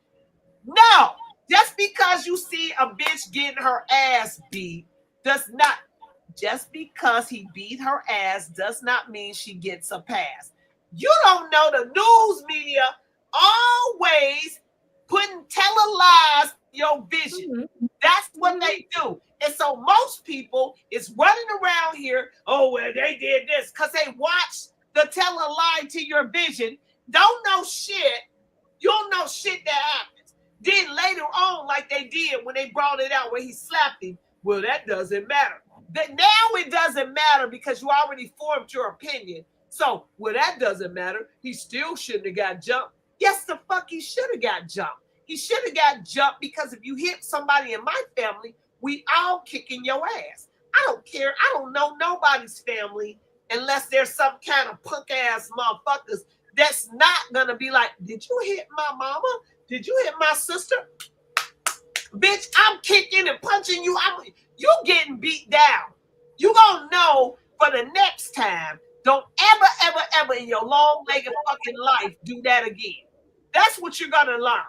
No, just because you see a bitch getting her ass beat does not... Just because he beat her ass does not mean she gets a pass. You don't know the news media always telling lies your vision. That's what they do. And so most people is running around here, oh, well, they did this because they watched the tell a lie to your vision. Don't know shit. You don't know shit that happens. Then later on, like they did when they brought it out where he slapped him, well, that doesn't matter. Now it doesn't matter because you already formed your opinion. So, well, that doesn't matter. He still shouldn't have got jumped. Yes, the fuck he should have got jumped. He should have got jumped because if you hit somebody in my family, we all kicking your ass. I don't care. I don't know nobody's family unless there's some kind of punk ass motherfuckers that's not gonna be like, did you hit my mama? Did you hit my sister? Bitch, I'm kicking and punching you. You getting beat down. You gonna know for the next time. Don't ever in your long-legged fucking life do that again. That's what you're gonna learn.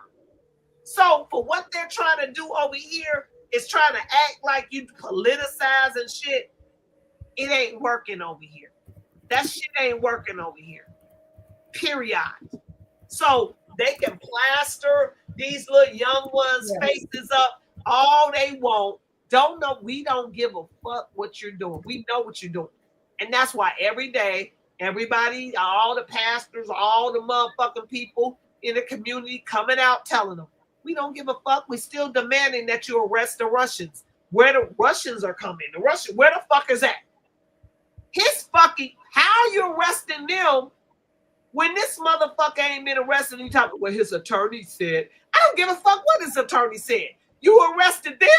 So for what they're trying to do over here is trying to act like you politicize and shit. It ain't working over here. That shit ain't working over here. Period. So they can plaster these little young ones' faces up all they want. Don't know. We don't give a fuck what you're doing. We know what you're doing. And that's why every day, everybody, all the pastors, all the motherfucking people in the community coming out telling them, we don't give a fuck. We're still demanding that you arrest the Russians. Where the Russians are coming. Where the fuck is that? His fucking, how you arresting them when this motherfucker ain't been arrested? And you talking, well, his attorney said. I don't give a fuck what his attorney said. You arrested them.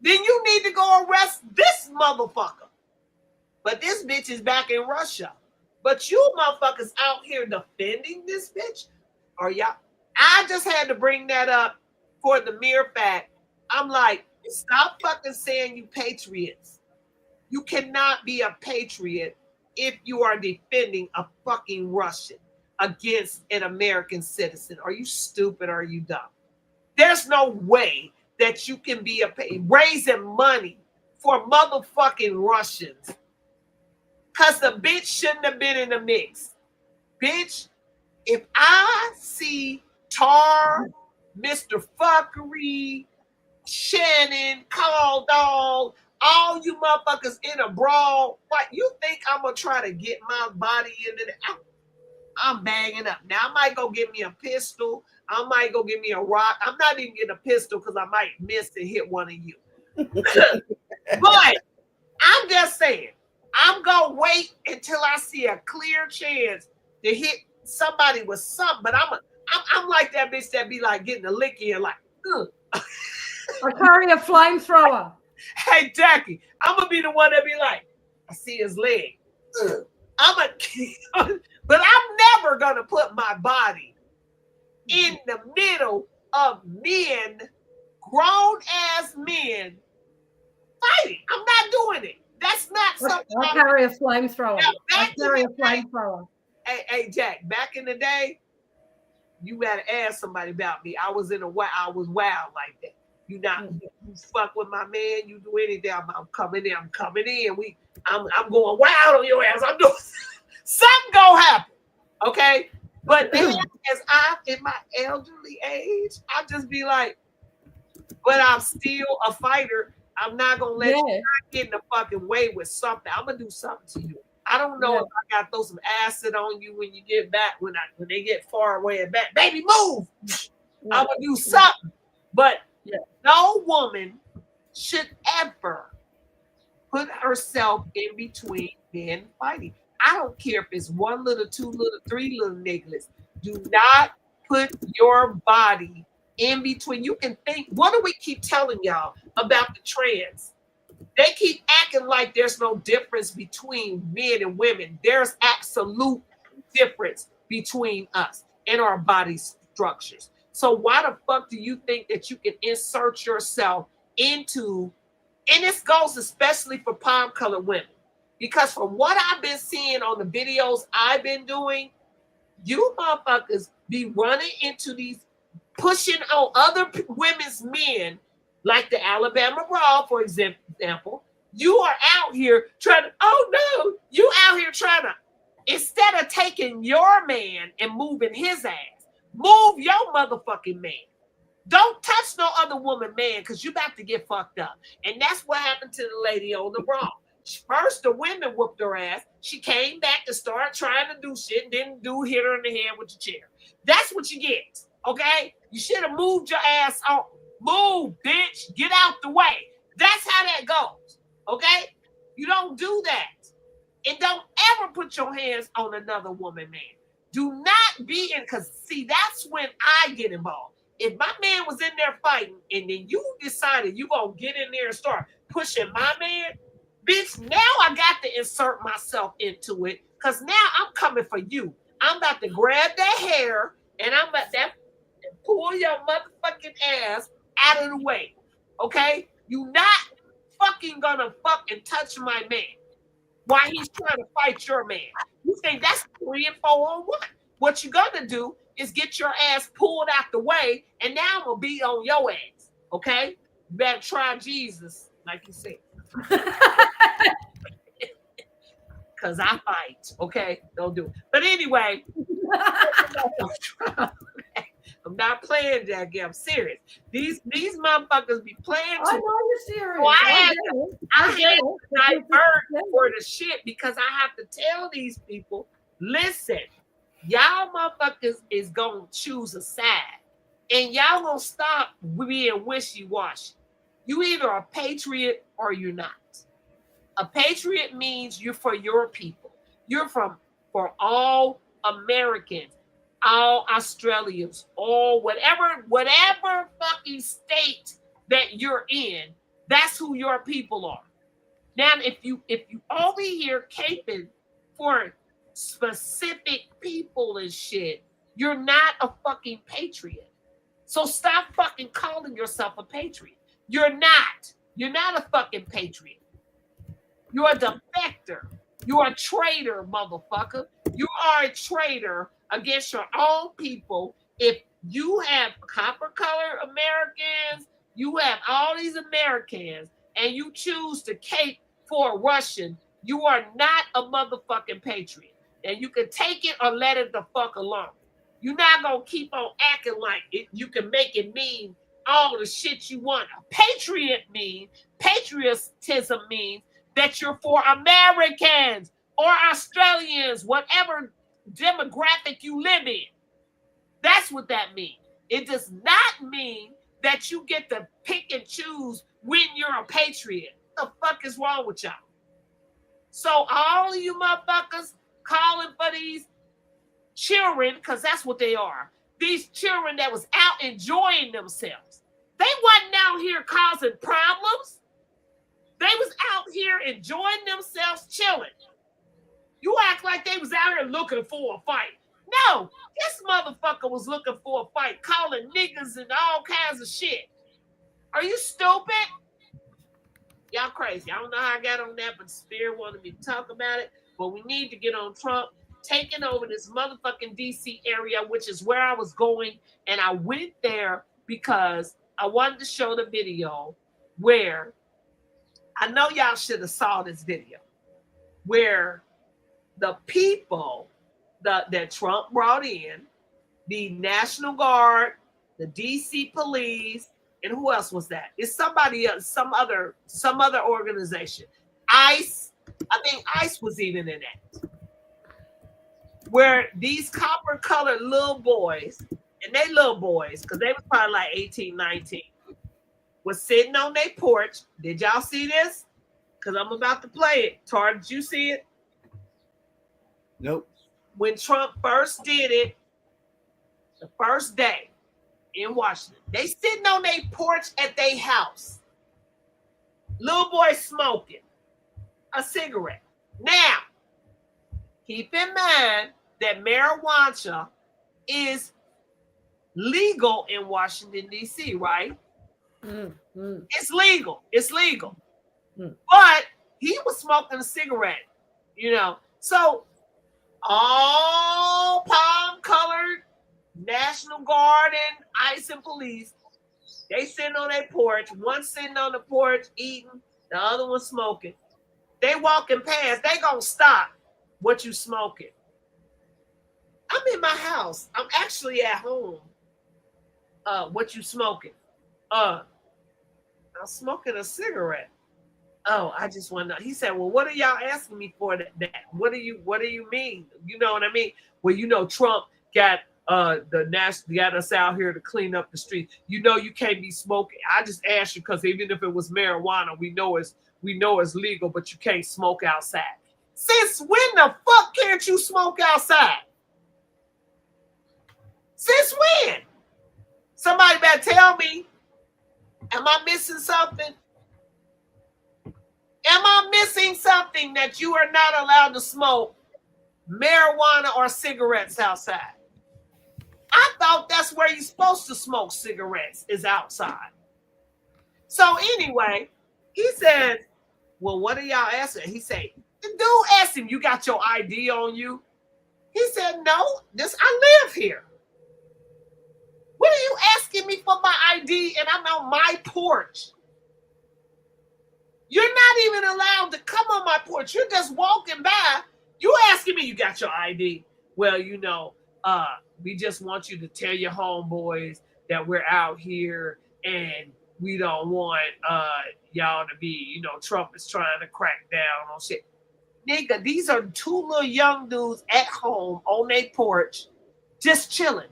Then you need to go arrest this motherfucker. But this bitch is back in Russia. But you motherfuckers out here defending this bitch? Or y'all? I just had to bring that up for the mere fact. I'm like, stop fucking saying you patriots. You cannot be a patriot if you are defending a fucking Russian against an American citizen. Are you stupid or are you dumb? There's no way that you can be raising money for motherfucking Russians. Because the bitch shouldn't have been in the mix. Bitch, if I see Tar, Mr. Fuckery, Shannon, Call Dog, all you motherfuckers in a brawl, what, you think I'm going to try to get my body into the... I'm banging up. Now, I might go get me a pistol. I might go get me a rock. I'm not even getting a pistol because I might miss and hit one of you. But I'm just saying, I'm going to wait until I see a clear chance to hit somebody with something. But I'm like that bitch that be like getting a lick in like, ugh. I carry a flamethrower. Hey, Jackie, I'm going to be the one that be like, I see his leg. Ugh. but I'm never gonna put my body in the middle of men, grown ass men fighting. I'm not doing it. That's not something. I'll carry a flamethrower. I'll Back carry in a the day, flamethrower. hey Jack, back in the day, you gotta ask somebody about me. I was wild like that. You fuck with my man, you do anything. I'm coming in. I'm going wild on your ass. I'm doing something gonna happen. Okay. But then as I'm in my elderly age, I'll just be like, but I'm still a fighter. I'm not gonna let you get in the fucking way with something. I'm gonna do something to you. I don't know if I gotta throw some acid on you when you get back, when they get far away and back. Baby, move. I'm gonna do something. But no woman should ever put herself in between men fighting. I don't care if it's 1 little, 2 little, 3 little niggas. Do not put your body in between. You can think, what do we keep telling y'all about the trans? They keep acting like there's no difference between men and women. There's absolute difference between us and our body structures. So why the fuck do you think that you can insert yourself into, and this goes especially for palm colored women, because from what I've been seeing on the videos I've been doing, you motherfuckers be running into these, pushing on other women's men, like the Alabama Brawl, for example. You are out here trying to, you out here trying to, instead of taking your man and moving his ass, move your motherfucking man. Don't touch no other woman, man, because you about to get fucked up. And that's what happened to the lady on the Brawl. First, the women whooped her ass. She came back to start trying to do shit, didn't hit her in the head with the chair. That's what you get, okay? You should have moved your ass on. Move, bitch. Get out the way. That's how that goes, okay? You don't do that. And don't ever put your hands on another woman, man. Do not be in, because, see, that's when I get involved. If my man was in there fighting and then you decided you gonna get in there and start pushing my man, bitch, now I got to insert myself into it, because now I'm coming for you. I'm about to grab that hair and I'm about to pull your motherfucking ass out of the way, okay? You not fucking gonna fucking touch my man while he's trying to fight your man. You think that's 3 and 4 on 1. What you're gonna do is get your ass pulled out the way, and now I'm gonna be on your ass, okay? You better try Jesus, like you said. Because I fight, okay? Don't do it. But anyway, I'm not playing that game. I'm serious. These motherfuckers be playing. I know you're serious. So I had to divert for the shit, because I have to tell these people, listen, y'all motherfuckers is gonna choose a side, and y'all gonna stop being wishy-washy. You either a patriot or you're not. A patriot means you're for your people. You're for all Americans, all Australians, all whatever fucking state that you're in, that's who your people are. Now, if you only hear caping for specific people and shit, you're not a fucking patriot. So stop fucking calling yourself a patriot. You're not. You're not a fucking patriot. You're a defector. You're a traitor, motherfucker. You are a traitor against your own people. If you have copper color Americans, you have all these Americans, and you choose to cape for a Russian, you are not a motherfucking patriot. And you can take it or let it the fuck alone. You're not gonna keep on acting like it. You can make it mean all the shit you want. A patriotism means that you're for Americans or Australians, whatever demographic you live in. That's what that means. It does not mean that you get to pick and choose when you're a patriot. What the fuck is wrong with y'all? So all of you motherfuckers calling for these children, because that's what they are. These children that was out enjoying themselves. They wasn't out here causing problems. They was out here enjoying themselves, chilling. You act like was out here looking for a fight. No, this motherfucker was looking for a fight, calling niggas and all kinds of shit. Are you stupid? Y'all crazy. I don't know how I got on that, but Spirit wanted me to talk about it. But we need to get on Trump taking over this motherfucking DC area, which is where I was going. And I went there because I wanted to show the video where I know y'all should have saw this video where the people that Trump brought in, the National Guard, the DC police, and who else was that? It's somebody else, some other organization. ICE, I think ICE was even in it. Where these copper-colored little boys, and they little boys, because they was probably like 18, 19, was sitting on their porch. Did y'all see this? Because I'm about to play it. Tar, did you see it? Nope. When Trump first did it, the first day in Washington, they sitting on their porch at their house. Little boy smoking a cigarette. Now, keep in mind that marijuana is legal in Washington, D.C., right? It's legal. It's legal. But he was smoking a cigarette, you know. So all palm-colored National Guard and ICE and police, they sitting on their porch. One sitting on the porch eating, the other one smoking. They walking past. They gonna stop what you smoking. I'm in my house. I'm actually at home. What you smoking? I'm smoking a cigarette. Oh, I just want to know. He said, well, what are y'all asking me for that? What do you mean? You know what I mean? Well, you know, Trump got got us out here to clean up the street. You know, you can't be smoking. I just asked you because even if it was marijuana, we know it's legal, but you can't smoke outside. Since when the fuck can't you smoke outside? Since when? Somebody better tell me. Am I missing something? Am I missing something that you are not allowed to smoke marijuana or cigarettes outside? I thought that's where you're supposed to smoke cigarettes is outside. So anyway, he said, well, what are y'all asking? He said, the dude asked him, you got your ID on you? He said, no, I live here. What are you asking me for my ID and I'm on my porch? You're not even allowed to come on my porch. You're just walking by. You asking me, you got your ID? Well, you know, we just want you to tell your homeboys that we're out here and we don't want y'all to be, you know, Trump is trying to crack down on shit. Nigga, these are two little young dudes at home on their porch just chilling.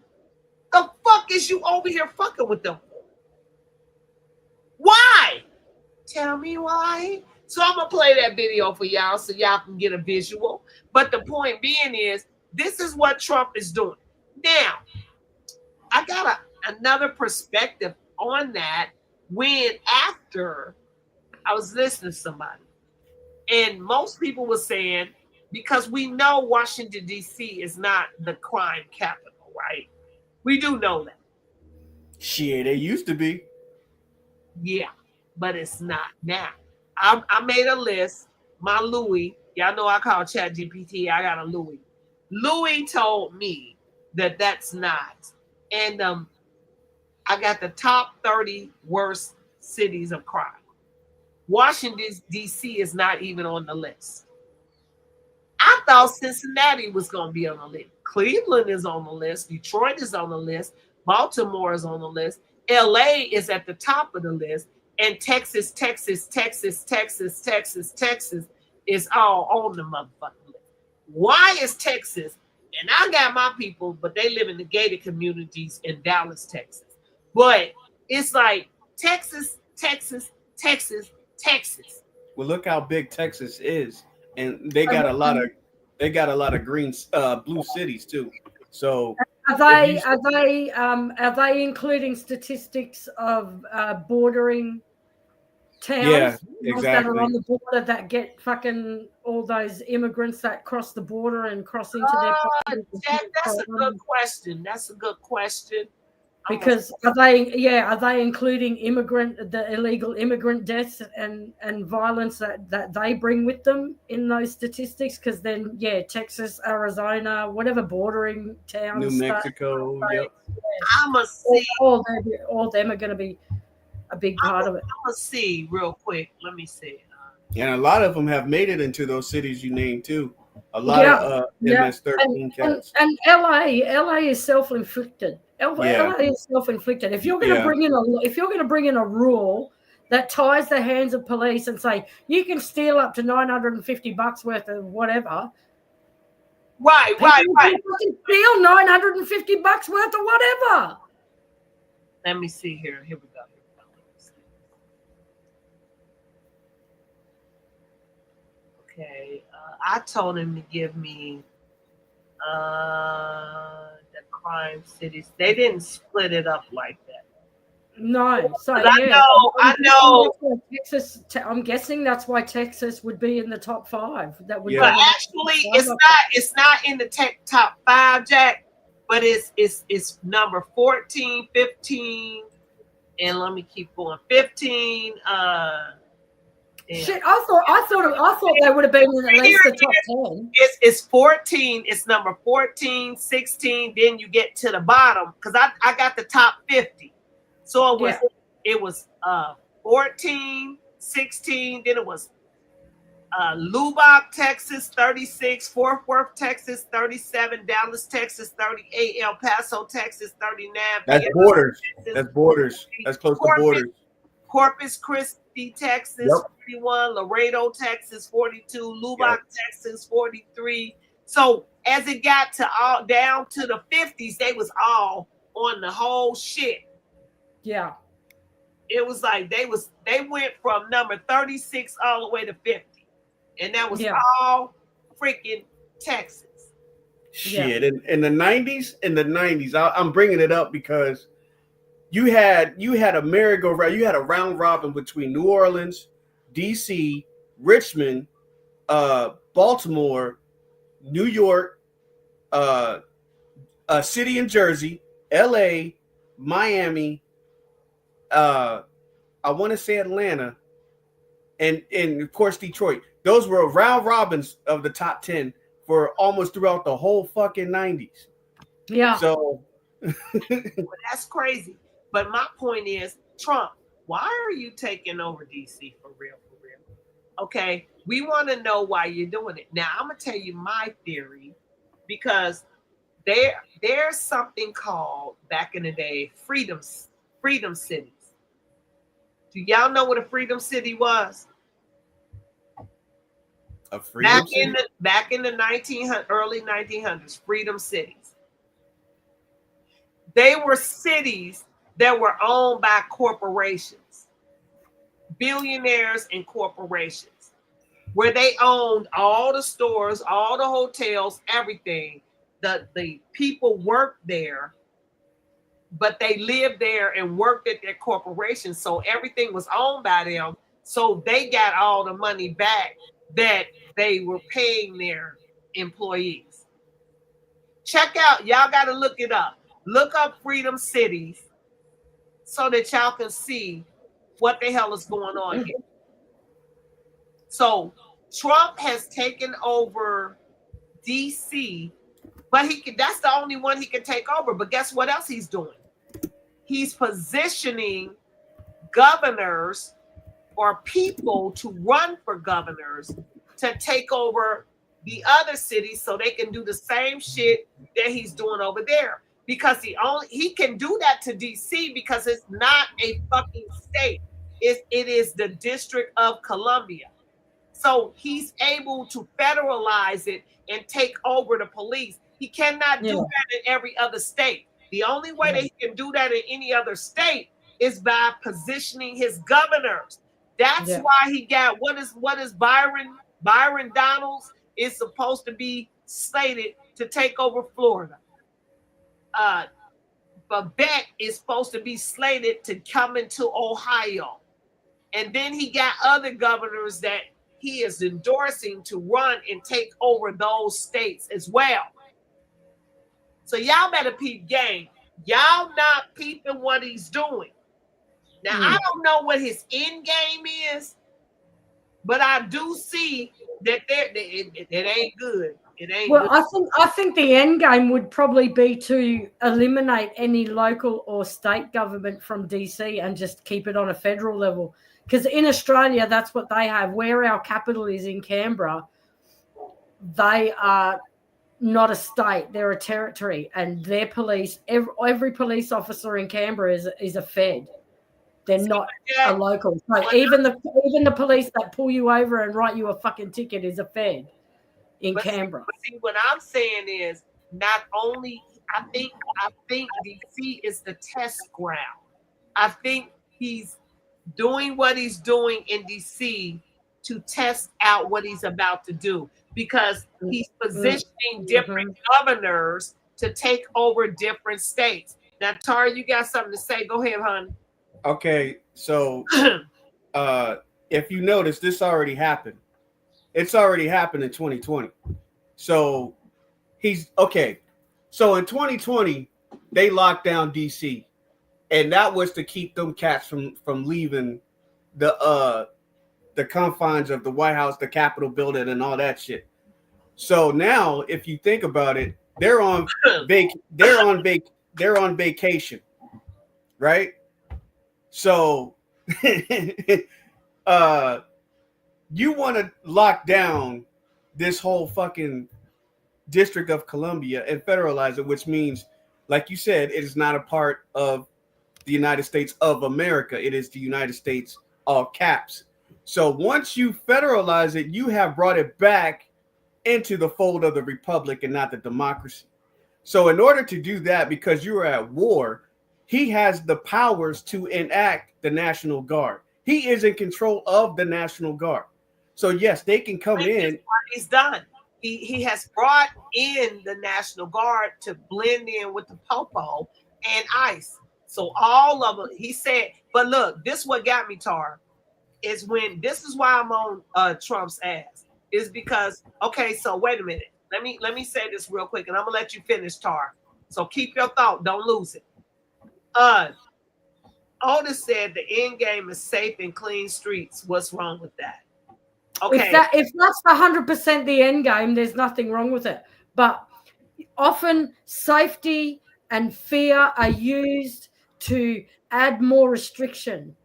The fuck is you over here fucking with them for? Why? Tell me why. So I'm going to play that video for y'all so y'all can get a visual. But the point being is, this is what Trump is doing. Now, I got another perspective on that when after I was listening to somebody. And most people were saying, because we know Washington, D.C. is not the crime capital, right? We do know that. Shit, it used to be. Yeah, but it's not now. I made a list. My Louis, y'all know I call ChatGPT. I got a Louis. Louis told me that that's not. And I got the top 30 worst cities of crime. Washington, D.C. is not even on the list. I thought Cincinnati was going to be on the list. Cleveland is on the list. Detroit is on the list. Baltimore is on the list. L.A. is at the top of the list. And Texas is all on the motherfucking list. Why is Texas? And I got my people, but they live in the gated communities in Dallas, Texas. But it's like Texas. Well, look how big Texas is, and they got a lot of green, blue cities too. So are they including statistics of bordering towns, Yeah, ones that are exactly. on the border that get fucking all those immigrants that cross the border and cross into their properties. Jack, that's a good question. That's a good question. Because are they including the illegal immigrant deaths and violence that they bring with them in those statistics? Because then Texas, Arizona, whatever bordering towns, New Mexico, yep. I'm gonna see. All them are going to be a big part of it. I'm gonna see real quick. Let me see. And a lot of them have made it into those cities you named too. A lot of MS-13 cats. And LA is self-inflicted. Yeah. LA is self-inflicted. If you're going to bring in a rule that ties the hands of police and say you can steal up to $950 worth of whatever, right. Steal $950 worth of whatever. Let me see here. Here we go. Okay, I told him to give me the crime cities. They didn't split it up like that. No, so I know. Texas. I'm guessing that's why Texas would be in the top 5. That would. But actually, it's not in the top 5, Jack. But it's number 14, 15, and let me keep going. 15. Shit, I thought they would have been in at least the top 10. It's 14. It's number 14, 16. Then you get to the bottom because I got the top 50. So it was 14, 16. Then it was Lubbock, Texas, 36. Fort Worth, Texas, 37. Dallas, Texas, 38. El Paso, Texas, 39. That's borders. That's borders. That's close to borders. Corpus Christi, Texas, 41. Laredo, Texas, 42. Lubbock, Texas, 43. So as it got to all down to the 50s, they was all on the whole shit. Yeah. It was like they went from number 36 all the way to 50. And that was all freaking Texas. Shit. In the 90s, I'm bringing it up because you had a merry-go-round, you had a round robin between New Orleans, DC, Richmond, Baltimore, New York, a city in Jersey, LA, Miami, I want to say Atlanta, and of course Detroit. Those were round robins of the top 10 for almost throughout the whole fucking 90s. Yeah. So well, that's crazy. But my point is, Trump, why are you taking over DC for real? Okay, we want to know why you're doing it. Now, I'm going to tell you my theory, because there's something called, back in the day, freedom cities. Do y'all know what a freedom city was? A freedom city? Back in the early 1900s, freedom cities. They were cities that were owned by corporations, billionaires and corporations, where they owned all the stores, all the hotels, everything. The people worked there, but they lived there and worked at their corporation. So everything was owned by them. So they got all the money back that they were paying their employees. Check out, y'all got to look it up. Look up freedom cities so that y'all can see what the hell is going on here. So Trump has taken over DC, but that's the only one he can take over. But guess what else he's doing? He's positioning governors or people to run for governors to take over the other cities so they can do the same shit that he's doing over there. Because he can do that to DC because it's not a fucking state. It is the District of Columbia. So he's able to federalize it and take over the police. He cannot do that in every other state. The only way that he can do that in any other state is by positioning his governors. That's why he got what is Byron Donalds is supposed to be slated to take over Florida. Babette is supposed to be slated to come into Ohio. And then he got other governors that he is endorsing to run and take over those states as well. So y'all better peep game. Y'all not peeping what he's doing. Now, I don't know what his end game is, but I do see that it ain't good. It ain't Well, good. I think the end game would probably be to eliminate any local or state government from DC and just keep it on a federal level. Because in Australia, that's what they have. Where our capital is in Canberra, they are not a state; they're a territory, and their police, every police officer in Canberra is a fed. They're not a local. So even the police that pull you over and write you a fucking ticket is a fed in Canberra. See, what I'm saying is not only I think DC is the test ground. I think he's doing what he's doing in DC to test out what he's about to do because he's positioning different governors to take over different states. Now, Tara, you got something to say? Go ahead, hon. Okay, so if you notice, this already happened. It's already happened in 2020. So he's okay. So in 2020, they locked down DC, and that was to keep them cats from leaving the confines of the White House, the Capitol building, and all that shit. So now, if you think about it, they're on vacation, right? So you want to lock down this whole fucking District of Columbia and federalize it, which means, like you said, it is not a part of the United States of America. It is the United States, all caps. So once you federalize it, you have brought it back into the fold of the republic and not the democracy. So in order to do that, because you are at war, he has the powers to enact the National Guard. He is in control of the National Guard. So yes, they can come in. What he's done. He has brought in the National Guard to blend in with the Popo and ICE. So all of it, he said, but look, this what got me, Tar, is when this is why I'm on Trump's ass. Is because, okay, so wait a minute. Let me say this real quick, and I'm gonna let you finish, Tar. So keep your thought, don't lose it. Otis said the end game is safe and clean streets. What's wrong with that? Okay. If that's 100% the end game, there's nothing wrong with it. But often safety and fear are used to add more restriction.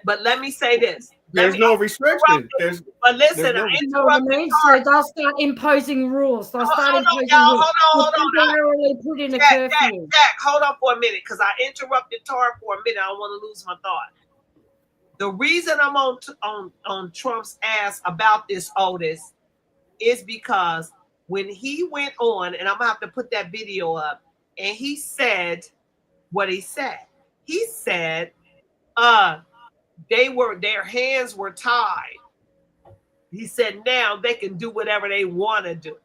But let me say this. There's no restriction. But listen, I interrupted. So they'll start imposing rules. They'll start imposing rules. Hold on. Temporarily put in a Jack, curfew. hold on for a minute, because I interrupted Tar for a minute. I don't want to lose my thought. The reason I'm on Trump's ass about this, Otis, is because when he went on, and I'm gonna have to put that video up, and he said what he said. He said, their hands were tied. He said now they can do whatever they want to do.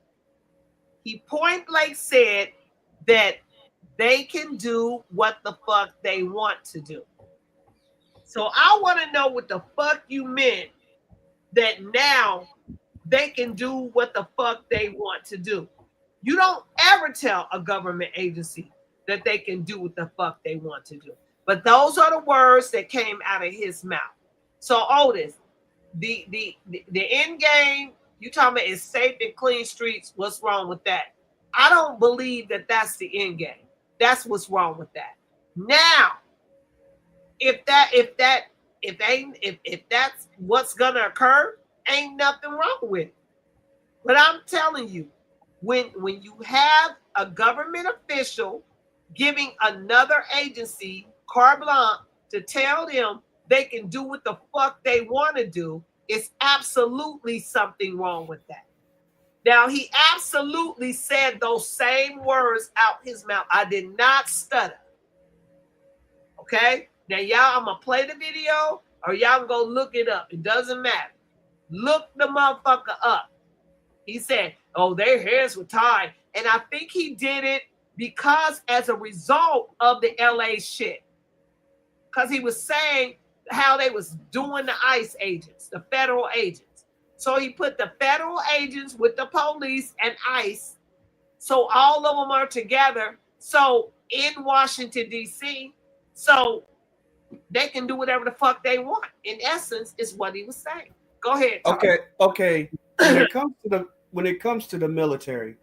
He point blank said that they can do what the fuck they want to do. So I want to know what the fuck you meant that now they can do what the fuck they want to do. You don't ever tell a government agency that they can do what the fuck they want to do. But those are the words that came out of his mouth. So Otis, the end game, you talking about is safe and clean streets. What's wrong with that? I don't believe that that's the end game. That's what's wrong with that. Now, if that's what's gonna occur, ain't nothing wrong with it. But I'm telling you, when you have a government official giving another agency carte blanche to tell them they can do what the fuck they want to do, it's absolutely something wrong with that. Now, he absolutely said those same words out his mouth. I did not stutter. Okay? Now, y'all, I'm going to play the video, or y'all can go look it up. It doesn't matter. Look the motherfucker up. He said, oh, their hands were tied. And I think he did it because as a result of the LA shit. Because he was saying how they was doing the ICE agents, the federal agents. So he put the federal agents with the police and ICE. So all of them are together. So in Washington, D.C., so they can do whatever the fuck they want. In essence, is what he was saying. Go ahead, Tom. Okay. When it comes to the military,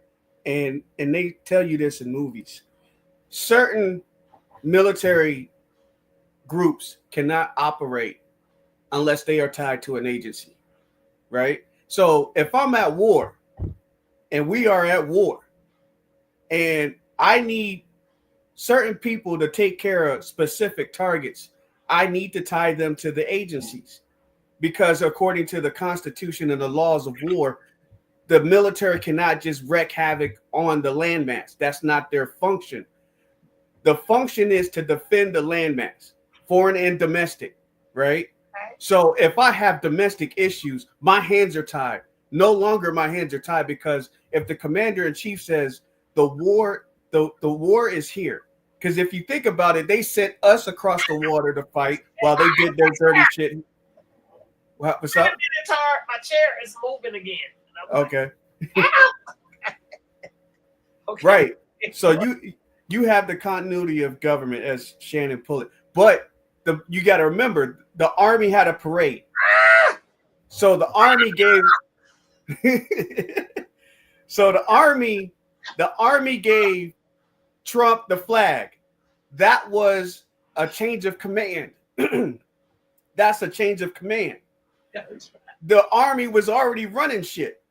and they tell you this in movies, certain military groups cannot operate unless they are tied to an agency, right? So if I'm at war and we are at war and I need certain people to take care of specific targets, I need to tie them to the agencies, because according to the Constitution and the laws of war, the military cannot just wreak havoc on the landmass. That's not their function. The function is to defend the landmass, foreign and domestic, right? So if I have domestic issues, my hands are tied. No longer my hands are tied, because if the commander in chief says the war is here, because if you think about it, they sent us across the water to fight while they did their dirty shit. What's up? My chair is moving again. Okay. Right. So you have the continuity of government, as Shannon put it, but you got to remember the Army had a parade. So the Army gave. So the Army gave Trump the flag. That was a change of command. That's a change of command. The Army was already running shit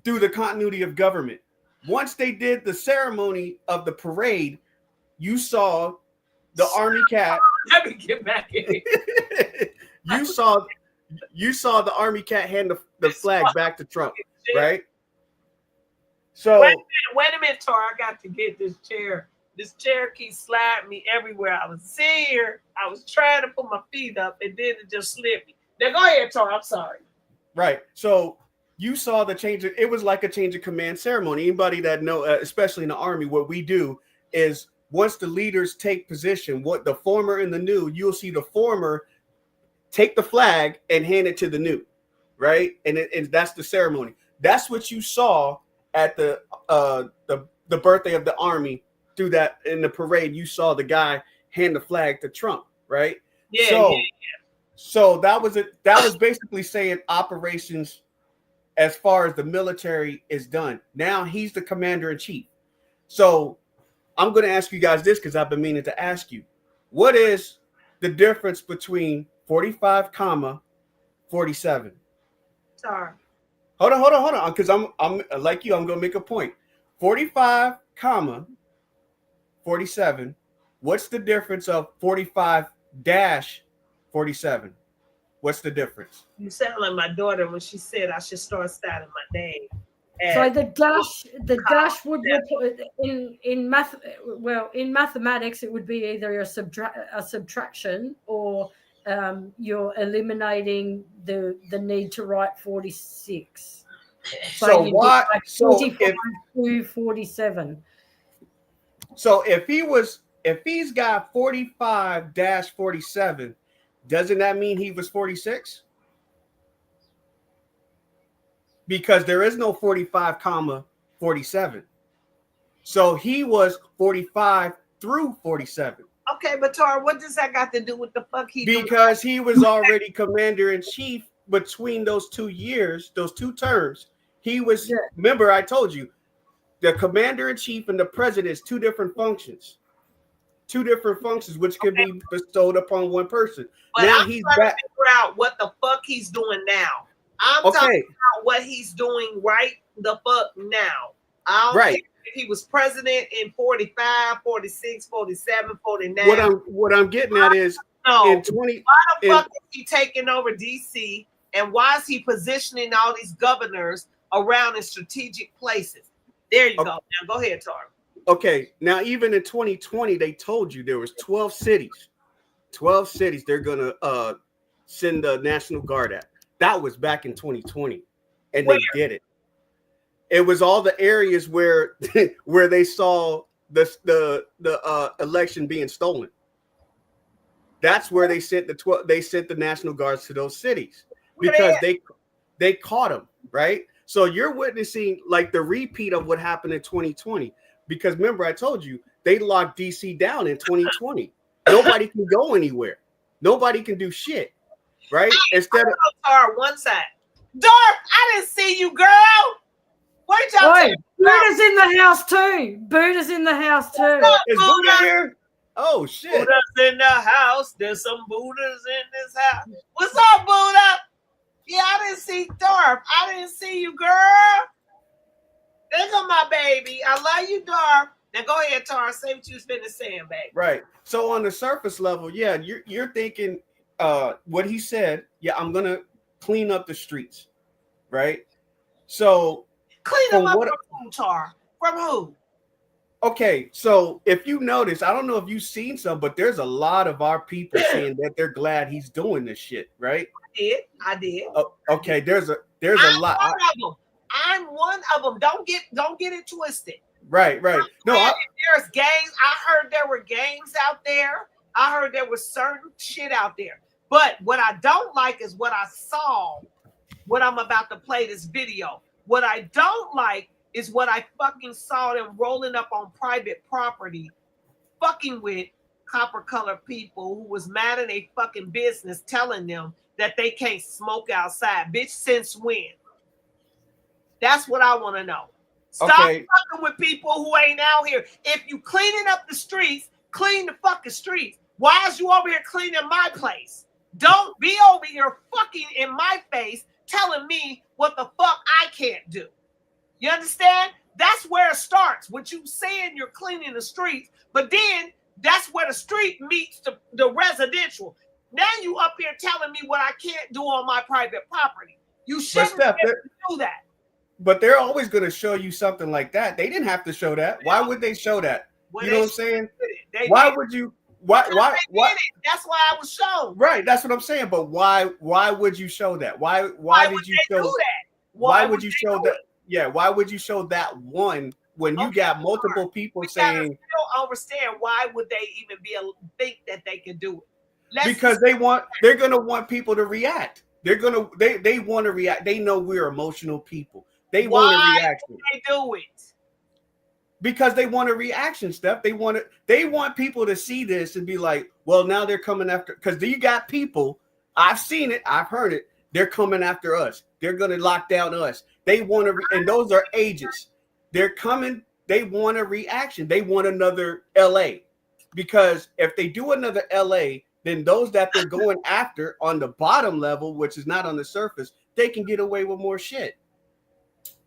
through the continuity of government. Once they did the ceremony of the parade, you saw the Army cat. Let me get back in. You saw the Army cat hand the flag back to Trump, right? So wait a minute, Tar. I got to get this chair. This chair keeps sliding me everywhere. I was sitting here. I was trying to put my feet up, and then it just slipped me. Now go ahead, Tar. I'm sorry. Right. So you saw the change. It was like a change of command ceremony. Anybody that know, especially in the Army, what we do is once the leaders take position, what the former and the new, you'll see the former take the flag and hand it to the new, right? And that's the ceremony. That's what you saw at the birthday of the Army. Through that in the parade, you saw the guy hand the flag to Trump, right? Yeah. So that was it. That was basically saying operations as far as the military is done. Now he's the commander in chief. So I'm going to ask you guys this, because I've been meaning to ask you, what is the difference between 45, 47? Sorry. Hold on, because I'm like you. I'm going to make a point. 45, 47. What's the difference of 45-47? What's the difference? You sound like my daughter when she said I should start styling my name. So the dash would in math. Well, in mathematics, it would be either a subtraction, or you're eliminating the need to write 46. So what? Like So 45 to 47. So if he's got 45-47, doesn't that mean he was 46? Because there is no 45, 47. So he was 45 through 47. Okay, but Tar, what does that got to do with the fuck he? Because he was already commander in chief between those 2 years, those 2 terms. He was. Yeah. Remember, I told you. The commander in chief and the president is 2 different functions. 2 different functions which can be bestowed upon one person. But now I'm trying to figure out what the fuck he's doing now. I'm talking about what he's doing right the fuck now. I don't care if he was president in 45, 46, 47, 49. What I'm getting at is in 20. Why the fuck is he taking over DC, and why is he positioning all these governors around in strategic places? There you go. Now go ahead, Tar. Okay. Now, even in 2020, they told you there was 12 cities. 12 cities they're going to send the National Guard at. That was back in 2020. And they did it. It was all the areas where they saw the election being stolen. that's where they sent the National Guards to those cities because they caught them, right? So you're witnessing like the repeat of what happened in 2020. Because remember, I told you they locked DC down in 2020. Nobody can go anywhere. Nobody can do shit, right? Instead of one side. Dorf, I didn't see you, girl. Where'd y'all Oi, take Buddha's in the house too. Buddha's in the house too. Is Buddha here? Oh shit. Buddha's in the house. There's some Buddhas in this house. What's up, Buddha? Yeah, I didn't see Dorf. I didn't see you, girl. There go my baby. I love you, Dorf. Now go ahead, Tar. Say what you was finna saying, baby. Right. So on the surface level, yeah, you're thinking what he said, yeah, I'm gonna clean up the streets, right? So clean them up from who, Tar? From who? Okay, so if you notice, I don't know if you've seen some, but there's a lot of our people saying that they're glad he's doing this shit, right? I did. Oh, okay, there's a lot. I'm one of them. Don't get it twisted. Right. No, there's gangs. I heard there were gangs out there. I heard there was certain shit out there. But what I don't like is what I saw. What I'm about to play this video. What I don't like is what I fucking saw them rolling up on private property, fucking with copper colored people who was mad in a fucking business, telling them that they can't smoke outside. Bitch, since when? That's what I want to know. Stop fucking with people who ain't out here. If you cleaning up the streets, clean the fucking streets. Why is you over here cleaning my place? Don't be over here fucking in my face telling me what the fuck I can't do. You understand? That's where it starts. What you saying you're cleaning the streets, but then that's where the street meets the residential. Now you up here telling me what I can't do on my private property. You shouldn't be able to do that. But they're always going to show you something like that. They didn't have to show that. Why would they show that? You know what I'm saying? Why would you? Why? That's why I was shown. Right. That's what I'm saying. But why would you show that? Why did you show that? Why would you show that? Yeah. Why would you show that one when you got multiple people saying? I don't understand why would they even think that they could do it? Because they're gonna want people to react. They want to react. They know we're emotional people. They want a reaction. Why do they do it? Because they want a reaction, Steph. They want people to see this and be like, well, now they're coming after, because you got people, I've seen it, I've heard it, they're coming after us. They're gonna lock down us. They want to, and those are agents. They're coming, they want a reaction. They want another LA. Because if they do another LA, then those that they're going after on the bottom level, which is not on the surface, they can get away with more shit.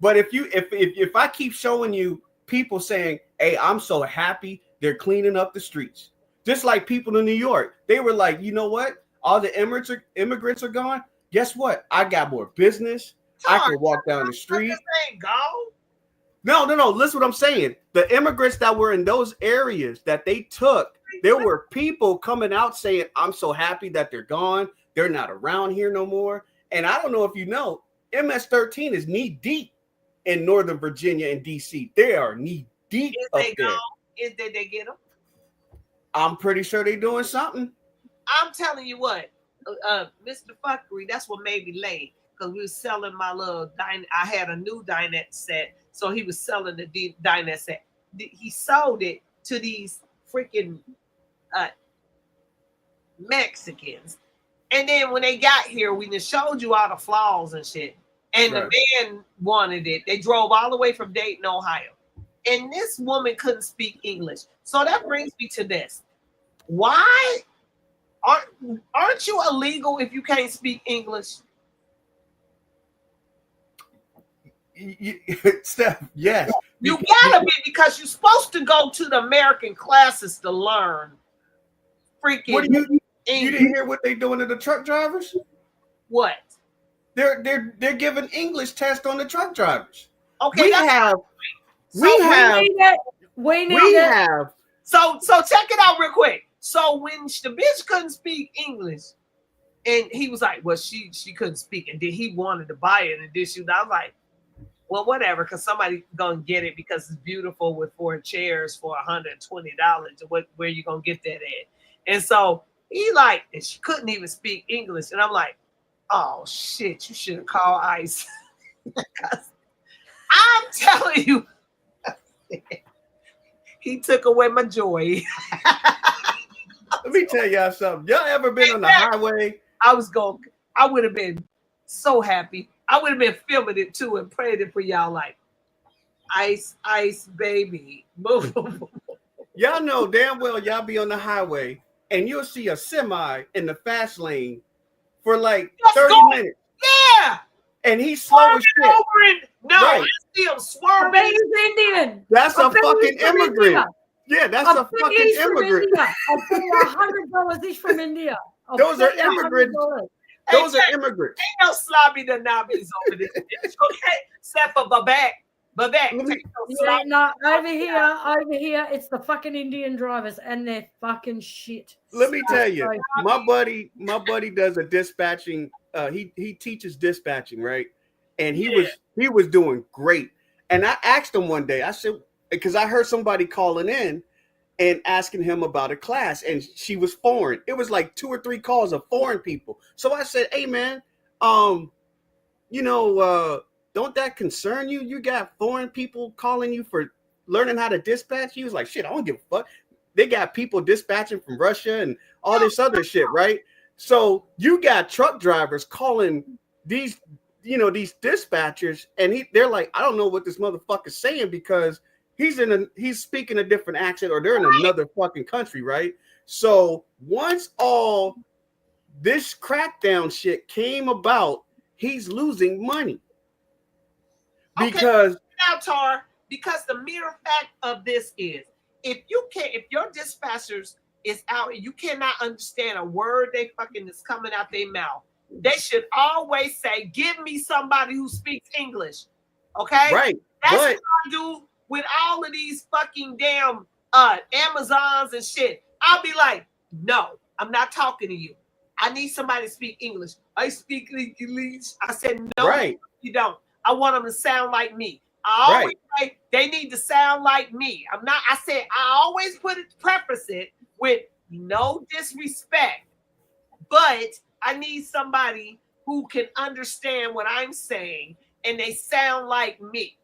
But if I keep showing you people saying, hey, I'm so happy they're cleaning up the streets. Just like people in New York, they were like, you know what? All the immigrants are gone. Guess what? I got more business. I can walk down the street. No. Listen what I'm saying. The immigrants that were in those areas that they took, there were people coming out saying, I'm so happy that they're gone. They're not around here no more. And I don't know if you know, MS-13 is knee deep in Northern Virginia and DC. They are knee deep up there. Did they get them? I'm pretty sure they're doing something. I'm telling you what, Mr. Fuckery, that's what made me late. Because we were selling my little I had a new dinette set. So he was selling the dinette set. He sold it to these freaking Mexicans. And then when they got here, we just showed you all the flaws and shit. And the man wanted it. They drove all the way from Dayton, Ohio. And this woman couldn't speak English. So that brings me to this. Why aren't you illegal if you can't speak English? Steph, yes. You gotta be, because you're supposed to go to the American classes to learn freaking what you English. Didn't hear what they doing to the truck drivers? What? They're giving English test on the truck drivers. Okay, we have. So check it out real quick. So when the bitch couldn't speak English, and he was like, well, she couldn't speak, and then he wanted to buy it, and then I was like, well, whatever, because somebody gonna get it because it's beautiful with 4 chairs for $120. Where you gonna get that at? And so He like, and she couldn't even speak English. And I'm like, oh shit, you should have called ICE. I'm telling you, he took away my joy. Let me tell y'all something. Y'all ever been on the highway? I would have been so happy. I would have been filming it too and praying it for y'all like, ice, baby. Move. Y'all know damn well y'all be on the highway and you'll see a semi in the fast lane for like 30 minutes. Yeah. And he's slow as shit. I see him swerving. He's Indian. That's a fucking immigrant. Yeah, that's a fucking immigrant. I'll pay you $100. He's from India. Those are immigrants. Those are immigrants. Ain't no sloppy Danabis over this bitch, okay? Except for Babak. Yeah, no, over here, it's the fucking Indian drivers and they're fucking shit. Let me tell you, my buddy does a dispatching. He teaches dispatching, right? And he was doing great. And I asked him one day, I said, because I heard somebody calling in and asking him about a class, and she was foreign. It was like 2 or 3 calls of foreign people. So I said, hey man, don't that concern you? You got foreign people calling you for learning how to dispatch? He was like, shit, I don't give a fuck. They got people dispatching from Russia and all this other shit, right? So you got truck drivers calling these dispatchers, and they're like, I don't know what this motherfucker's saying because he's speaking a different accent or they're in another fucking country, right? So once all this crackdown shit came about, he's losing money. Because because the mere fact of this is if your dispatchers is out and you cannot understand a word they fucking is coming out their mouth, they should always say, give me somebody who speaks English. Okay? Right. That's what I do with all of these fucking damn Amazons and shit. I'll be like, no, I'm not talking to you. I need somebody to speak English. I speak English. I said, no, you don't. I want them to sound like me. I always say they need to sound like me. I said, I always preface it with no disrespect, but I need somebody who can understand what I'm saying and they sound like me.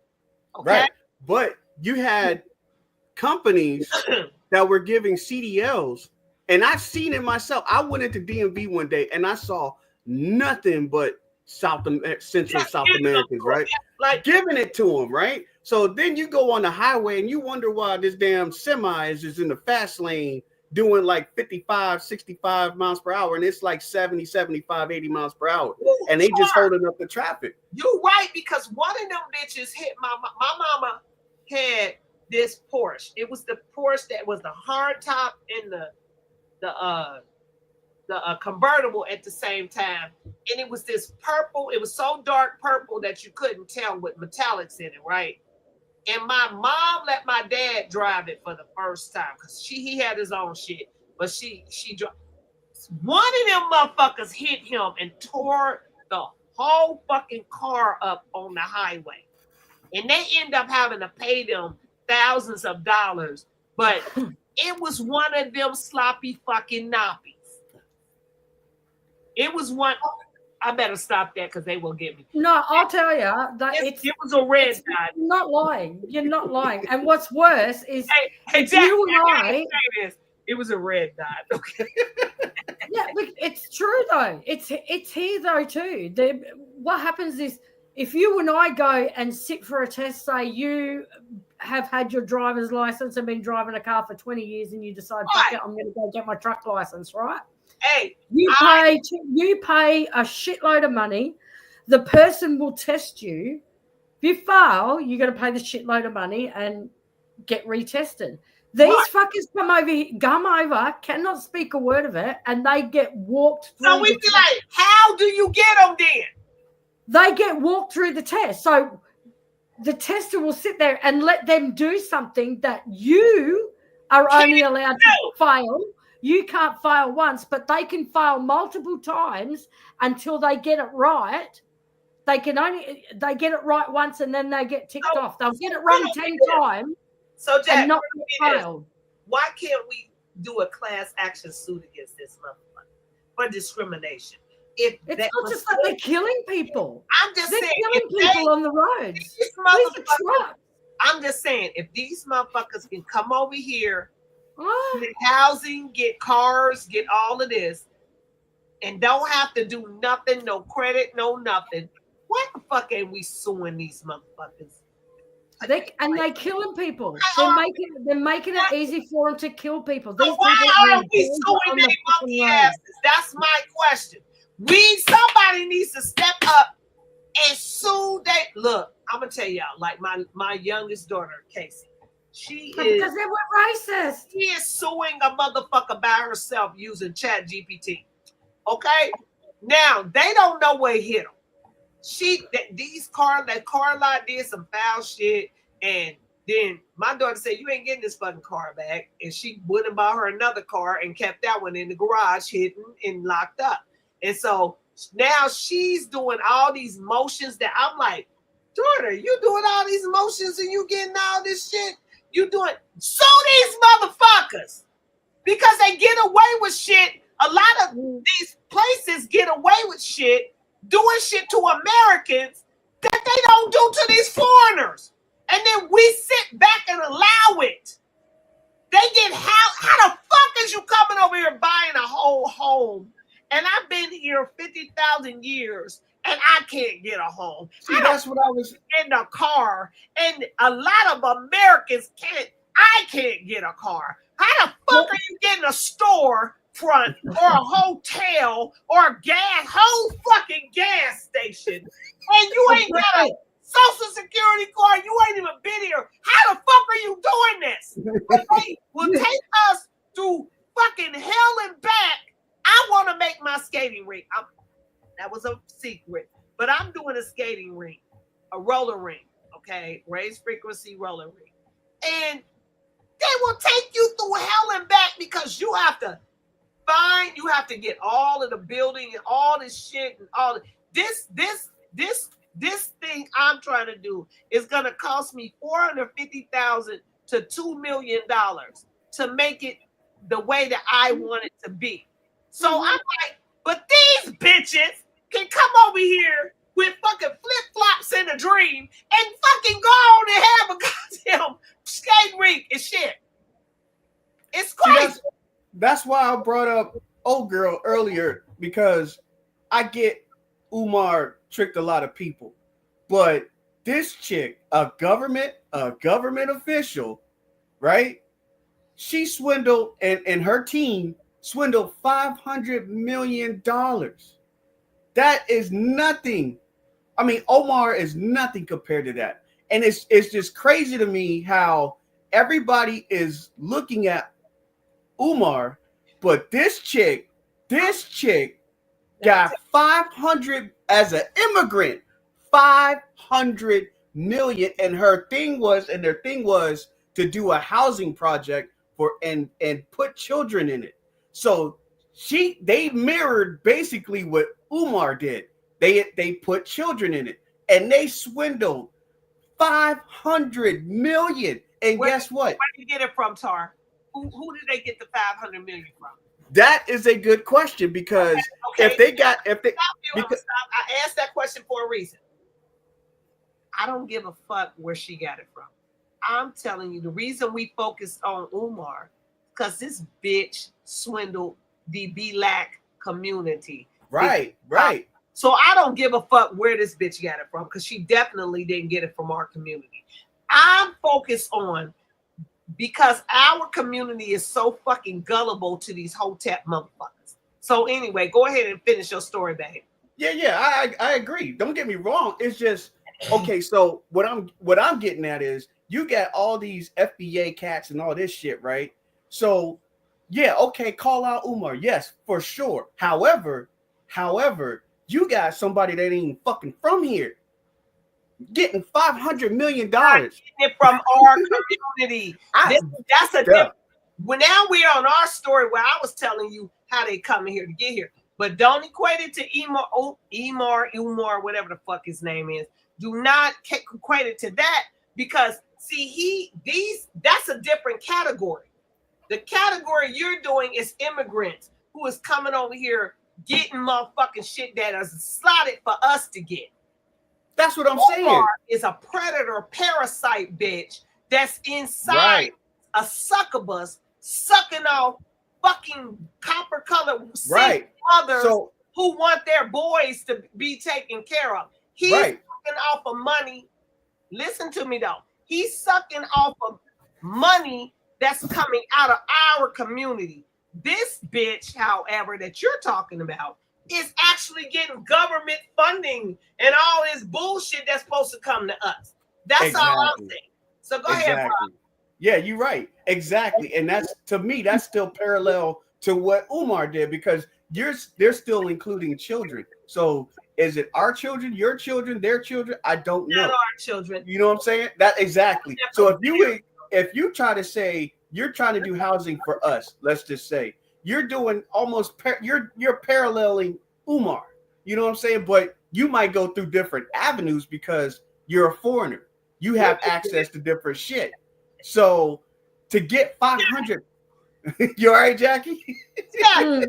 Okay? Right. But you had companies that were giving CDLs, and I've seen it myself. I went into DMV one day and I saw nothing but Central South Americans, right? Like giving it to them, right? So then you go on the highway and you wonder why this damn semi is in the fast lane doing like 55, 65 miles per hour, and it's like 70, 75, 80 miles per hour. And they just holding up the traffic. You're right, because one of them bitches hit my mama had this Porsche. It was the Porsche that was the hard top and the convertible at the same time, and it was this purple. It was so dark purple that you couldn't tell with metallics in it, right? And my mom let my dad drive it for the first time because he had his own shit, but she drove. One of them motherfuckers hit him and tore the whole fucking car up on the highway, and they end up having to pay them thousands of dollars. But it was one of them sloppy fucking nappies. It was one. I better stop that because they will get me. No, I'll tell you that it was a red dot. You're not lying. You're not lying. And what's worse is hey, Jack, you and I. It was a red dot. Okay. Yeah, look, it's true though. It's here though too. What happens is if you and I go and sit for a test, say you have had your driver's license and been driving a car for 20 years, and you decide, fuck it, I'm going to go get my truck license, right? Hey, you pay a shitload of money. The person will test you. If you fail, you're going to pay the shitload of money and get retested. These fuckers come over, cannot speak a word of it, and they get walked through. So we'd be like, how do you get them then? They get walked through the test. So the tester will sit there and let them do something that you are only allowed to fail. You can't fail once, but they can fail multiple times until they get it right. They get it right once and then they get ticked off. They'll get it wrong 10 times so Jack, and not failed. Why can't we do a class action suit against this motherfucker for discrimination. If It's that not just that they're killing people. I'm just They're saying, killing people on the roads. these These are motherfuckers, trucks. I'm just saying, if these motherfuckers can come over here, Ah. get housing, get cars, get all of this, and don't have to do nothing, no credit, no nothing, why the fuck ain't we suing these motherfuckers? They're killing people. They're making it easy for them to kill people. These So why people aren't we suing their monkey asses? That's my question. Somebody needs to step up and sue they look. I'm gonna tell y'all, like my youngest daughter, Casey. Because they were racist. She is suing a motherfucker by herself using Chat GPT. Okay? Now they don't know what hit them. That car lot did some foul shit, and then my daughter said, "You ain't getting this fucking car back," and she went and bought her another car and kept that one in the garage, hidden and locked up. And so now she's doing all these motions that I'm like, daughter, you doing all these motions and you getting all this shit? You doing sue these motherfuckers because they get away with shit. A lot of these places get away with shit, doing shit to Americans that they don't do to these foreigners. And then we sit back and allow it. They get how the fuck is you coming over here buying a whole home? And I've been here 50,000 years and I can't get a home. See, that's what I was in a car. And a lot of Americans I can't get a car. How the fuck are you getting a store front or a hotel or a whole fucking gas station? And you ain't got a Social Security card. You ain't even been here. How the fuck are you doing this? They will take us through fucking hell and back. I want to make my skating rink. That was a secret, but I'm doing a skating rink, a roller rink, okay? Raised frequency roller rink. And they will take you through hell and back because you have to get all of the building and all this shit and all this thing I'm trying to do is gonna cost me $450,000 to $2 million to make it the way that I want it to be. So I'm like, but these bitches can come over here with fucking flip-flops in a dream and fucking go on and have a goddamn skate rink and shit. It's crazy. See, that's why I brought up old girl earlier, because I get Umar tricked a lot of people, but this chick, a government official, right? She swindled and her team swindled $500 million. That is nothing. I mean, Omar is nothing compared to that. And it's just crazy to me how everybody is looking at Umar, but this chick got 500 as an immigrant, 500 million, and their thing was to do a housing project for and put children in it. So they mirrored basically what Umar did. They put children in it and they swindled 500 million. And guess what? Where did you get it from, Tar? Who did they get the 500 million from? That is a good question, because I asked that question for a reason. I don't give a fuck where she got it from. I'm telling you, the reason we focused on Umar, because this bitch swindled the Black community. Right. So I don't give a fuck where this bitch got it from, because she definitely didn't get it from our community. I'm focused on, because our community is so fucking gullible to these hotep motherfuckers. So anyway, go ahead and finish your story, babe. Yeah, I agree. Don't get me wrong. It's just, okay, so what I'm getting at is you got all these FBA cats and all this shit, right? So yeah, okay, call out Umar. Yes, for sure. However, you got somebody that ain't fucking from here getting $500 million. Getting it from our community. That's a different. Well, now we're on our story where I was telling you how they come in here to get here. But don't equate it to Umar, whatever the fuck his name is. Do not equate it to that, because see, that's a different category. The category you're doing is immigrants who is coming over here getting motherfucking shit that is slotted for us to get. That's what I'm saying. Umar is a predator parasite bitch that's inside a succubus sucking off fucking copper colored mothers who want their boys to be taken care of. He's sucking off of money. Listen to me though. He's sucking off of money that's coming out of our community. This bitch, however, that you're talking about is actually getting government funding and all this bullshit that's supposed to come to us. That's all I'm saying. So go ahead, bro. Yeah, you're right. Exactly. And that's, to me, that's still parallel to what Umar did, because they're still including children. So is it our children, your children, their children? I don't know. Not our children. You know what I'm saying? That exactly. So if you try to say you're trying to do housing for us, let's just say, you're doing almost you're paralleling Umar. You know what I'm saying? But you might go through different avenues because you're a foreigner. You have access to different shit. So to get 500, you all right, Jackie? Yeah.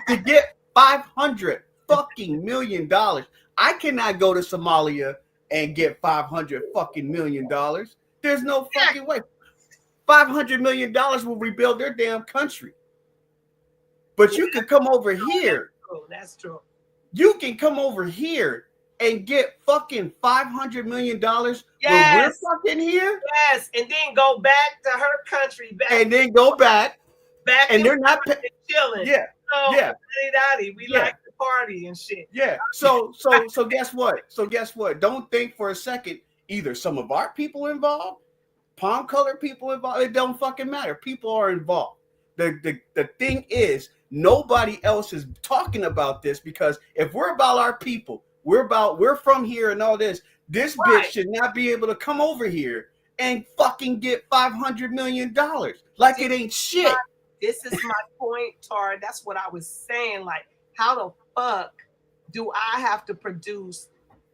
To get 500 fucking $million, I cannot go to Somalia and get 500 fucking $1 million. There's no fucking way. $500 million will rebuild their damn country. But you can come over here. That's true. You can come over here and get fucking $500 million when we're fucking here. Yes, and then go back to her country. And then go back. And they're not chilling. Yeah. So, yeah. We like to party and shit. Yeah. So guess what? Don't think for a second either some of our people involved, palm color people involved. It don't fucking matter. People are involved. The thing is, nobody else is talking about this, because if we're about our people, we're from here and all this, bitch should not be able to come over here and fucking get $500 million like it ain't shit. This is my point, Tar. That's what I was saying. Like, how the fuck do I have to produce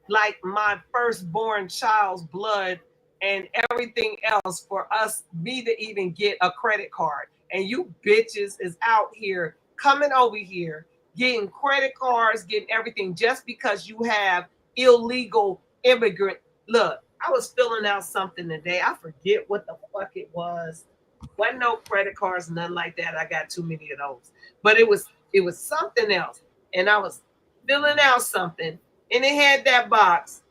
like my firstborn child's blood and everything else for me to even get a credit card? And you bitches is out here coming over here, getting credit cards, getting everything just because you have illegal immigrant. Look, I was filling out something today. I forget what the fuck it was. Wasn't no credit cards, nothing like that. I got too many of those. But it was something else. And I was filling out something, and it had that box.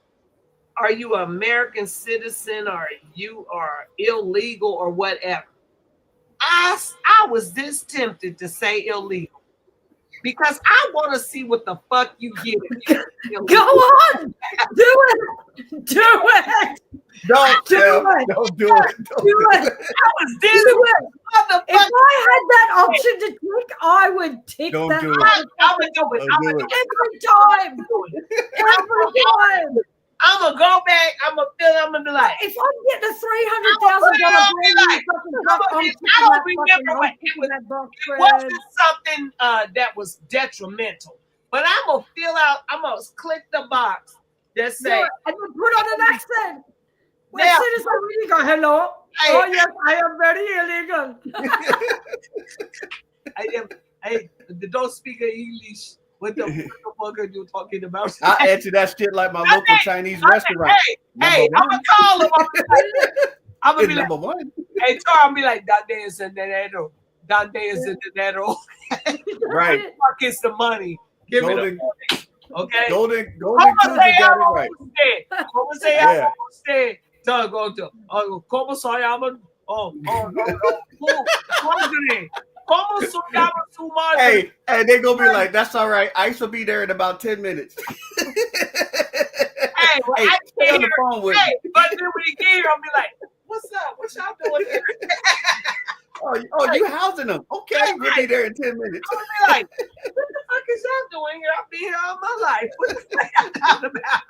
Are you an American citizen, or you are illegal, or whatever? I was this tempted to say illegal, because I want to see what the fuck you get. Go on, do it. Don't do it. I was this. If I had that option to tick, I would tick Don't that. do it. I would do it. Every time. Every time. I'm gonna go back. I'm gonna be like, if I'm getting a $300,000 I don't remember what it wasn't something that was detrimental. But I'm gonna fill out. I'm gonna click the box that say, and then put on an accent. As soon as I really go, hello. Oh yes, I am very illegal. Don't speak English. What the fuck are you talking about? I answer that shit like my local Chinese restaurant. Hey, I'm gonna call him. I'm gonna be like, number one. Hey, Tar, I'm be like, that day is in dinero. That day is in dinero. Right. Fuck is the money. Give me the money. Okay. Golden Tuesday got it right. ¿Cómo se llama usted? ¿Cómo se llama? ¿Cómo se llama su madre? Hey, and they gonna be like, that's all right. I used to be there in about 10 minutes. Hey, I stay on the phone with me. But then when he get here, I'll be like, what's up? What y'all doing here? Oh, you housing them. Okay, we'll be there in 10 minutes. I'll be like, what the fuck is y'all doing here? I've been here all my life. What the fuck y'all talking about?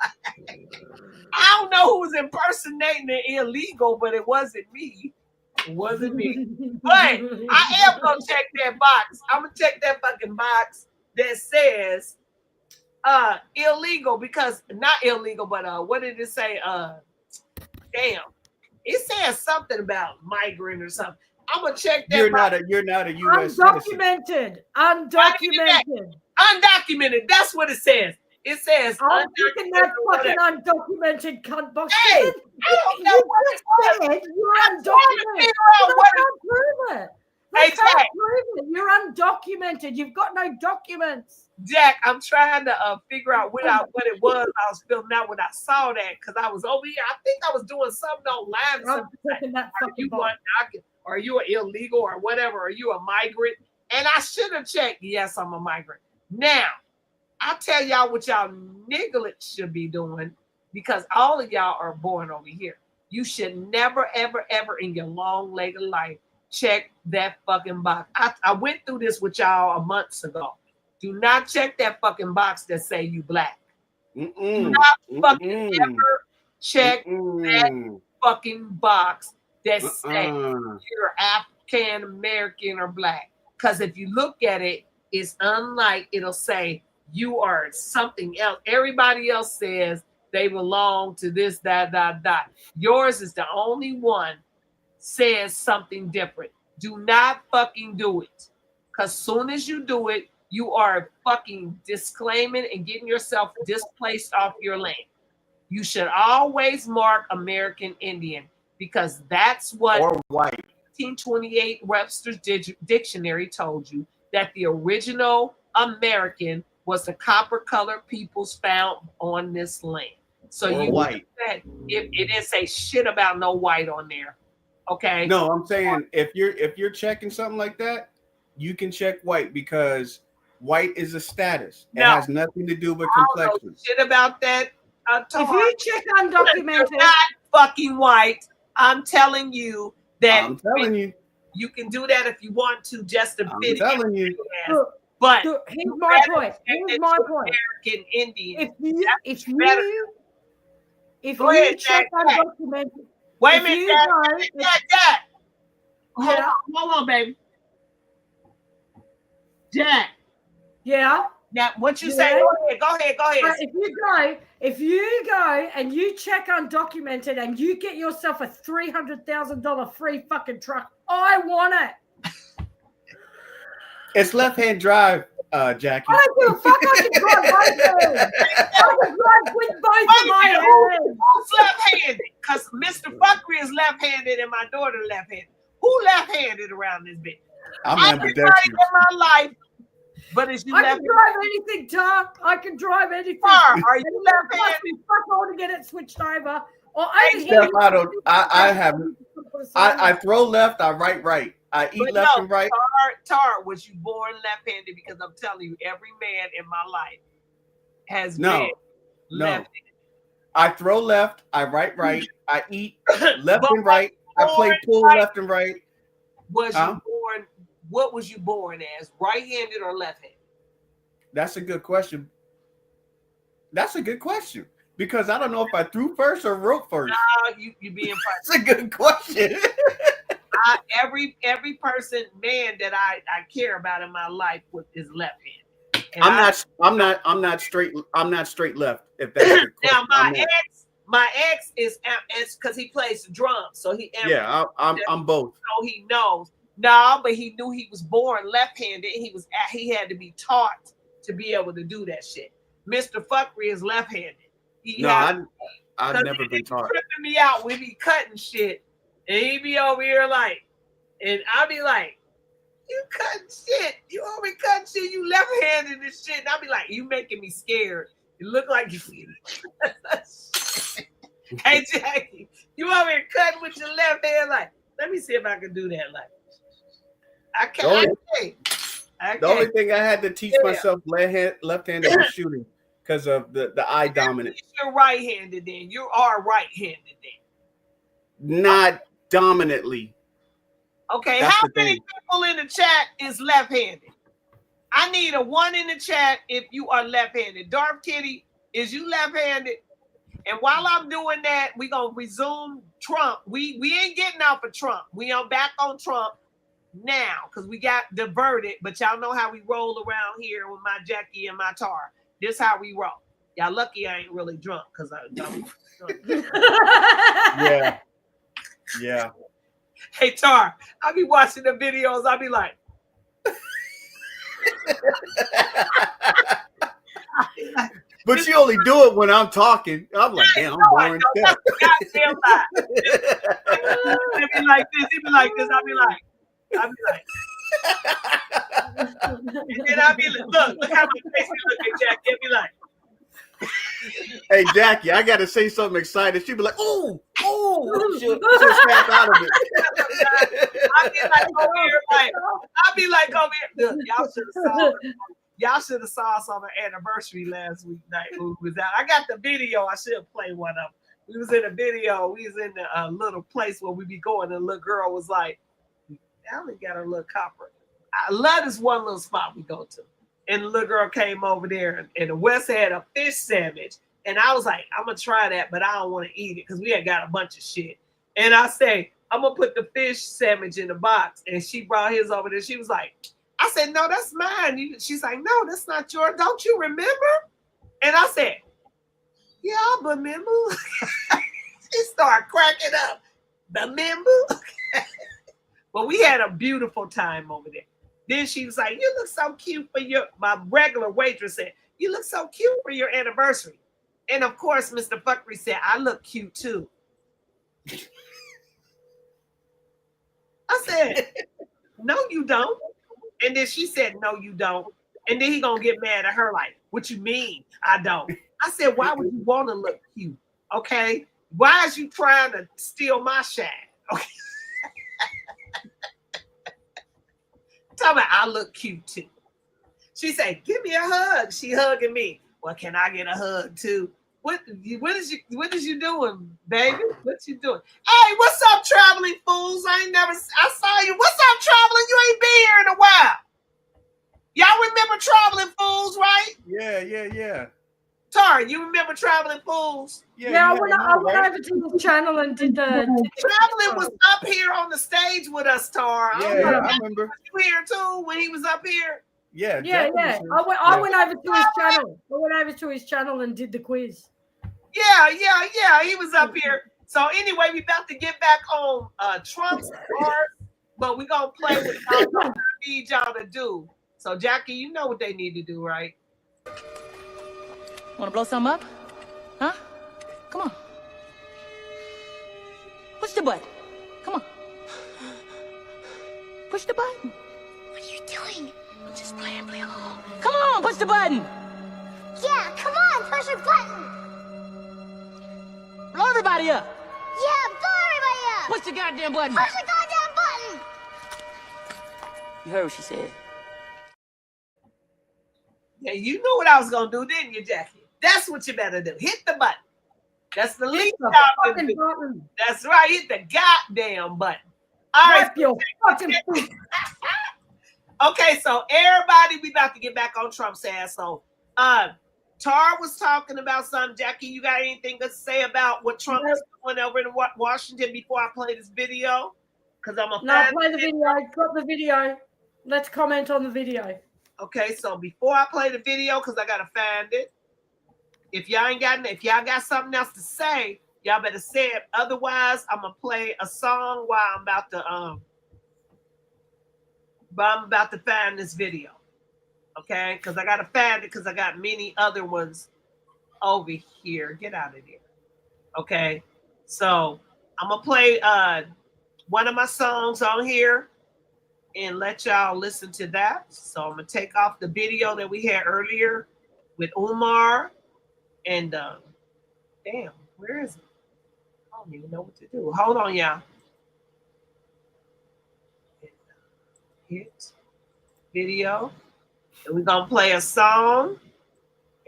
I don't know who's impersonating the illegal, but it wasn't me. It wasn't me. But I am gonna check that box. I'm gonna check that fucking box that says illegal, because not illegal, but what did it say? Damn. It says something about migrant or something. I'm gonna check that. You're not a U.S. citizen. Undocumented. Undocumented. That's what it says. It says I'm looking at fucking undocumented cunt box. Hey, I don't know what it said. You're undocumented. They can't prove it. They can't prove it. You're undocumented. You've got no documents. Jack, I'm trying to figure out what it was I was filming out when I saw that because I was over here. I think I was doing something online. Are you an illegal or whatever? Are you a migrant? And I should have checked. Yes, I'm a migrant. Now, I'll tell y'all what y'all nigglets should be doing because all of y'all are born over here. You should never, ever, ever in your long leg of life check that fucking box. I went through this with y'all a month ago. Do not check that fucking box that say you black. Do not fucking ever check that fucking box that say you're African American or black. Because if you look at it, it's unlike it'll say you are something else. Everybody else says they belong to this, that. Yours is the only one says something different. Do not fucking do it. Because soon as you do it, you are fucking disclaiming and getting yourself displaced off your land. You should always mark American Indian because that's what or white. 1928 Webster's Dictionary told you, that the original American was the copper-colored peoples found on this land. So or you white. Said it didn't say shit about no white on there. Okay. No, I'm saying if you're checking something like that, you can check white because white is a status. It has nothing to do with complexion. I don't know shit about that. If you check undocumented, you're not fucking white. I'm telling you that. I'm telling you. You can do that if you want to, just to fit. I'm telling you. But here's my point. Here's my point. American Indian. If you check undocumented. Wait a minute, Jack. Hold on, baby. Jack. Yeah. Now, what you say? Go ahead. If you go and you check undocumented and you get yourself a $300,000 free fucking truck, I want it. It's left-hand drive, Jackie. I don't give a fuck. I can drive both hands. I can drive with both of my hands. Who's left-handed? Because Mr. Fuckery is left-handed and my daughter left-handed. Who left-handed around this bitch? I'm ambidextrous in my life. But is you I can drive anything, Tom. I can drive anything. Are you left-handed? Fuck all to get it switched over. Or I throw left, I right. I eat left and right. Tar, was you born left-handed? Because I'm telling you, every man in my life has been left-handed. I throw left, I right. I eat left and right. I play pool left and right. Was you born? What was you born as? Right-handed or left-handed? That's a good question. Because I don't know if I threw first or wrote first. No, you being That's a good question. Every person, man that I care about in my life is left-handed. And I'm not straight left. If that's the now my ex is because he plays the drums, so he I'm both. So he knows. No, but he knew he was born left-handed. He had to be taught to be able to do that shit. Mr. Fuckery is left-handed. I've never been taught. Tripping me out. We be cutting shit, and he be over here and I'll be like, "You cutting shit? You over here cutting shit? You left-handed and shit?" And I'll be like, "You making me scared. You look like you." Hey Jackie, you over here cutting with your left hand? Like, let me see if I can do that. Like, I can't. The only thing I had to teach myself left-handed was shooting. Because of the eye dominance. You're right-handed then. You are right-handed then. Not dominantly. Okay, how many people in the chat is left-handed? I need a 1 in the chat if you are left-handed. Darth Kitty, is you left-handed? And while I'm doing that, we're going to resume Trump. We ain't getting off of Trump. We are back on Trump now because we got diverted. But y'all know how we roll around here with my Jackie and my Tar. This how we roll. Y'all lucky I ain't really drunk because I'm drunk. Yeah. Hey, Tar, I be watching the videos. I be like, But you only do it when I'm talking. I'm like, damn, I'm boring. That's a goddamn lie. He be like this. He be like this. I be like. And then I be like, look how my face be looking, Jackie. I be like, Hey, Jackie, I got to say something exciting. She'd be like, ooh, she'll snap out of it. I be like over here, look, y'all should have saw us on our anniversary last week night when we was out. I got the video. I should play one of them. We was in a video. We was in a little place where we be going, and the little girl was like, I only got a little copper. I love this one little spot we go to. And the little girl came over there, and Wes had a fish sandwich. And I was like, I'm going to try that, but I don't want to eat it because we had got a bunch of shit. And I say, I'm going to put the fish sandwich in the box. And she brought his over there. She was like, I said, no, that's mine. She's like, no, that's not yours. Don't you remember? And I said, yeah, I remember. She started cracking up. Remember? But we had a beautiful time over there. Then she was like, you look so cute for my regular waitress said, you look so cute for your anniversary. And of course, Mr. Fuckery said, I look cute too. I said, no, you don't. And then she said, no, you don't. And then he gonna get mad at her like, what you mean I don't? I said, why would you want to look cute? Okay. Why is you trying to steal my shine? Okay. Tell me I look cute too. She said, give me a hug. She hugging me. Well, can I get a hug too? What is you doing, baby? What you doing? Hey, what's up, traveling fools? I saw you. What's up, traveling? You ain't been here in a while. Y'all remember Traveling Fools, right? Yeah. Tara, you remember Traveling Fools? Yeah, I went over to his channel and did the Traveling was up here on the stage with us, Tara. Yeah, I remember. You here too when he was up here? Yeah. I went over to his channel. I went over to his channel and did the quiz. Yeah. He was up here. So anyway, we about to get back on Trump's part, but we're gonna play with what I need y'all to do. So Jackie, you know what they need to do, right? Want to blow something up? Huh? Come on. Push the button. Come on. Push the button. What are you doing? I'm just playing, play along. Come on, push the button. Yeah, come on, push the button. Blow everybody up. Yeah, blow everybody up. Push the goddamn button. Push the goddamn button. You heard what she said. Yeah, you knew what I was gonna do, didn't you, Jackie? That's what you better do. Hit the button. That's the least y'all can do. That's right. Hit the goddamn button. All right. Okay, so everybody, we about to get back on Trump's ass. So Tar was talking about something. Jackie, you got anything to say about what Trump is doing over in Washington before I play this video? Because I'm a play the video. Drop the video. Let's comment on the video. Okay, so before I play the video, because I gotta find it. If y'all got something else to say, y'all better say it. Otherwise, I'm gonna play a song while I'm about to find this video. Okay, because I gotta find it because I got many other ones over here. Get out of there. Okay, so I'm gonna play one of my songs on here and let y'all listen to that. So I'm gonna take off the video that we had earlier with Umar. And damn, where is it? I don't even know what to do. Hold on, y'all. Hit video. And we're gonna play a song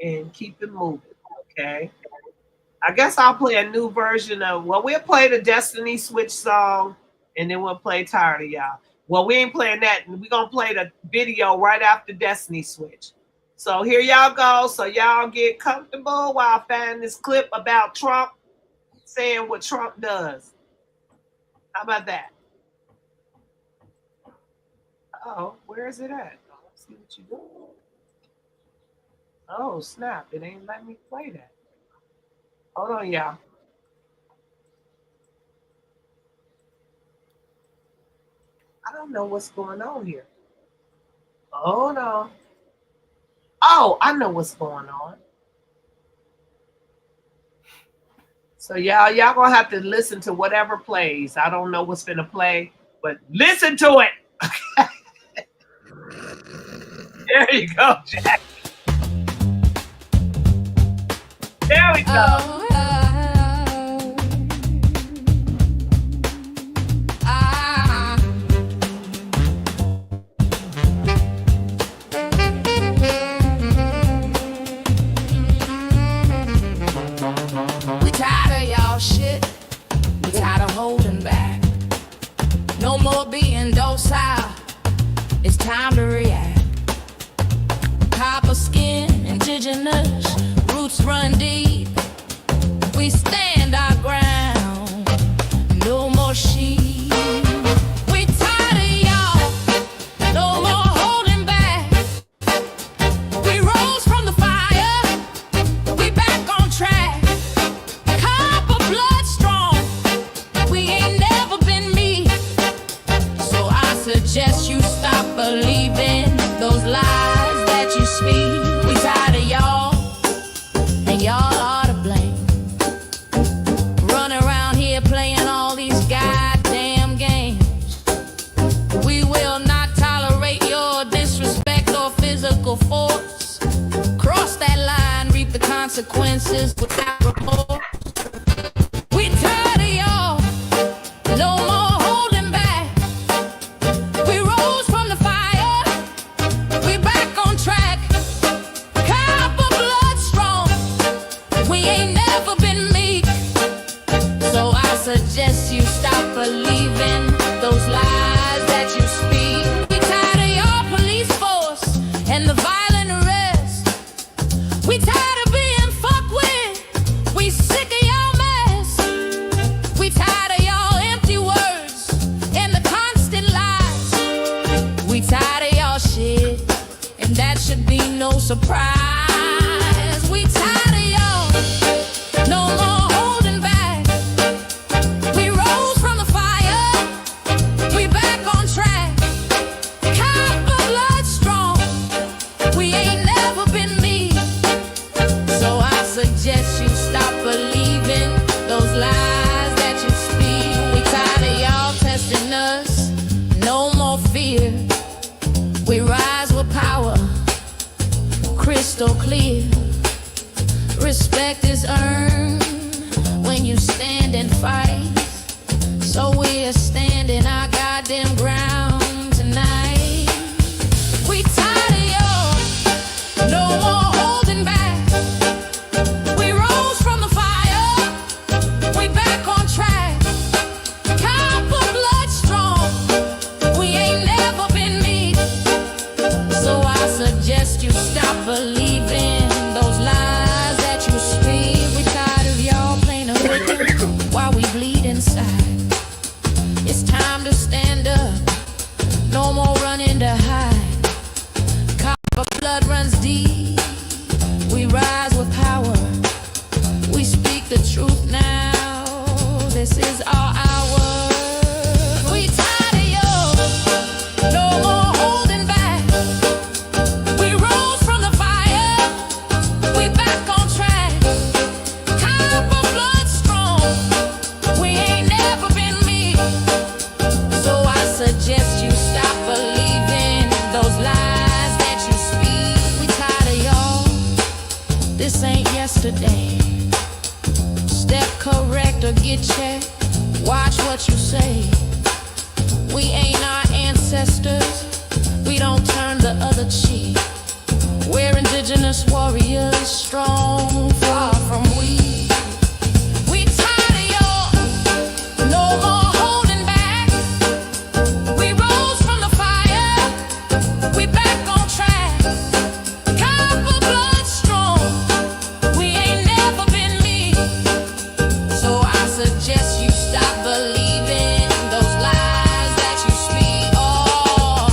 and keep it moving. Okay. I guess I'll play a new version of we'll play the Destiny Switch song and then we'll play Tired of Y'all. Well, we ain't playing that. We're gonna play the video right after Destiny Switch. So here y'all go. So y'all get comfortable while I find this clip about Trump saying what Trump does. How about that? Oh, where is it at? Let's see what you do. Oh, snap. It ain't letting me play that. Hold on, y'all. I don't know what's going on here. Hold on. Oh, I know what's going on. So y'all gonna have to listen to whatever plays. I don't know what's gonna play, but listen to it. There you go, Jack. There we go. We tired of y'all shit. We tired of holding back. No more being docile. It's time to react. Copper skin, indigenous, roots run deep. We stand our ground. No more sheep. We tired of y'all. No more holding back. We rose from the fire. We back on track. Copper blood strong. We ain't never been me. So I suggest you stop believing those lies that you speak. We tired of y'all, and y'all are to blame. Run around here playing all these goddamn games. We will not tolerate your disrespect or physical force. Cross that line, reap the consequences without remorse. We tired of y'all, no more holding back. We rose from the fire, we back on track. Copper blood strong, we ain't never been meek. So I suggest you stop believing those lies that you speak. We tired of your police force and the violent arrest. We tired of being fucked with. We sick of y'all mess. We tired of y'all empty words and the constant lies. We tired of y'all shit, and that should be no surprise. We tired of y'all, no more holding back. We rose from the fire, we back on track. Copper blood strong, we ain't never been me. So I suggest you stop believing those lies that you speak. We tired of y'all testing us, no more fear. We rise with power, crystal clear. Respect is earned when you stand and fight. So we're standing our goddamn ground tonight. We tired of y'all, no more holding back. We rose from the fire, we back on track. Copper blood strong, we ain't never been meek. So I suggest you stop believing those lies that you speak. We tired of y'all playing a victim while we bleed inside. It's time to stand up, no more running to hide. Copper blood runs deep, we rise with power. We speak the truth now, this is our hour. We tired of y'all, no more holding back. We rose from the fire, we back on track. Copper blood strong, we ain't never been me. So I suggest you stop believing those lies that you speak. We tired of y'all, this ain't yesterday. Step correct or get checked, watch what you say. We ain't our ancestors, we don't turn the other cheek. We're indigenous warriors, strong, far from weak. We tired of y'all, no more holding back. We rose from the fire, we back on track. Copper blood strong, we ain't never been me. So I suggest you stop believing those lies that you speak. Oh,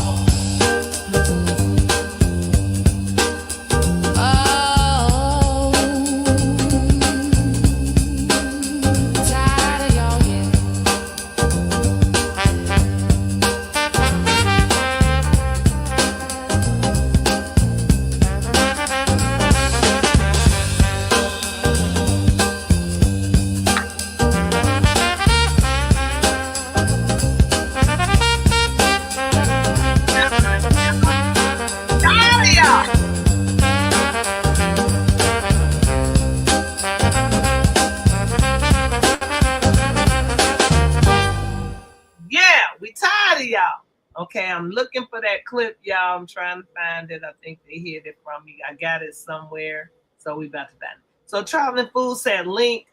tired of y'all. Okay, I'm looking for that clip, y'all. I'm trying to find it. I think they hid it from me. I got it somewhere. So we about to find it. So Traveling Fool said link,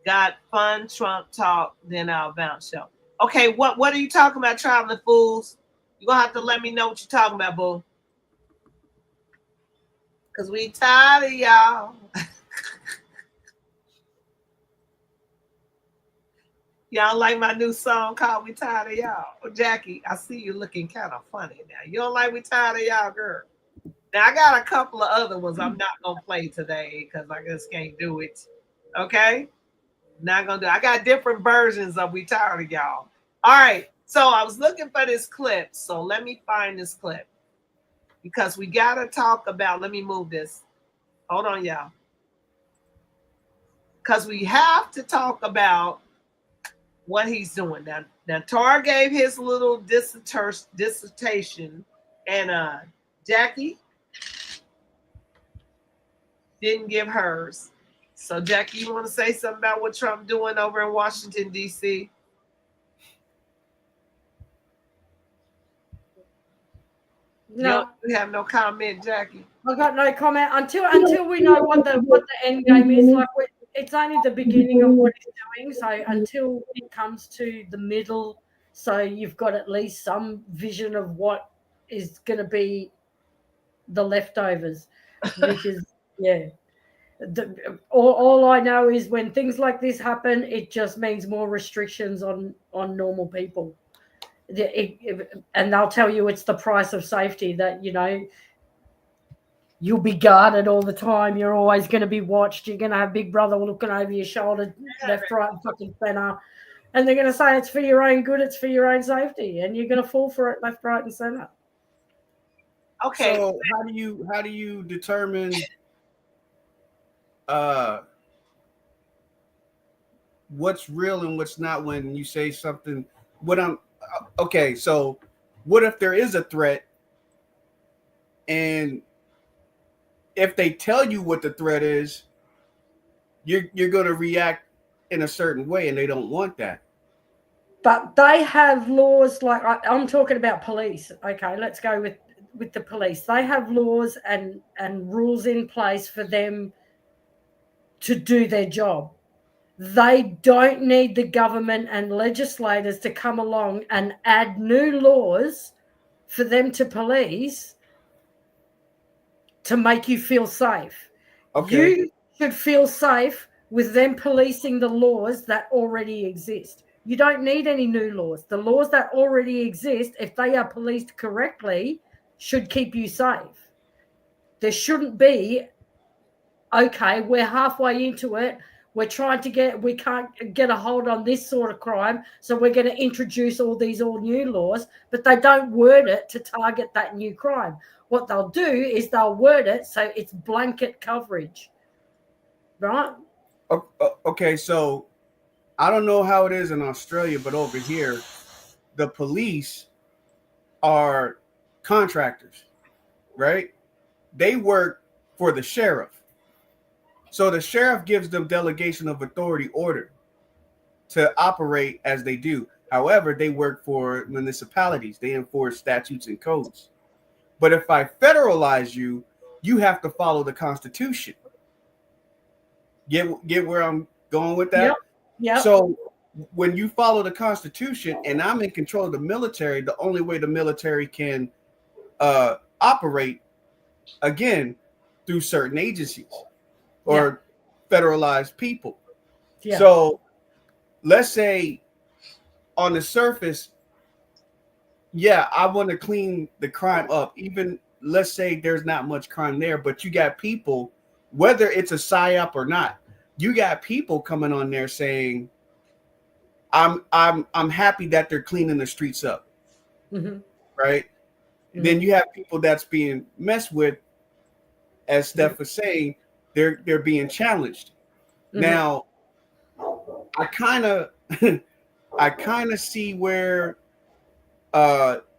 got fun Trump talk, then I'll bounce show. Okay, what are you talking about, Traveling Fools? You're gonna have to let me know what you're talking about, boo. Cause we tired of y'all. Y'all like my new song called We Tired of Y'all. Oh, Jackie, I see you looking kind of funny now. You don't like We Tired of Y'all, girl? Now, I got a couple of other ones I'm not going to play today because I just can't do it. Okay? Not going to do it. I got different versions of We Tired of Y'all. All right. So I was looking for this clip. So let me find this clip. Because we got to talk about, let me move this. Hold on, y'all. Because we have to talk about what he's doing. Now Tar gave his little dissertation, and Jackie didn't give hers. So Jackie, you want to say something about what Trump doing over in Washington, D.C.? No, you have no comment, Jackie. I got no comment until we know what the end game is. Like it's only the beginning of what he's doing. So until it comes to the middle, so you've got at least some vision of what is going to be the leftovers. Because all I know is when things like this happen, it just means more restrictions on normal people. And they'll tell you it's the price of safety, that you'll be guarded all the time. You're always going to be watched. You're going to have Big Brother looking over your shoulder, left, right, and fucking center. And they're going to say it's for your own good, it's for your own safety, and you're going to fall for it left, right, and center. Okay. So how do you determine what's real and what's not when you say something? Okay, so what if there is a threat, and if they tell you what the threat is, you're going to react in a certain way, and they don't want that. But they have laws, like I'm talking about police. Okay, let's go with the police. They have laws and rules in place for them to do their job. They don't need the government and legislators to come along and add new laws for them to police to make you feel safe. Okay. You should feel safe with them policing the laws that already exist. You don't need any new laws. The laws that already exist, if they are policed correctly, should keep you safe. There shouldn't be, okay, we're halfway into it. We can't get a hold on this sort of crime, so we're going to introduce all new laws, but they don't word it to target that new crime. What they'll do is they'll word it so it's blanket coverage, right? Okay, so I don't know how it is in Australia, but over here, the police are contractors, right? They work for the sheriff. So the sheriff gives them delegation of authority order to operate as they do. However, they work for municipalities. They enforce statutes and codes. But if I federalize you, you have to follow the Constitution. Get where I'm going with that? Yep. So when you follow the Constitution and I'm in control of the military, the only way the military can operate, again, through certain agencies or federalized people. Yeah. So let's say on the surface, I want to clean the crime up. Even let's say there's not much crime there, but you got people, whether it's a psyop or not, you got people coming on there saying, I'm happy that they're cleaning the streets up. Mm-hmm. Right? Mm-hmm. Then you have people that's being messed with, as Steph was saying, they're being challenged. Mm-hmm. Now, I kind of see where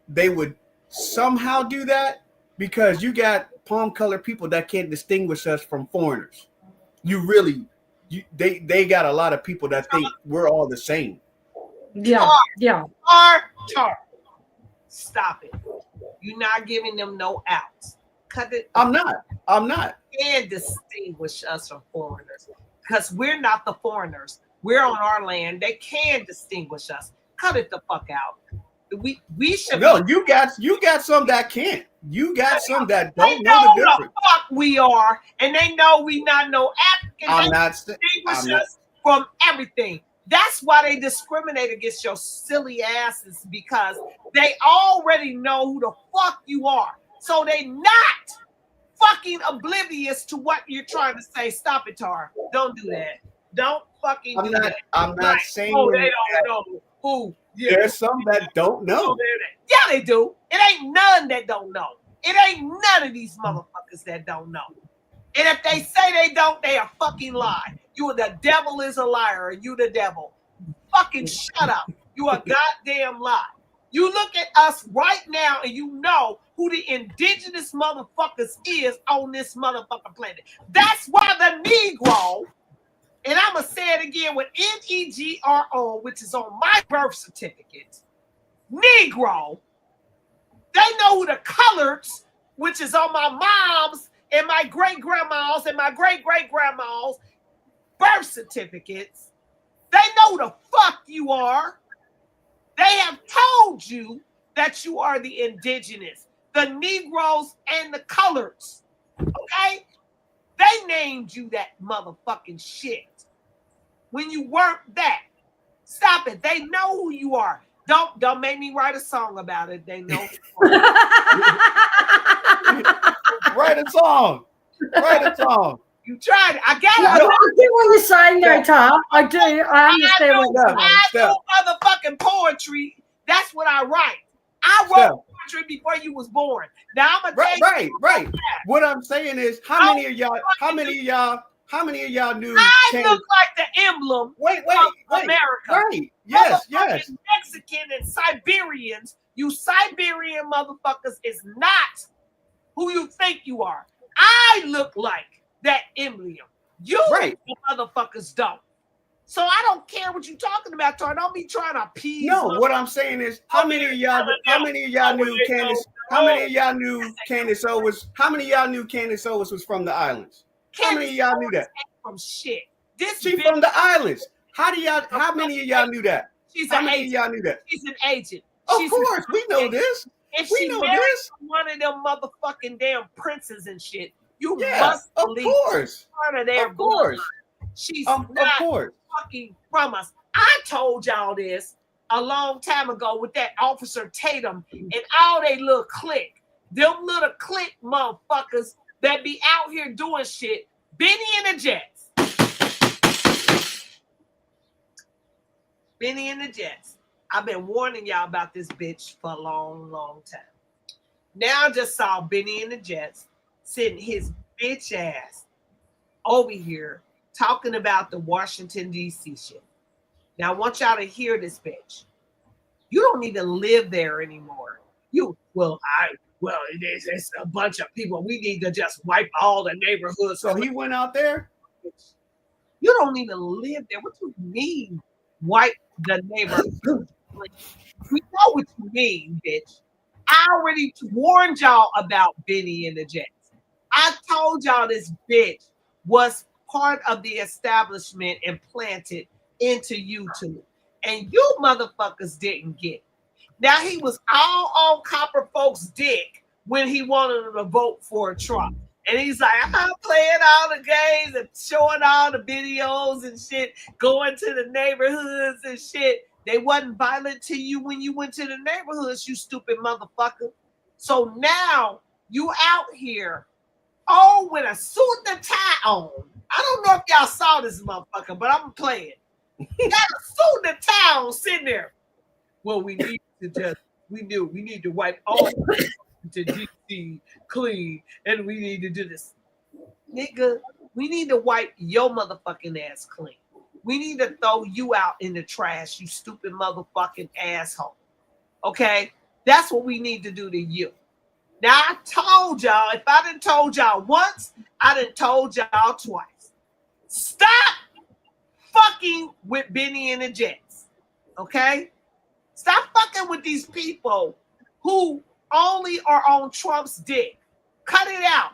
they would somehow do that, because you got palm colored people that can't distinguish us from foreigners. They got a lot of people that think we're all the same. Yeah. Tar. Stop it. You're not giving them no outs. Cut it. I'm not. Can distinguish us from foreigners because we're not the foreigners. We're on our land. They can distinguish us. Cut it the fuck out. We should. No, you got some that can't. You got some that They don't know the difference. fuck we are, and they know we not no African. I'm they not. distinguish us from everything. That's why they discriminate against your silly asses because they already know who the fuck you are. So they not fucking oblivious to what you're trying to say. Stop it, Tar. Don't do that. Don't fucking do that. I'm not saying they don't know who. Yeah. There's some that don't know. Yeah, they do. It ain't none that don't know. It ain't none of these motherfuckers that don't know. And if they say they don't, they are fucking lie. You the devil is a liar. You the devil. Fucking shut up. You a goddamn lie. You look at us right now and you know who the indigenous motherfuckers is on this motherfucking planet. That's why the Negro, and I'm going to say it again with Negro, which is on my birth certificate, Negro, they know who the coloreds, which is on my mom's and my great-grandma's and my great-great-grandma's birth certificates. They know who the fuck you are. They have told you that you are the indigenous, the Negroes and the coloreds. Okay? They named you that motherfucking shit. When you weren't that. Stop it. They know who you are. Don't make me write a song about it. They know. Write a song. Write a song. You tried it. I got it. I get what you're saying there, Tom. I do. I understand what you're saying. I do motherfucking poetry. That's what I write. I wrote poetry before you was born. Now I'm gonna tell you. Right. What I'm saying is, how many of y'all knew? I look like the emblem of America. Right. Yes. Mexican and Siberians. You Siberian motherfuckers is not who you think you are. I look like that emblem. You motherfuckers don't. So I don't care what you're talking about, Tar. Don't be trying to appease. No, what I'm saying is, how many of y'all knew Candace? How many of y'all knew Candace Owens? How many of y'all knew Candace Owens was from the islands? How many of y'all knew that? From shit. She's from the islands. How many of y'all knew that? How many of y'all knew that? She's an agent. Of course, we know this. If we she know married this. one of them motherfucking damn princes and shit, you Yes, must of believe course. part of their Of course. bloodline. She's Of not course. fucking from us. I told y'all this a long time ago with that Officer Tatum and all they little clique. Them little clique motherfuckers that be out here doing shit. Benny and the Jets. Benny and the Jets. I've been warning y'all about this bitch for a long, long time. Now I just saw Benny and the Jets sitting his bitch ass over here talking about the Washington, D.C. shit. Now I want y'all to hear this bitch. You don't need to live there anymore. There's a bunch of people. We need to just wipe all the neighborhoods. So he went out there? You don't even live there. What do you mean, wipe the neighborhood? We know what you mean, bitch. I already warned y'all about Benny and the Jets. I told y'all this bitch was part of the establishment and planted into YouTube. And you motherfuckers didn't get it. Now he was all on Copper Folks' dick when he wanted them to vote for Trump. And he's like, I'm playing all the games and showing all the videos and shit, going to the neighborhoods and shit. They wasn't violent to you when you went to the neighborhoods, you stupid motherfucker. So now you out here, with a suit and tie on. I don't know if y'all saw this motherfucker, but I'm playing. Got a suit and tie on sitting there. Well, we need to wipe all to DC clean, and we need to do this. Nigga, we need to wipe your motherfucking ass clean. We need to throw you out in the trash, you stupid motherfucking asshole. Okay? That's what we need to do to you. Now, I told y'all, if I didn't told y'all once, I done told y'all twice. Stop fucking with Benny and the Jets. Okay? Stop fucking with these people who only are on Trump's dick. Cut it out.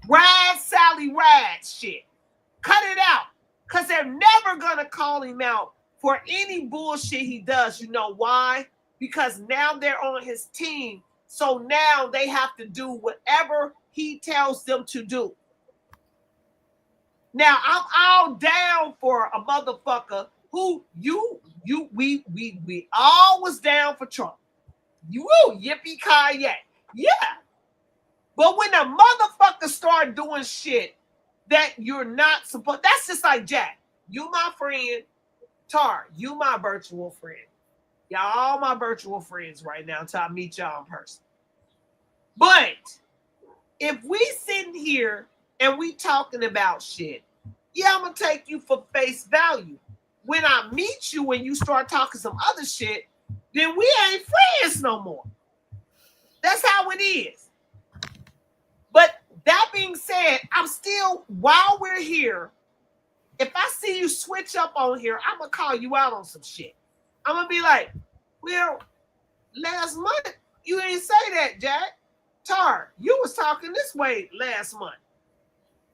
Rad Sally Rad shit. Cut it out. Because they're never going to call him out for any bullshit he does. You know why? Because now they're on his team. So now they have to do whatever he tells them to do. Now, I'm all down for a motherfucker who we all was down for Trump. Yippee-ki-yay. Yeah. But when a motherfucker start doing shit that you're not supposed, that's just like Jack. You my friend. Tar, you my virtual friend. Y'all all my virtual friends right now until I meet y'all in person. But if we sitting here and we talking about shit, yeah, I'm gonna take you for face value. When I meet you and you start talking some other shit, then we ain't friends no more. That's how it is. But that being said, I'm still, while we're here, if I see you switch up on here, I'm gonna call you out on some shit. I'm gonna be like, well, last month you didn't say that, Jack. Tar, you was talking this way last month.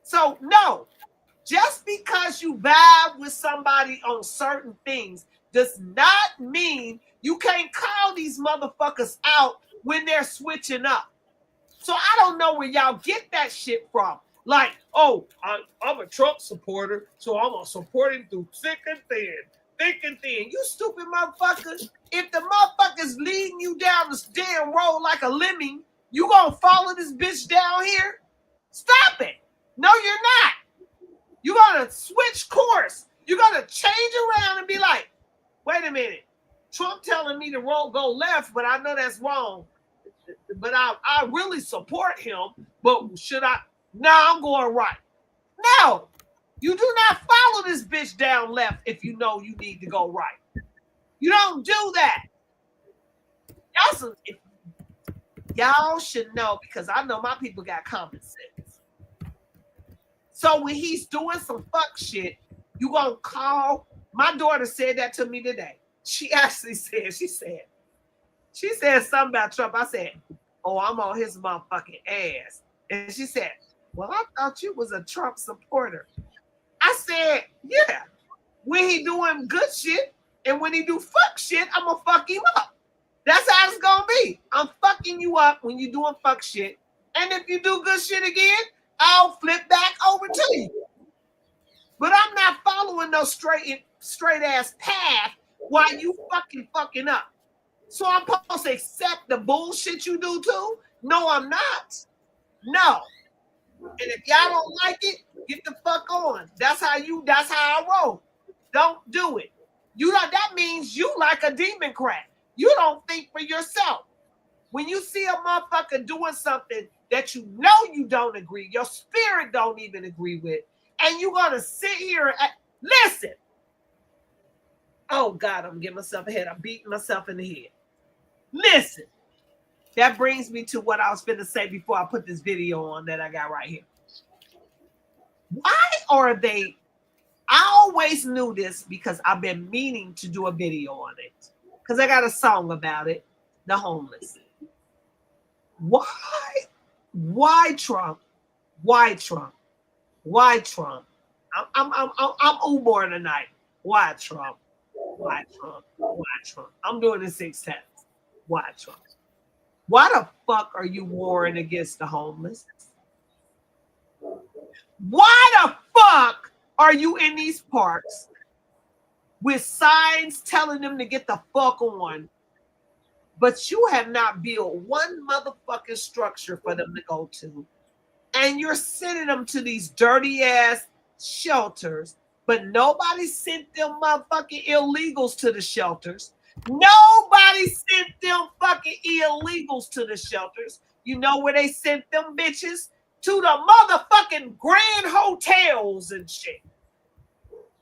So no, just because you vibe with somebody on certain things does not mean you can't call these motherfuckers out when they're switching up. So I don't know where y'all get that shit from. Like, oh, I'm a Trump supporter, so I'm gonna support him through thick and thin. Thick and thin. You stupid motherfuckers. If the motherfucker's leading you down this damn road like a lemming, you gonna follow this bitch down here? Stop it. No, you're not. You're gonna switch course. You're gonna change around and be like, wait a minute. Trump telling me to go left, but I know that's wrong. But I really support him. But should I? No, I'm going right. No, you do not follow this bitch down left if you know you need to go right. You don't do that. Y'all should know, because I know my people got common sense. So when he's doing some fuck shit, you gonna call. My daughter said that to me today. She actually said, she said something about Trump. I said, oh, I'm on his motherfucking ass. And she said, well, I thought you was a Trump supporter. I said, yeah. When he doing good shit and when he do fuck shit, I'm gonna fuck him up. That's how it's gonna be. I'm fucking you up when you doing fuck shit. And if you do good shit again, I'll flip back over to you. But I'm not following no straight ass path while you fucking up. So I'm supposed to accept the bullshit you do too? No, I'm not. No. And if y'all don't like it, get the fuck on. That's how I roll. Don't do it. That means you like a Democrat. You don't think for yourself. When you see a motherfucker doing something that you know you don't agree, your spirit don't even agree with, and you're gonna sit here and listen. Oh God, I'm getting myself ahead. I'm beating myself in the head. Listen. That brings me to what I was finna say before I put this video on that I got right here. Why are they? I always knew this because I've been meaning to do a video on it. Because I got a song about it, the homeless. Why Trump? Why Trump? Why Trump? I'm Umar tonight. Why Trump? Why Trump? Why Trump? I'm doing it 6 times. Why Trump? Why the fuck are you warring against the homeless? Why the fuck are you in these parks with signs telling them to get the fuck on, but you have not built one motherfucking structure for them to go to, and you're sending them to these dirty ass shelters, but nobody sent them motherfucking illegals to the shelters. Nobody sent them fucking illegals to the shelters. You know where they sent them bitches? To the motherfucking grand hotels and shit.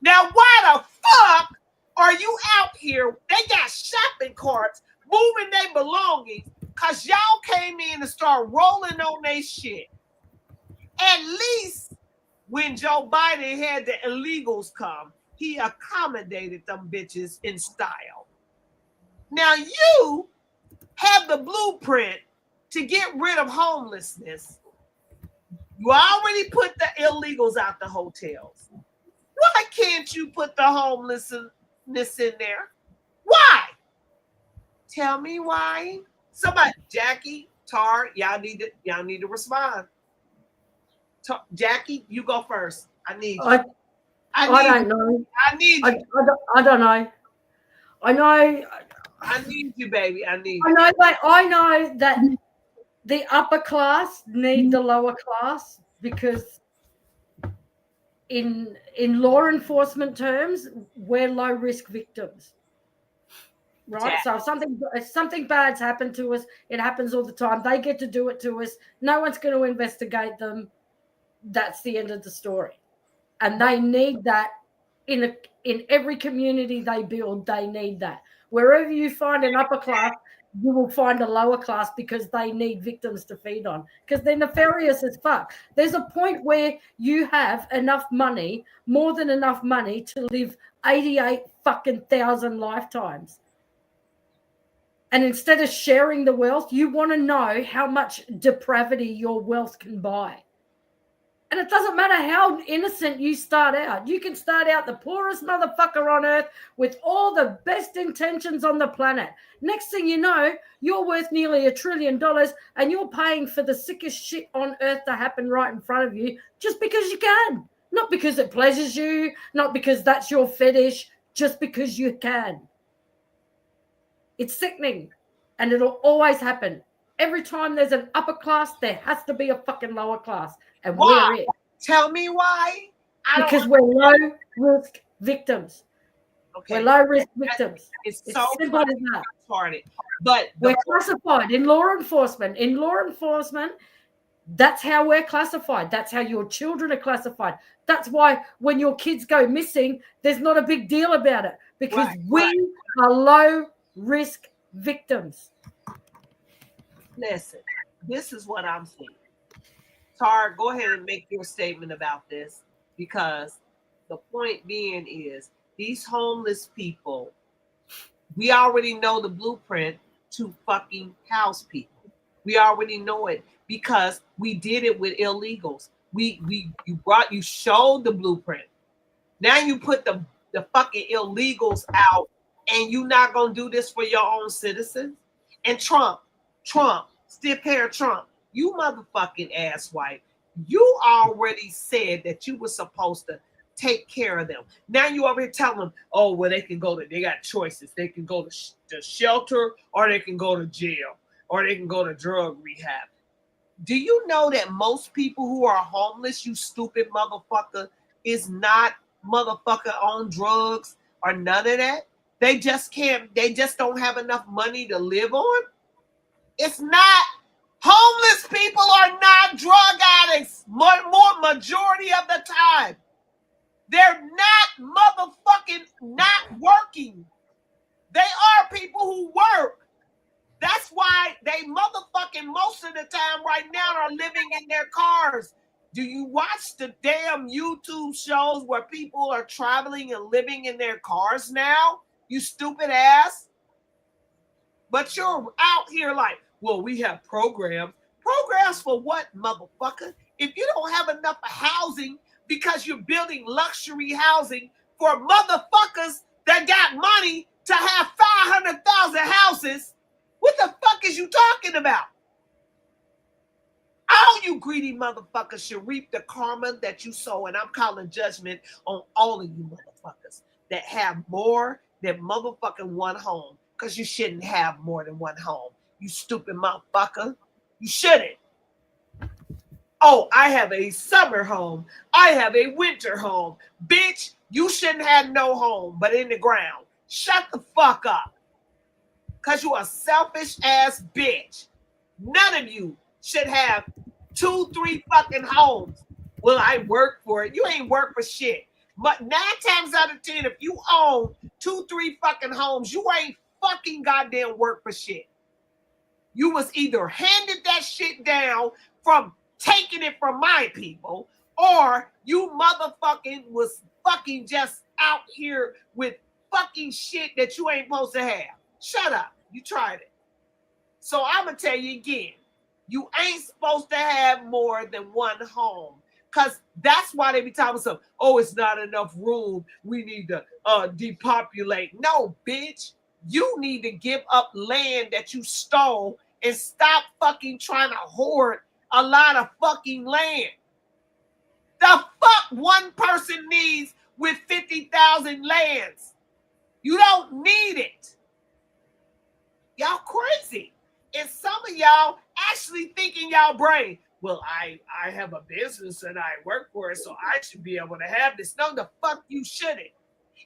Now, why the fuck are you out here? They got shopping carts moving their belongings because y'all came in and start rolling on their shit. At least when Joe Biden had the illegals come, he accommodated them bitches in style. Now you have the blueprint to get rid of homelessness. You already put the illegals out the hotels. Why can't you put the homelessness in there? Why? Tell me why. Somebody, Jackie, Tar, y'all need to respond. Jackie, you go first. I need you. I don't know. I need you. I don't know. I know. I need you, baby. I need you. I know that the upper class need the lower class because in law enforcement terms, we're low risk victims. Right? So if something bad's happened to us, it happens all the time. They get to do it to us. No one's going to investigate them. That's the end of the story. And they need that in every community they build. They need that. Wherever you find an upper class, you will find a lower class because they need victims to feed on. Because they're nefarious as fuck. There's a point where you have enough money, more than enough money, to live 88,000 lifetimes. And instead of sharing the wealth, you want to know how much depravity your wealth can buy. And it doesn't matter how innocent you start out. You can start out the poorest motherfucker on earth with all the best intentions on the planet. Next thing you know, you're worth nearly $1 trillion and you're paying for the sickest shit on earth to happen right in front of you just because you can. Not because it pleasures you, not because that's your fetish, just because you can. It's sickening, and it'll always happen. Every time there's an upper class, there has to be a fucking lower class, and we're it. Tell me why. Because we're low risk victims. Okay. We're low risk victims. It's so simple as that. But we're classified in law enforcement. In law enforcement, that's how we're classified. That's how your children are classified. That's why when your kids go missing, there's not a big deal about it because we are low risk victims. Listen, this is what I'm saying. Tar, go ahead and make your statement about this because the point being is these homeless people, we already know the blueprint to fucking house people. We already know it because we did it with illegals. You showed the blueprint. Now you put the fucking illegals out and you not gonna do this for your own citizens? And Trump, stiff hair Trump, you motherfucking asswipe. You already said that you were supposed to take care of them. Now you over here telling them, oh, well, they got choices. They can go to shelter or they can go to jail or they can go to drug rehab. Do you know that most people who are homeless, you stupid motherfucker, is not motherfucker on drugs or none of that? They just don't have enough money to live on. It's not. Homeless people are not drug addicts. More majority of the time. They're not motherfucking not working. They are people who work. That's why they motherfucking most of the time right now are living in their cars. Do you watch the damn YouTube shows where people are traveling and living in their cars now? You stupid ass. But you're out here like, well, we have programs. Programs for what, motherfucker? If you don't have enough housing because you're building luxury housing for motherfuckers that got money to have 500,000 houses, what the fuck is you talking about? All you greedy motherfuckers should reap the karma that you sow, and I'm calling judgment on all of you motherfuckers that have more than motherfucking one home, because you shouldn't have more than one home. You stupid motherfucker. You shouldn't. Oh, I have a summer home. I have a winter home. Bitch, you shouldn't have no home but in the ground. Shut the fuck up. Because you a selfish ass bitch. None of you should have 2-3 fucking homes. Well, I work for it. You ain't work for shit. But 9 times out of 10, if you own 2-3 fucking homes, you ain't fucking goddamn work for shit. You was either handed that shit down from taking it from my people, or you motherfucking was fucking just out here with fucking shit that you ain't supposed to have. Shut up. You tried it. So I'm going to tell you again, you ain't supposed to have more than one home. Because that's why they be talking about, oh, it's not enough room. We need to depopulate. No, bitch. You need to give up land that you stole and stop fucking trying to hoard a lot of fucking land. The fuck one person needs with 50,000 lands? You don't need it. Y'all crazy. And some of y'all actually think in y'all brain, well, I have a business and I work for it, so I should be able to have this. No, the fuck you shouldn't.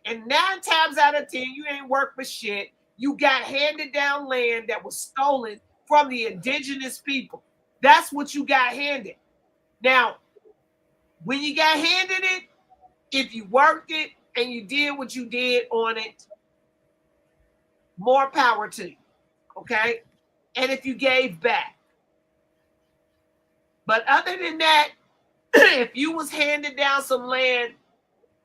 And 9 times out of 10, you ain't work for shit. You got handed down land that was stolen from the indigenous people. That's what you got handed. Now, when you got handed it, if you worked it and you did what you did on it, more power to you. Okay? And if you gave back. But other than that, if you was handed down some land,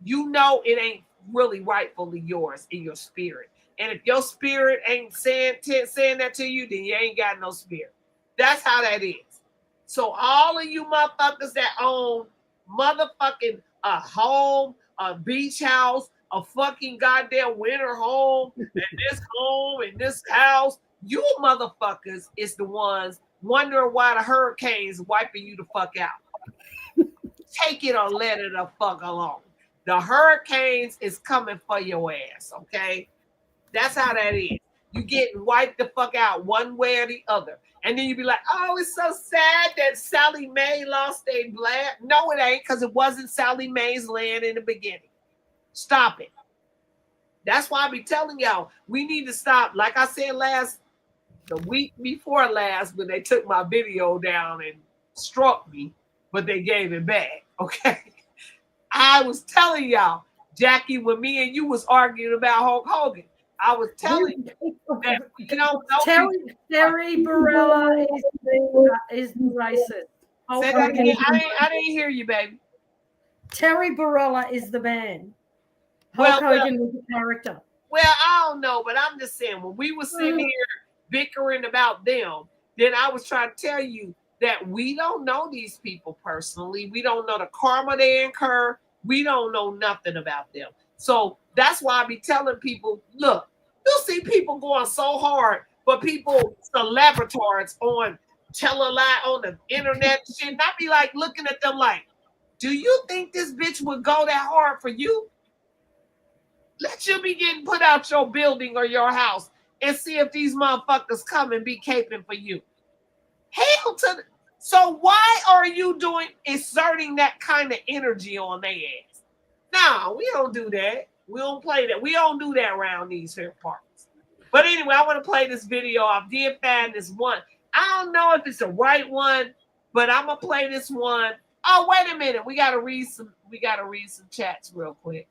you know it ain't really rightfully yours in your spirit. And if your spirit ain't saying that to you, then you ain't got no spirit. That's how that is. So all of you motherfuckers that own motherfucking a home, a beach house, a fucking goddamn winter home, and this home and this house, you motherfuckers is the ones wondering why the hurricane's wiping you the fuck out. Take it or let it the fuck alone. The hurricanes is coming for your ass, okay? That's how that is. You getting wiped the fuck out one way or the other. And then you be like, oh, it's so sad that Sally Mae lost a land. No, it ain't, because it wasn't Sally Mae's land in the beginning. Stop it. That's why I be telling y'all, we need to stop. Like I said the week before last, when they took my video down and struck me, but they gave it back, okay? I was telling y'all, Jackie, when me and you was arguing about Hulk Hogan, I was telling you that we don't know. Terry Barella is the racist. Say that again. I didn't hear you, baby. Terry Barella is the man. Hulk Hogan was the character. Well, I don't know, but I'm just saying, when we were sitting here bickering about them, then I was trying to tell you that we don't know these people personally. We don't know the karma they incur. We don't know nothing about them. So that's why I be telling people, look, you'll see people going so hard, but people, celebrities on tell a lie on the internet and shit. And I be like looking at them like, do you think this bitch would go that hard for you? Let you be getting put out your building or your house and see if these motherfuckers come and be caping for you. Hell to the... So why are you exerting that kind of energy on their ass? No, we don't do that. We don't play that. We don't do that around these here parts. But anyway, I want to play this video. I did find this one. I don't know if it's the right one, but I'm gonna play this one. Oh, wait a minute. We gotta read some chats real quick.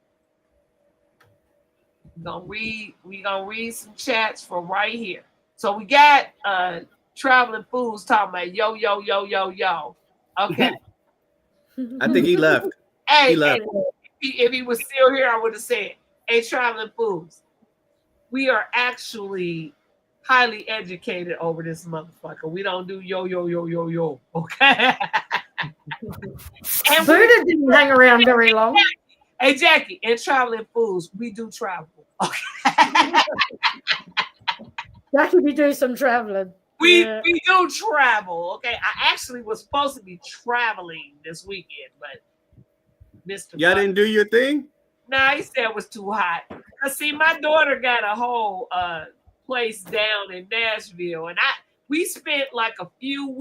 We gonna read some chats from right here. So we got Traveling Fools talking about yo. Okay. I think he left. Hey, he left. If he was still here, I would have said, hey, Traveling Fools, we are actually highly educated over this motherfucker. We don't do yo. Okay. And Buddha didn't hang around very long. Hey, Jackie, and Traveling Fools, we do travel. Jackie, we do some traveling. We do travel. Okay. I actually was supposed to be traveling this weekend, but Mr. Y'all didn't do your thing? Nah, he said it was too hot. See, my daughter got a whole place down in Nashville, and we spent like a few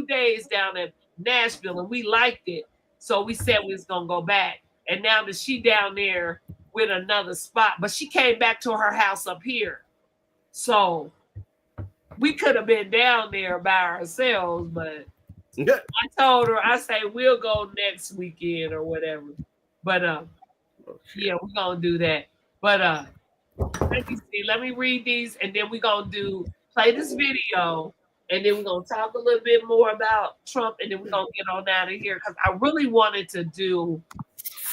days down in Nashville, and we liked it. So we said we was gonna go back. And now that she down there with another spot, but she came back to her house up here. So we could have been down there by ourselves, but I told her, I say we'll go next weekend or whatever. But yeah, we're gonna do that. But let me see, let me read these, and then we're gonna play this video, and then we're gonna talk a little bit more about Trump, and then we're gonna get on out of here because I really wanted to do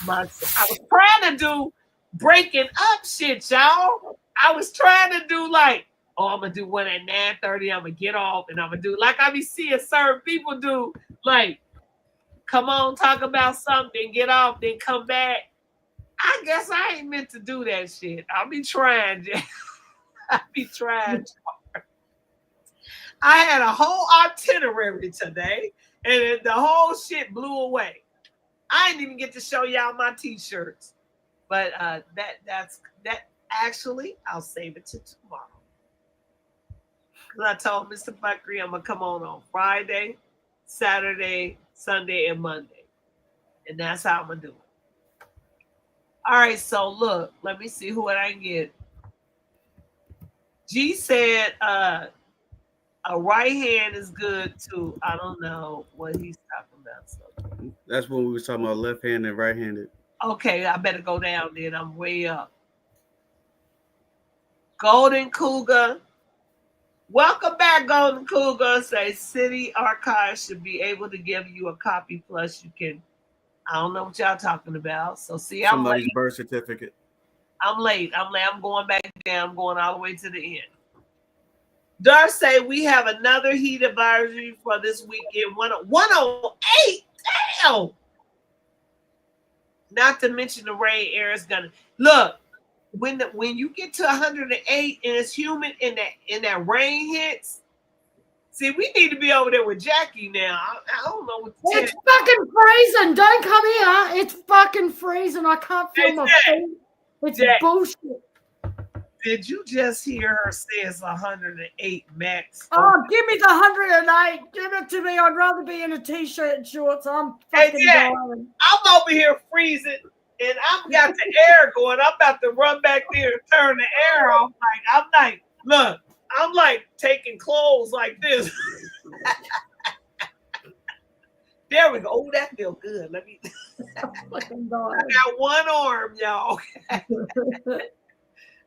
I was trying to do breaking up shit, y'all. I was trying to do like Oh, I'm gonna do one at 9:30. I'm gonna get off and I'm gonna do like I be seeing certain people do, like come on, talk about something, get off, then come back. I guess I ain't meant to do that shit. I'll be trying. I be trying. I had a whole itinerary today, and the whole shit blew away. I didn't even get to show y'all my t-shirts, but that's actually I'll save it to tomorrow. I told Mr. Buckley I'm gonna come on Friday, Saturday, Sunday, and Monday, and that's how I'm gonna do it. All right, so look, let me see who I can get. G said a right hand is good too. I don't know what he's talking about. So. That's when we was talking about left-handed and right-handed. Okay, I better go down then. I'm way up. Golden Cougar. Welcome back, Golden Cougar. Say City Archives should be able to give you a copy. Plus, you can. I don't know what y'all talking about. So see, I'm Somebody's late. birth certificate. I'm late. I'm going back down. I'm going all the way to the end. Dar say we have another heat advisory for this weekend. 108. Damn. Not to mention the rain air is gonna look. When you get to 108 and it's humid and that rain hits, see, we need to be over there with Jackie now. I don't know what to tell you. It's fucking freezing. Don't come here. It's fucking freezing. I can't feel my feet. It's bullshit. Did you just hear her say it's 108 max? Oh, give me the 108. Give it to me. I'd rather be in a t-shirt and shorts. I'm fucking dying. I'm over here freezing, and I've got the air going. I'm about to run back there and turn the air off. Look, I'm like taking clothes like this. There we go. Oh, that feels good. Let me. I got one arm, y'all.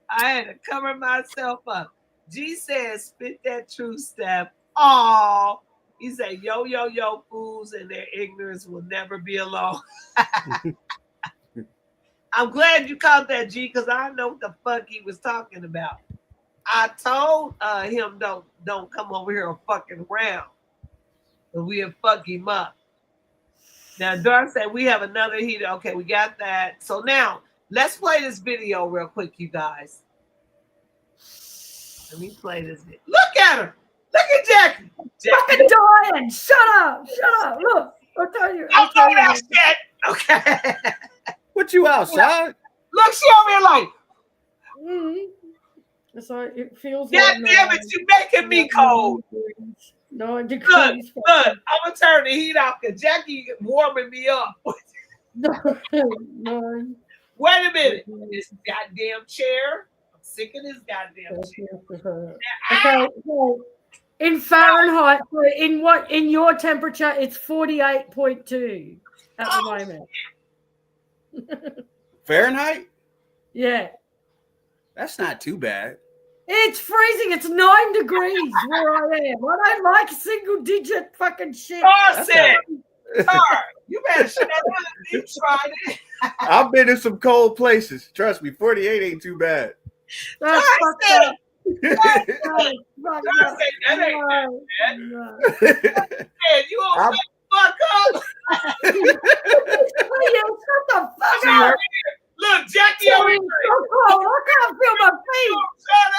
I had to cover myself up. G says, spit that true step. Aw. He said, yo, fools and their ignorance will never be alone. I'm glad you caught that, G, because I know what the fuck he was talking about. I told him don't come over here and fucking around. But we'll fuck him up. Now, Dar said we have another heater. Okay, we got that. So now, let's play this video real quick, you guys. Let me play this video. Look at her. Look at Jackie. Fucking dying. Shut up. Look, I'll tell you. Don't throw that shit. Okay. What you outside? Look, she over here like. So it feels God damn it, you making me cold. No, look, I'm gonna turn the heat off because Jackie warming me up. No. Wait a minute. This goddamn chair. I'm sick of this goddamn chair. Okay, so in Fahrenheit, in your temperature, it's 48.2 at the moment. Fahrenheit? Yeah. That's not too bad. It's freezing. It's 9 degrees where I am. I don't like single digit fucking shit. You better shut up. You tried it. I've been in some cold places. Trust me, 48 ain't too bad. That's fucked up. That ain't bad. You all fuck up. Shut the fuck up. Look, Jackie over here. I can't feel my feet. Shut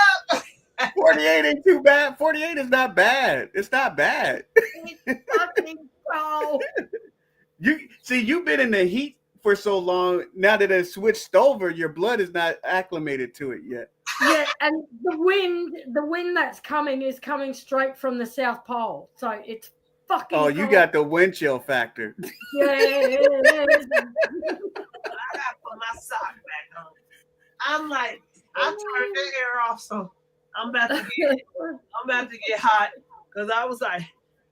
up. 48 ain't too bad. 48 is not bad. It's not bad. It's fucking cold. You've been in the heat for so long. Now that it's switched over, your blood is not acclimated to it yet. Yeah, and the wind that's coming is coming straight from the South Pole. So it's fucking Oh, you cold. got the wind chill factor. Yeah. I gotta put my sock back on. I'm like, I turned the air off, so I'm about to get hot because I was like,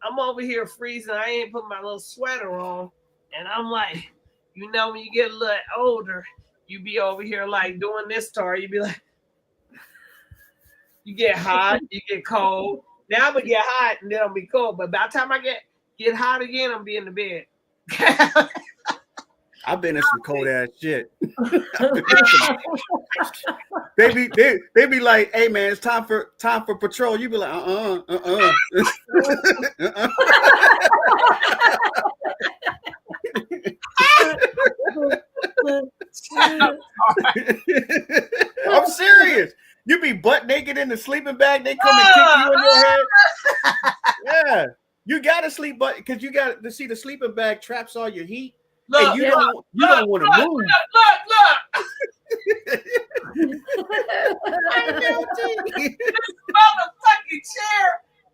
I'm over here freezing. I ain't put my little sweater on, and I'm like, you know, when you get a little older, you be over here like doing this to her. You be like, you get hot, you get cold. Now I'm gonna get hot and then I'll be cold. But by the time I get hot again, I'm be in the bed. I've been in some cold ass shit. They be like, hey man, it's time for patrol. You be like, I'm serious. You be butt naked in the sleeping bag. They come and kick you in your head. Yeah, you gotta sleep, but because you got to see the sleeping bag traps all your heat. Look, and you don't want to move. Look. I know, this motherfucking chair.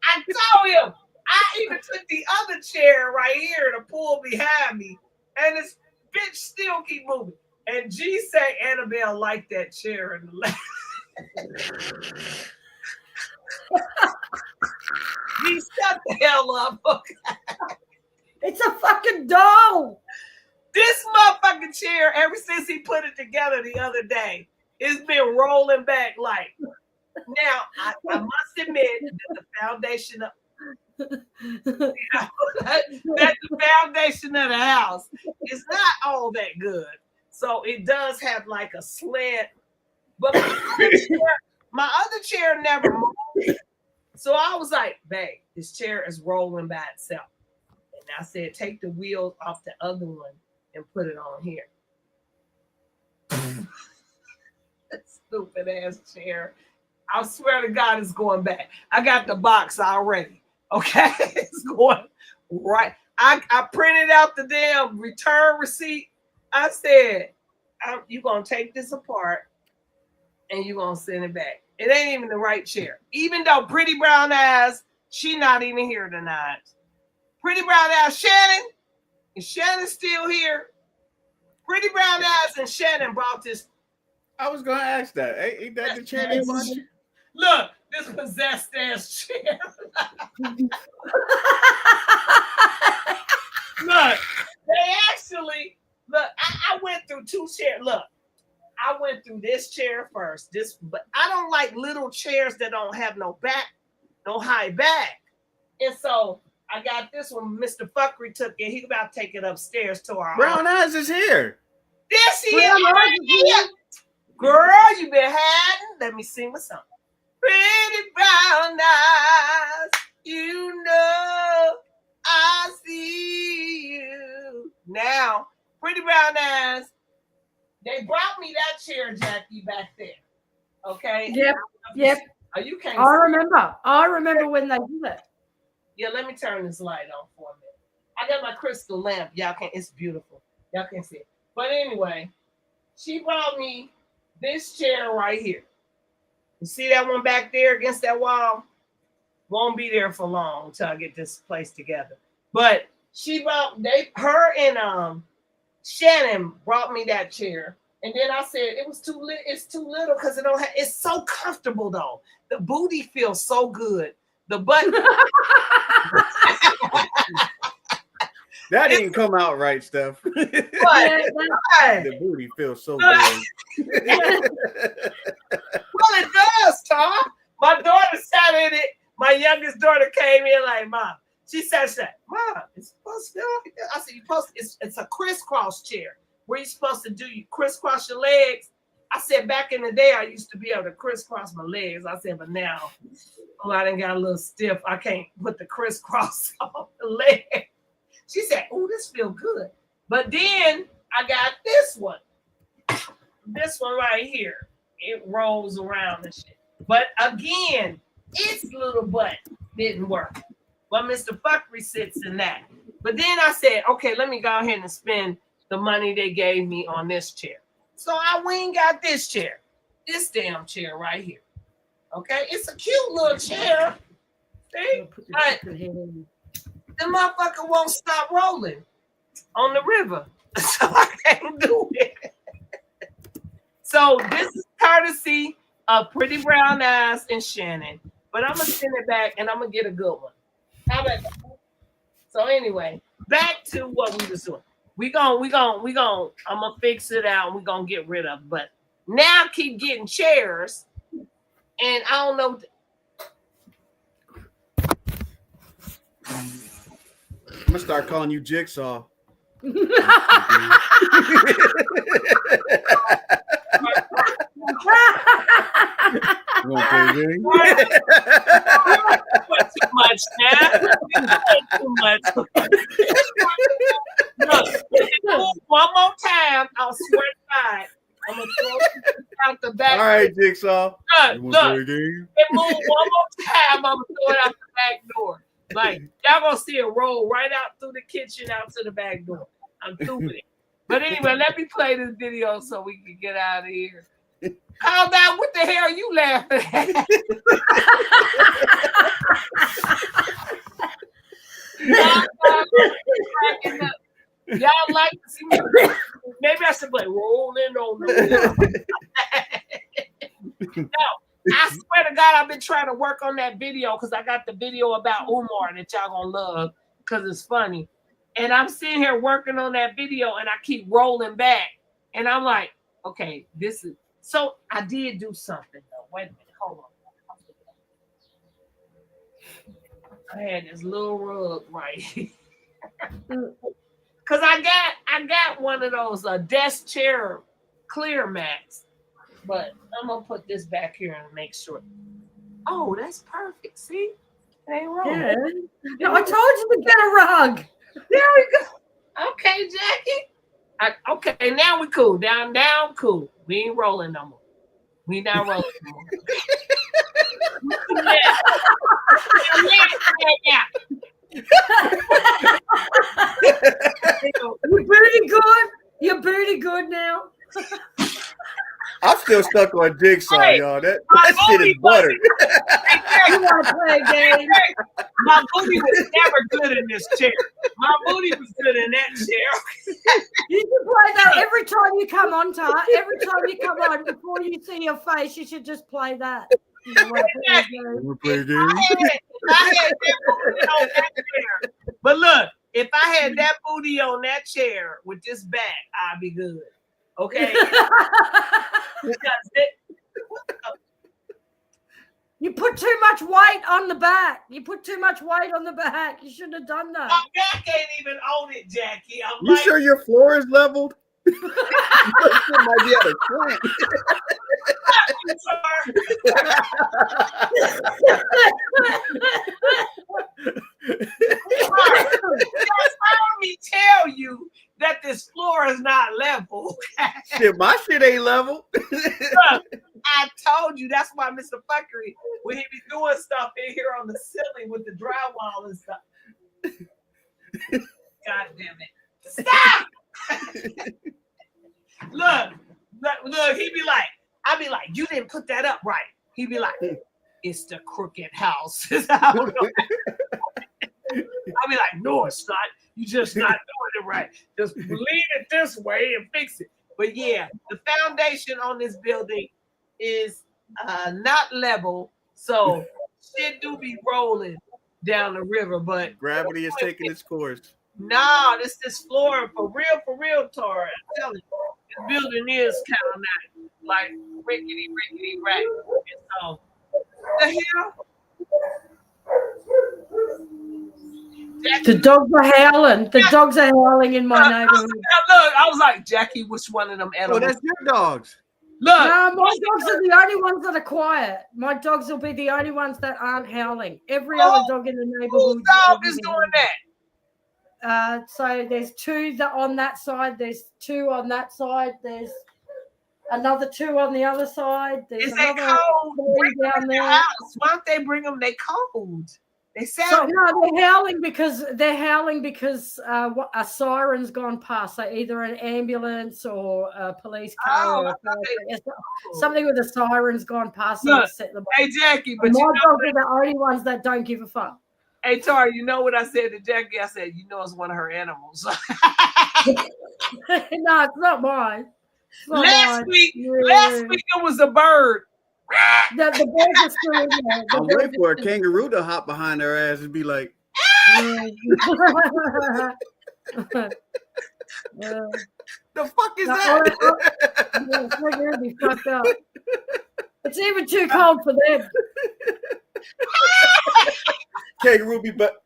I told him. I even took the other chair right here to pull behind me, and this bitch still keep moving. And G say Annabelle liked that chair in the last. G, shut the hell up. Okay? It's a fucking doll. This motherfucking chair, ever since he put it together the other day, it's been rolling back like. Now, I must admit that the foundation of that the foundation of the house is not all that good. So it does have like a slant, but my other chair never moved. So I was like, babe, this chair is rolling by itself. And I said, take the wheels off the other one and put it on here. Stupid ass chair. I swear to God, it's going back. I got the box already. Okay, it's going right. I printed out the damn return receipt. I said, you're going to take this apart and you're going to send it back. It ain't even the right chair. Even though Pretty Brown Eyes, she not even here tonight. Pretty Brown Eyes, Shannon, is Shannon still here? Pretty Brown Eyes and Shannon brought this. I was going to ask that. Ain't that the chair they bought you? Look, this possessed ass chair. Look, they actually, look, I went through two chairs. Look, I went through this chair first. But I don't like little chairs that don't have no back, no high back. And so I got this one. Mr. Fuckery took it. He about to take it upstairs to our Brown Eyes is here. This she is. Girl, you been hiding. Let me sing my song. Pretty brown eyes, you know I see you. Now, Pretty Brown Eyes, they brought me that chair, Jackie, back there. Okay? Yep. Oh, you can't I remember when they did it. Yeah, let me turn this light on for a minute. I got my crystal lamp. Y'all can't, it's beautiful. Y'all can't see it. But anyway, she brought me this chair right here. You see that one back there against that wall? Won't be there for long until I get this place together. But she brought, her and Shannon brought me that chair. And then I said it was too little. It's too little because it don't have. It's so comfortable though. The booty feels so good. The butt. That didn't come out right, Steph. What? The booty feels so good. Well, it does, Tom. My daughter sat in it. My youngest daughter came in like, Mom. She said, Mom, it's supposed to feel like this. I said, you supposed to, it's a crisscross chair. Where you supposed to do, you crisscross your legs. I said, back in the day, I used to be able to crisscross my legs. I said, but now, I done got a little stiff. I can't put the crisscross on the leg. She said, oh, this feels good. But then I got this one. This one right here. It rolls around and shit. But again, its little butt didn't work. Well, Mr. Fuckery sits in that. But then I said, okay, let me go ahead and spend the money they gave me on this chair. So I went and got this chair. This damn chair right here. Okay? It's a cute little chair. See? But the motherfucker won't stop rolling on the river. So I can't do it. So this is courtesy of Pretty Brown Eyes and Shannon. But I'm going to send it back and I'm going to get a good one. How about that? So anyway, back to what we was doing. I'm gonna fix it out and we're gonna get rid of it. But now I keep getting chairs and I don't know. I'm gonna start calling you Jigsaw. You want to play a game? Too much now. Too much. Look, one more time, I'll swear to God, I'm gonna throw it out the back. All right, Jigsaw. Look, You want to play a look. game? It move one more time, I'm gonna throw it out the back door. Like y'all gonna see it roll right out through the kitchen out to the back door. I'm through with it. But anyway, let me play this video so we can get out of here. Calm down. What the hell are you laughing at? Y'all like to see me? Maybe I should play rolling on the No, I swear to God, I've been trying to work on that video because I got the video about Umar that y'all gonna love because it's funny. And I'm sitting here working on that video and I keep rolling back. And I'm like, okay, this is so I did do something though. Wait a minute, hold on. I had this little rug right. Cause I got one of those desk chair clear mats. But I'm gonna put this back here and make sure. Oh, that's perfect. See? It ain't wrong. Yeah. No, I told you to get a rug. There we go. Okay, Jackie. Okay, now we cool. Down, cool. We ain't rolling no more. We not rolling no more. You're pretty good. You're pretty good now. I'm still stuck on Jigsaw, y'all. That shit is butter. You want to play a game? My booty was never good in this chair. My booty was good in that chair. You should play that every time you come on, Tar. Every time you come on, before you see your face, you should just play that. You want to play a game? Play a game? I had that booty on that chair. But look, if I had that booty on that chair with this back, I'd be good. Okay. You put too much weight on the back. You put too much weight on the back. You shouldn't have done that. My back ain't even on it, Jackie. You sure your floor is leveled? It might be at a slant. Just let me tell you that this floor is not level. Shit, my shit ain't level. Look, I told you that's why Mr. Fuckery, when he be doing stuff in here on the ceiling with the drywall and stuff. God damn it. Stop! Look, he be like, I be like, you didn't put that up right. He be like, it's the crooked house. I don't know. I'll be like, no, it's not. You just not doing it right. Just leave it this way and fix it. But yeah, the foundation on this building is not level. So shit do be rolling down the river. But gravity is taking its course. No, this floor for real, Tori. I'm telling you, this building is kind of not like rickety right. And so the hell? The dogs are howling. The dogs are howling in my neighborhood. Look, I was like, Jackie, which one of them animals? Oh, that's your dogs. Look, no, my dogs are the only ones that are quiet. My dogs will be the only ones that aren't howling. Every other dog in the neighborhood. Whose dog is doing that? So there's two on that side. There's two on that side. There's another two on the other side. There's Is they another cold? three down there. House. Why don't they bring them? They cold. They sound. So, no, they're howling because a siren's gone past. So either an ambulance or a police car or something with a siren's gone past. Look, set them hey Jackie, but my you know dogs are the only ones that don't give a fuck. Hey Tar, you know what I said to Jackie? I said, you know, it's one of her animals. No, it's not mine. It's not last mine. week it was a bird. The birds are still in there. I'm waiting for a kangaroo to hop behind her ass and be like, the fuck is that? It's really fucked up. It's even too cold for them. Kangaroo be but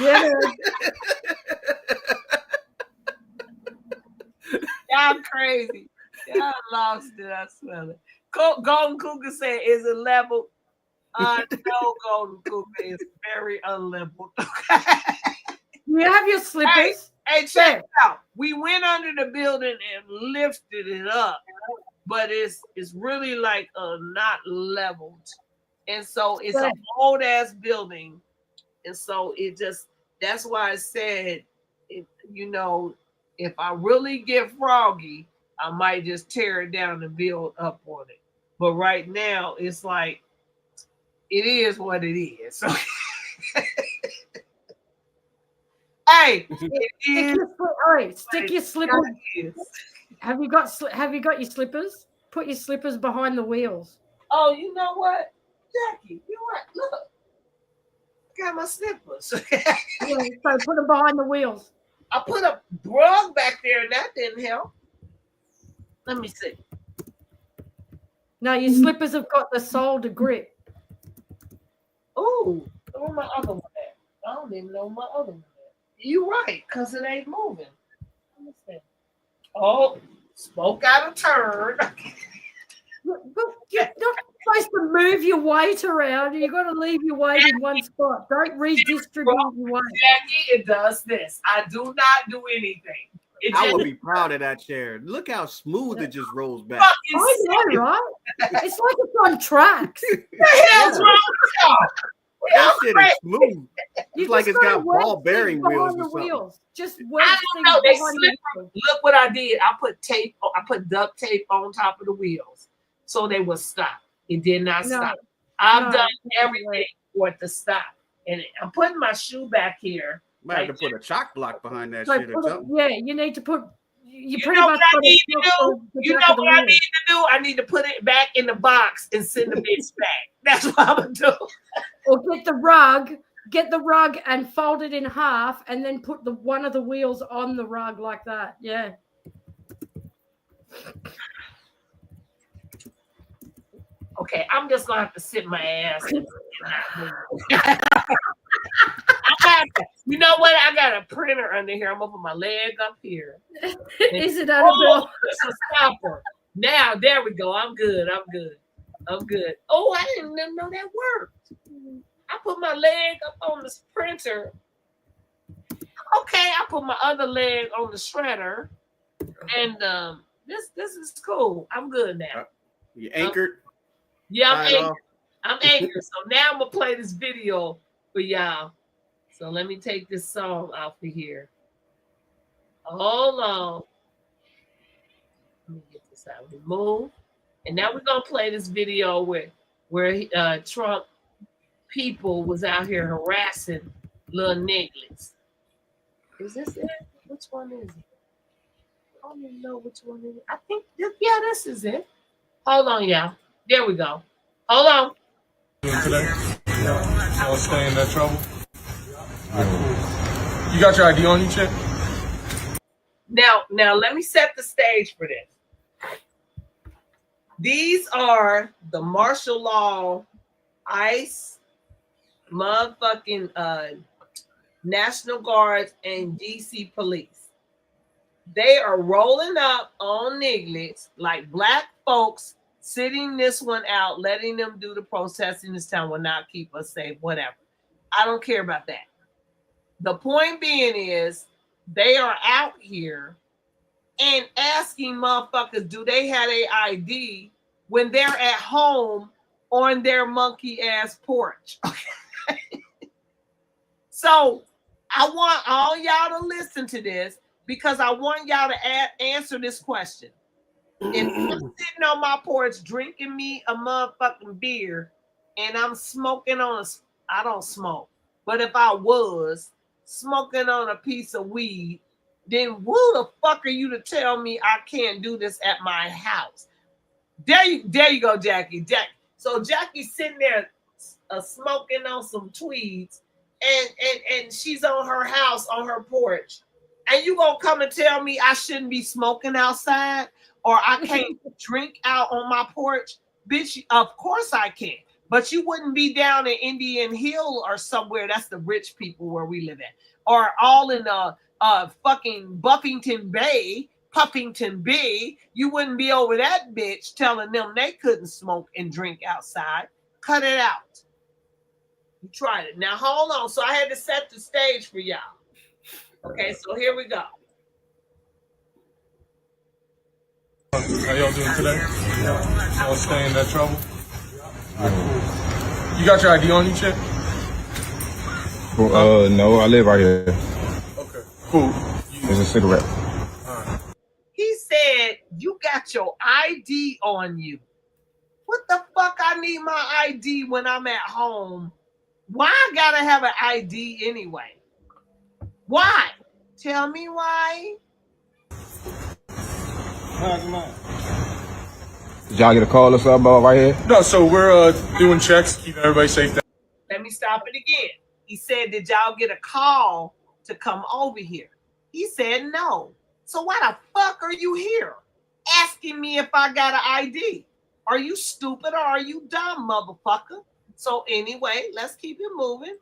Yeah. Y'all crazy. Y'all lost it. I smell it. Golden Cougar said, "Is it level?" No, Golden Cougar is very unleveled. You have your slippers. Hey, check it out. We went under the building and lifted it up, but it's really like not leveled, and so it's an old ass building, and so it just that's why I said, if I really get froggy, I might just tear it down and build up on it. But right now, it's like it is what it is. Hey, stick your slippers. Have you got your slippers? Put your slippers behind the wheels. Oh, you know what, Jackie? You know what? Look, I got my slippers. Yeah, so put them behind the wheels. I put a rug back there, and that didn't help. Let me see. No, your slippers have got the sole to grip. Ooh, where my other one at? I don't even know my other one at. You right, because it ain't moving. Let me see. Oh, spoke out of turn. You're not supposed to move your weight around. You've got to leave your weight in one spot. Don't redistribute your weight. Jackie, it does this. I do not do anything. I would be proud of that chair. Look how smooth it just rolls back. I know, right? It's like it's on tracks. What the hell's wrong with y'all? That shit is smooth. It's like it's got ball bearing wheels or something. Just I don't know. They slippery. Look what I did. I put duct tape on top of the wheels so they would stop. It did not stop. I've done everything for it to stop. And I'm putting my shoe back here. Might have to put a chalk block behind that shit or something. Yeah, you need to put. You know what I need to do? You know what I need to do? I need to put it back in the box and send the bitch back. That's what I'm gonna do. Or get the rug and fold it in half, and then put one of the wheels on the rug like that. Yeah. Okay, I'm just gonna have to sit my ass. You know what? I got a printer under here. I'm gonna put my leg up here. Is it Annabelle? It's a stopper. Now there we go. I'm good. Oh, I didn't even know that worked. I put my leg up on this printer. Okay, I put my other leg on the shredder, and this is cool. I'm good now. You anchored? Yeah, I'm anchored. I'm anchored. So now I'm gonna play this video for y'all. So let me take this song off of here. Hold on. Let me get this out. Remove. And now we're gonna play this video where Trump people was out here harassing little niggas. Is this it? Which one is it? I don't even know which one it is. I think this is it. Hold on, y'all. There we go. Hold on. Today? Y'all stay in that trouble? You got your ID on you, chick? Now let me set the stage for this. These are the martial law, ICE, motherfucking National Guards, and DC police. They are rolling up on niggas like black folks, sitting this one out, letting them do the protest in this town will not keep us safe, whatever. I don't care about that. The point being is they are out here and asking motherfuckers, do they have a ID when they're at home on their monkey ass porch? So I want all y'all to listen to this because I want y'all to answer this question. If I'm sitting on my porch drinking me a motherfucking beer and I'm smoking on I don't smoke, but if I was smoking on a piece of weed, then who the fuck are you to tell me I can't do this at my house? There you go, Jackie. So Jackie's sitting there smoking on some tweeds, and she's on her house on her porch, and you gonna come and tell me I shouldn't be smoking outside or I can't drink out on my porch? Bitch, of course I can. But you wouldn't be down in Indian Hill or somewhere. That's the rich people where we live at. Or all in fucking Buffington Bay, Puffington B, you wouldn't be over that bitch telling them they couldn't smoke and drink outside. Cut it out. You tried it. Now hold on. So I had to set the stage for y'all. Okay, so here we go. How y'all doing today? Y'all staying in that trouble? You got your ID on you, chick? No, I live right here. Okay, cool. There's a cigarette. He said, you got your ID on you. What the fuck I need my ID when I'm at home? Why I gotta have an ID anyway? Why? Tell me why. Did y'all get a call or something about right here? No, so we're doing checks, keeping everybody safe. Let me stop it again. He said, did y'all get a call to come over here? He said no. So why the fuck are you here? Asking me if I got an ID. Are you stupid or are you dumb, motherfucker? So anyway, let's keep it moving.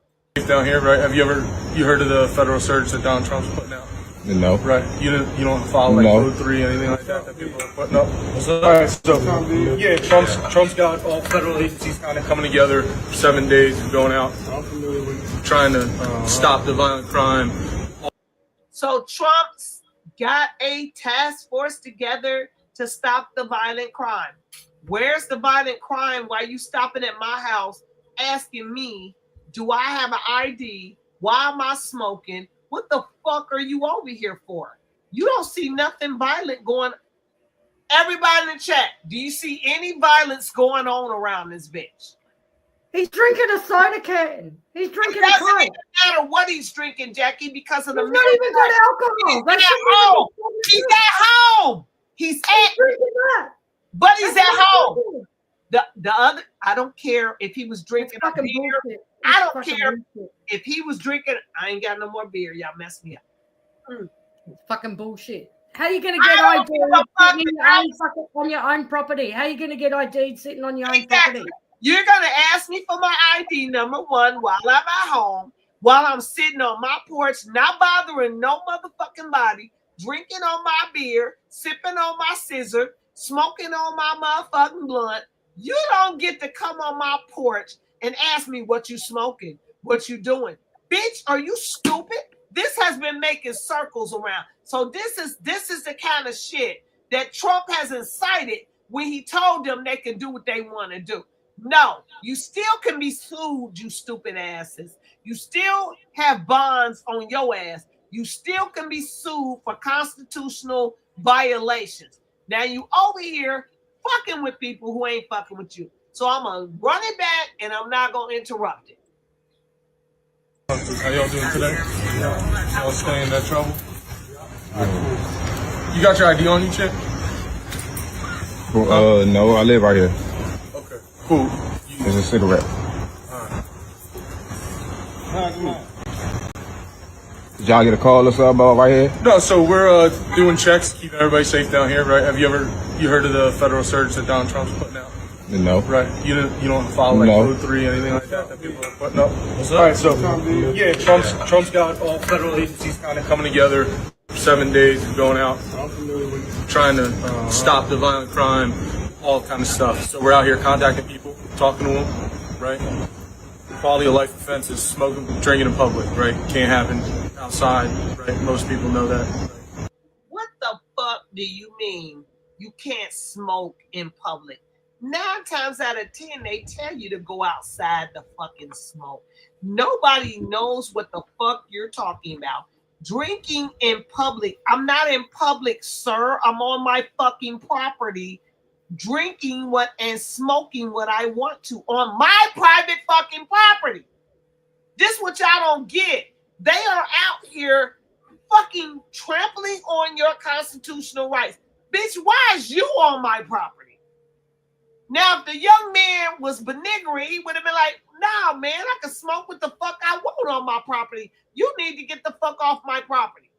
Down here, right? Have you heard of the federal surge that Donald Trump's putting out? No. Right. You don't follow like No. Code 3 anything like that people are putting up? All right, so yeah, Trump's got all federal agencies kind of coming together for 7 days and going out trying to stop the violent crime. So Trump's got a task force together to stop the violent crime. Where's the violent crime? Why are you stopping at my house asking me, do I have an ID? Why am I smoking? What the fuck are you over here for? You don't see nothing violent going. Everybody in the chat, do you see any violence going on around this bitch? He's drinking a soda can. He's drinking a It doesn't Coke. even matter what he's drinking, Jackie, because of the It's not even good alcohol. He's at home. He's at home. He's drinking that. But he's That's at not home. bullshit. The other, I don't care if he was drinking a fucking beer. bullshit. I It's don't fucking care bullshit. if he was drinking. I ain't got no more beer. Y'all mess me up. It's fucking bullshit. How are you going to I get don't ID give a fuck sitting in your own fucking, on your own property? How are you going to get ID sitting on your own property? You're gonna ask me for my ID number one while I'm at home, while I'm sitting on my porch, not bothering no motherfucking body, drinking on my beer, sipping on my scissor, smoking on my motherfucking blunt. You don't get to come on my porch and ask me what you smoking, what you doing. Bitch, are you stupid? This has been making circles around. So this is the kind of shit that Trump has incited when he told them they can do what they want to do. No, you still can be sued, you stupid asses. You still have bonds on your ass. You still can be sued for constitutional violations. Now you over here fucking with people who ain't fucking with you. So I'm gonna run it back and I'm not gonna interrupt it. How y'all doing today? Y'all staying in that trouble? You got your ID on you, chick? No, I live right here. Okay, cool. There's a cigarette. Did y'all get a call or something about right here? No, so we're doing checks, keeping everybody safe down here, right? Have you heard of the federal surge that Donald Trump's putting out? No. Right. You don't follow like No. Code 3 anything like that people are putting up. All right, so yeah, Trump's got all federal agencies kind of coming together for 7 days and going out trying to stop the violent crime, all kind of stuff. So we're out here contacting people, talking to them, right? Quality of life offenses, smoking, drinking in public, right? Can't happen outside, right? Most people know that. What the fuck do you mean you can't smoke in public? 9 times out of 10, they tell you to go outside to fucking smoke. Nobody knows what the fuck you're talking about. Drinking in public. I'm not in public, sir. I'm on my fucking property, drinking what and smoking what I want to on my private fucking property. This what y'all don't get. They are out here fucking trampling on your constitutional rights. Bitch, why is you on my property? Now, if the young man was benign, he would have been like, nah, man, I can smoke what the fuck I want on my property. You need to get the fuck off my property.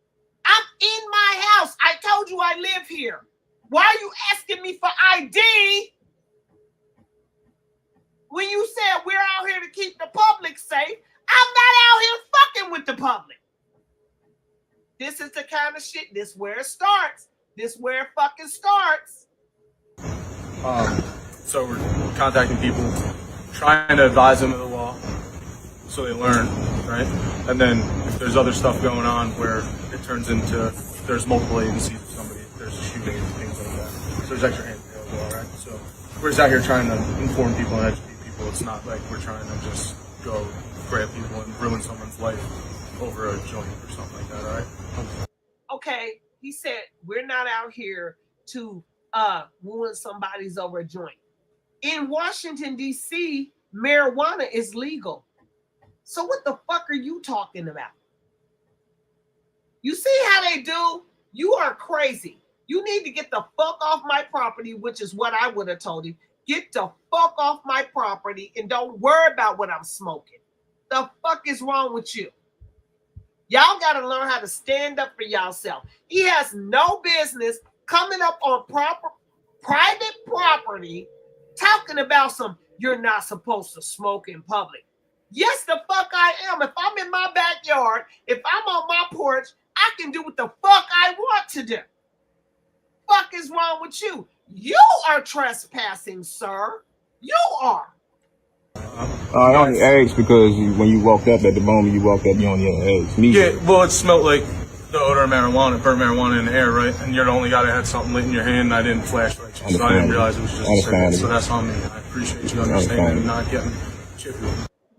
I'm in my house. I told you I live here. Why are you asking me for ID when you said we're out here to keep the public safe? I'm not out here fucking with the public. This kind of shit, this where it starts. This where it fucking starts. So we're contacting people, trying to advise them of the law so they learn, right? And then if there's other stuff going on where it turns into, there's multiple agencies of somebody, there's a shooting and things like that. So there's extra hands available, all right? So we're just out here trying to inform people and educate people. It's not like we're trying to just go grab people and ruin someone's life over a joint or something like that, all right? Okay, he said, we're not out here to ruin somebody's over a joint. In Washington, D.C., marijuana is legal. So what the fuck are you talking about? You see how they do? You are crazy. You need to get the fuck off my property, which is what I would have told him. Get the fuck off my property and don't worry about what I'm smoking. The fuck is wrong with you? Y'all got to learn how to stand up for yourself. He has no business coming up on private property talking about some, you're not supposed to smoke in public. Yes, the fuck I am. If I'm in my backyard, if I'm on my porch, I can do what the fuck I want to do. Fuck is wrong with you? You are trespassing, sir. You are. I only asked because when you walked up, at the moment you walked up, you only asked me. Yeah, well, it smelled like the odor of marijuana, burnt marijuana in the air, right? And you're the only guy that had something lit in your hand, and I didn't flashlight you, so I didn't realize it was just a cigarette. So that's on me. I appreciate you understanding and not getting chippy.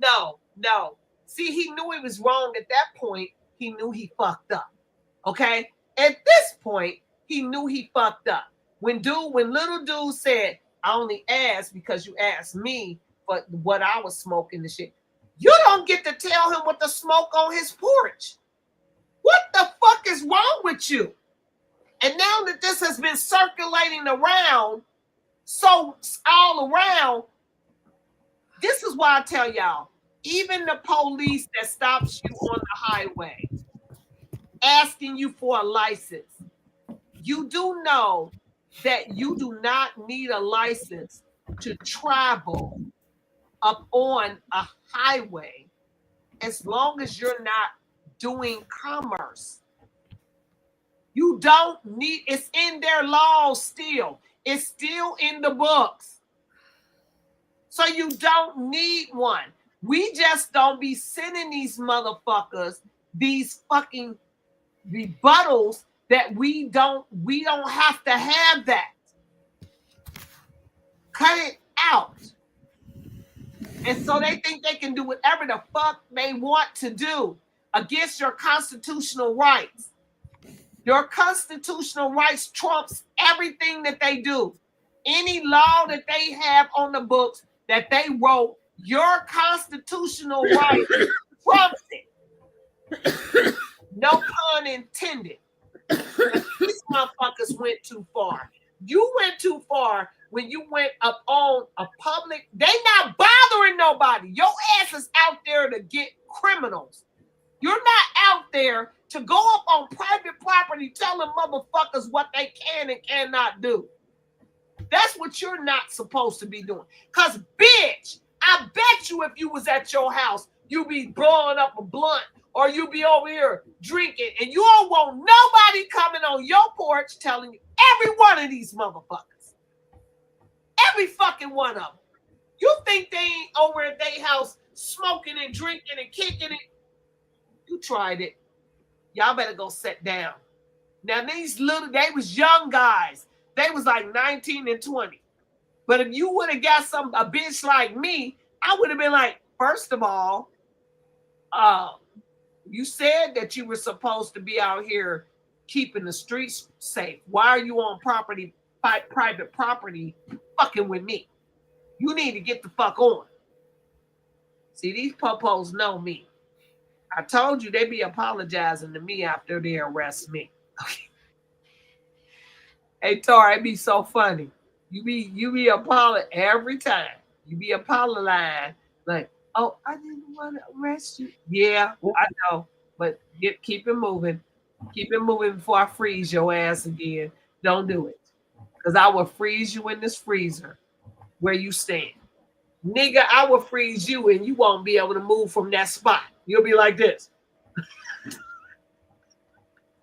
No. See, he knew he was wrong at that point. He knew he fucked up. Okay? At this point, he knew he fucked up. When little dude said, I only asked because you asked me, but what I was smoking the shit. You don't get to tell him what to smoke on his porch. What the fuck is wrong with you? And now that this has been circulating around, so all around, this is why I tell y'all, even the police that stops you on the highway, asking you for a license, you do know that you do not need a license to travel up on a highway as long as you're not doing commerce. You don't need, it's in their laws still. It's still in the books. So you don't need one. We just don't be sending these motherfuckers these fucking rebuttals that we don't have to have that. Cut it out. And so they think they can do whatever the fuck they want to do against your constitutional rights. Your constitutional rights trumps everything that they do. Any law that they have on the books that they wrote, your constitutional right trumps it. No pun intended. These motherfuckers went too far. You went too far when you went up on a public. They not bothering nobody. Your ass is out there to get criminals. You're not out there to go up on private property telling motherfuckers what they can and cannot do. That's what you're not supposed to be doing. Because, bitch, I bet you if you was at your house, you'd be blowing up a blunt or you'd be over here drinking and you don't want nobody coming on your porch telling you, every one of these motherfuckers, every fucking one of them. You think they ain't over at their house smoking and drinking and kicking it? You tried it. Y'all better go sit down. Now, they was young guys. They was like 19 and 20. But if you would have got a bitch like me, I would have been like, first of all, you said that you were supposed to be out here keeping the streets safe. Why are you on private property fucking with me? You need to get the fuck on. See, these popos know me. I told you they be apologizing to me after they arrest me. Hey, Tar, it be so funny. You be apologizing every time. You be apologizing like, oh, I didn't want to arrest you. Yeah, I know, but keep it moving. Keep it moving before I freeze your ass again. Don't do it, because I will freeze you in this freezer where you stand. Nigga, I will freeze you and you won't be able to move from that spot. You'll be like this.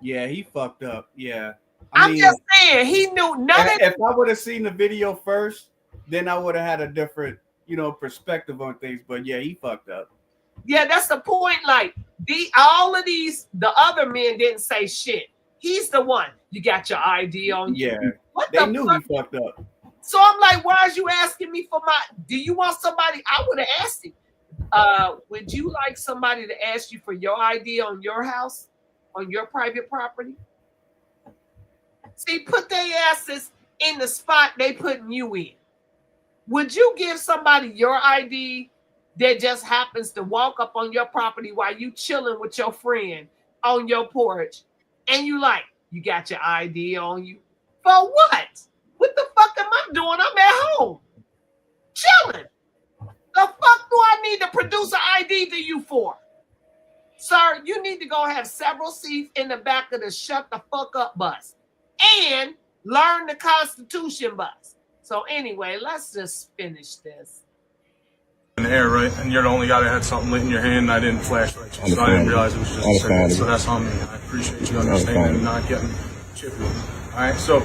Yeah, he fucked up. Yeah. I'm just saying, he knew none of If I would have seen the video first, then I would have had a different, perspective on things. But yeah, he fucked up. Yeah, that's the point. Like all of these, the other men didn't say shit. He's the one. You got your ID on you. Yeah, What they the knew fuck? he fucked up. So I'm like, why are you asking me for my? Do you want somebody? I would have asked him. Would you like somebody to ask you for your ID on your house, on your private property? See, put their asses in the spot they putting you in. Would you give somebody your ID that just happens to walk up on your property while you chilling with your friend on your porch, and you got your ID on you? For what? What the fuck am I doing? I'm at home, chilling. The fuck do I need to produce an ID to you for? Sir, you need to go have several seats in the back of the shut the fuck up bus and learn the Constitution bus. So anyway, let's just finish this. In the air, right? And you're the only guy that had something lit in your hand, and I didn't flashlight you, so I didn't realize it was just a cigarette. So that's on me. I appreciate you understanding and not getting chippy. All right, so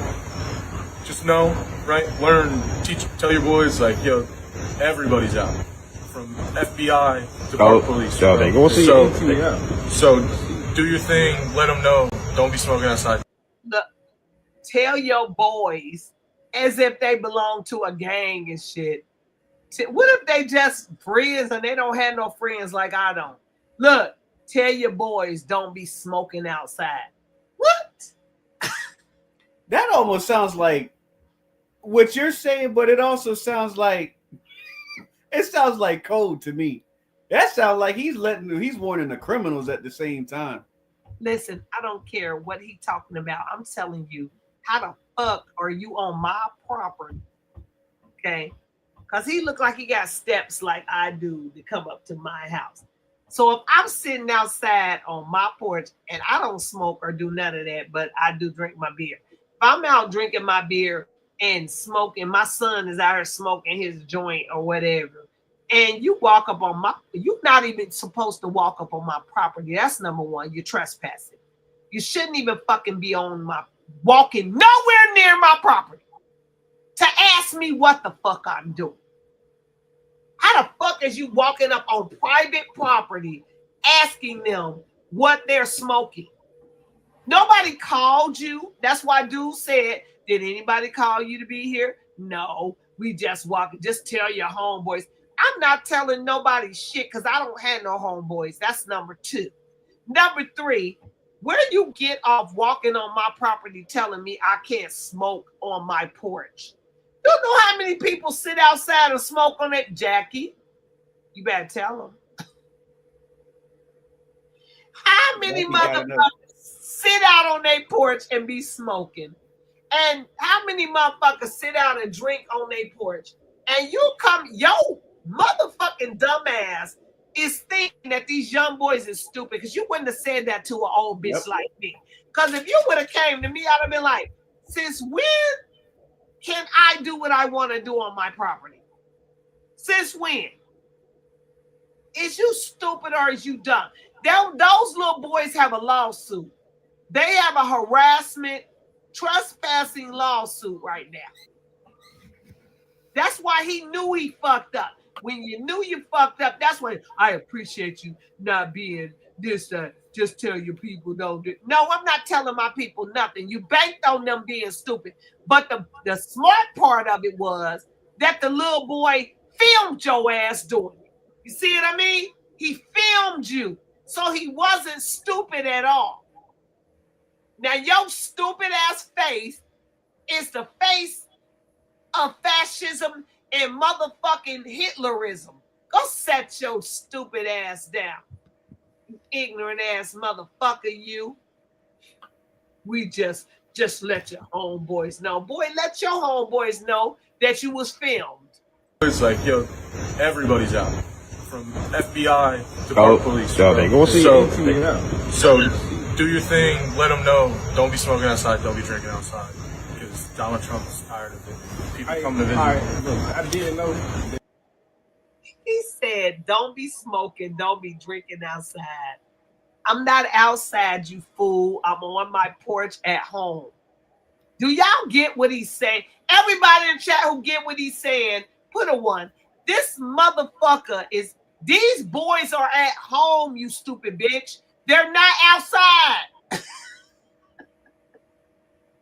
just know, right? Learn, teach, tell your boys, yo, everybody's out, from FBI to park police. So do your thing. Let them know. Don't be smoking outside. Look, tell your boys as if they belong to a gang and shit. What if they just friends and they don't have no friends like I don't? Look, tell your boys don't be smoking outside. What? That almost sounds like what you're saying, but it also sounds like code to me. That sounds like he's warning the criminals at the same time. Listen, I don't care what he's talking about. I'm telling you, how the fuck are you on my property? Okay? Because he looked like he got steps like I do to come up to my house. So if I'm sitting outside on my porch and I don't smoke or do none of that, but I do drink my beer. If I'm out drinking my beer and smoking, my son is out here smoking his joint or whatever, and you walk up on you're not even supposed to walk up on my property. That's number one. You're trespassing. You shouldn't even fucking be walking nowhere near my property to ask me what the fuck I'm doing. How the fuck is you walking up on private property asking them what they're smoking? Nobody called you. That's why dude said, did anybody call you to be here? No, we just walking. Just tell your homeboys. I'm not telling nobody shit because I don't have no homeboys. That's number two. Number three, where you get off walking on my property telling me I can't smoke on my porch? You don't know how many people sit outside and smoke on it, Jackie. You better tell them. How many motherfuckers sit out on their porch and be smoking? And how many motherfuckers sit out and drink on their porch? And you come, yo, motherfucking dumbass is thinking that these young boys is stupid because you wouldn't have said that to an old bitch like me. Because if you would have came to me, I'd have been like, since when can I do what I want to do on my property? Since when? Is you stupid or is you dumb? Those little boys have a lawsuit. They have a harassment, trespassing lawsuit right now. That's why he knew he fucked up. When you knew you fucked up, that's when I appreciate you not being this, just tell your people don't do. No, I'm not telling my people nothing. You banked on them being stupid. But the smart part of it was that the little boy filmed your ass doing it. You see what I mean? He filmed you. So he wasn't stupid at all. Now your stupid ass face is the face of fascism and motherfucking Hitlerism. Go set your stupid ass down. Ignorant ass motherfucker, you. We just let your homeboys know. Boy, let your homeboys know that you was filmed. It's yo, everybody's out, from FBI to park police. So do your thing. Let them know. Don't be smoking outside. Don't be drinking outside. Because Donald Trump is tired of it. People come to visit. Look, I didn't know. He said, don't be smoking. Don't be drinking outside. I'm not outside, you fool. I'm on my porch at home. Do y'all get what he's saying? Everybody in chat who get what he's saying, put a 1. This motherfucker is, these boys are at home, you stupid bitch. They're not outside.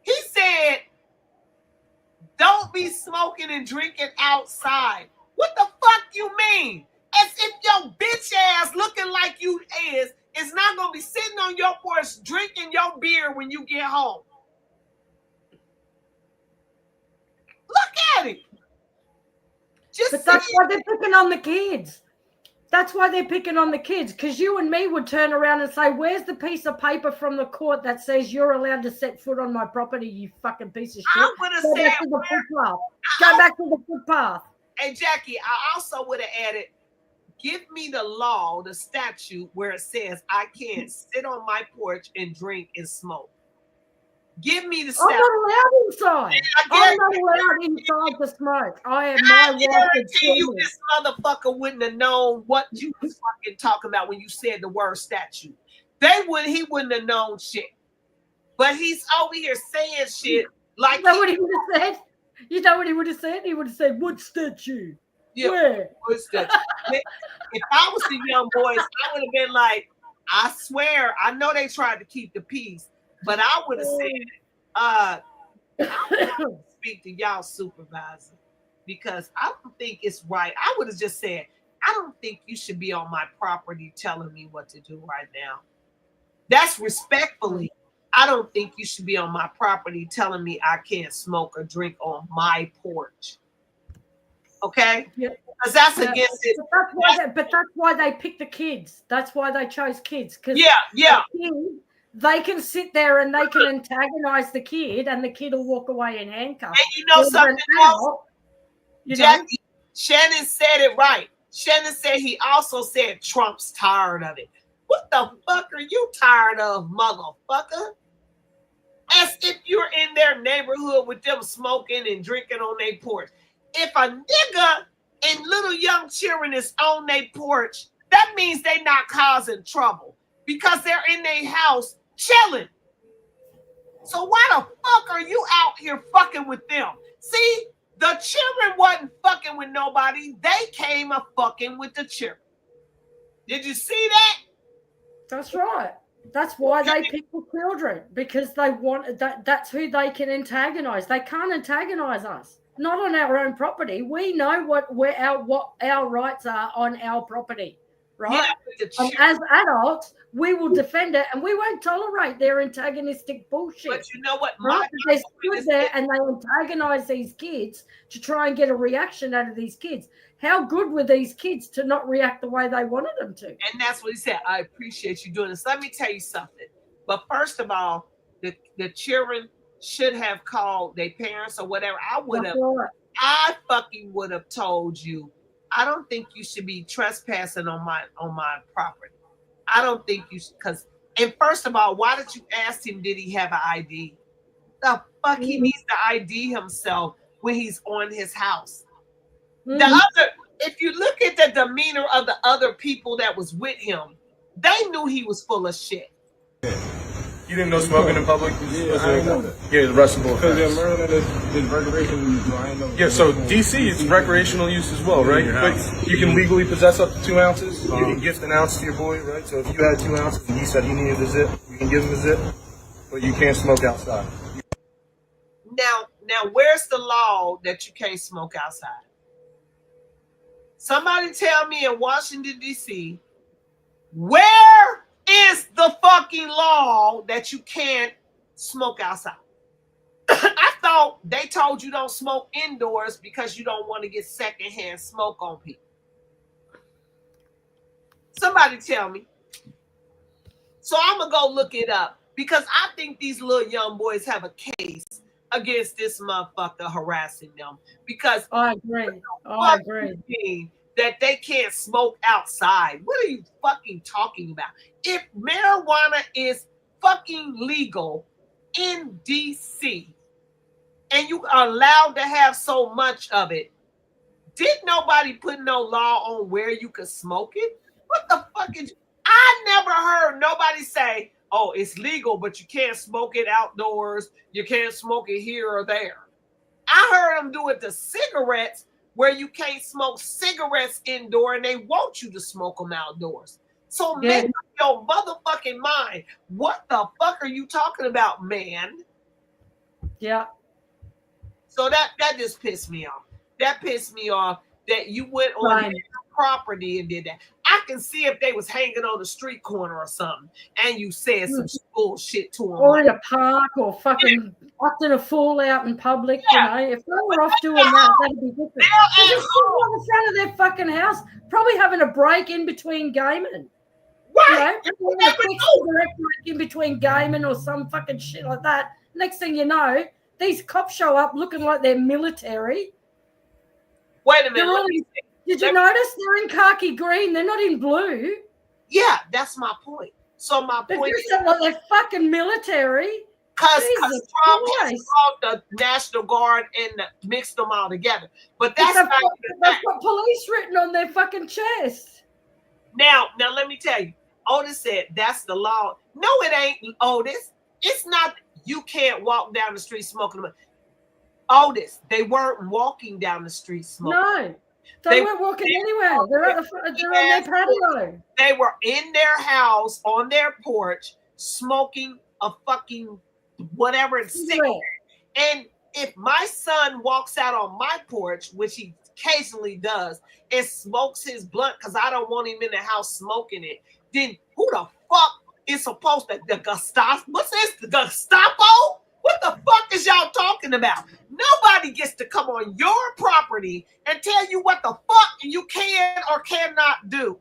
He said, don't be smoking and drinking outside. What the fuck you mean? As if your bitch ass looking like you is not going to be sitting on your porch drinking your beer when you get home. Look at it. But that's why they're picking on the kids. That's why they're picking on the kids, because you and me would turn around and say, where's the piece of paper from the court that says you're allowed to set foot on my property, you fucking piece of shit? I would have said, back to the footpath. Go back to the footpath. Hey, Jackie, I also would have added, give me the law, the statute where it says I can't sit on my porch and drink and smoke. Give me the statute. I'm not allowed inside. I'm not allowed inside to smoke. I am my wife. You, this motherfucker wouldn't have known what you was fucking talking about when you said the word statute. He wouldn't have known shit. But he's over here saying shit like you know what he would have said? You know what he would have said? He would have said, what statue? Yeah, where? What statue? If I was the young boys, I would have been like, I swear, I know they tried to keep the peace. But I would have said, I want to speak to y'all supervisor because I don't think it's right. I would have just said, I don't think you should be on my property telling me what to do right now. That's respectfully. I don't think you should be on my property telling me I can't smoke or drink on my porch. Okay? Because that's against it. But that's why they picked the kids. That's why they chose kids. Yeah. They can sit there and they can antagonize the kid, and the kid will walk away in handcuffs. And you know something else? Jackie, Shannon said it right. Shannon said he also said Trump's tired of it. What the fuck are you tired of, motherfucker? As if you're in their neighborhood with them smoking and drinking on their porch. If a nigga and little young children is on their porch, that means they not causing trouble because they're in their house chilling. So why the fuck are you out here fucking with them? See, the children wasn't fucking with nobody. They came a fucking with the children. Did you see that? That's right. That's why they pick the children, because they want that. That's who they can antagonize. They can't antagonize us. Not on our own property. We know what our rights are on our property. Right? Yeah, and as adults, we will defend it, and we won't tolerate their antagonistic bullshit. But you know what? Right? They stood there and they antagonize these kids to try and get a reaction out of these kids. How good were these kids to not react the way they wanted them to? And that's what he said. I appreciate you doing this. Let me tell you something. But first of all, the children should have called their parents or whatever. I fucking would have told you, I don't think you should be trespassing on my property. I don't think you should, and first of all, why did you ask him, did he have an ID? The fuck he needs to ID himself when he's on his house. If you look at the demeanor of the other people that was with him, they knew he was full of shit. You didn't know smoking in public? Yeah, I didn't know that. Yeah, it's arrestable. Because in Maryland, it's recreational use. I didn't know. Yeah, so DC is recreational use as well, right? But you can legally possess up to 2 ounces. You can gift an ounce to your boy, right? So if you had 2 ounces and he said he needed a zip, you can give him a zip, but you can't smoke outside. Now, where's the law that you can't smoke outside? Somebody tell me in Washington, D.C., where is the fucking law that you can't smoke outside? I thought they told you don't smoke indoors because you don't want to get secondhand smoke on people. Somebody tell me. So I'm going to go look it up because I think these little young boys have a case against this motherfucker harassing them because I agree. That they can't smoke outside. What are you fucking talking about? If marijuana is fucking legal in DC and you are allowed to have so much of it, did nobody put no law on where you could smoke it? What the fuck is... I never heard nobody say, oh, it's legal, but you can't smoke it outdoors. You can't smoke it here or there. I heard them do it to cigarettes where you can't smoke cigarettes indoor and they want you to smoke them outdoors. So make up your motherfucking mind. What the fuck are you talking about, man? Yeah. So that just pissed me off. That pissed me off that you went on their property and did that. I can see if they was hanging on the street corner or something and you said some bullshit to them. Or in a park or fucking acting a fool out in public, you know. If they were off doing that, that'd be different. They're just sitting on the front of their fucking house, probably having a break in between gaming. Right. You know, a quick cigarette break in between gaming or some fucking shit like that. Next thing you know, these cops show up looking like they're military. Wait a minute. Did you notice they're in khaki green? They're not in blue. Yeah, that's my point. So my They're point just like they're fucking military. Because Trump has called the National Guard and mixed them all together. But that's not they've got police written on their fucking chest. Now let me tell you. Otis said that's the law. No, it ain't, Otis. It's not. You can't walk down the street smoking them. Otis, they weren't walking down the street smoking. No, they weren't walking anywhere. They're at they're on their patio. They were in their house on their porch smoking a fucking whatever it's cigarette. And if my son walks out on my porch, which he occasionally does, and smokes his blunt because I don't want him in the house smoking it, then who the fuck is supposed to the Gestapo? What's this? The Gestapo? What the fuck is y'all talking about? Nobody gets to come on your property and tell you what the fuck you can or cannot do.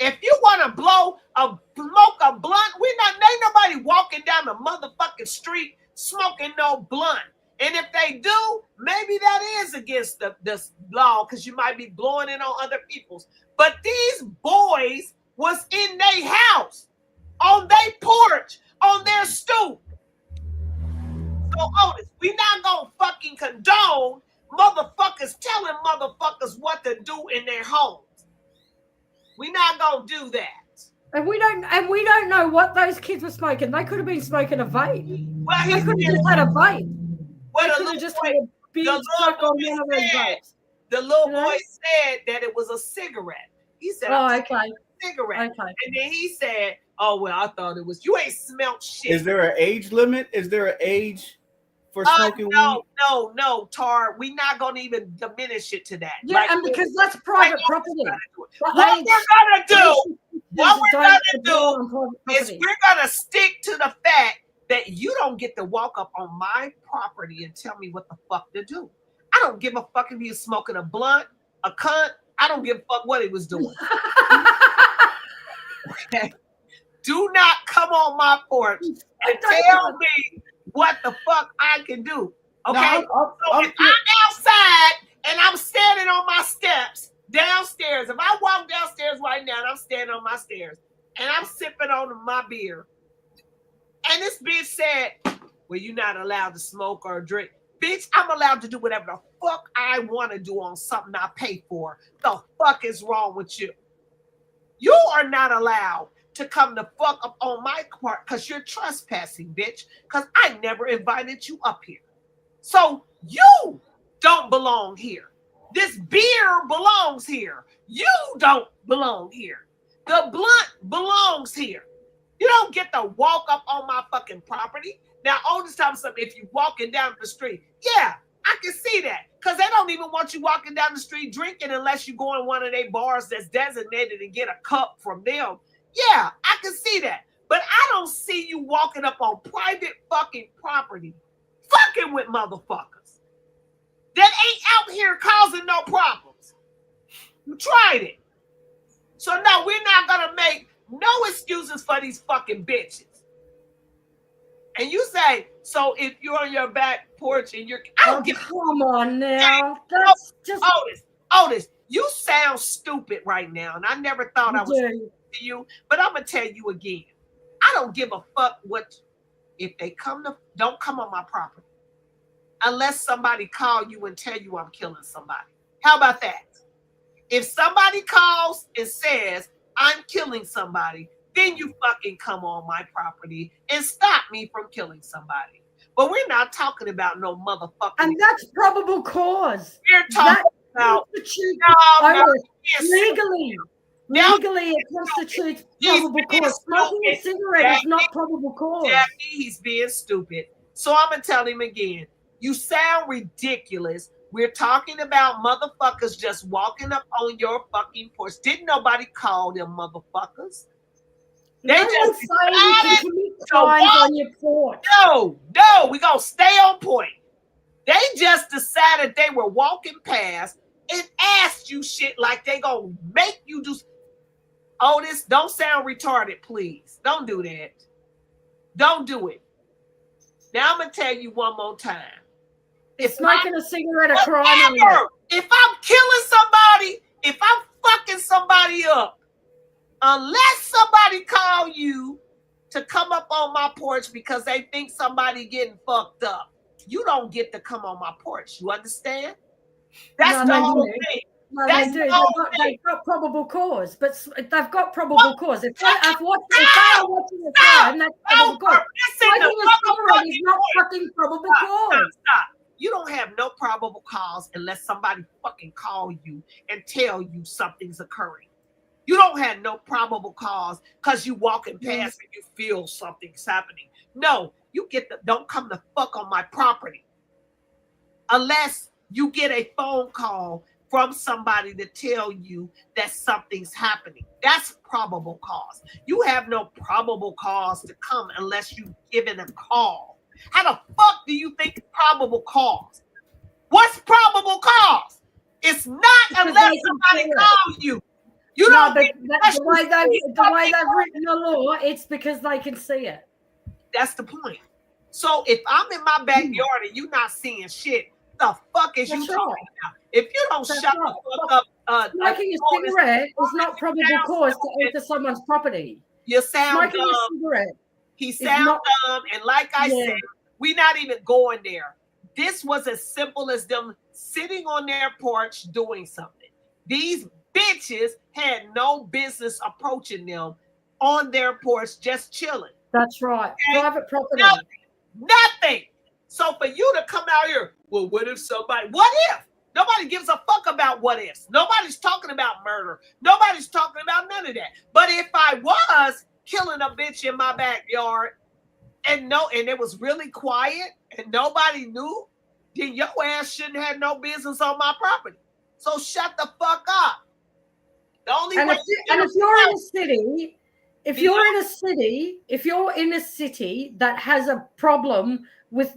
If you want to smoke a blunt, ain't nobody walking down the motherfucking street smoking no blunt. And if they do, maybe that is against the law because you might be blowing it on other people's. But these boys was in their house, on their porch, on their stoop. So, Otis, we not gonna fucking condone motherfuckers telling motherfuckers what to do in their homes. We not gonna do that. And we don't know what those kids were smoking. They could have been smoking a vape. Well, they could have just had a vape. Well, they could have just had a big suck on one of those vapes. The little boy said that it was a cigarette. He said, "Oh, okay, cigarette." Okay. And then he said, "Oh well, I thought it was." You ain't smelt shit. Is there an age limit? Is there an age for smoking weed? No, Tar. We not gonna even diminish it to that. Yeah, like, and because that's private property. What we're gonna do is we're gonna stick to the fact that you don't get to walk up on my property and tell me what the fuck to do. I don't give a fuck if he was smoking a blunt, a cunt. I don't give a fuck what he was doing. Okay. Do not come on my porch and tell me what the fuck I can do. Okay. So if I'm outside and I'm standing on my steps downstairs, if I walk downstairs right now and I'm standing on my stairs and I'm sipping on my beer, and this bitch said, well, you're not allowed to smoke or drink. Bitch, I'm allowed to do whatever the fuck I want to do on something I pay for. The fuck is wrong with you? You are not allowed to come the fuck up on my part because you're trespassing, bitch, because I never invited you up here. So you don't belong here. This beer belongs here. You don't belong here. The blunt belongs here. You don't get to walk up on my fucking property. Now, Otis tells me something, if you're walking down the street, yeah, I can see that. Because they don't even want you walking down the street drinking unless you go in one of their bars that's designated and get a cup from them. Yeah, I can see that. But I don't see you walking up on private fucking property, fucking with motherfuckers that ain't out here causing no problems. You tried it. So no, we're not going to make no excuses for these fucking bitches. And you say, so if you're on your back porch and I don't give come on now. That's just Otis, you sound stupid right now. And I never thought I was to you, but I'm gonna tell you again. I don't give a fuck what if they don't come on my property. Unless somebody call you and tell you I'm killing somebody. How about that? If somebody calls and says, I'm killing somebody, then you fucking come on my property and stop me from killing somebody. But we're not talking about no motherfucking. And that's probable cause. We're talking about legally. Legally, it constitutes probable cause. Smoking a cigarette is not probable cause. Jackie, he's being stupid. So I'm gonna tell him again. You sound ridiculous. We're talking about motherfuckers just walking up on your fucking porch. Didn't nobody call them motherfuckers? They No just one's saying you can commit crimes on your porch. No, we gonna stay on point. They just decided they were walking past and asked you shit like they gonna make you do. Otis, don't sound retarded, please. Don't do that. Don't do it. Now I'm gonna tell you one more time. If smoking a cigarette a crime? If I'm killing somebody, if I'm fucking somebody up, unless somebody call you to come up on my porch because they think somebody getting fucked up, you don't get to come on my porch. You understand? That's the whole thing. No, they do. They've got probable cause, but they've got probable cause. If they are watching a crime, that's probable cause. Smoking a cigarette is not fucking probable cause. Stop. You don't have no probable cause unless somebody fucking call you and tell you something's occurring. You don't have no probable cause because you walking past and you feel something's happening. No, you don't come the fuck on my property unless you get a phone call from somebody to tell you that something's happening. That's probable cause. You have no probable cause to come unless you given a call. How the fuck do you think probable cause? What's probable cause? It's not unless somebody calls you. You don't. The way they've written the law, it's because they can see it. That's the point. So if I'm in my backyard and you're not seeing shit, the fuck is you talking about? If you don't shut the fuck up, smoking a cigarette is not probable cause to enter someone's property. You sound smoking dumb. A cigarette. He sounds dumb, and like I said, we're not even going there. This was as simple as them sitting on their porch doing something. These bitches had no business approaching them on their porch, just chilling. That's right. Okay? Private property. Nothing. So for you to come out here, well, what if? Nobody gives a fuck about what ifs. Nobody's talking about murder. Nobody's talking about none of that. But if I was killing a bitch in my backyard and it was really quiet and nobody knew, then your ass shouldn't have no business on my property. So shut the fuck up. The only way if you're in a city, if you're in a city that has a problem with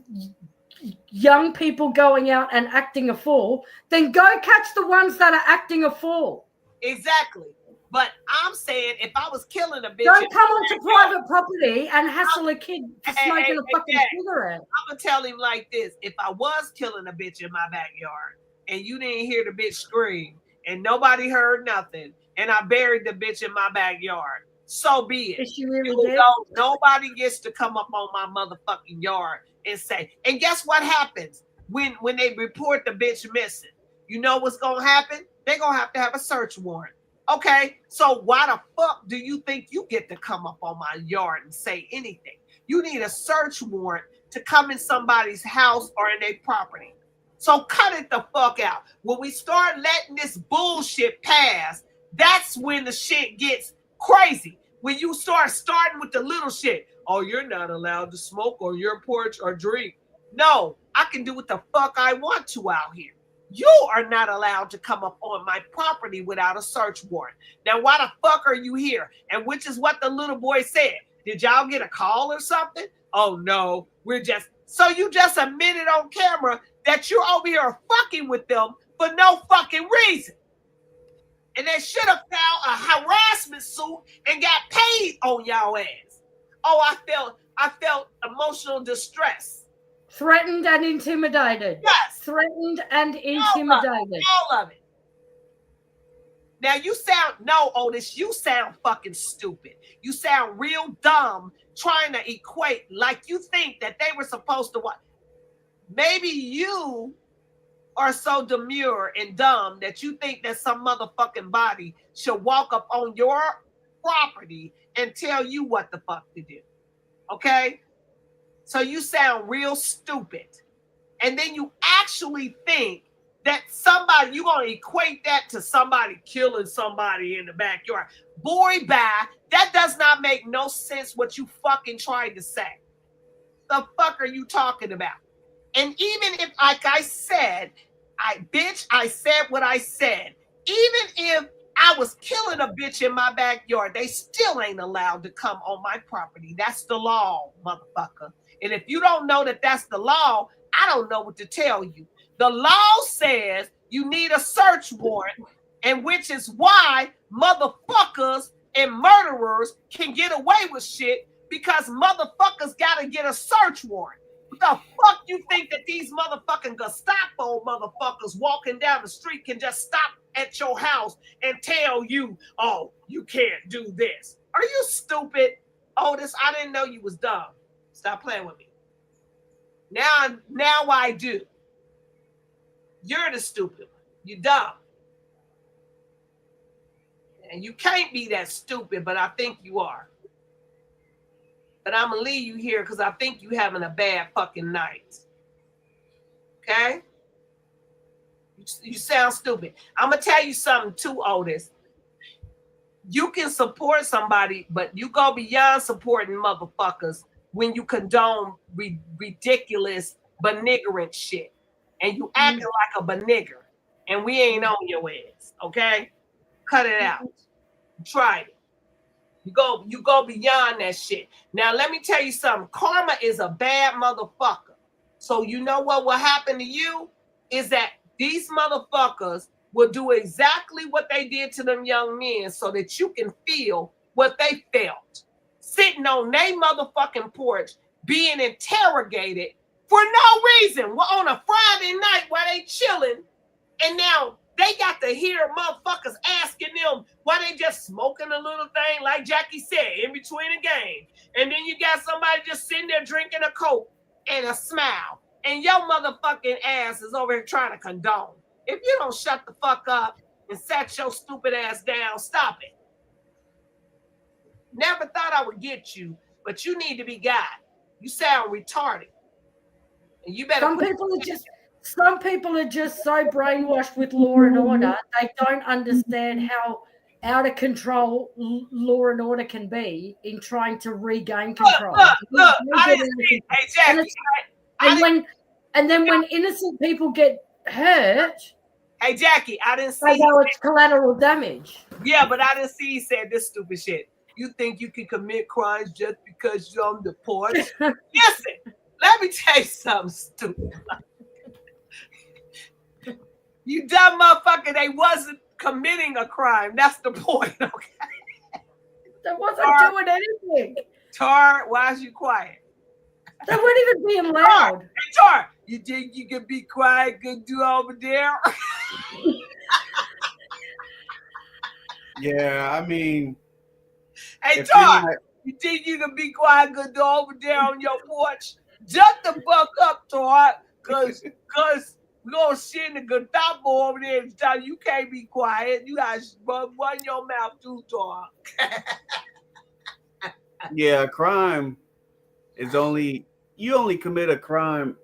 young people going out and acting a fool, then go catch the ones that are acting a fool. Exactly. But I'm saying if I was killing a bitch, don't come onto private property and hassle a kid for smoking a fucking cigarette. I'm gonna tell him like this: if I was killing a bitch in my backyard and you didn't hear the bitch scream and nobody heard nothing, and I buried the bitch in my backyard, so be it. If she really did. Nobody gets to come up on my motherfucking yard and say. And guess what happens when they report the bitch missing? You know what's gonna happen? They're gonna have a search warrant. Okay, so why the fuck do you think you get to come up on my yard and say anything? You need a search warrant to come in somebody's house or in their property. So cut it the fuck out. When we start letting this bullshit pass, that's when the shit gets crazy. When you starting with the little shit. Oh, you're not allowed to smoke on your porch or drink. No, I can do what the fuck I want to out here. You are not allowed to come up on my property without a search warrant. Now, why the fuck are you here? And which is what the little boy said. Did y'all get a call or something? Oh, no, so you just admitted on camera that you're over here fucking with them for no fucking reason. And they should have filed a harassment suit and got paid on y'all ass. Oh, I felt emotional distress. Threatened and intimidated. Yes. Threatened and intimidated. All of it. Now Otis, you sound fucking stupid. You sound real dumb trying to equate like you think that they were supposed to what? Maybe you are so demure and dumb that you think that some motherfucking body should walk up on your property and tell you what the fuck to do. Okay? So you sound real stupid. And then you actually think that you're going to equate that to somebody killing somebody in the backyard. Boy, bye. That does not make no sense what you fucking tried to say. The fuck are you talking about? And even if, like I said, I said what I said. Even if I was killing a bitch in my backyard, they still ain't allowed to come on my property. That's the law, motherfucker. And if you don't know that that's the law, I don't know what to tell you. The law says you need a search warrant, and which is why motherfuckers and murderers can get away with shit, because motherfuckers got to get a search warrant. What the fuck you think that these motherfucking Gestapo motherfuckers walking down the street can just stop at your house and tell you, oh, you can't do this? Are you stupid? Otis, I didn't know you was dumb. Stop playing with me. Now I do. You're the stupid one. You're dumb. And you can't be that stupid, but I think you are. But I'm going to leave you here because I think you having a bad fucking night. Okay? You sound stupid. I'm going to tell you something too, Otis. You can support somebody, but you go beyond supporting motherfuckers when you condone ridiculous, beniggerant shit. And you acting like a benigger. And we ain't on your ass, okay? Cut it out. Try it. You go beyond that shit. Now, let me tell you something. Karma is a bad motherfucker. So you know what will happen to you is that these motherfuckers will do exactly what they did to them young men so that you can feel what they felt. Sitting on their motherfucking porch, being interrogated for no reason. We're on a Friday night while they chilling, and now they got to hear motherfuckers asking them why they just smoking a little thing, like Jackie said, in between a game. And then you got somebody just sitting there drinking a Coke and a smile. And your motherfucking ass is over here trying to condone. If you don't shut the fuck up and set your stupid ass down, stop it. Never thought I would get you, but you need to be God. You sound retarded. And you better Some people are just so brainwashed with law and order, they don't understand how out of control law and order can be in trying to regain control. Look, I didn't see. Hey, Jackie. And then when innocent people get hurt, hey, Jackie, I didn't see. They know it's collateral damage. Yeah, but I didn't see he said this stupid shit. You think you can commit crimes just because you're on the porch? Listen, let me tell you something stupid. You dumb motherfucker, they wasn't committing a crime. That's the point, okay? They wasn't doing anything. Tar, why is you quiet? They weren't even being loud. Hey, Tar, you think you can be quiet, good do over there? Yeah, I mean. Hey, Tar, you think you can be quiet, good do over there on your porch? Shut the fuck up, Tar, because we're going to send the Gestapo over there and tell you can't be quiet. You guys run your mouth too, Tar. Yeah, crime is you only committed a crime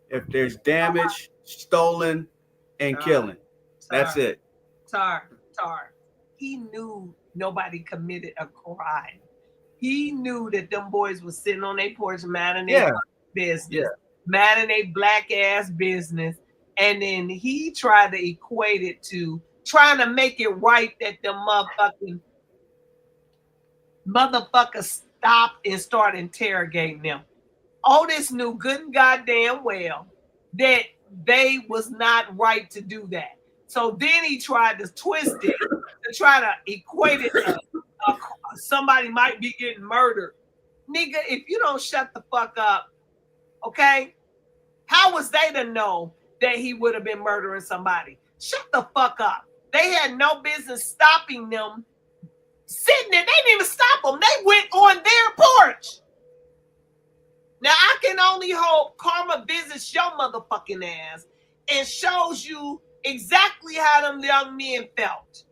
if there's damage, stolen, and killing. That's it. Tar. He knew nobody committed a crime. He knew that them boys was sitting on their porch minding their business, minding their black ass business, and then he tried to equate it to trying to make it right that the motherfuckers stopped and started interrogating them. Otis knew good and goddamn well that they was not right to do that. So then he tried to twist it to try to equate it to somebody might be getting murdered. Nigga, if you don't shut the fuck up, okay? How was they to know that he would have been murdering somebody? Shut the fuck up. They had no business stopping them sitting there. They didn't even stop them. They went on their porch. Now, I can only hope karma visits your motherfucking ass and shows you exactly how them young men felt.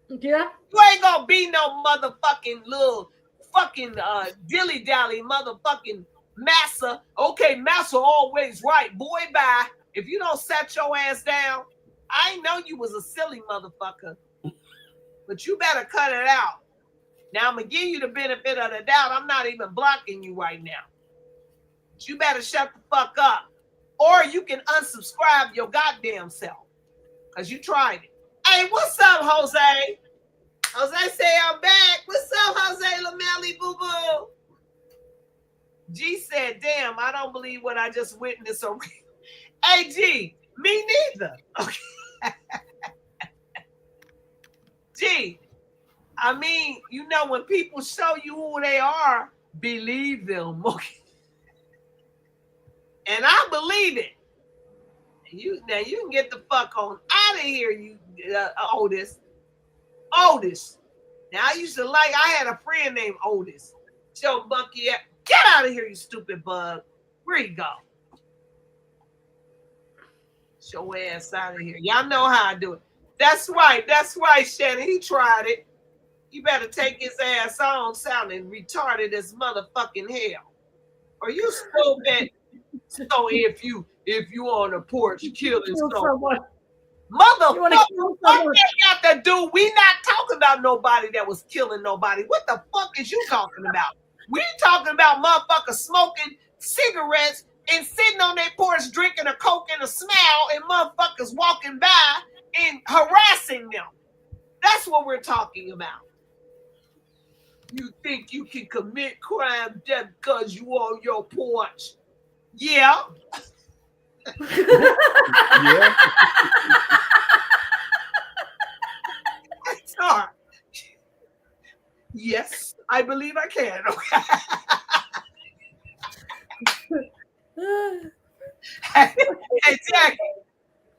Yeah. You ain't gonna be no motherfucking little fucking dilly-dally motherfucking massa. Okay, massa always right. Boy, bye. If you don't set your ass down, I know you was a silly motherfucker. But you better cut it out. Now I'm gonna give you the benefit of the doubt. I'm not even blocking you right now. But you better shut the fuck up. Or you can unsubscribe your goddamn self. Because you tried it. Hey, what's up, Jose? Jose say I'm back. What's up, Jose Lamelli Boo Boo? G said, damn, I don't believe what I just witnessed. Hey, G, me neither. Okay. G, I mean, you know, when people show you who they are, believe them. Okay. And I believe it. Now you can get the fuck on out of here, you Otis. Otis. Now I had a friend named Otis. Joe Bucky, get out of here, you stupid bug. Where you go? Show ass out of here. Y'all know how I do it. That's right, Shannon. He tried it. You better take his ass on sounding retarded as motherfucking hell. Or you stupid. So if you on the porch killing someone. Motherfucker, what they got to do? We not talking about nobody that was killing nobody. What the fuck is you talking about? We talking about motherfuckers smoking cigarettes and sitting on their porch drinking a Coke and a smile and motherfuckers walking by and harassing them. That's what we're talking about. You think you can commit crime just because you on your porch? Yeah. Yeah. Sorry. Yes, I believe I can. Okay. Hey, Jackie.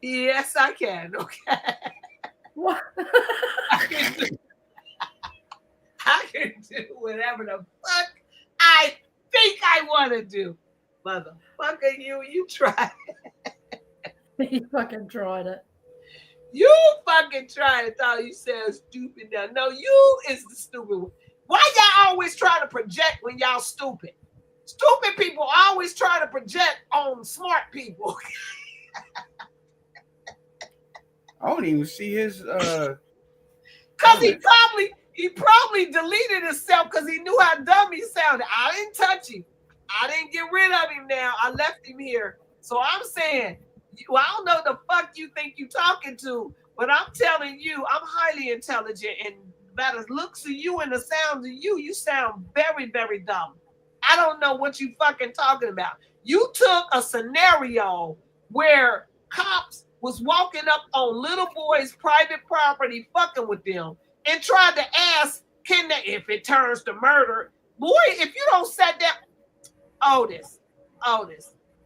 Yes, I can. Okay. What? I can do whatever the fuck I think I want to do. Motherfucker, you tried it. He fucking tried it. You fucking tried it. Thought you said stupid now. No, you is the stupid one. Why y'all always try to project when y'all stupid? Stupid people always try to project on smart people. I don't even see his Cause he probably deleted himself because he knew how dumb he sounded. I didn't touch him. I didn't get rid of him now. I left him here. So I'm saying, I don't know the fuck you think you talking to, but I'm telling you, I'm highly intelligent, and by the looks of you and the sounds of you, you sound very, very dumb. I don't know what you fucking talking about. You took a scenario where cops was walking up on little boys' private property, fucking with them, and tried to ask, can they, if it turns to murder, boy, if you don't set that, Otis,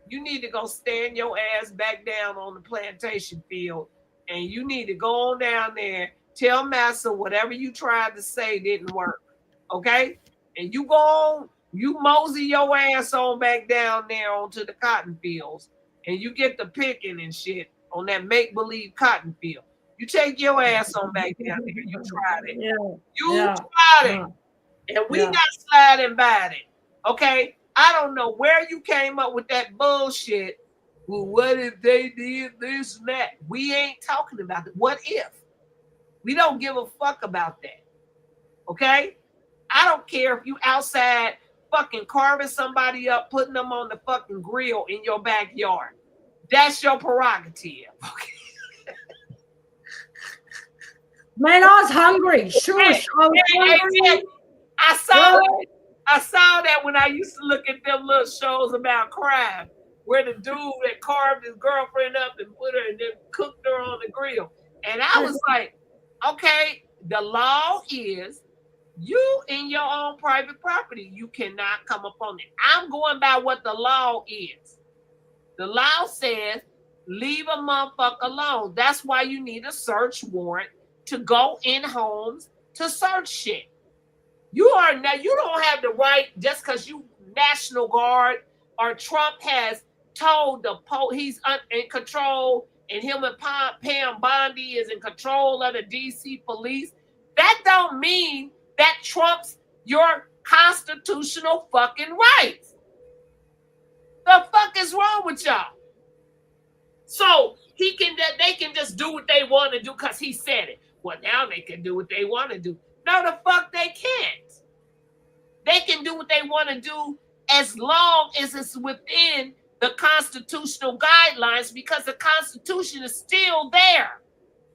you need to go stand your ass back down on the plantation field, and you need to go on down there, tell Massa whatever you tried to say didn't work, okay? And you go on, you mosey your ass on back down there onto the cotton fields, and you get the picking and shit on that make-believe cotton field. You take your ass on back down there. You tried it. Yeah. Tried it. And we not sliding by it, okay? I don't know where you came up with that bullshit. Well, what if they did this and that? We ain't talking about it. What if? We don't give a fuck about that. Okay? I don't care if you outside fucking carving somebody up, putting them on the fucking grill in your backyard. That's your prerogative. Okay? Man, I was hungry. Sure, I was hungry. I saw that when I used to look at them little shows about crime, where the dude that carved his girlfriend up and put her and then cooked her on the grill. And I was like, okay, the law is you in your own private property. You cannot come up on it. I'm going by what the law is. The law says leave a motherfucker alone. That's why you need a search warrant to go in homes to search shit. You don't have the right just because you National Guard or Trump has told the he's in control, and him and Pam Bondi is in control of the DC police. that don't mean that trumps your constitutional fucking rights. The fuck is wrong with y'all? So they can just do what they want to do because he said it. Well, now they can do what they want to do. No, the fuck they can't. They can do what they want to do as long as it's within the constitutional guidelines, because the Constitution is still there.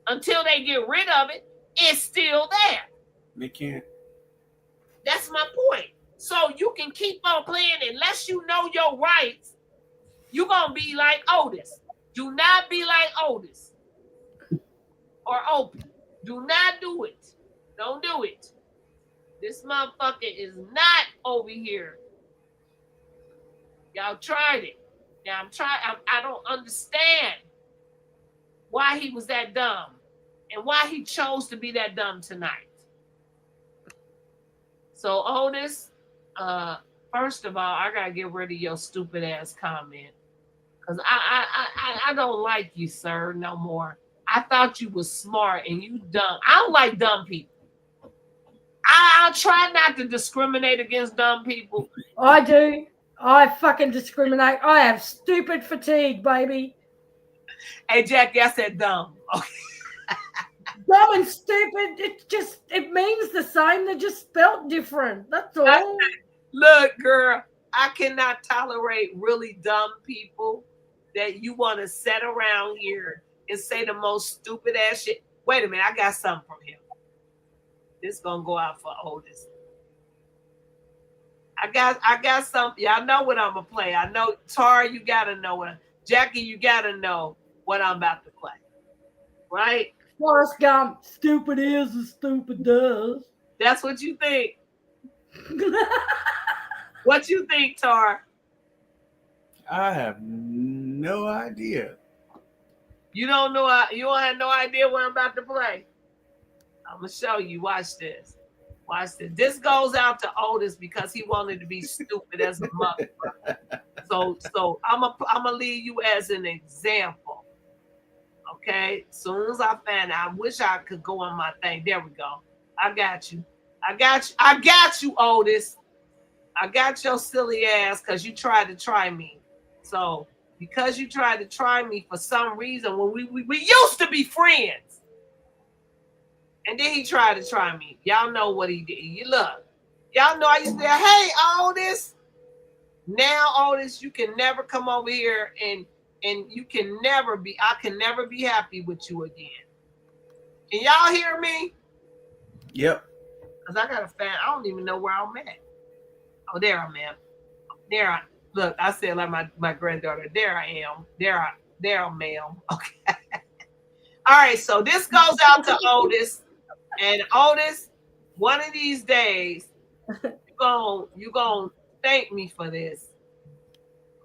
Until they get rid of it, it's still there. They can't. That's my point. So you can keep on playing unless you know your rights. You're going to be like Otis. Do not be like Otis or Opie. Do not do it. Don't do it. This motherfucker is not over here. Y'all tried it. Now I don't understand why he was that dumb and why he chose to be that dumb tonight. So Otis, first of all, I gotta get rid of your stupid ass comment. Because I don't like you, sir, no more. I thought you was smart and you dumb. I don't like dumb people. I'll try not to discriminate against dumb people. I do. I fucking discriminate. I have stupid fatigue, baby. Hey, Jackie, I said dumb. Okay. Dumb and stupid, it means the same. They're just spelt different. That's all. Look, girl, I cannot tolerate really dumb people that you want to sit around here and say the most stupid ass shit. Wait a minute, I got something from him. This gonna go out for Otis. I got something. Y'all know what I'm gonna play. I know, Tara, you gotta know what. Jackie, you gotta know what I'm about to play. Right? Forrest Gump, stupid is as stupid does. That's what you think. What you think, Tar? I have no idea. You don't know. You don't have no idea what I'm about to play. I'm gonna show you. Watch this. Watch this. This goes out to Otis because he wanted to be stupid as a motherfucker. So I'm gonna leave you as an example. Okay. As soon as I find out, I wish I could go on my thing. There we go. I got you. I got you, Otis. I got your silly ass because you tried to try me. So because you tried to try me for some reason, when we used to be friends, and then he tried to try me. Y'all know what he did. You look. Y'all know I used to say, hey, Otis. Now, Otis, you can never come over here and you can never be, I can never be happy with you again. Can y'all hear me? Yep. Because I got a fan. I don't even know where I'm at. Oh, there I'm at. There look, I said like my granddaughter, there I am. There I'm, ma'am. Okay. All right, so this goes out to Otis. And Otis, one of these days, you're gonna thank me for this.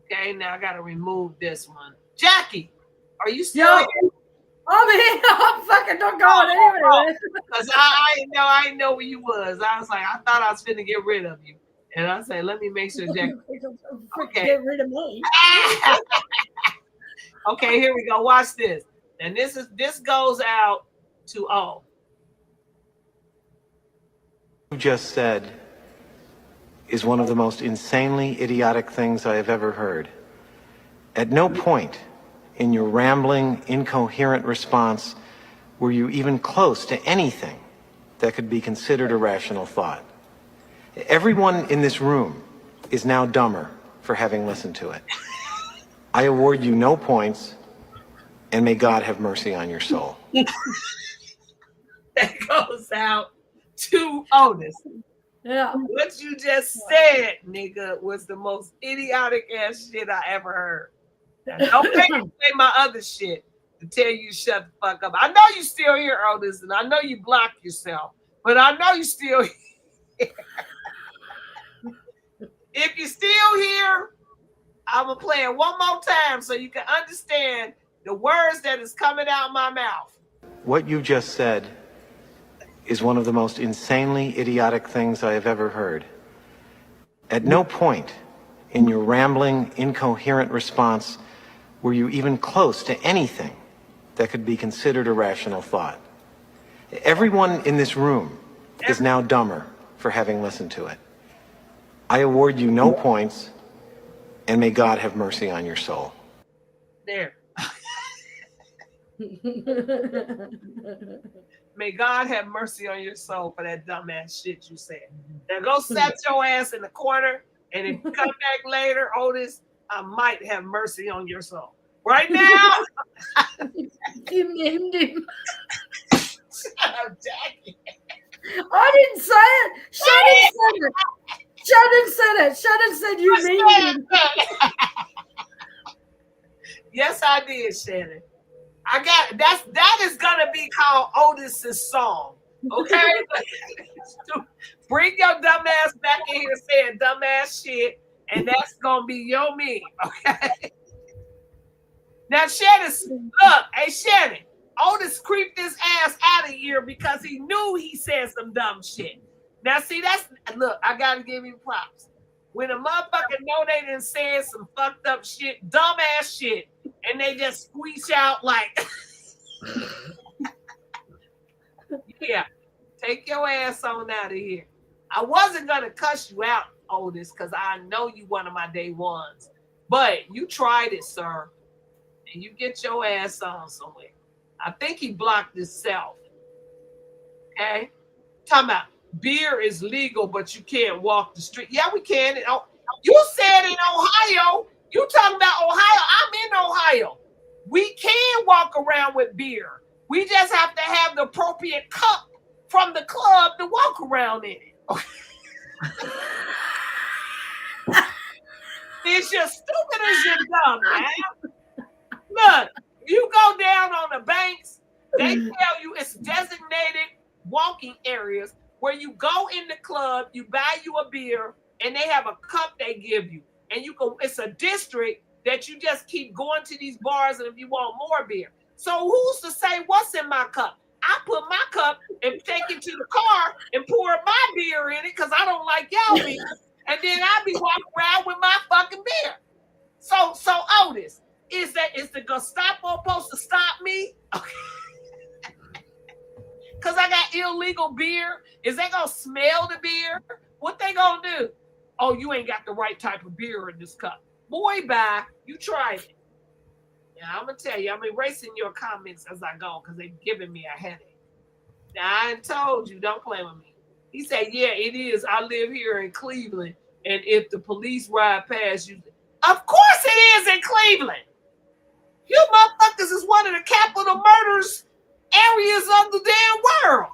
Okay, now I gotta remove this one. Jackie, are you still here? I'm here. I'm fucking not going anywhere. Because I didn't know where you was. I was like, I thought I was finna get rid of you. And I said, let me make sure Jackie. Okay. Get rid of me. Okay, here we go. Watch this. And this goes out to all. You just said is one of the most insanely idiotic things I have ever heard. At no point in your rambling, incoherent response were you even close to anything that could be considered a rational thought. Everyone in this room is now dumber for having listened to it. I award you no points, and may God have mercy on your soul. That goes out to Otis. Yeah. What you just said, nigga, was the most idiotic ass shit I ever heard. Now, don't make me say my other shit to tell you shut the fuck up. I know you still here, Otis, and I know you blocked yourself, but I know you still here. If you're still here, I'm gonna play it one more time so you can understand the words that is coming out my mouth. What you just said is one of the most insanely idiotic things I have ever heard. At no point in your rambling, incoherent response were you even close to anything that could be considered a rational thought. Everyone in this room is now dumber for having listened to it. I award you no points, and may God have mercy on your soul. There. May God have mercy on your soul for that dumbass shit you said. Now go sit your ass in the corner, and if you come back later, Otis, I might have mercy on your soul. Right now, Him. Shut up, Jackie. I didn't say it. Shannon said it. Shannon said it. Shannon said you mean him. Yes, I did, Shannon. I got that is gonna be called Otis's song. Okay? Bring your dumb ass back in here saying dumbass shit, and that's gonna be your meme. Okay. Now, Shannon, look, hey Shannon, Otis creeped his ass out of here because he knew he said some dumb shit. Now, see, look, I gotta give you props. When a motherfucker know they done said some fucked up shit, dumbass shit, and they just squeeze out like, yeah, take your ass on out of here. I wasn't gonna cuss you out, Otis, because I know you one of my day ones, but you tried it, sir, and you get your ass on somewhere. I think he blocked himself. Okay, talking about beer is legal, but you can't walk the street. Yeah, we can. You said in Ohio. You talking about Ohio? I'm in Ohio. We can walk around with beer. We just have to have the appropriate cup from the club to walk around in it. It's just stupid as you're dumb, man. Look, you go down on the banks, they tell you it's designated walking areas where you go in the club, you buy you a beer, and they have a cup they give you. And you go, it's a district that you just keep going to these bars, and if you want more beer. So who's to say what's in my cup? I put my cup and take it to the car and pour my beer in it because I don't like y'all beer. And then I be walking around with my fucking beer. So Otis, is the Gestapo supposed to stop me? Because I got illegal beer? Is they gonna smell the beer? What they gonna do? Oh, you ain't got the right type of beer in this cup. Boy, bye. You tried it. Yeah, I'm gonna tell you, I'm erasing your comments as I go because they're giving me a headache. Now, I ain't told you, don't play with me. He said, yeah, it is. I live here in Cleveland, and if the police ride past you, of course it is in Cleveland. You motherfuckers is one of the capital murders areas of the damn world.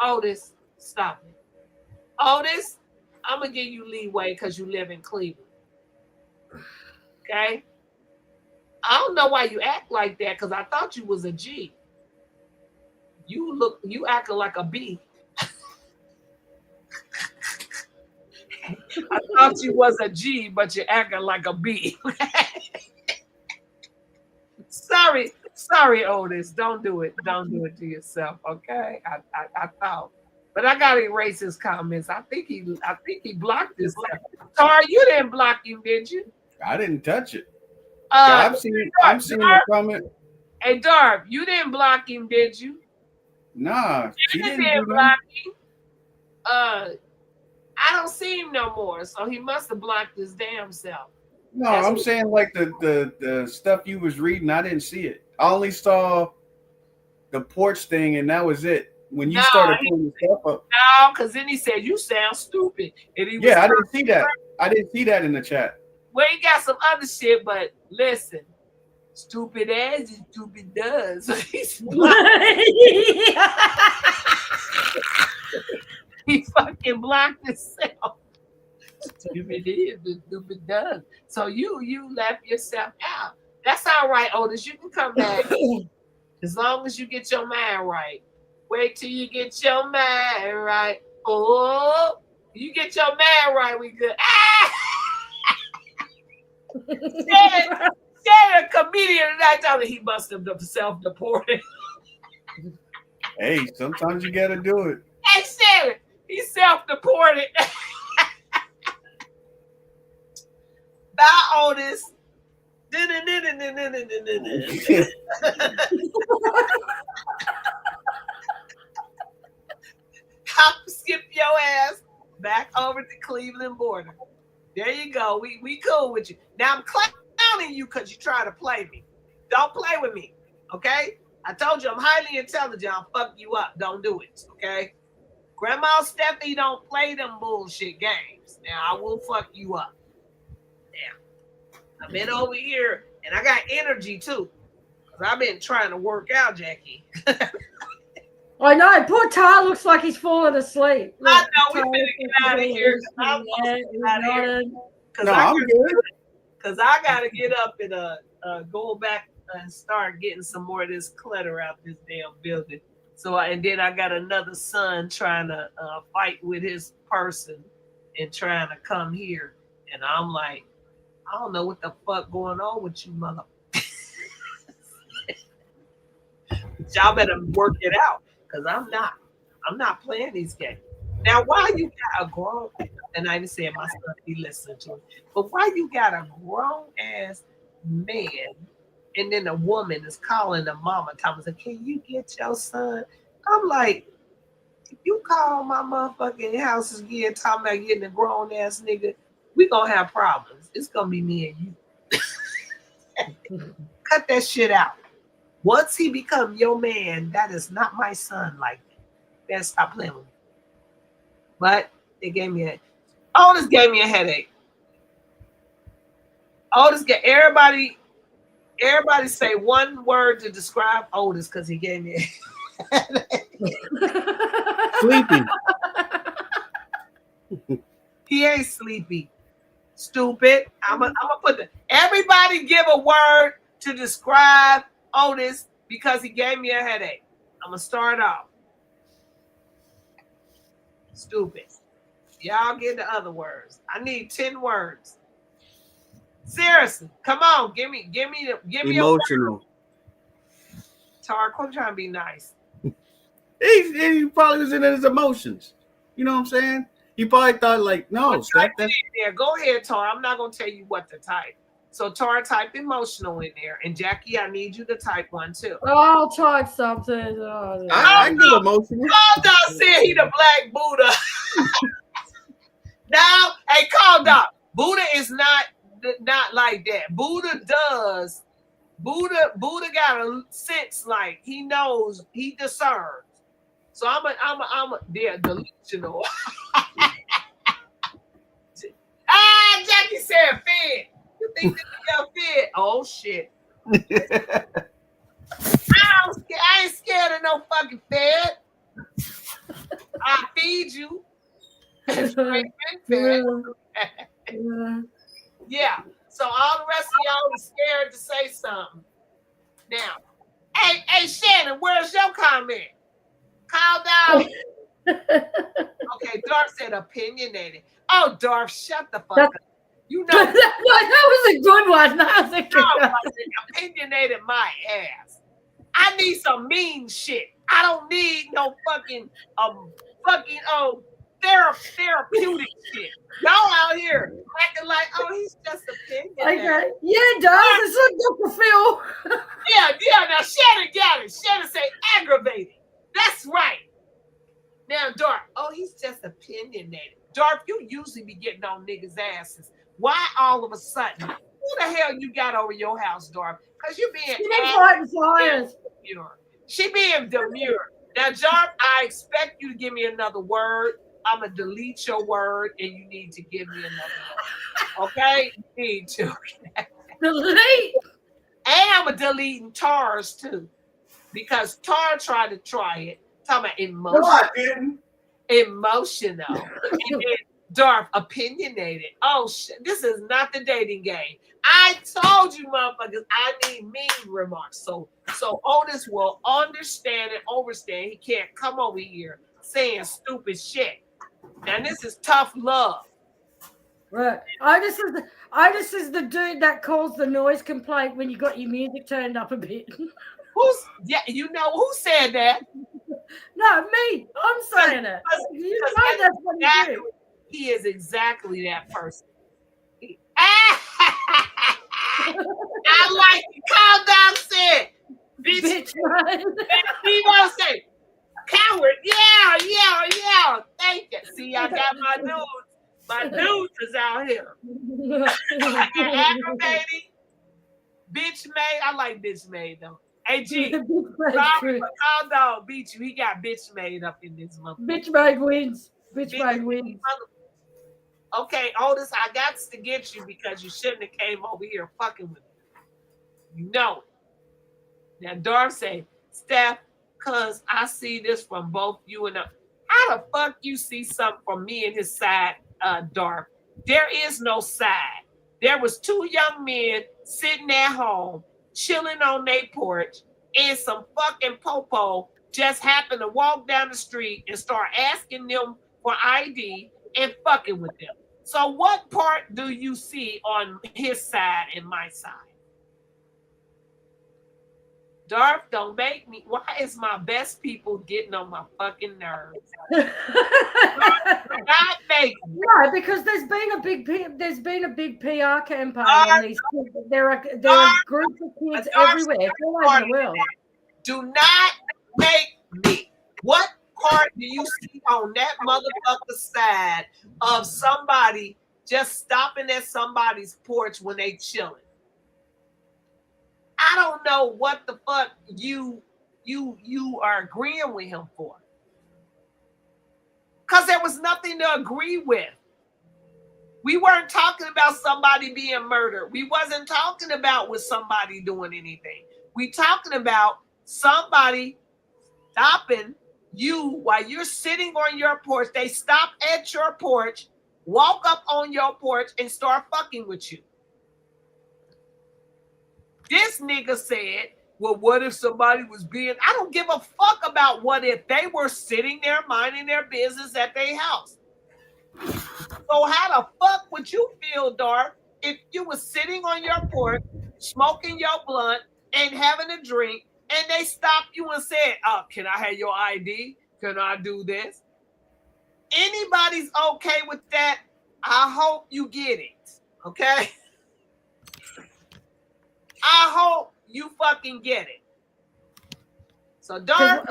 Otis, stop it. Otis, I'm going to give you leeway because you live in Cleveland. Okay? I don't know why you act like that because I thought you was a G. You acting like a B. I thought you was a G, but you're acting like a B. Sorry, Otis. Don't do it. Don't do it to yourself, okay? I thought. But I gotta erase his comments. I think he blocked himself. Sorry, you didn't block him, did you? I didn't touch it. I'm seeing the comment. Hey, Darb, you didn't block him, did you? Nah, she didn't block him. I don't see him no more, so he must have blocked his damn self. No, I'm saying like the stuff you was reading, I didn't see it. I only saw the porch thing, and that was it. When you started pulling the stuff up. No, because then he said, you sound stupid. And he I didn't see that. I didn't see that in the chat. Well, he got some other shit, but listen. Stupid as he stupid does. He fucking blocked himself. Stupid is, stupid does. So you left yourself out. That's all right, Otis. You can come back as long as you get your mind right. Wait till you get your mind right. Oh, you get your mind right, we good. Said a comedian tonight told me he must have self-deported. Hey, sometimes you gotta do it. Hey, Shannon, he self-deported. Bye, Otis. over to Cleveland border. There you go. We cool with you. Now I'm clowning you because you try to play me. Don't play with me, okay? I told you I'm highly intelligent. I'll fuck you up. Don't do it, okay? Grandma Steffi don't play them bullshit games. Now I will fuck you up. Now I've been over here and I got energy too. Cause I've been trying to work out, Jackie. I know. Poor Tar looks like he's falling asleep. Look, I know we better get out of here. I'm out of here. Cause I gotta get up and go back and start getting some more of this clutter out this damn building. So and then I got another son trying to fight with his person and trying to come here, and I'm like, I don't know what the fuck going on with you, mother. Y'all better work it out, cause I'm not playing these games. Now, why you got a grown, and I just said my son be listening to it, but why you got a grown ass man and then a woman is calling the mama talking, say, can you get your son? I'm like, if you call my motherfucking house again talking about getting a grown ass nigga, we gonna have problems. It's gonna be me and you. Cut that shit out. Once he become your man, that is not my son like that. Better stop playing with me. But they gave me Otis gave me a headache. Otis everybody say one word to describe Otis because he gave me a headache. Sleepy. He ain't sleepy. Stupid. I'm gonna put everybody give a word to describe Otis because he gave me a headache. I'm gonna start off. Stupid. Y'all get the other words. I need 10 words. Seriously, come on, give me emotional. Tar, quit trying to be nice. He probably was in his emotions. You know what I'm saying? He probably thought like, no, type it in there. Go ahead, Tar. I'm not gonna tell you what to type. So Tar, type emotional in there, and Jackie, I need you to type one too. Oh, I'll type something. I can do emotional. Calm down, said he the Black Buddha. Now, hey, calm down. Buddha is not like that. Buddha got a sense like he knows, he discerns. So I'm they're delusional. Jackie said fed. You think this is fed? Oh shit. I ain't scared of no fucking fed. I feed you. Yeah. So all the rest of y'all are scared to say something. Now, hey, Shannon, where's your comment? Calm down. Okay, Darth said opinionated. Oh, Darth, shut the fuck up. You know that was a good one. That was a good one. Opinionated my ass. I need some mean shit. I don't need no fucking therapeutic shit. Y'all out here acting like, oh, he's just opinionated. Okay. Yeah, Darth, it's like Dr. Phil. Yeah. Now Shannon got it. Shannon say aggravated. That's right. Now, Darth, oh, he's just opinionated. Darth, you usually be getting on niggas' asses. Why all of a sudden? Who the hell you got over your house, Darth? Because you being demure. She being demure. Now, Darth, I expect you to give me another word. I'm going to delete your word, and you need to give me another word. Okay? You need to. Delete? And I'm deleting Tar's, too. Because Tar tried to try it. Talking about emotional. No, I didn't. Emotional. And then Darth, opinionated. Oh, shit. This is not the dating game. I told you, motherfuckers, I need mean remarks. So Otis will understand and overstand. He can't come over here saying stupid shit. Now, this is tough love. Right. Otis is the dude that calls the noise complaint when you got your music turned up a bit. You know who said that? No, me. I'm saying it. You know that's what he do. He is exactly that person. I like it. Calm down, said. Bitch. Right? He won't say, coward. Yeah. Thank you. See, I got my dudes. My dudes is out here. I got aggravating, bitch made. I like bitch made though. Hey G, sorry, but calm down, beat you. He got bitch made up in this month. Bitch made wins. Bitch made wins. Okay, Otis, I got to get you because you shouldn't have came over here fucking with me. You know it. Now Darth say, Steph, cause I see this from both you and how the fuck you see something from me and his side, Darth? There is no side. There was two young men sitting at home, chilling on their porch, and some fucking popo just happened to walk down the street and start asking them for ID and fucking with them. So what part do you see on his side and my side? Darth, don't make me. Why is my best people getting on my fucking nerves? Not make me. No, because there's been a big PR campaign on these kids. There are groups of kids everywhere. It's all over the world. Do not make me. What part do you see on that motherfucker side of somebody just stopping at somebody's porch when they chilling? I don't know what the fuck you are agreeing with him for. Because there was nothing to agree with. We weren't talking about somebody being murdered. We wasn't talking about with somebody doing anything. We talking about somebody stopping you while you're sitting on your porch. They stop at your porch, walk up on your porch, and start fucking with you. This nigga said, well, what if somebody was being... I don't give a fuck about what if they were sitting there minding their business at their house. So how the fuck would you feel, Darth, if you were sitting on your porch, smoking your blunt, and having a drink, and they stopped you and said, can I have your ID? Can I do this? Anybody's okay with that, I hope you get it, okay? I hope you fucking get it. So, Darth,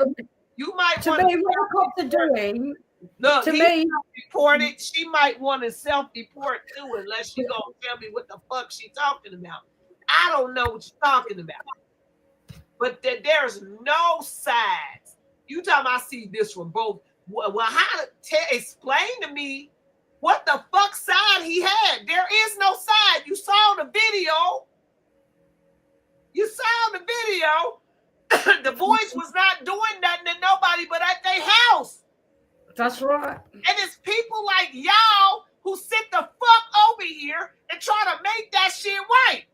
you might want to... what cops are doing... Look, to he me, reported. She might want to self-report too, unless she gonna tell me what the fuck she talking about. I don't know what you're talking about. But there's no sides. You talking? I see this from both. Well, how to explain to me what the fuck side he had? There is no side. You saw the video. You saw the video. The boys was not doing nothing to nobody but at their house. That's right. And it's people like y'all who sit the fuck over here and try to make that shit right.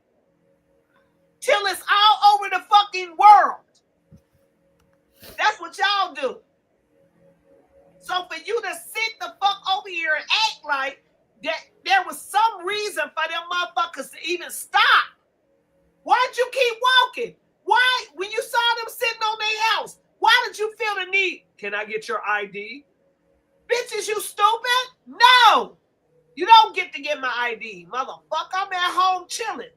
Till it's all over the fucking world. That's what y'all do. So for you to sit the fuck over here and act like that there was some reason for them motherfuckers to even stop. Why'd you keep walking? Why, when you saw them sitting on their house, why did you feel the need? Can I get your ID? Bitches, you stupid? No. You don't get to get my ID. Motherfucker, I'm at home chilling.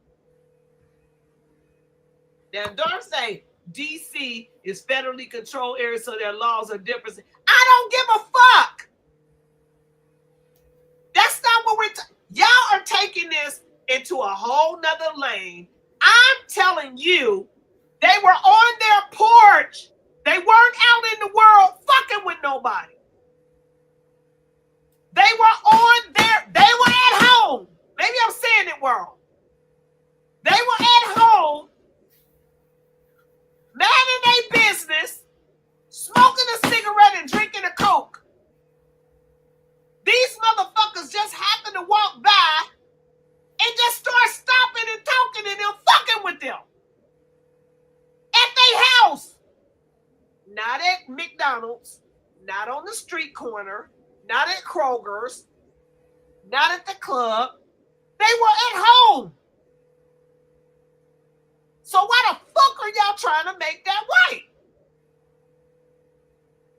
Now, Darth say DC is federally controlled area, so their laws are different. I don't give a fuck. That's not what we're y'all are taking this into a whole nother lane. I'm telling you, they were on their porch. They weren't out in the world fucking with nobody. They were at home. Maybe I'm saying it wrong. They were at home, minding their business, smoking a cigarette and drinking a Coke. These motherfuckers just happen to walk by and just start stopping and talking and them fucking with them. At their house. Not at McDonald's, not on the street corner, not at Kroger's, not at the club. They were at home. So why the fuck are y'all trying to make that right?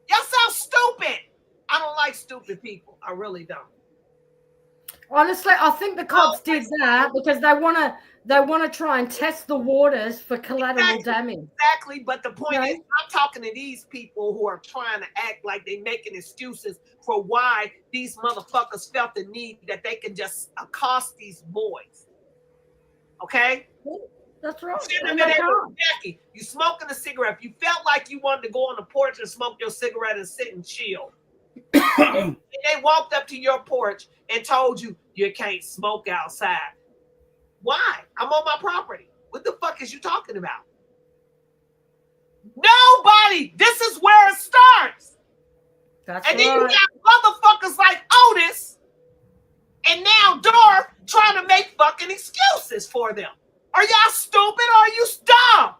Y'all sound stupid. I don't like stupid people. I really don't. Honestly, I think the cops did that because they wanna try and test the waters for collateral damage. Exactly, but the point Okay. is, I'm talking to these people who are trying to act like they making excuses for why these motherfuckers felt the need that they can just accost these boys. Okay? That's right. Sitting And in they there with can't. Jackie, you smoking a cigarette. If you felt like you wanted to go on the porch and smoke your cigarette and sit and chill, and they walked up to your porch and told you you can't smoke outside. Why? I'm on my property. What the fuck is you talking about? Nobody. This is where it starts. That's and then right. you got motherfuckers like Otis and now Dorf trying to make fucking excuses for them. Are y'all stupid or are you dumb?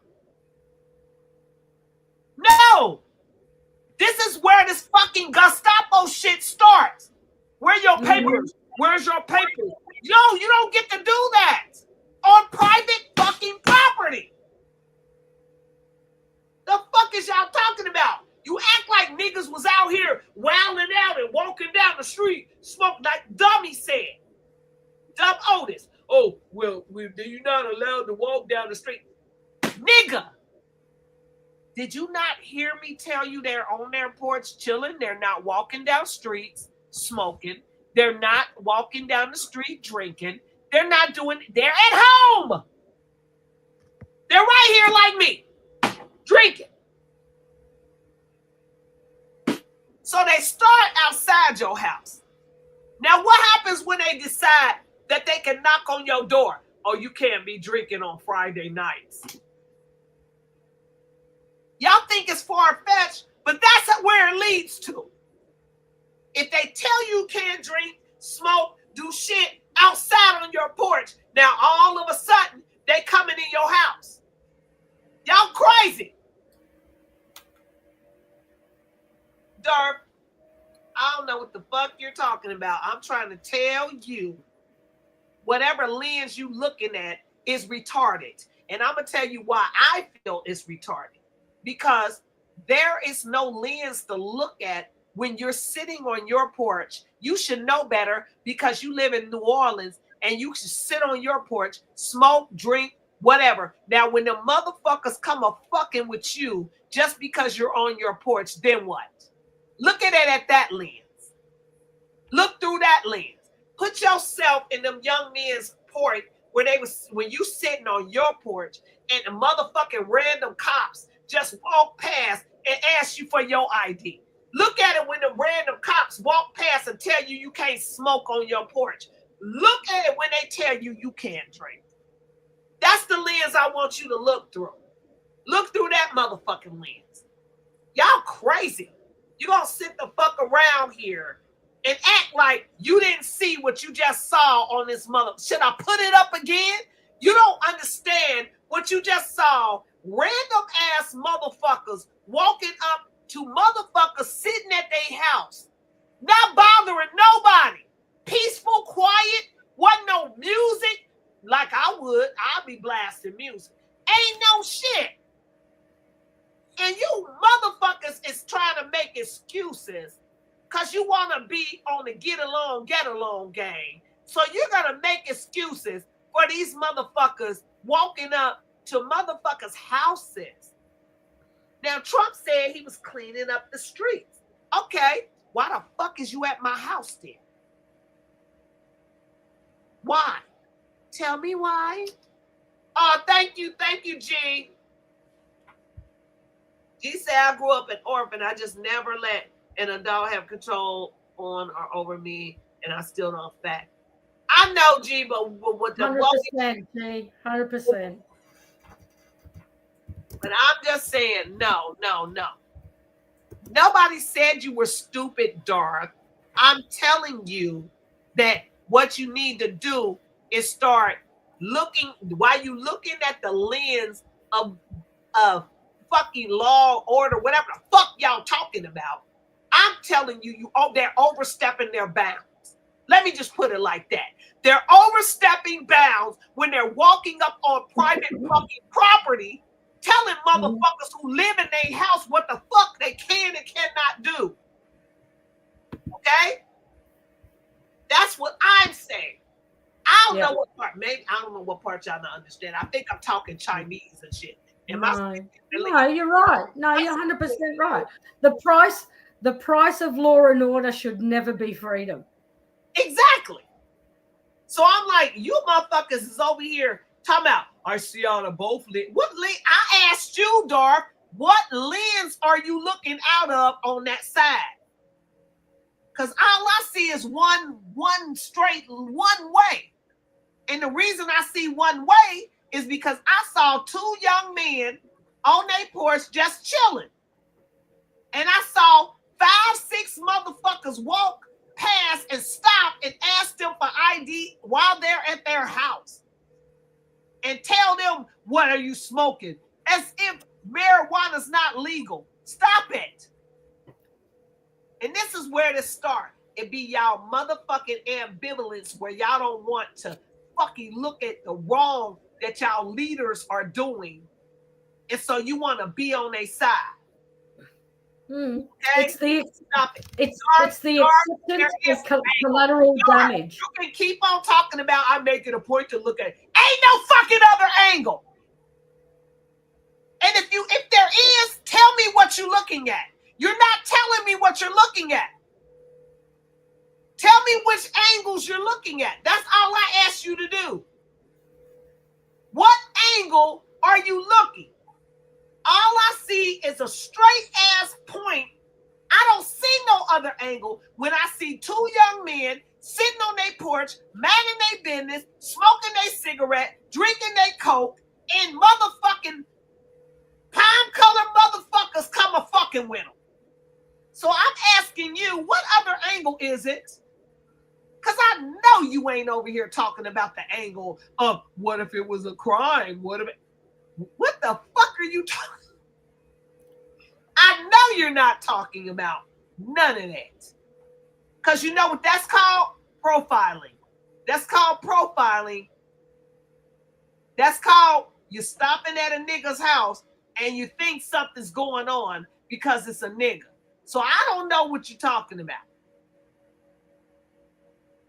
No. This is where this fucking Gestapo shit starts. Where your papers? Where's your papers? Yo, you don't get to do that on private fucking property. The fuck is y'all talking about? You act like niggas was out here wilding out and walking down the street, smoking like Dummy said. Dumb Otis. Oh, well, you're not allowed to walk down the street. Nigga, did you not hear me tell you they're on their porch chilling? They're not walking down streets smoking. They're not walking down the street drinking. They're not doing, they're at home. They're right here like me, drinking. So they start outside your house. Now, what happens when they decide that they can knock on your door? Oh, you can't be drinking on Friday nights. Y'all think it's far-fetched, but that's where it leads to. If they tell you can't drink, smoke, do shit outside on your porch, now all of a sudden, they coming in your house. Y'all crazy. Derp, I don't know what the fuck you're talking about. I'm trying to tell you, whatever lens you looking at is retarded. And I'm going to tell you why I feel it's retarded. Because there is no lens to look at when you're sitting on your porch. You should know better because you live in New Orleans and you should sit on your porch, smoke, drink, whatever. Now, when the motherfuckers come a fucking with you just because you're on your porch, then what? Look at it at that lens. Look through that lens. Put yourself in them young men's porch where when you sitting on your porch and the motherfucking random cops just walk past and ask you for your ID. Look at it when the random cops walk past and tell you you can't smoke on your porch. Look at it when they tell you you can't drink. That's the lens I want you to look through. Look through that motherfucking lens. Y'all crazy. You're going to sit the fuck around here and act like you didn't see what you just saw on this mother. Should I put it up again? You don't understand what you just saw. Random ass motherfuckers walking up to motherfuckers sitting at their house, not bothering nobody. Peaceful, quiet, wasn't no music like I would. I'd be blasting music. Ain't no shit. And you motherfuckers is trying to make excuses because you want to be on the get along game. So you're going to make excuses for these motherfuckers walking up to motherfuckers' houses. Now, Trump said he was cleaning up the streets. Okay, why the fuck is you at my house then? Why? Tell me why. Oh, thank you, G. G said I grew up an orphan. I just never let an adult have control on or over me, and I still don't fact. I know, G, but what the 100%, G, 100%. But I'm just saying, no. Nobody said you were stupid, Darth. I'm telling you that what you need to do is start looking, while you looking at the lens of fucking law, order, whatever the fuck y'all talking about. I'm telling you, they're overstepping their bounds. Let me just put it like that. They're overstepping bounds when they're walking up on private fucking property, telling motherfuckers who live in their house what the fuck they can and cannot do. Okay? That's what I'm saying. don't know what part. Maybe I don't know what part y'all not understand. I think I'm talking Chinese and shit. No, you're right. No, you're 100% right. The price of law and order should never be freedom. Exactly. So I'm like, you motherfuckers is over here talking about, I see out of both lens. What lens? I asked you, Dark, what lens are you looking out of on that side? Because all I see is one straight, one way. And the reason I see one way is because I saw two young men on their porch just chilling. And I saw 5-6 motherfuckers walk past and stop and ask them for ID while they're at their house. And tell them, what are you smoking? As if marijuana's not legal. Stop it. And this is where this starts. It be y'all motherfucking ambivalence where y'all don't want to fucking look at the wrong that y'all leaders are doing. And so you want to be on their side. Okay? It's the Stop it. it's the acceptance of collateral damage. You can keep on talking about I'm making a point to look at it. Ain't no fucking other angle. And if there is, tell me what you're looking at. You're not telling me what you're looking at. Tell me which angles you're looking at. That's all I asked you to do. What angle are you looking? All I see is a straight ass point. I don't see no other angle when I see two young men sitting on their porch, minding their business, smoking their cigarette, drinking their Coke, and motherfucking palm-colored motherfuckers come a fucking with them. So I'm asking you, what other angle is it? Because I know you ain't over here talking about the angle of what if it was a crime? What the fuck are you talking? I know you're not talking about none of that. Because you know what that's called? Profiling. That's called profiling. That's called you stopping at a nigga's house and you think something's going on because it's a nigga. So I don't know what you're talking about.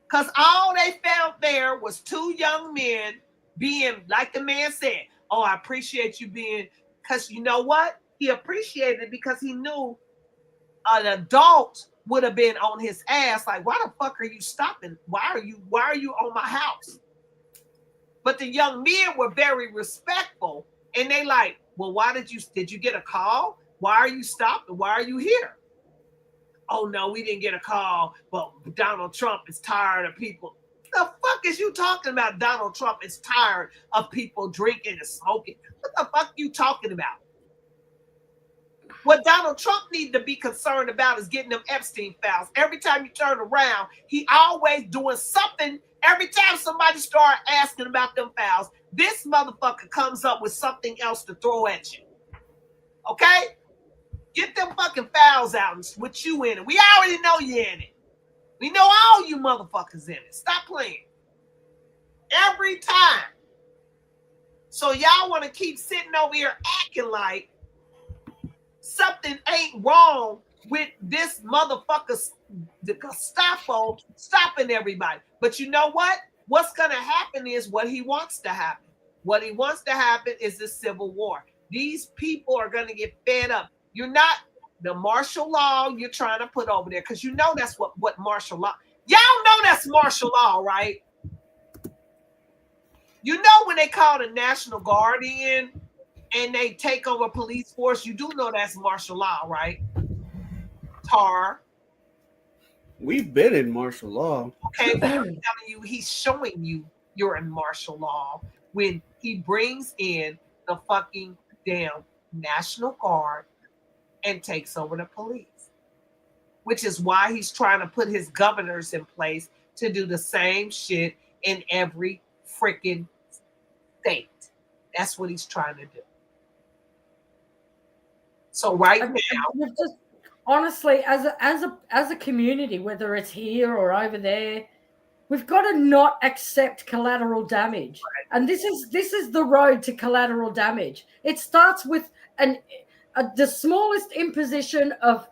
Because all they found there was two young men being, like the man said, oh, I appreciate you being, because you know what? He appreciated it because he knew an adult would have been on his ass. Like, why the fuck are you stopping? Why are you on my house? But the young men were very respectful. And they like, well, did you get a call? Why are you stopping? Why are you here? Oh, no, we didn't get a call, but Donald Trump is tired of people. The fuck is you talking about? Donald Trump is tired of people drinking and smoking. What the fuck you talking about? What Donald Trump needs to be concerned about is getting them Epstein files. Every time you turn around, he always doing something. Every time somebody start asking about them files, this motherfucker comes up with something else to throw at you. Okay? Get them fucking files out and with you in it. We already know you in it. We know all you motherfuckers in it. Stop playing. Every time. So y'all want to keep sitting over here acting like something ain't wrong with this motherfucker, the Gestapo, stopping everybody. But you know what? What's going to happen is what he wants to happen. What he wants to happen is the civil war. These people are going to get fed up. You're not the martial law you're trying to put over there because you know that's what martial law. Y'all know that's martial law, right? You know when they call the National Guard in and they take over police force, you do know that's martial law, right? Tar. We've been in martial law. Okay, but I'm telling you, he's showing you you're in martial law when he brings in the fucking damn National Guard and takes over the police, which is why he's trying to put his governors in place to do the same shit in every freaking state. That's what he's trying to do. So right now, just honestly, as a community, whether it's here or over there, we've got to not accept collateral damage. And this is the road to collateral damage. It starts with the smallest imposition of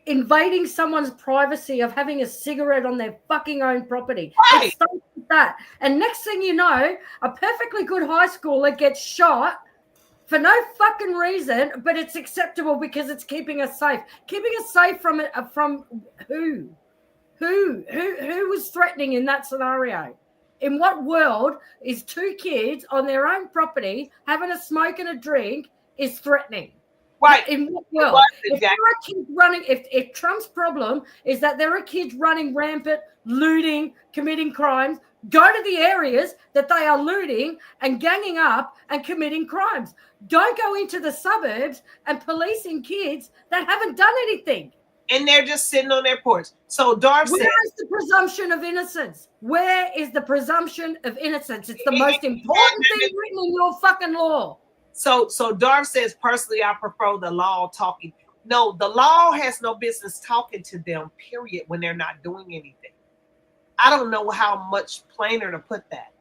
invading someone's privacy of having a cigarette on their fucking own property. Right. It starts with that. And next thing you know, a perfectly good high schooler gets shot for no fucking reason, but it's acceptable because it's keeping us safe. Keeping us safe from who? Who was threatening in that scenario? In what world is two kids on their own property having a smoke and a drink is threatening? Right. In what world? If there are kids running, if Trump's problem is that there are kids running rampant, looting, committing crimes, go to the areas that they are looting and ganging up and committing crimes. Don't go into the suburbs and policing kids that haven't done anything. And they're just sitting on their porch. So Darth said, where is the presumption of innocence? Where is the presumption of innocence? It's the most important thing written in your fucking law. So Darth says, personally, I prefer the law talking. No, the law has no business talking to them, period, when they're not doing anything. I don't know how much plainer to put that.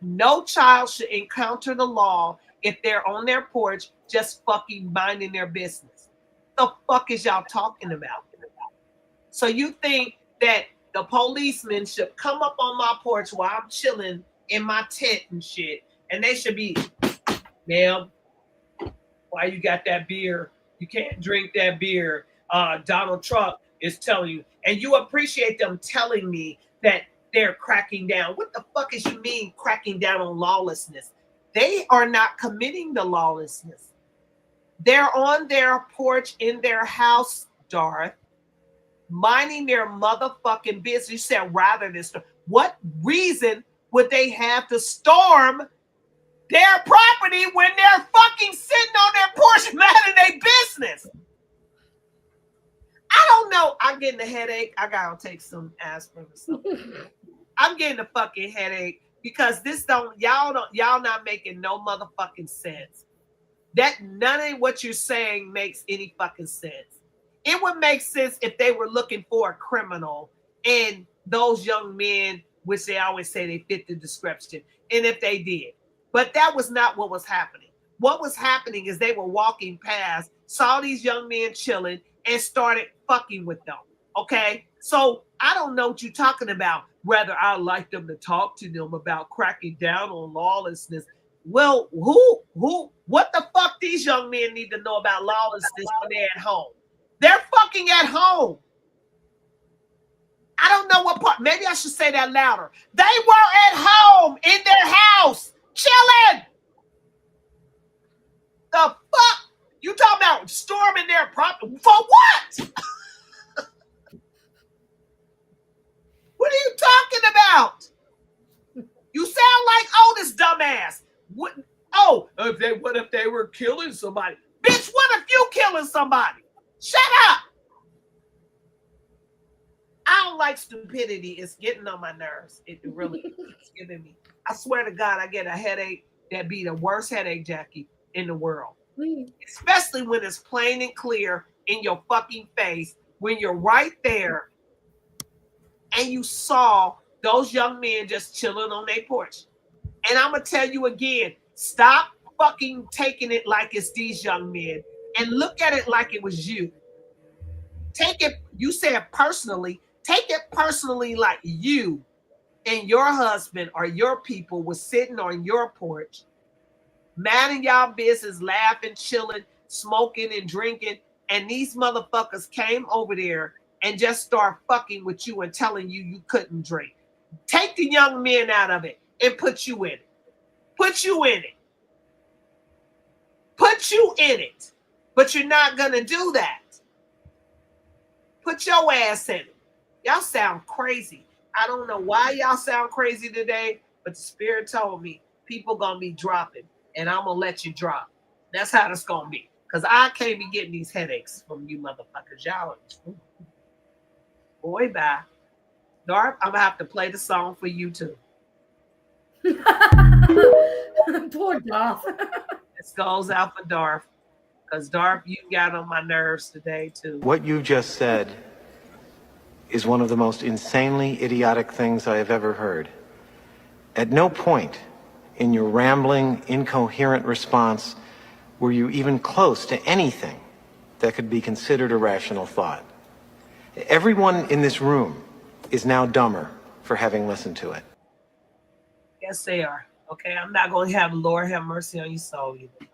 No child should encounter the law if they're on their porch just fucking minding their business. The fuck is y'all talking about? So you think that the policeman should come up on my porch while I'm chilling in my tent and shit, and they should be, ma'am, why you got that beer? You can't drink that beer. Donald Trump is telling you, and you appreciate them telling me that they're cracking down. What the fuck is you mean cracking down on lawlessness? They are not committing the lawlessness. They're on their porch in their house, Darth, minding their motherfucking business. You said rather than storm. What reason would they have to storm their property when they're fucking sitting on their porch minding their business? I don't know. I'm getting a headache. I gotta take some aspirin or something. I'm getting a fucking headache because y'all not making no motherfucking sense. That none of what you're saying makes any fucking sense. It would make sense if they were looking for a criminal and those young men, which they always say they fit the description, and if they did. But that was not what was happening. What was happening is they were walking past, saw these young men chilling, and started fucking with them. Okay? So I don't know what you're talking about. Whether I like them to talk to them about cracking down on lawlessness. Well, what the fuck these young men need to know about lawlessness when they're at home? They're fucking at home. I don't know what part. Maybe I should say that louder. They were at home in their house, chilling. The fuck? You talking about storming their property? For what? What are you talking about? You sound like Otis, dumbass. What if they were killing somebody? Bitch, what if you killing somebody? Shut up. I don't like stupidity. It's getting on my nerves. It really is. It's giving me. I swear to God, I get a headache that be the worst headache, Jackie, in the world. Especially when it's plain and clear in your fucking face, when you're right there and you saw those young men just chilling on their porch. And I'm going to tell you again, stop fucking taking it like it's these young men and look at it like it was you. Take it, you said personally, take it personally like you and your husband or your people was sitting on your porch, minding y'all business, laughing, chilling, smoking and drinking, and these motherfuckers came over there and just start fucking with you and telling you you couldn't drink. Take the young men out of it and put you in it. Put you in it. Put you in it. But you're not going to do that. Put your ass in it. Y'all sound crazy. I don't know why y'all sound crazy today, but the Spirit told me people going to be dropping, and I'm going to let you drop. That's how it's going to be. Because I can't be getting these headaches from you motherfuckers. Y'all. Boy, bye. Darth, I'm going to have to play the song for you, too. Poor Darth. This goes out for Darth. Because Darth, you got on my nerves today, too. What you just said is one of the most insanely idiotic things I have ever heard. At no point in your rambling, incoherent response were you even close to anything that could be considered a rational thought. Everyone in this room is now dumber for having listened to it. Yes, they are. Okay, I'm not going to have Lord have mercy on your soul, either,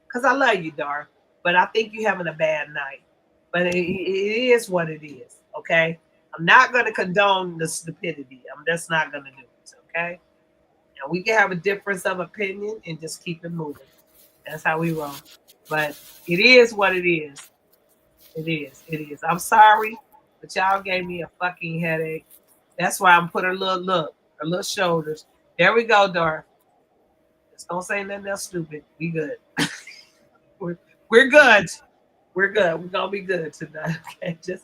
because I love you, Dar. But I think you're having a bad night. But it is what it is. Okay, I'm not going to condone the stupidity. I'm just not going to do it. Okay, and we can have a difference of opinion and just keep it moving. That's how we roll. But it is what it is. It is. It is. I'm sorry, but y'all gave me a fucking headache. That's why I'm putting her little shoulders. There we go, Dar. Just don't say nothing else stupid. We good. we're good. We're good. We're gonna be good tonight. Okay. Just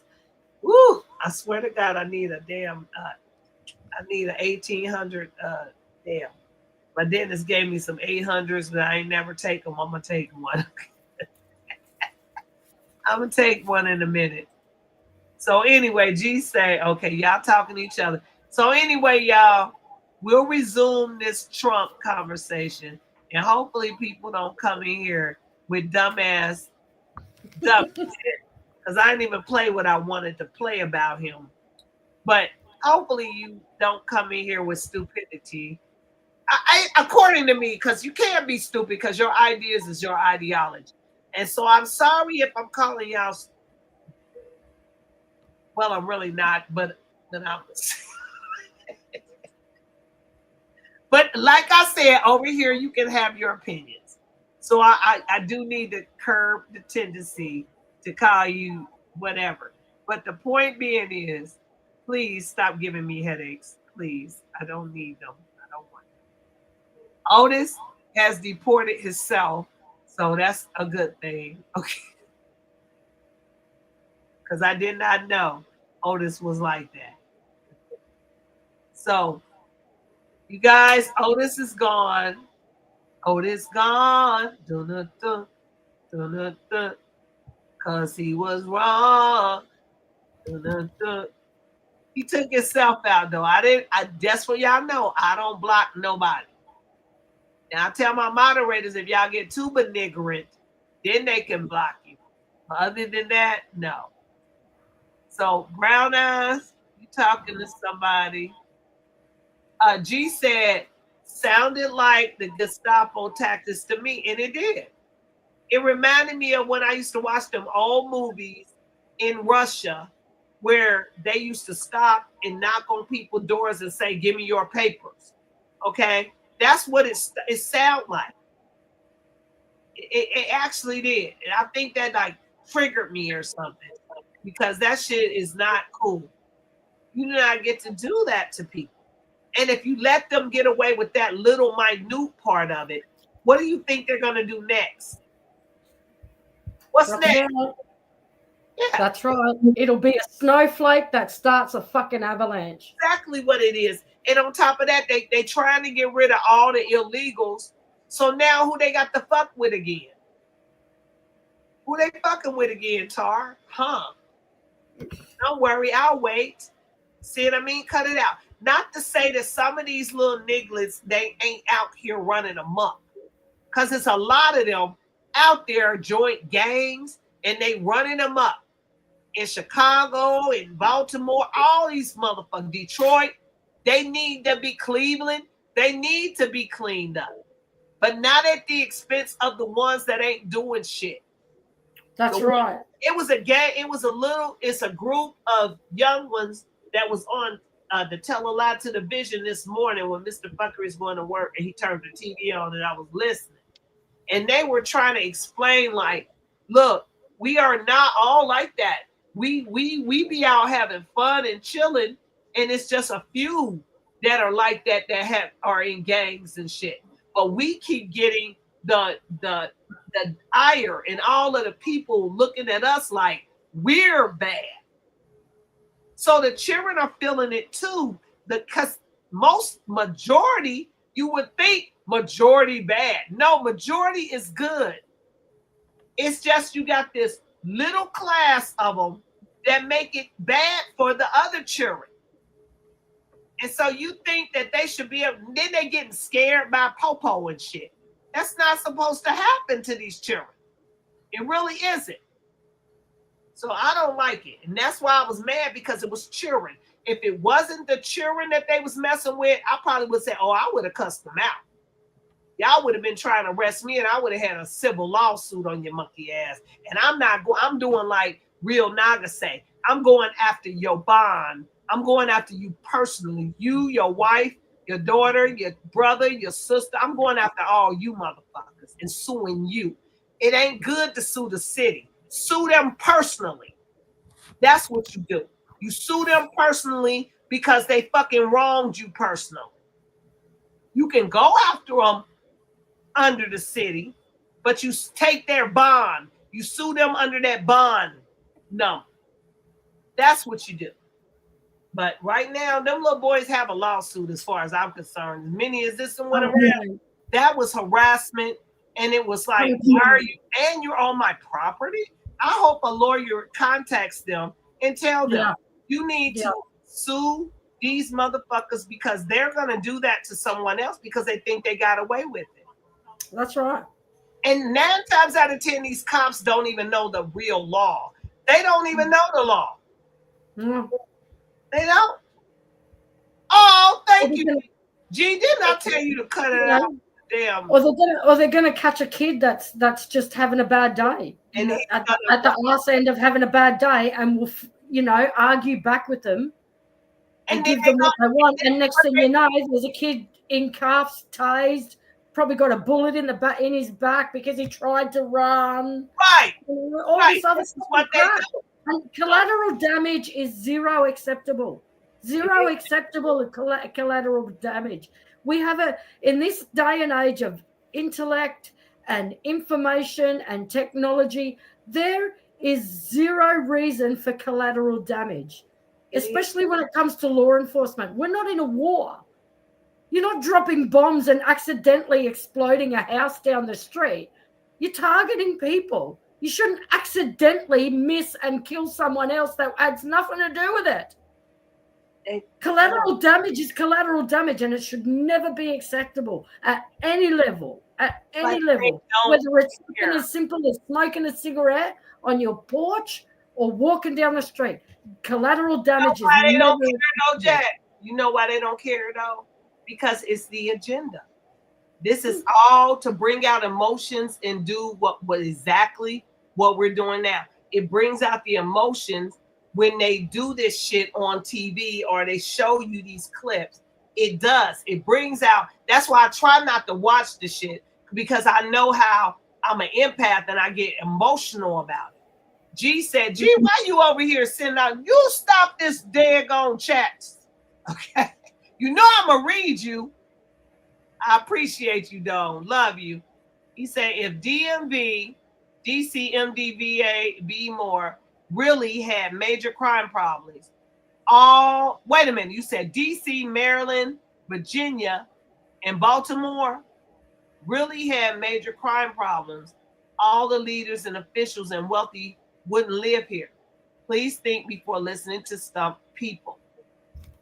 woo. I swear to God, I need a damn I need a 1800 damn. My dentist gave me some 800s, but I ain't never take them. I'm gonna take one. I'm gonna take one in a minute. So anyway, G say, okay, y'all talking to each other. So anyway, y'all, we'll resume this Trump conversation, and hopefully people don't come in here with dumbass stuff, because I didn't even play what I wanted to play about him. But hopefully you don't come in here with stupidity. According to me, because you can't be stupid, because your ideas is your ideology. And so I'm sorry if I'm calling y'all. Well, I'm really not, but I'm. But like I said, over here you can have your opinions. So I do need to curb the tendency to call you whatever. But the point being is, please stop giving me headaches. Please, I don't need them. I don't want them. Otis has deported himself, so that's a good thing. Okay. Because I did not know Otis was like that. So, you guys, Otis is gone. Otis gone. Because he was wrong. He took himself out, though. That's for y'all know. I don't block nobody. Now, I tell my moderators, if y'all get too belligerent, then they can block you. But other than that, no. So, Brown Eyes, you talking to somebody. G said, sounded like the Gestapo tactics to me, and it did. It reminded me of when I used to watch them old movies in Russia where they used to stop and knock on people's doors and say, give me your papers. Okay? That's what it sounded like. It actually did. And I think that like triggered me or something, because that shit is not cool. You do not get to do that to people. And if you let them get away with that little minute part of it, what do you think they're going to do next? What's next? Yeah. That's right. It'll be a snowflake that starts a fucking avalanche. Exactly what it is. And on top of that, they trying to get rid of all the illegals. So now who they got to fuck with again? Who they fucking with again, Tar? Huh? Don't worry, I'll wait. See what I mean? Cut it out. Not to say that some of these little nigglets, they ain't out here running amok. Because there's a lot of them out there, joint gangs, and they running them up. In Chicago, in Baltimore, all these motherfuckers, Detroit, they need to be Cleveland. They need to be cleaned up. But not at the expense of the ones that ain't doing shit. That's right. It was a gang, it's a group of young ones that was on the Tell a Lie to the Vision this morning when Mr. Fucker is going to work, and he turned the TV on and I was listening. And they were trying to explain, like, look, we are not all like that. We be out having fun and chilling, and it's just a few that are like that are in gangs and shit. But we keep getting the ire and all of the people looking at us like we're bad. So the children are feeling it too, because majority, you would think majority bad. No, majority is good. It's just you got this little class of them that make it bad for the other children. And so you think that they should be able, then they getting scared by Popo and shit. That's not supposed to happen to these children. It really isn't. So I don't like it. And that's why I was mad, because it was children. If it wasn't the children that they was messing with, I probably would say, oh, I would have cussed them out. Y'all would have been trying to arrest me, and I would have had a civil lawsuit on your monkey ass. And I'm doing like Real Naga say. I'm going after your bond. I'm going after you personally. You, your wife, your daughter, your brother, your sister. I'm going after all you motherfuckers and suing you. It ain't good to sue the city. Sue them personally. That's what you do. You sue them personally because they fucking wronged you personally. You can go after them under the city, but you take their bond. You sue them under that bond. No. That's what you do. But right now, them little boys have a lawsuit as far as I'm concerned. As many as this and whatever. That was harassment. And it was like, why are you, and you're on my property? I hope a lawyer contacts them and tell them, you need to sue these motherfuckers, because they're going to do that to someone else because they think they got away with it. That's right. And 9 times out of 10, these cops don't even know the real law. They don't even know the law. No. They don't. Oh, thank you. G, didn't I tell you to cut it out? Damn. Or they're gonna catch a kid that's just having a bad day, and at the arse end of having a bad day, and will argue back with them and give them what they want. And next thing you know, there's a kid in cuffs, tased, probably got a bullet in his back because he tried to run. Right. All this other stuff. What they do. And collateral damage is zero acceptable. Zero acceptable collateral damage. We have in this day and age of intellect and information and technology, there is zero reason for collateral damage, especially when it comes to law enforcement. We're not in a war. You're not dropping bombs and accidentally exploding a house down the street. You're targeting people. You shouldn't accidentally miss and kill someone else that has nothing to do with it. Collateral damage is collateral damage, and it should never be acceptable at any level. At any level, whether it's something as simple as smoking a cigarette on your porch or walking down the street, collateral damage is never. Don't care, no, Jack. You know why they don't care though? Because it's the agenda. This is all to bring out emotions and do what exactly what we're doing now. It brings out the emotions. When they do this shit on TV or they show you these clips, it does. It brings out. That's why I try not to watch the shit, because I know how I'm an empath and I get emotional about it. G said, G, why you over here sending out? You stop this daggone chat. Okay. You know I'm going to read you. I appreciate you, Don. Love you. He said, if DMV, DC, MDVA, be more, really had major crime problems. Wait a minute, you said DC, Maryland, Virginia, and Baltimore really had major crime problems. All the leaders and officials and wealthy wouldn't live here. Please think before listening to some people.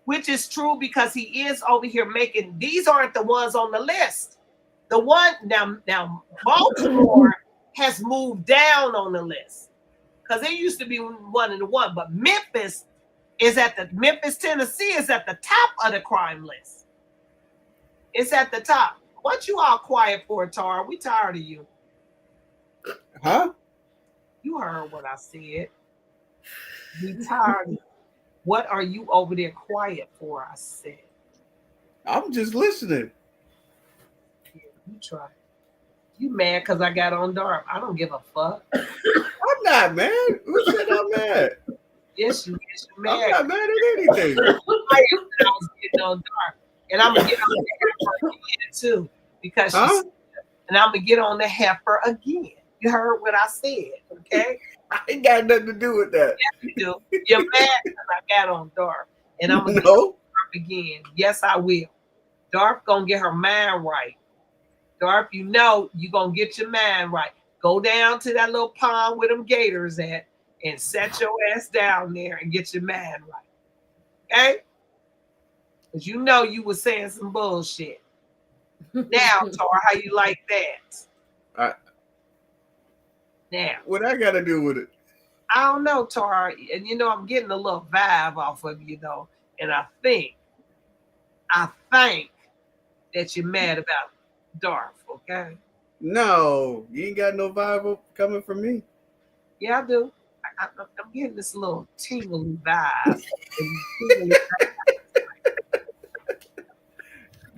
Which is true, because he is over here making, these aren't the ones on the list. The one, now Baltimore has moved down on the list, because it used to be one and one, but Memphis, Tennessee is at the top of the crime list. It's at the top. What you all quiet for, Tara? We tired of you. Huh? You heard what I said. We tired of you. What are you over there quiet for? I said. I'm just listening. You try. You mad because I got on dark. I don't give a fuck. I'm not mad. Who said I'm mad? Yes, you're mad. I'm not mad at anything. I was getting on dark. And I'm going to get on the heifer again, too. Because and I'm going to get on the heifer again. You heard what I said, okay? I ain't got nothing to do with that. Yes, you do. You're mad because I got on dark. And I'm going to get on dark again. Yes, I will. Dark going to get her mind right. Dark, you know you're going to get your mind right. Go down to that little pond where them gators at and set your ass down there and get your mind right. Okay? Because you know you were saying some bullshit. Now, Tar, how you like that? Now. What I got to do with it? I don't know, Tar, and you know I'm getting a little vibe off of you though, and I think that you're mad about Darth. Okay. No, you ain't got no vibe coming from me. Yeah, I do. I'm getting this little tingly vibe.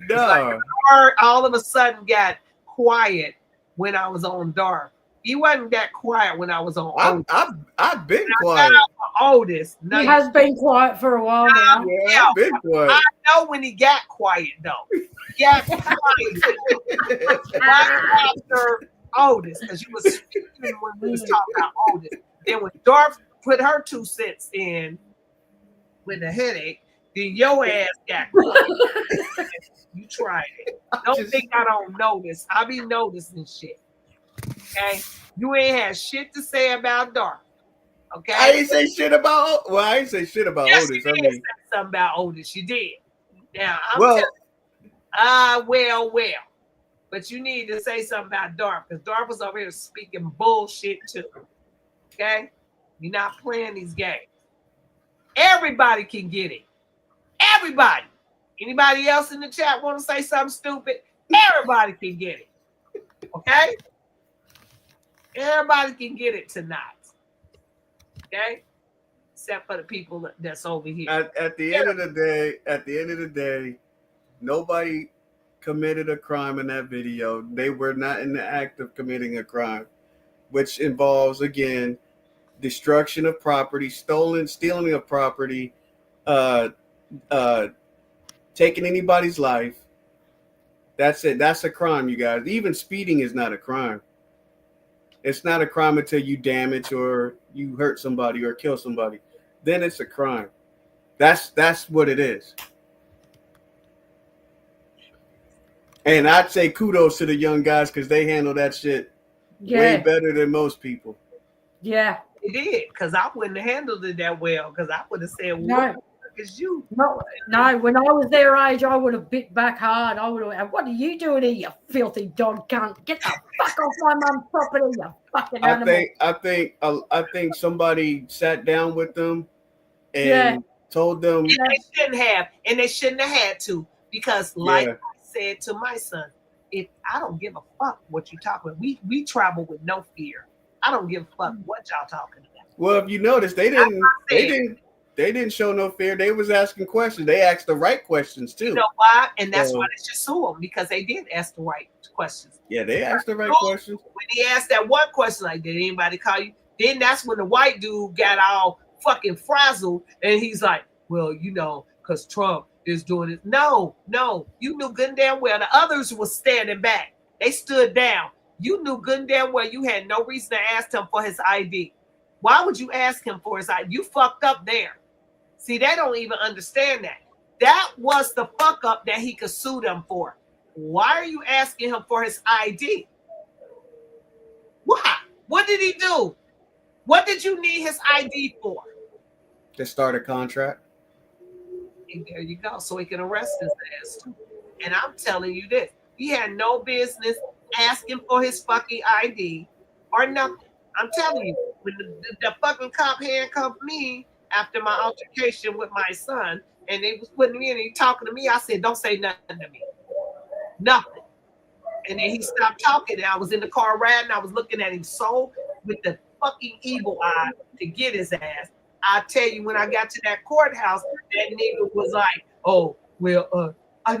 No. Like Tar all of a sudden got quiet when I was on Darth. He wasn't that quiet when I was on Otis. I've been When I quiet. got on Otis. He has been quiet for a while now. Yeah, I've been quiet. I know when he got quiet though. He got quiet right after Otis, because you was speaking when we was talking about Otis. Then when Darth put her 2 cents in with a headache, then your ass got quiet. You tried it. Don't think I don't notice. I be noticing shit. Okay? You ain't had shit to say about Darth. Okay? I ain't say shit about. Well, I ain't say shit about Yes, Otis. you I did mean, say something about Otis. You did. Now I'm well, telling well. But you need to say something about Darth, because Darth was over here speaking bullshit too. Okay? You're not playing these games. Everybody can get it. Everybody. Anybody else in the chat want to say something stupid? Everybody can get it. Okay? Everybody can get it tonight. Okay? Except for the people that's over here. at the end of the day, nobody committed a crime in that video. They were not in the act of committing a crime, which involves, again, destruction of property, stealing of property, taking anybody's life. That's it. That's a crime, you guys. Even speeding is not a crime. It's not a crime until you damage or you hurt somebody or kill somebody. Then it's a crime. That's what it is. And I'd say kudos to the young guys, because they handle that shit way better than most people. Yeah. It did, because I wouldn't have handled it that well, because I would have said, No. what the fuck is you? No, when I was their age, I would have bit back hard. I would have, what are you doing here, you filthy dog cunt? Get the fuck off my mum's property, you fucking animal. I think somebody sat down with them and told them. And they shouldn't have, and they shouldn't have had to, because like I said to my son, if I don't give a fuck what you talking about, we travel with no fear. I don't give a fuck what y'all talking about. Well, if you notice, they didn't show no fear. They was asking questions. They asked the right questions too. You know why? And that's why they should sue them, because they did ask the right questions. Yeah, they asked the right questions. When he asked that one question, like, did anybody call you? Then that's when the white dude got all fucking frazzled, and he's like, well, you know, because Trump is doing it. No, you knew good and damn well the others was standing back. They stood down. You knew good and damn well you had no reason to ask him for his ID. Why would you ask him for his ID? You fucked up there. See, they don't even understand that. That was the fuck up that he could sue them for. Why are you asking him for his ID? Why? What did he do? What did you need his ID for? To start a contract. And there you go. So he can arrest his ass too. And I'm telling you this. He had no business asking for his fucking ID or nothing. I'm telling you, when the fucking cop handcuffed me after my altercation with my son, and they was putting me in and he talking to me, I said, don't say nothing to me. Nothing. And then he stopped talking, and I was in the car riding. I was looking at him so with the fucking evil eye to get his ass. I tell you, when I got to that courthouse, that nigga was like, oh, well, I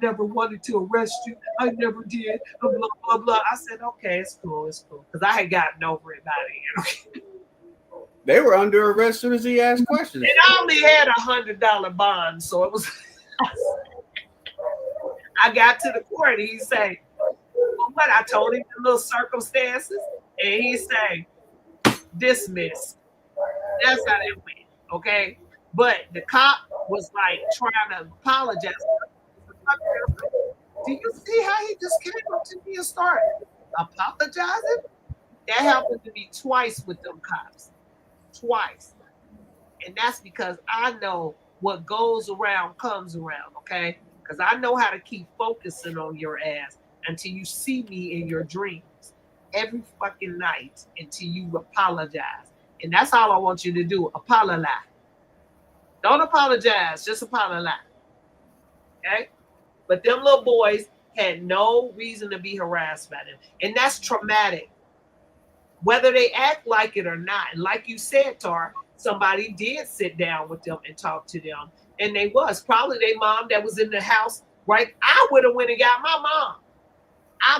never wanted to arrest you. I never did. Blah, blah, blah. I said, okay, it's cool. Because I had gotten over it by then. They were under arrest as soon as he asked questions. And I only had $100 bond, so it was. I got to the court, and he said, well, what? I told him the little circumstances, and he said, dismissed. That's how it went, okay? But the cop was like trying to apologize. Do you see how he just came up to me and started apologizing? That happened to me twice with them cops. Twice. And that's because I know what goes around comes around, okay? Because I know how to keep focusing on your ass until you see me in your dreams every fucking night until you apologize. And that's all I want you to do. Apologize. Don't apologize. Just apologize. Okay? But them little boys had no reason to be harassed by them. And that's traumatic. Whether they act like it or not. And like you said, Tar, somebody did sit down with them and talk to them. And they was probably their mom that was in the house, right? I would have went and got my mom.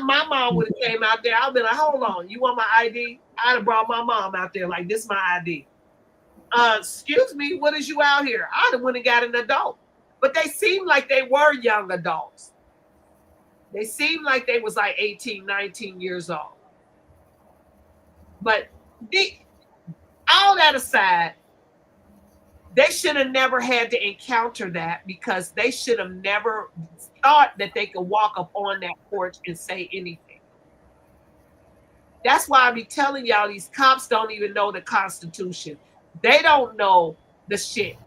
My mom would have came out there. I'd be like, hold on, you want my ID? I'd have brought my mom out there like, this is my ID. Excuse me, what is you out here? I'd have went and got an adult. But they seemed like they were young adults. They seemed like they was like 18, 19 years old. But all that aside, they should have never had to encounter that because they should have never thought that they could walk up on that porch and say anything. That's why I be telling y'all these cops don't even know the Constitution. They don't know the shit.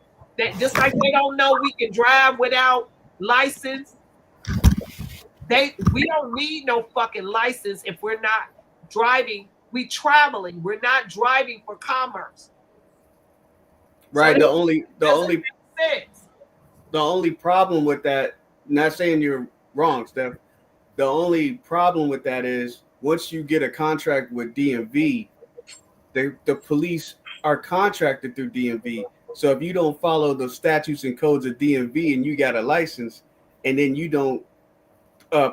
Just like they don't know we can drive without license. We don't need no fucking license if we're not driving. We traveling. We're not driving for commerce. Right. So the only problem with that, not saying you're wrong, Steph. The only problem with that is once you get a contract with DMV, the police are contracted through DMV. So if you don't follow the statutes and codes of DMV and you got a license and then you don't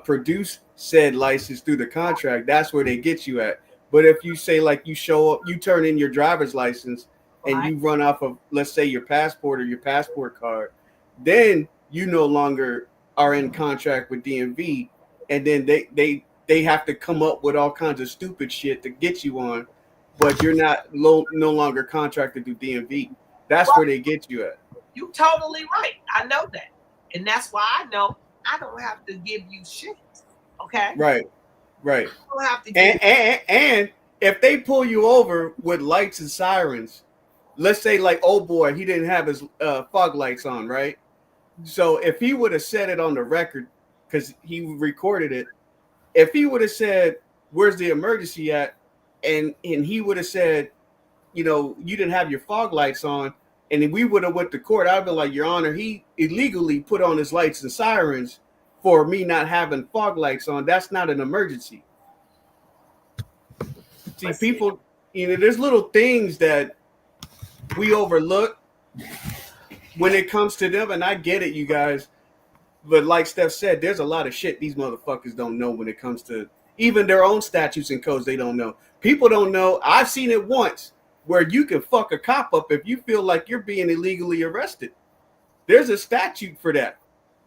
produce said license through the contract, that's where they get you at. But if you say like you show up, you turn in your driver's license and you run off of, let's say, your passport or your passport card, then you no longer are in contract with DMV, and then they have to come up with all kinds of stupid shit to get you on, but you're no longer contracted to DMV. That's where they get you at. You totally right. I know that, and that's why I know I don't have to give you shit. Okay. Right. I don't have to. And if they pull you over with lights and sirens, let's say like, oh boy, he didn't have his fog lights on, right? So if he would have said it on the record, because he recorded it, if he would have said, where's the emergency at? And he would have said, you know, you didn't have your fog lights on, and we would have went to court, I'd be like, Your Honor, he illegally put on his lights and sirens for me not having fog lights on. That's not an emergency. See, people, you know, there's little things that we overlook when it comes to them, and I get it, you guys. But like Steph said, there's a lot of shit these motherfuckers don't know when it comes to even their own statutes and codes. They don't know. People don't know. I've seen it once where you can fuck a cop up if you feel like you're being illegally arrested. There's a statute for that.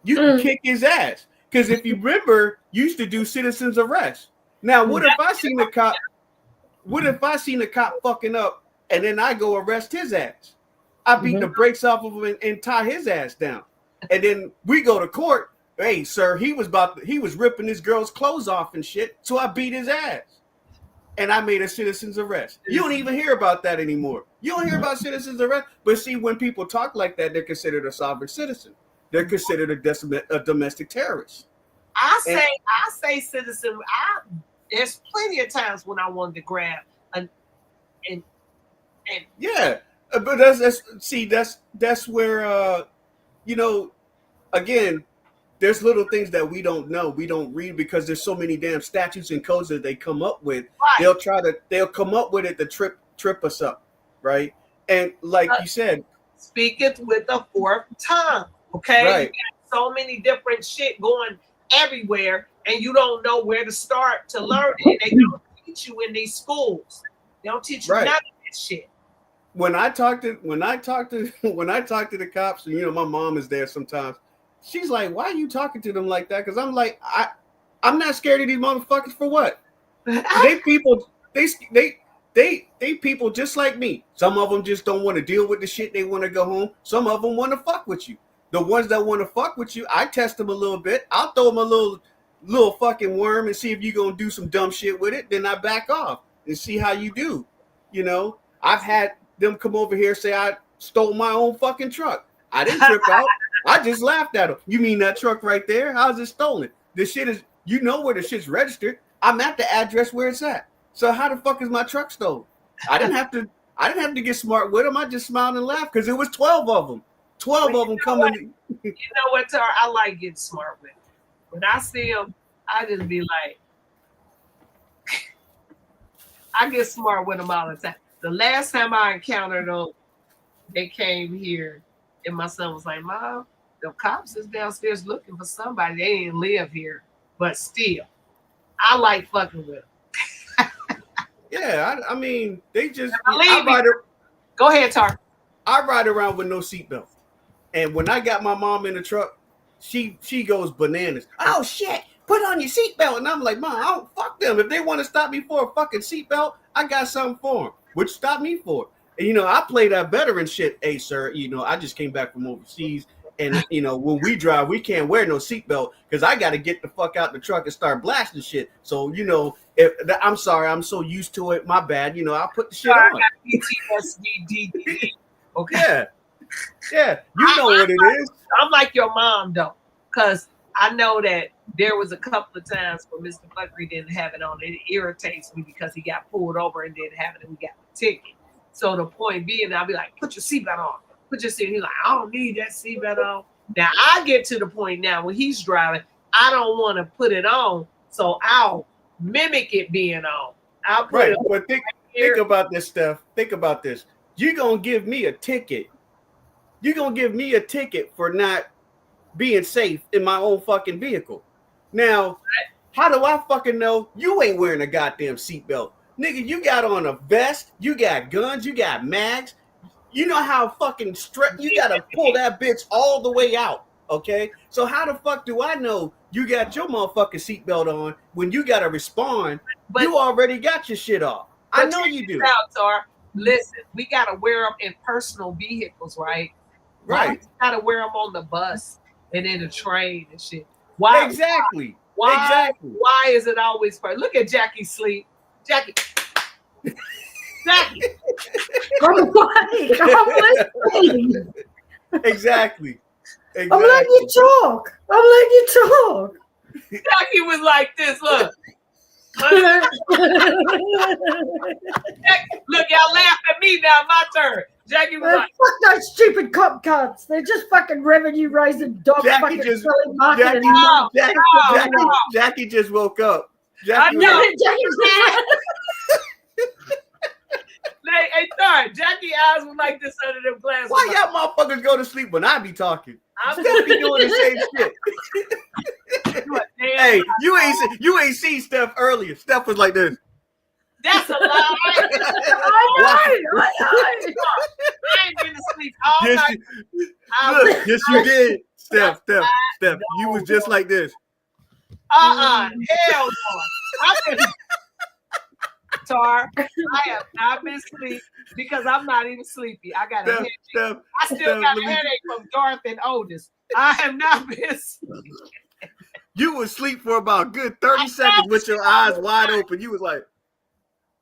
You can kick his ass. Because if you remember, you used to do citizen's arrest. Now, what if I seen a cop? What if I seen a cop fucking up and then I go arrest his ass? I beat the brakes off of him and tie his ass down. And then we go to court. Hey, sir, he was ripping this girl's clothes off and shit. So I beat his ass. And I made a citizen's arrest. You don't even hear about that anymore. You don't hear about citizen's arrest. But see, when people talk like that, they're considered a sovereign citizen. They're considered a domestic terrorist. I say citizen. There's plenty of times when I wanted to grab and yeah, but that's where you know, again, there's little things that we don't know, we don't read because there's so many damn statutes and codes that they come up with. Right. They'll come up with it to trip us up, right? And like you said, speak it with a fourth tongue. Okay, right. You got so many different shit going everywhere, and you don't know where to start to learn it. They don't teach you in these schools. They don't teach you none of that shit. When I talk to the cops, and you know my mom is there sometimes, she's like, "Why are you talking to them like that?" Because I'm like, I'm not scared of these motherfuckers for what? They people just like me. Some of them just don't want to deal with the shit. They want to go home. Some of them want to fuck with you. The ones that want to fuck with you, I test them a little bit. I'll throw them a little fucking worm and see if you're going to do some dumb shit with it. Then I back off and see how you do. You know, I've had them come over here say I stole my own fucking truck. I didn't trip out. I just laughed at them. You mean that truck right there? How's it stolen? The shit is, you know where the shit's registered. I'm at the address where it's at. So how the fuck is my truck stolen? I didn't have to I didn't have to get smart with them. I just smiled and laughed because it was 12 of them. 12 of them coming. You know what, Tar? I like getting smart with them. When I see them, I just be like, I get smart with them all the time. The last time I encountered them, they came here, and my son was like, Mom, the cops is downstairs looking for somebody. They didn't live here, but still, I like fucking with them. Yeah, I mean, they just. Go ahead, Tar. I ride around with no seatbelt, and when I got my mom in the truck, she goes bananas. Oh shit! Put on your seatbelt, and I'm like, Mom, I don't fuck them. If they want to stop me for a fucking seatbelt, I got something for them. What you stop me for? And, I play that veteran shit. Hey, sir, I just came back from overseas. And, when we drive, we can't wear no seatbelt because I got to get the fuck out the truck and start blasting shit. So, I'm sorry. I'm so used to it. My bad. I'll put the shit on. PTSD. Okay. Yeah. Yeah. You know what it is. I'm like your mom, though, because I know that there was a couple of times where Mr. Buckley didn't have it on. It irritates me because he got pulled over and didn't have it and we got the ticket. So the point being, I'll be like, put your seatbelt on. Put your seat. He's like, I don't need that seatbelt on. Now I get to the point now when he's driving, I don't want to put it on, so I'll mimic it being on. I'll put it on. But think about this stuff. Think about this. You're gonna give me a ticket. You're gonna give me a ticket for not being safe in my own fucking vehicle. Now, how do I fucking know you ain't wearing a goddamn seatbelt? Nigga, you got on a vest, you got guns, you got mags. You know how fucking you gotta pull that bitch all the way out, okay? So how the fuck do I know you got your motherfucking seatbelt on when you gotta respond? You already got your shit off. I know you do. Listen, we gotta wear them in personal vehicles, right? Right. We gotta wear them on the bus and in the train and shit. Why? Exactly. Why? Exactly. Why is it always first? Look at Jackie sleep. Jackie. Jackie. I'm listening. Exactly. I'm letting you talk. Jackie was like this. Look. Look, y'all laugh at me now. My turn. Jackie was like, fuck those stupid cop cards. They're just fucking revenue raising dog Jackie fucking just selling marketing. Jackie just woke up. I know. Jackie Hey, sorry. Jackie eyes were like this under them glasses. Why y'all motherfuckers go to sleep when I be talking? I'm still be doing the same shit. Hey, you ain't seen Steph earlier. Steph was like this. That's a lie. I ain't been asleep all night. Yes, you did. Steph, you was just like this. Hell no. Tar, I have not been asleep because I'm not even sleepy. I got a headache. I still got a headache from Darth and Otis. I have not been asleep. You was asleep for about a good 30 seconds with your eyes wide open. You was like,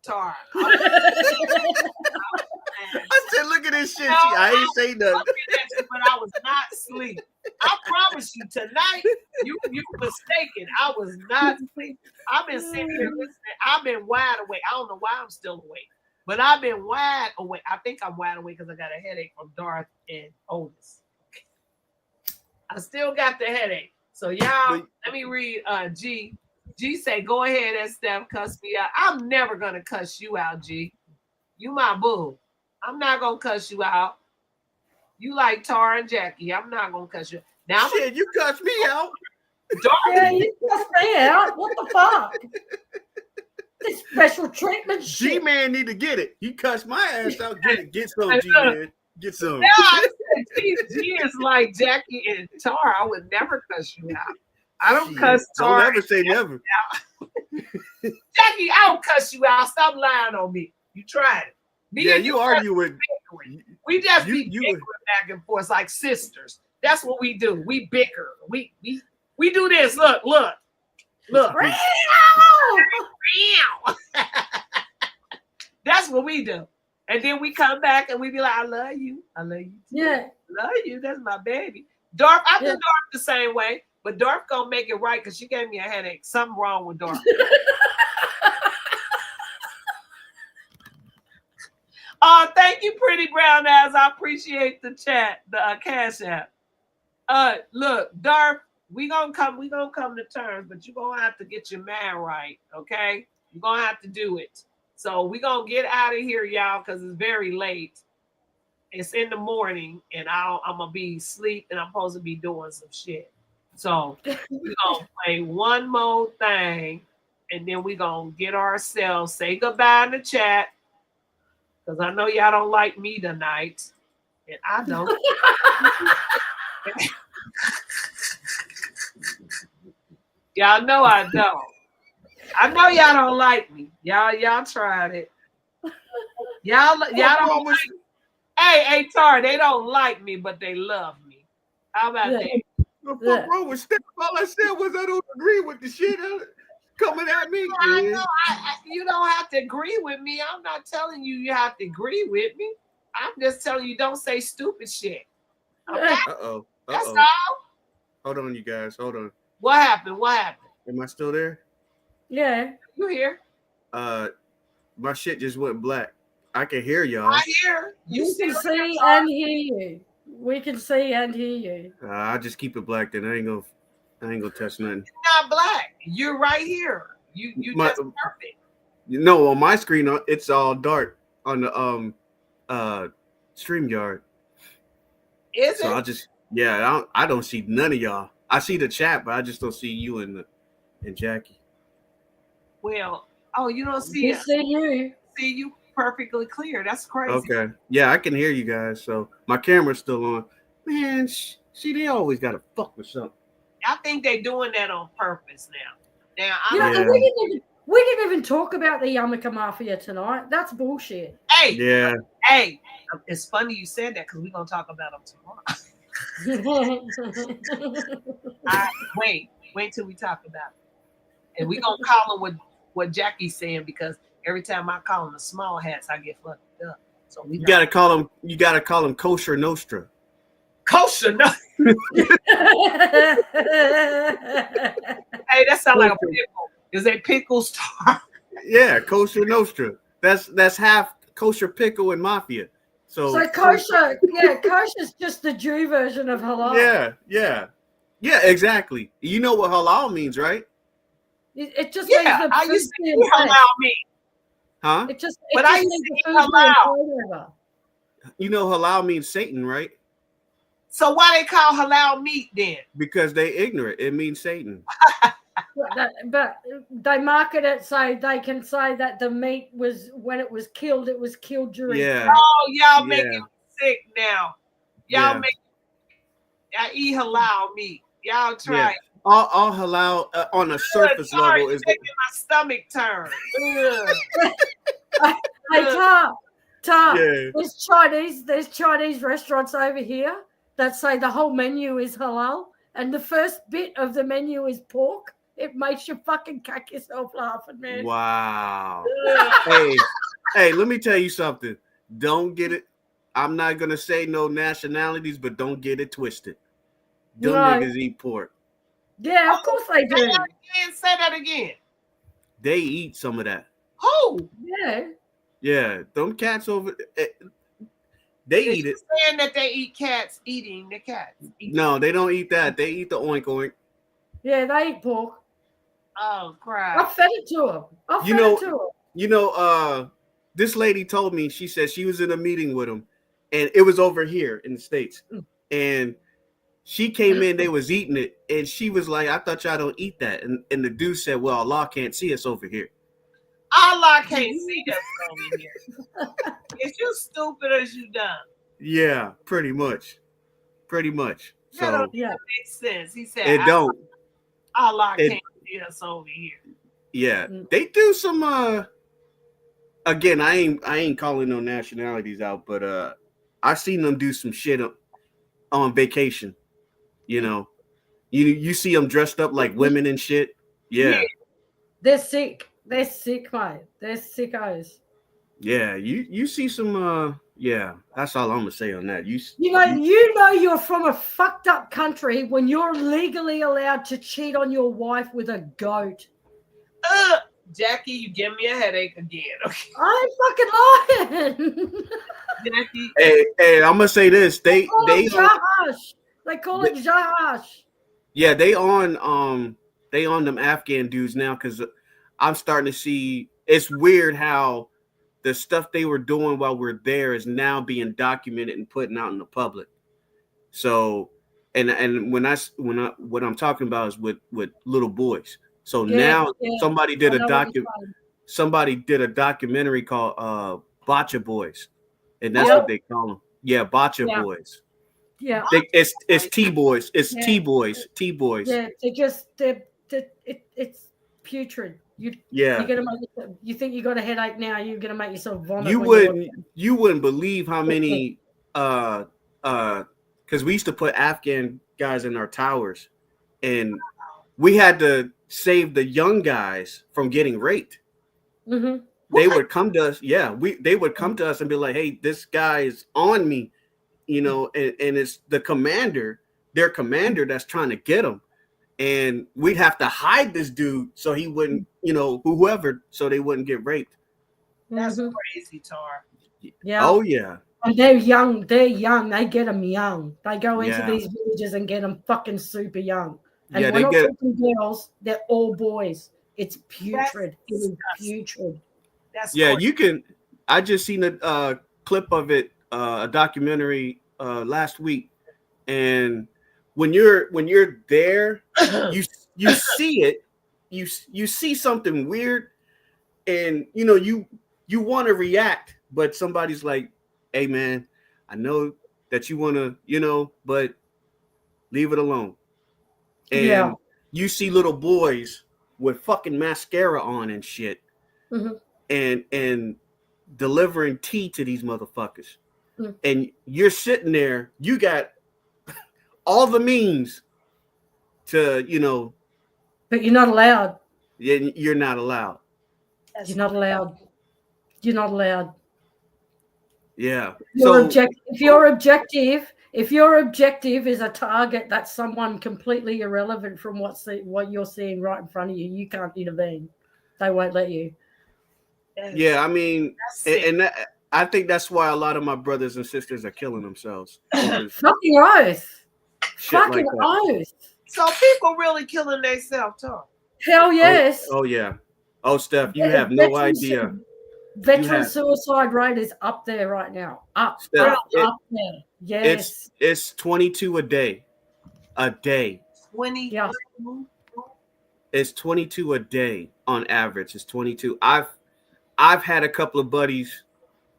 Tar. I said, look at this shit. I ain't say nothing. But I was not asleep. I promise you, tonight, you mistaken. I was not asleep. I've been sitting here listening. I've been wide awake. I don't know why I'm still awake, but I've been wide awake. I think I'm wide awake because I got a headache from Darth and Otis. I still got the headache. So y'all, let me read G. G say, go ahead and Steph cuss me out. I'm never going to cuss you out, G. You my boo. I'm not going to cuss you out. You like Tar and Jackie. I'm not going to cuss you out. Now, shit, you cuss me out. Yeah, you cuss me out. What the fuck? This special treatment shit. G-Man need to get it. He cussed my ass out. Get some, G-Man. Get some. Yeah, I said, G is like Jackie and Tar. I would never cuss you out. I don't cuss Tar. Don't ever say never. Jackie, I don't cuss you out. Stop lying on me. You tried it. Yeah, you argue with. We just be bickering back and forth like sisters. That's what we do. We bicker. We do this. Look. That's what we do. And then we come back and we be like, I love you. I love you too. Yeah. I love you. That's my baby. Dorf, I do Dorf the same way, but Dorf gonna make it right because she gave me a headache. Something wrong with Dorf. Thank you, Pretty Brown Eyes. I appreciate the chat, the Cash App. Look, Darth, we gonna come to terms, but you're gonna have to get your man right, okay? You're gonna have to do it. So we gonna get out of here, y'all, because it's very late. It's in the morning, and I'm gonna be asleep, and I'm supposed to be doing some shit. So we're gonna play one more thing, and then we're gonna get ourselves, say goodbye in the chat, because I know y'all don't like me tonight, and I don't. Y'all know I don't. I know y'all don't like me. Y'all tried it. Y'all don't like. Hey, Tar, they don't like me, but they love me. How about that? The fuck wrong with Steph? All I said was I don't agree with the shit coming at me. I know. You don't have to agree with me. I'm not telling you have to agree with me. I'm just telling you don't say stupid shit. Okay? Uh-oh. That's all. Hold on, you guys. Hold on. What happened? Am I still there? Yeah. You here? My shit just went black. I can hear y'all. I hear. You can see and hear you. We can see and hear you. I'll just keep it black then. I ain't gonna touch nothing. You're not black. You're right here. You just perfect. No, on my screen it's all dark on the StreamYard. Is so it? I don't see none of y'all. I see the chat, but I just don't see you and Jackie. Well, you don't see it. See you. See you perfectly clear. That's crazy. Okay. Yeah, I can hear you guys. So my camera's still on. Man, they always gotta fuck with something. I think they're doing that on purpose now. We didn't even talk about the Yamaka Mafia tonight. That's bullshit. Hey, it's funny you said that because we're gonna talk about them tomorrow. Wait till we talk about it, and we're gonna call them what Jackie's saying because every time I call them the small hats, I get fucked up. So you gotta call them kosher nostra. Kosher nostra. Hey, that sounds like a pickle. Is a pickle star? Yeah, kosher nostra. That's half kosher pickle and mafia. So kosher, kosher's just the Jew version of halal. Yeah, exactly. You know what halal means, right? It just means the I used to see halal mean. Huh? It just I used to see halal. You know halal means Satan, right? So why they call halal meat then? Because they ignorant. It means Satan. But they market it so they can say that the meat was when it was killed during. Yeah. Oh, y'all making me sick now. Y'all make I eat halal meat. Y'all try it. All halal on a surface level is making my stomach turn. Hey, Tom. There's Chinese restaurants over here that say the whole menu is halal, and the first bit of the menu is pork. It makes you fucking cack yourself laughing, man. Wow. hey, let me tell you something. Don't get it. I'm not gonna say no nationalities, but don't get it twisted. Them niggas eat pork. Yeah, of course they do. Say that again. They eat some of that. Who? Yeah. Them cats over. They eat it. Saying that they eat cats, eating the cats. No, they don't eat that. They eat the oink oink. Yeah, they eat pork. Oh, crap. I fed it to them. You know, this lady told me, she said she was in a meeting with him, and it was over here in the States. And she came in, they was eating it, and she was like, I thought y'all don't eat that. And the dude said, well, Allah can't see us over here. Allah can't see us over here. Is you stupid or is you dumb? Yeah, pretty much. So that makes sense. He said it don't. Allah can't see us over here. Yeah, they do some. Again, I ain't calling no nationalities out, but I seen them do some shit on vacation. You know, you see them dressed up like women and shit. Yeah. They're sick. They're sick, mate. They're sickos. Yeah, you see some. Yeah, that's all I'm gonna say on that. You know you're from a fucked up country when you're legally allowed to cheat on your wife with a goat. Jackie, you give me a headache again. Okay. I ain't fucking lying. Jackie. Hey, I'm gonna say this. They call it Jahash. They call it Jahash. Yeah, they on them Afghan dudes now because I'm starting to see it's weird how the stuff they were doing while we're there is now being documented and putting out in the public. So and what I'm talking about is with little boys. So now somebody did a documentary called Botcha Boys, and that's what they call them. Yeah, Botcha Boys. Yeah, it's T boys. It's T boys. T boys. Yeah, it's putrid. You think you got a headache now? You're gonna make yourself vomit. You wouldn't believe how many because we used to put Afghan guys in our towers, and we had to save the young guys from getting raped. Mm-hmm. They would come to us. Yeah, they would come to us and be like, "Hey, this guy is on me." And it's the commander, their commander, that's trying to get them, and we'd have to hide this dude so he wouldn't, whoever, so they wouldn't get raped. That's crazy, Tar. Yeah. Oh yeah. And they're young. They're young. They get them young. They go into these villages and get them fucking super young. And we're not talking girls. They're all boys. It's putrid. It is putrid. That's you can. I just seen a clip of it. A documentary last week, and when you're there, you see it, you see something weird, and you want to react, but somebody's like, "Hey man, I know that you want to, but leave it alone." And you see little boys with fucking mascara on and shit, and delivering tea to these motherfuckers. And you're sitting there, you got all the means to, but you're not allowed. You're not allowed. You're not allowed. You're not allowed. Yeah. If your objective is a target that's someone completely irrelevant from what you're seeing right in front of you, you can't intervene. They won't let you. Yeah, I mean, and I think that's why a lot of my brothers and sisters are killing themselves. Fucking oath. Fucking oath. So people really killing themselves, Tar. Hell yes. Oh yeah. Oh, Steph, you have no idea. Veteran suicide rate is up there right now. Up there. Yes. It's 22 a day. 20. Yeah. It's 22 a day on average. It's 22. I've had a couple of buddies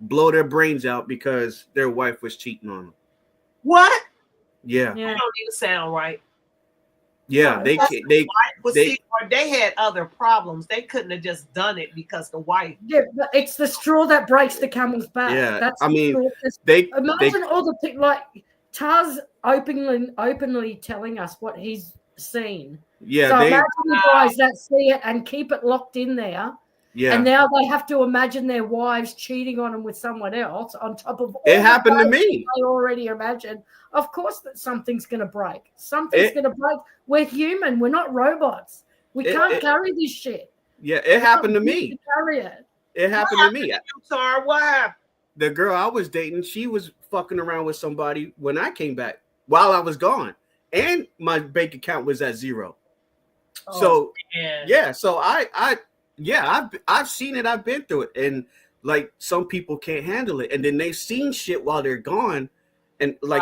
blow their brains out because their wife was cheating on them. What? Yeah. That don't even sound right. Yeah, they had other problems. They couldn't have just done it because the wife. Yeah, but it's the straw that breaks the camel's back. Yeah, that's imagine all the like Taz openly telling us what he's seen. Yeah, so imagine the guys that see it and keep it locked in there. Yeah, and now they have to imagine their wives cheating on them with someone else on top of all it happened to me. They already imagine. Of course, that something's going to break. Something's going to break. We're human. We're not robots. We can't carry this shit. Yeah, it happened to me. Carry it. It happened to me. Sorry, what happened? The girl I was dating, she was fucking around with somebody when I came back while I was gone, and my bank account was at zero. Oh, so man. Yeah, so I've seen it. I've been through it, and like some people can't handle it, and then they've seen shit while they're gone. And like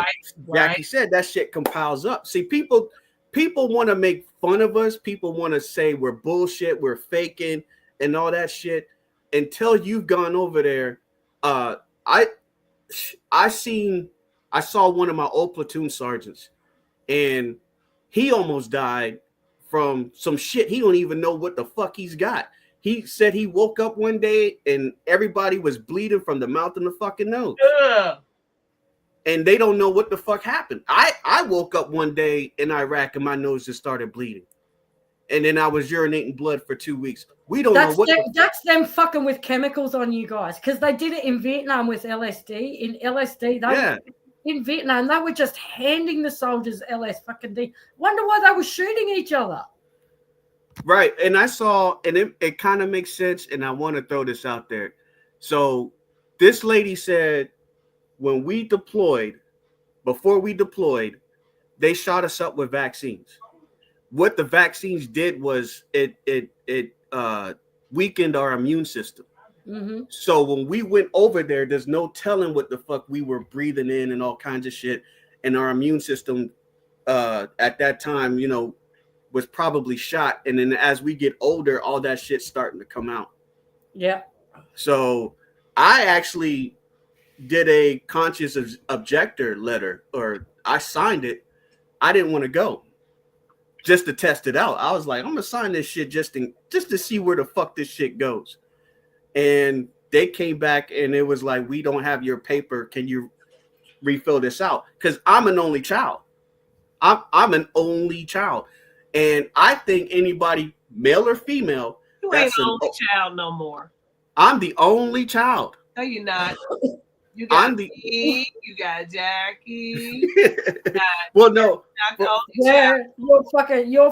Jackie said, that shit compiles up. See, people want to make fun of us. People want to say we're bullshit, we're faking, and all that shit. Until you've gone over there, I saw one of my old platoon sergeants, and he almost died from some shit. He don't even know what the fuck he's got. He said he woke up one day and everybody was bleeding from the mouth and the fucking nose. Yeah. And they don't know what the fuck happened. I woke up one day in Iraq and my nose just started bleeding. And then I was urinating blood for 2 weeks. We don't know what that's them fucking with chemicals on you guys. Because they did it in Vietnam with LSD. In LSD, in Vietnam, they were just handing the soldiers LS fucking D. Wonder why they were shooting each other. Right. And I saw, and it kind of makes sense. And I want to throw this out there. So this lady said, when we deployed, before we deployed, they shot us up with vaccines. What the vaccines did was it weakened our immune system. Mm-hmm. So when we went over there, there's no telling what the fuck we were breathing in and all kinds of shit. And our immune system at that time, you know, was probably shot. And then as we get older, all that shit's starting to come out. Yeah. So I actually did a conscious objector letter, or I signed it. I didn't want to go, just to test it out. I was like, I'm gonna sign this shit just to see where the fuck this shit goes. And they came back and it was like, we don't have your paper. Can you refill this out? Because I'm an only child. I'm an only child. And I think anybody, male or female, You ain't the only child no more. I'm the only child. No, you're not. You got me, you got Jackie. You got well, no. Yeah, your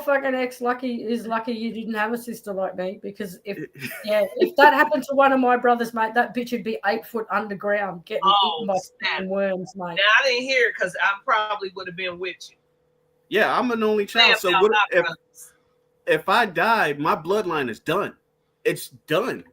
fucking ex is lucky you didn't have a sister like me, because if that happened to one of my brothers, mate, that bitch would be 8 foot underground getting eaten by fucking worms, mate. Now I didn't hear it because I probably would have been with you. Yeah, I'm an only child. So what if I died, my bloodline is done. It's done.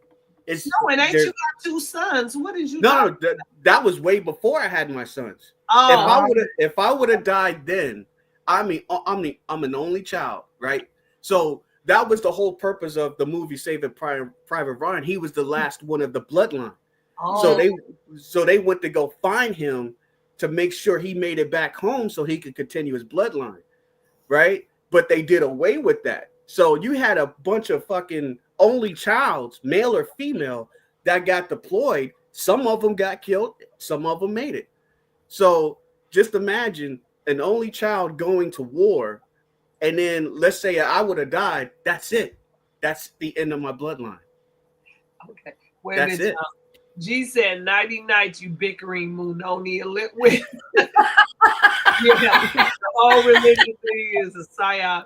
It's no, and ain't you got 2 sons? What did you? No, that was way before I had my sons. Oh, if I would have died then, I mean, I'm an only child, right? So that was the whole purpose of the movie Saving Private Ryan. He was the last one of the bloodline. Oh. So they went to go find him to make sure he made it back home so he could continue his bloodline, right? But they did away with that. So you had a bunch of fucking only childs, male or female, that got deployed. Some of them got killed. Some of them made it. So just imagine an only child going to war. And then let's say I would have died. That's it. That's the end of my bloodline. Okay. Wait That's it. G said, 90 nights you bickering moon only a lit with. Yeah. All religion is a psyop.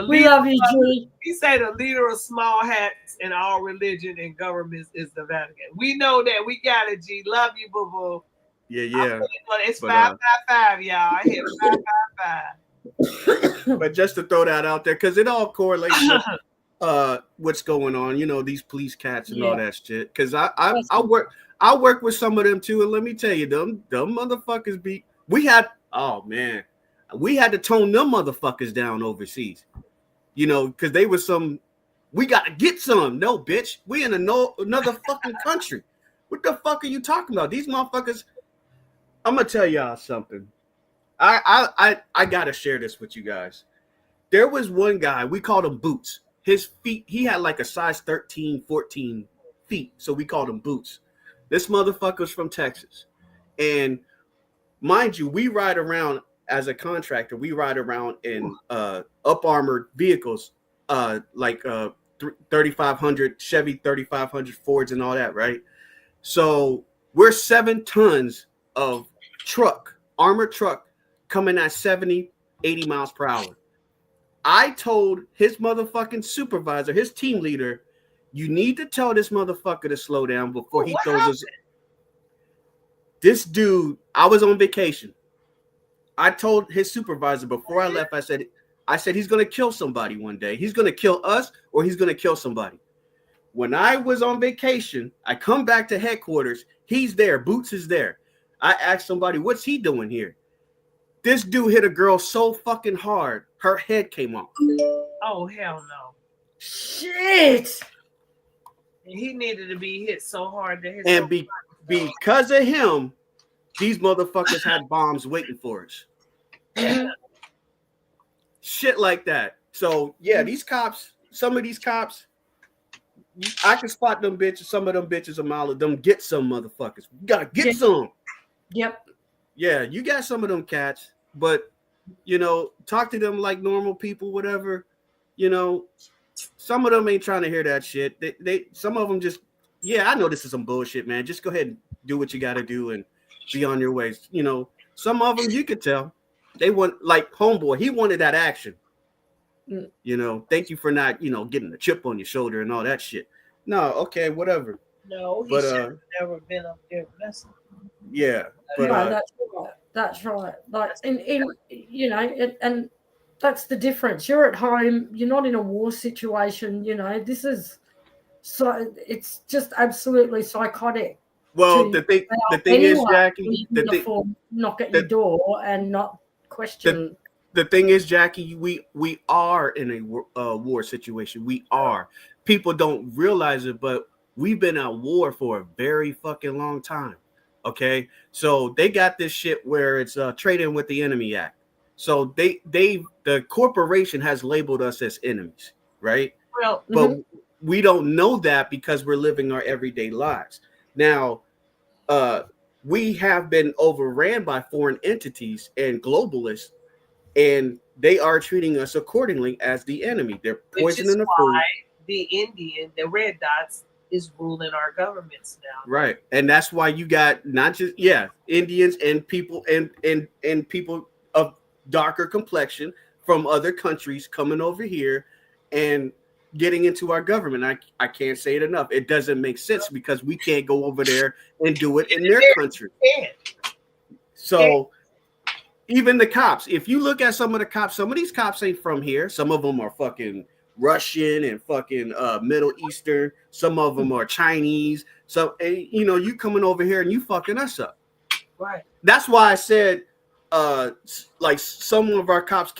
We love you, G. He said the leader of small hats in all religion and governments is the Vatican. We know that. We got it, G. Love you, boo boo. Yeah. It's 555, y'all. I hit 555. But just to throw that out there, because it all correlates with what's going on, you know, these police cats and all that shit. Because I work with some of them too, and let me tell you, them motherfuckers we had to tone them motherfuckers down overseas, you know, because they were we got to get some. No, bitch, we in another fucking country. What the fuck are you talking about? These motherfuckers. I'm gonna tell y'all something. I gotta share this with you guys. There was one guy, we called him Boots. His feet, he had like a size 13, 14 feet, so we called him Boots. This motherfucker's from Texas. And mind you, we ride around as a contractor. We ride around in up armored vehicles, like 3500 Chevy 3500 Fords and all that, right? So we're 7 tons of armored truck coming at 70, 80 miles per hour. I told his motherfucking supervisor, his team leader, you need to tell this motherfucker to slow down before he throws us. This dude, I was on vacation. I told his supervisor before I left, I said he's going to kill somebody one day. He's going to kill us or he's going to kill somebody. When I was on vacation, I come back to headquarters. He's there. Boots is there. I asked somebody, what's he doing here? This dude hit a girl so fucking hard, her head came off. Oh, hell no. Shit. And he needed to be hit so hard that his because of him, these motherfuckers had bombs waiting for us. Shit like that. So yeah, these cops, some of these cops, I can spot them bitches. Some of them bitches a mile of them. Get some motherfuckers. You gotta get some. Yep. Yeah, you got some of them cats, but you know, talk to them like normal people, whatever. You know, some of them ain't trying to hear that shit. They some of them just, yeah, I know this is some bullshit, man. Just go ahead and do what you got to do and be on your way. You know, some of them you could tell they want, like homeboy. He wanted that action. You know, thank you for not, you know, getting the chip on your shoulder and all that shit. No, okay, whatever. No, he But should have never been up there wrestling. yeah, but No, that's right. That's right. Like in you know, and that's the difference. You're at home. You're not in a war situation. You know, this is so. It's just absolutely psychotic. well, To the allow thing is, anyone Jackie, in uniform knock at your door and not question. the thing is, Jackie, we are in a war situation. We are. People don't realize it, but we've been at war for a very fucking long time. Okay, so they got this shit where it's Trading with the Enemy Act. So the corporation has labeled us as enemies, right? Well, but we don't know that because we're living our everyday lives. Now, we have been overran by foreign entities and globalists, and they are treating us accordingly as the enemy. They're which is poisoning the why food. the Indian, the red dots, is ruling our governments now. Right. And that's why you got not just Indians and people and people of darker complexion from other countries coming over here and getting into our government. I can't say it enough. It doesn't make sense because we can't go over there and do it in their country. So even the cops, if you look at some of the cops, some of these cops ain't from here. Some of them are fucking Russian and fucking Middle Eastern. Some of them are Chinese. So, you know, you coming over here and you fucking us up. Right. That's why I said, like some of our cops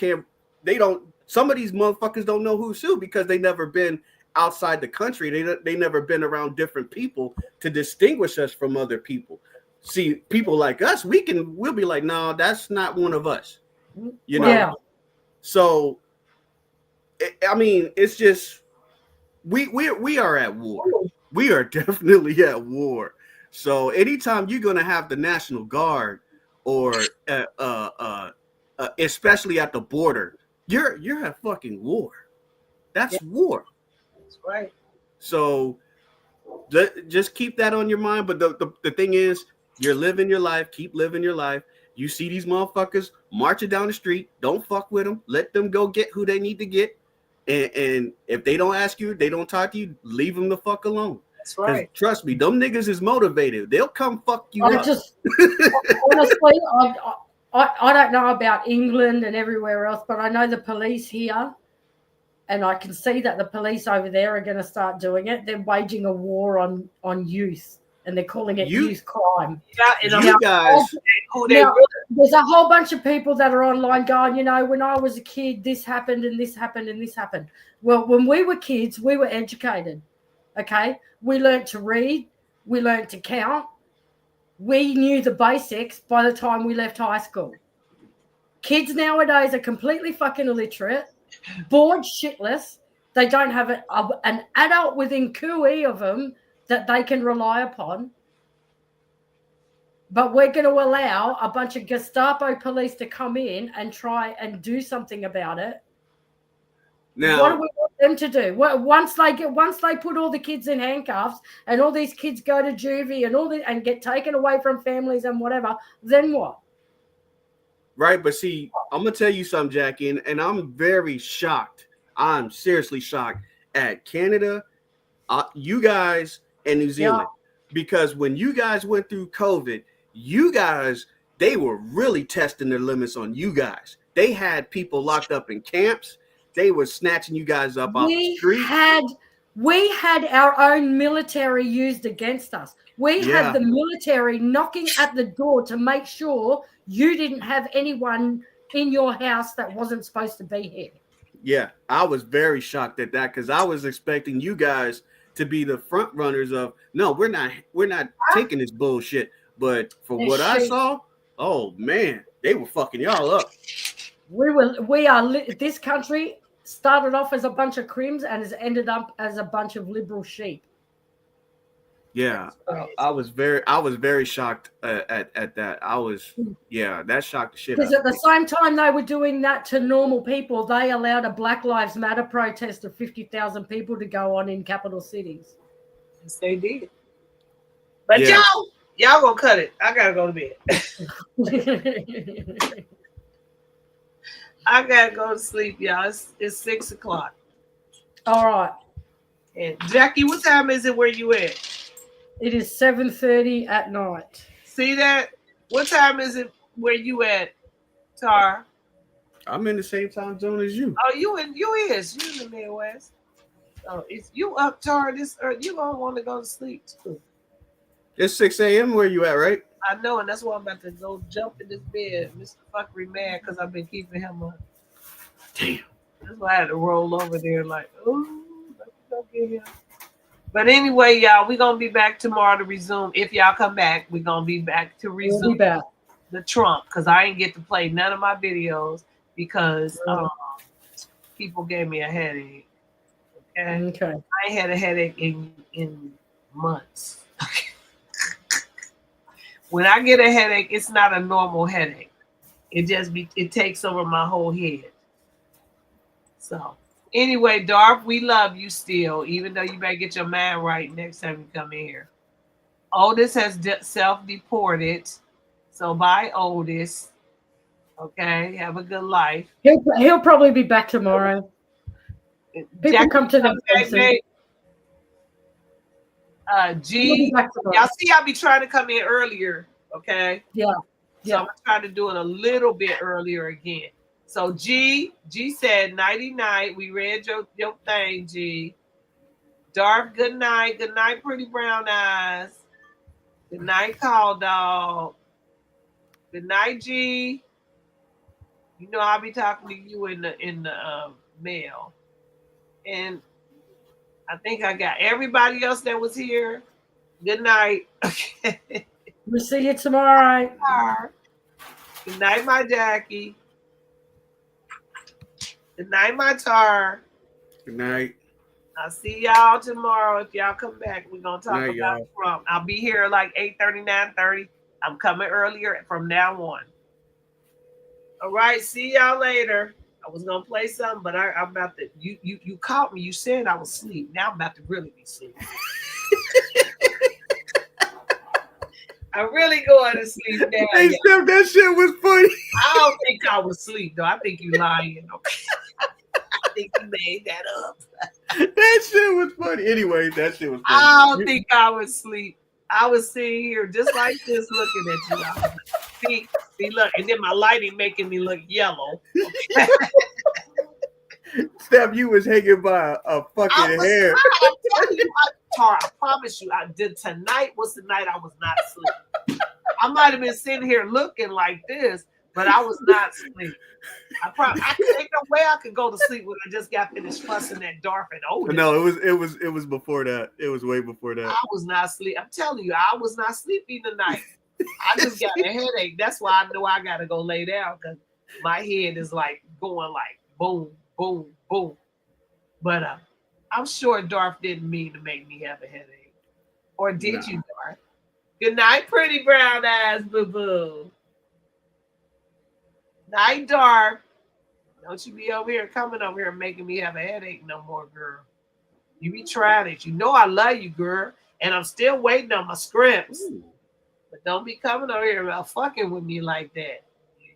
some of these motherfuckers don't know who's who because they never been outside the country. They never been around different people to distinguish us from other people. See, people like us, we'll be like, no, that's not one of us. You know? Yeah. So, I mean, it's just we are at war. We are definitely at war. So anytime you're gonna have the National Guard or especially at the border, you're at fucking war. That's war. That's right. So just keep that on your mind. But the thing is, you're living your life. Keep living your life. You see these motherfuckers marching down the street. Don't fuck with them. Let them go get who they need to get. And if they don't ask you, they don't talk to you, leave them the fuck alone. That's right. Trust me, them niggas is motivated. They'll come fuck you up. Honestly, I don't know about England and everywhere else, but I know the police here, and I can see that the police over there are going to start doing it. They're waging a war on youth, and they're calling it youth crime. Yeah, and you guys, there's a whole bunch of people that are online going, you know, when I was a kid, this happened and this happened and this happened. Well, when we were kids, we were educated. Okay, we learned to read, we learned to count. We knew the basics by the time we left high school. Kids nowadays are completely fucking illiterate, bored shitless. They don't have an adult within cooey of them that they can rely upon. But we're going to allow a bunch of Gestapo police to come in and try and do something about it. Now, what do we want them to do? Once they put all the kids in handcuffs and all these kids go to juvie and get taken away from families and whatever, then what? Right, but see, I'm gonna tell you something, Jackie, and I'm very shocked. I'm seriously shocked at Canada, you guys, and New Zealand, because when you guys went through COVID, they were really testing their limits on you guys. They had people locked up in camps. They were snatching you guys up off the street. We had our own military used against us. We had the military knocking at the door to make sure you didn't have anyone in your house that wasn't supposed to be here. Yeah, I was very shocked at that because I was expecting you guys to be the front runners of no, we're not taking this bullshit. But for what I saw, oh man, they were fucking y'all up. This country started off as a bunch of crims and has ended up as a bunch of liberal sheep. Yeah, I was very shocked at that. That shocked the shit out of me. Because at the same time they were doing that to normal people, they allowed a Black Lives Matter protest of 50,000 people to go on in capital cities. Yes, they did. But y'all gonna cut it. I gotta go to bed. I gotta go to sleep, y'all. It's 6 o'clock. All right. And Jackie, what time is it where you at? It is 7:30 at night. See that? What time is it where you at, Tar? I'm in the same time zone as you. Oh, you in the Midwest. Oh, it's you up, Tar? You gonna want to go to sleep too. It's 6 a.m. where you at, right? I know, and that's why I'm about to go jump in this bed. Mr. Fuckery mad because I've been keeping him up. Damn. That's why I had to roll over there like, ooh, let me go get him. But anyway, y'all, we're gonna be back tomorrow to resume. If y'all come back, we're gonna be back to resume We'll be back. the Trump because I ain't get to play none of my videos because people gave me a headache. Okay. I ain't had a headache in months. When I get a headache, it's not a normal headache. It takes over my whole head. So anyway, Darth, we love you still, even though you better get your mind right next time you come in here. Otis has self-deported. So bye, Otis. Okay, have a good life. He'll probably be back tomorrow. People Jackie, come to them. G, y'all see I be trying to come in earlier, okay? Yeah. So I'm gonna try to do it a little bit earlier again. So G said nighty night. We read your thing, G. Darth, good night. Good night, pretty brown eyes. Good night, call dog. Good night, G. You know I'll be talking to you in the mail. And I think I got everybody else that was here. Good night. Okay. We'll see you tomorrow. Good night, my Jackie. Good night, my Tar. Good night. I'll see y'all tomorrow. If y'all come back, we're going to talk Night, about y'all. Trump. I'll be here like 8:30, 9:30. I'm coming earlier from now on. All right, see y'all later. I was going to play something, but I'm about to, you caught me. You said I was asleep. Now I'm about to really be asleep. I'm really going to sleep now. Hey, Steph, that shit was funny. I don't think I was asleep, though. I think you lying. Okay. I think you made that up. That shit was funny. Anyway, that shit was funny. I don't think I was asleep. I was sitting here just like this looking at you. I was like, see, look, and then my lighting making me look yellow. Okay. Steph, you was hanging by a fucking hair. I'm telling you, Tara, I promise you, I did. Tonight was the night I was not asleep. I might have been sitting here looking like this, but I was not asleep. I ain't no way I could go to sleep when I just got finished fussing at Darth and Otis. No, it was before that. It was way before that. I was not asleep. I'm telling you, I was not sleepy tonight. I just got a headache. That's why I know I gotta go lay down because my head is like going like boom, boom, boom. But I'm sure Darth didn't mean to make me have a headache. Or did you, Darth? Good night, pretty brown eyes, boo-boo. Night, Darth. Don't you be over here coming over here making me have a headache no more, girl. You be trying it. You know I love you, girl. And I'm still waiting on my scripts. Ooh. But don't be coming over here about fucking with me like that.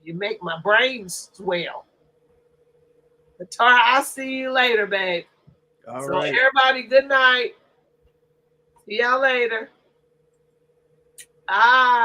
You make my brain swell. But Tara, I'll see you later, babe. All right. Everybody, good night. See y'all later. Bye.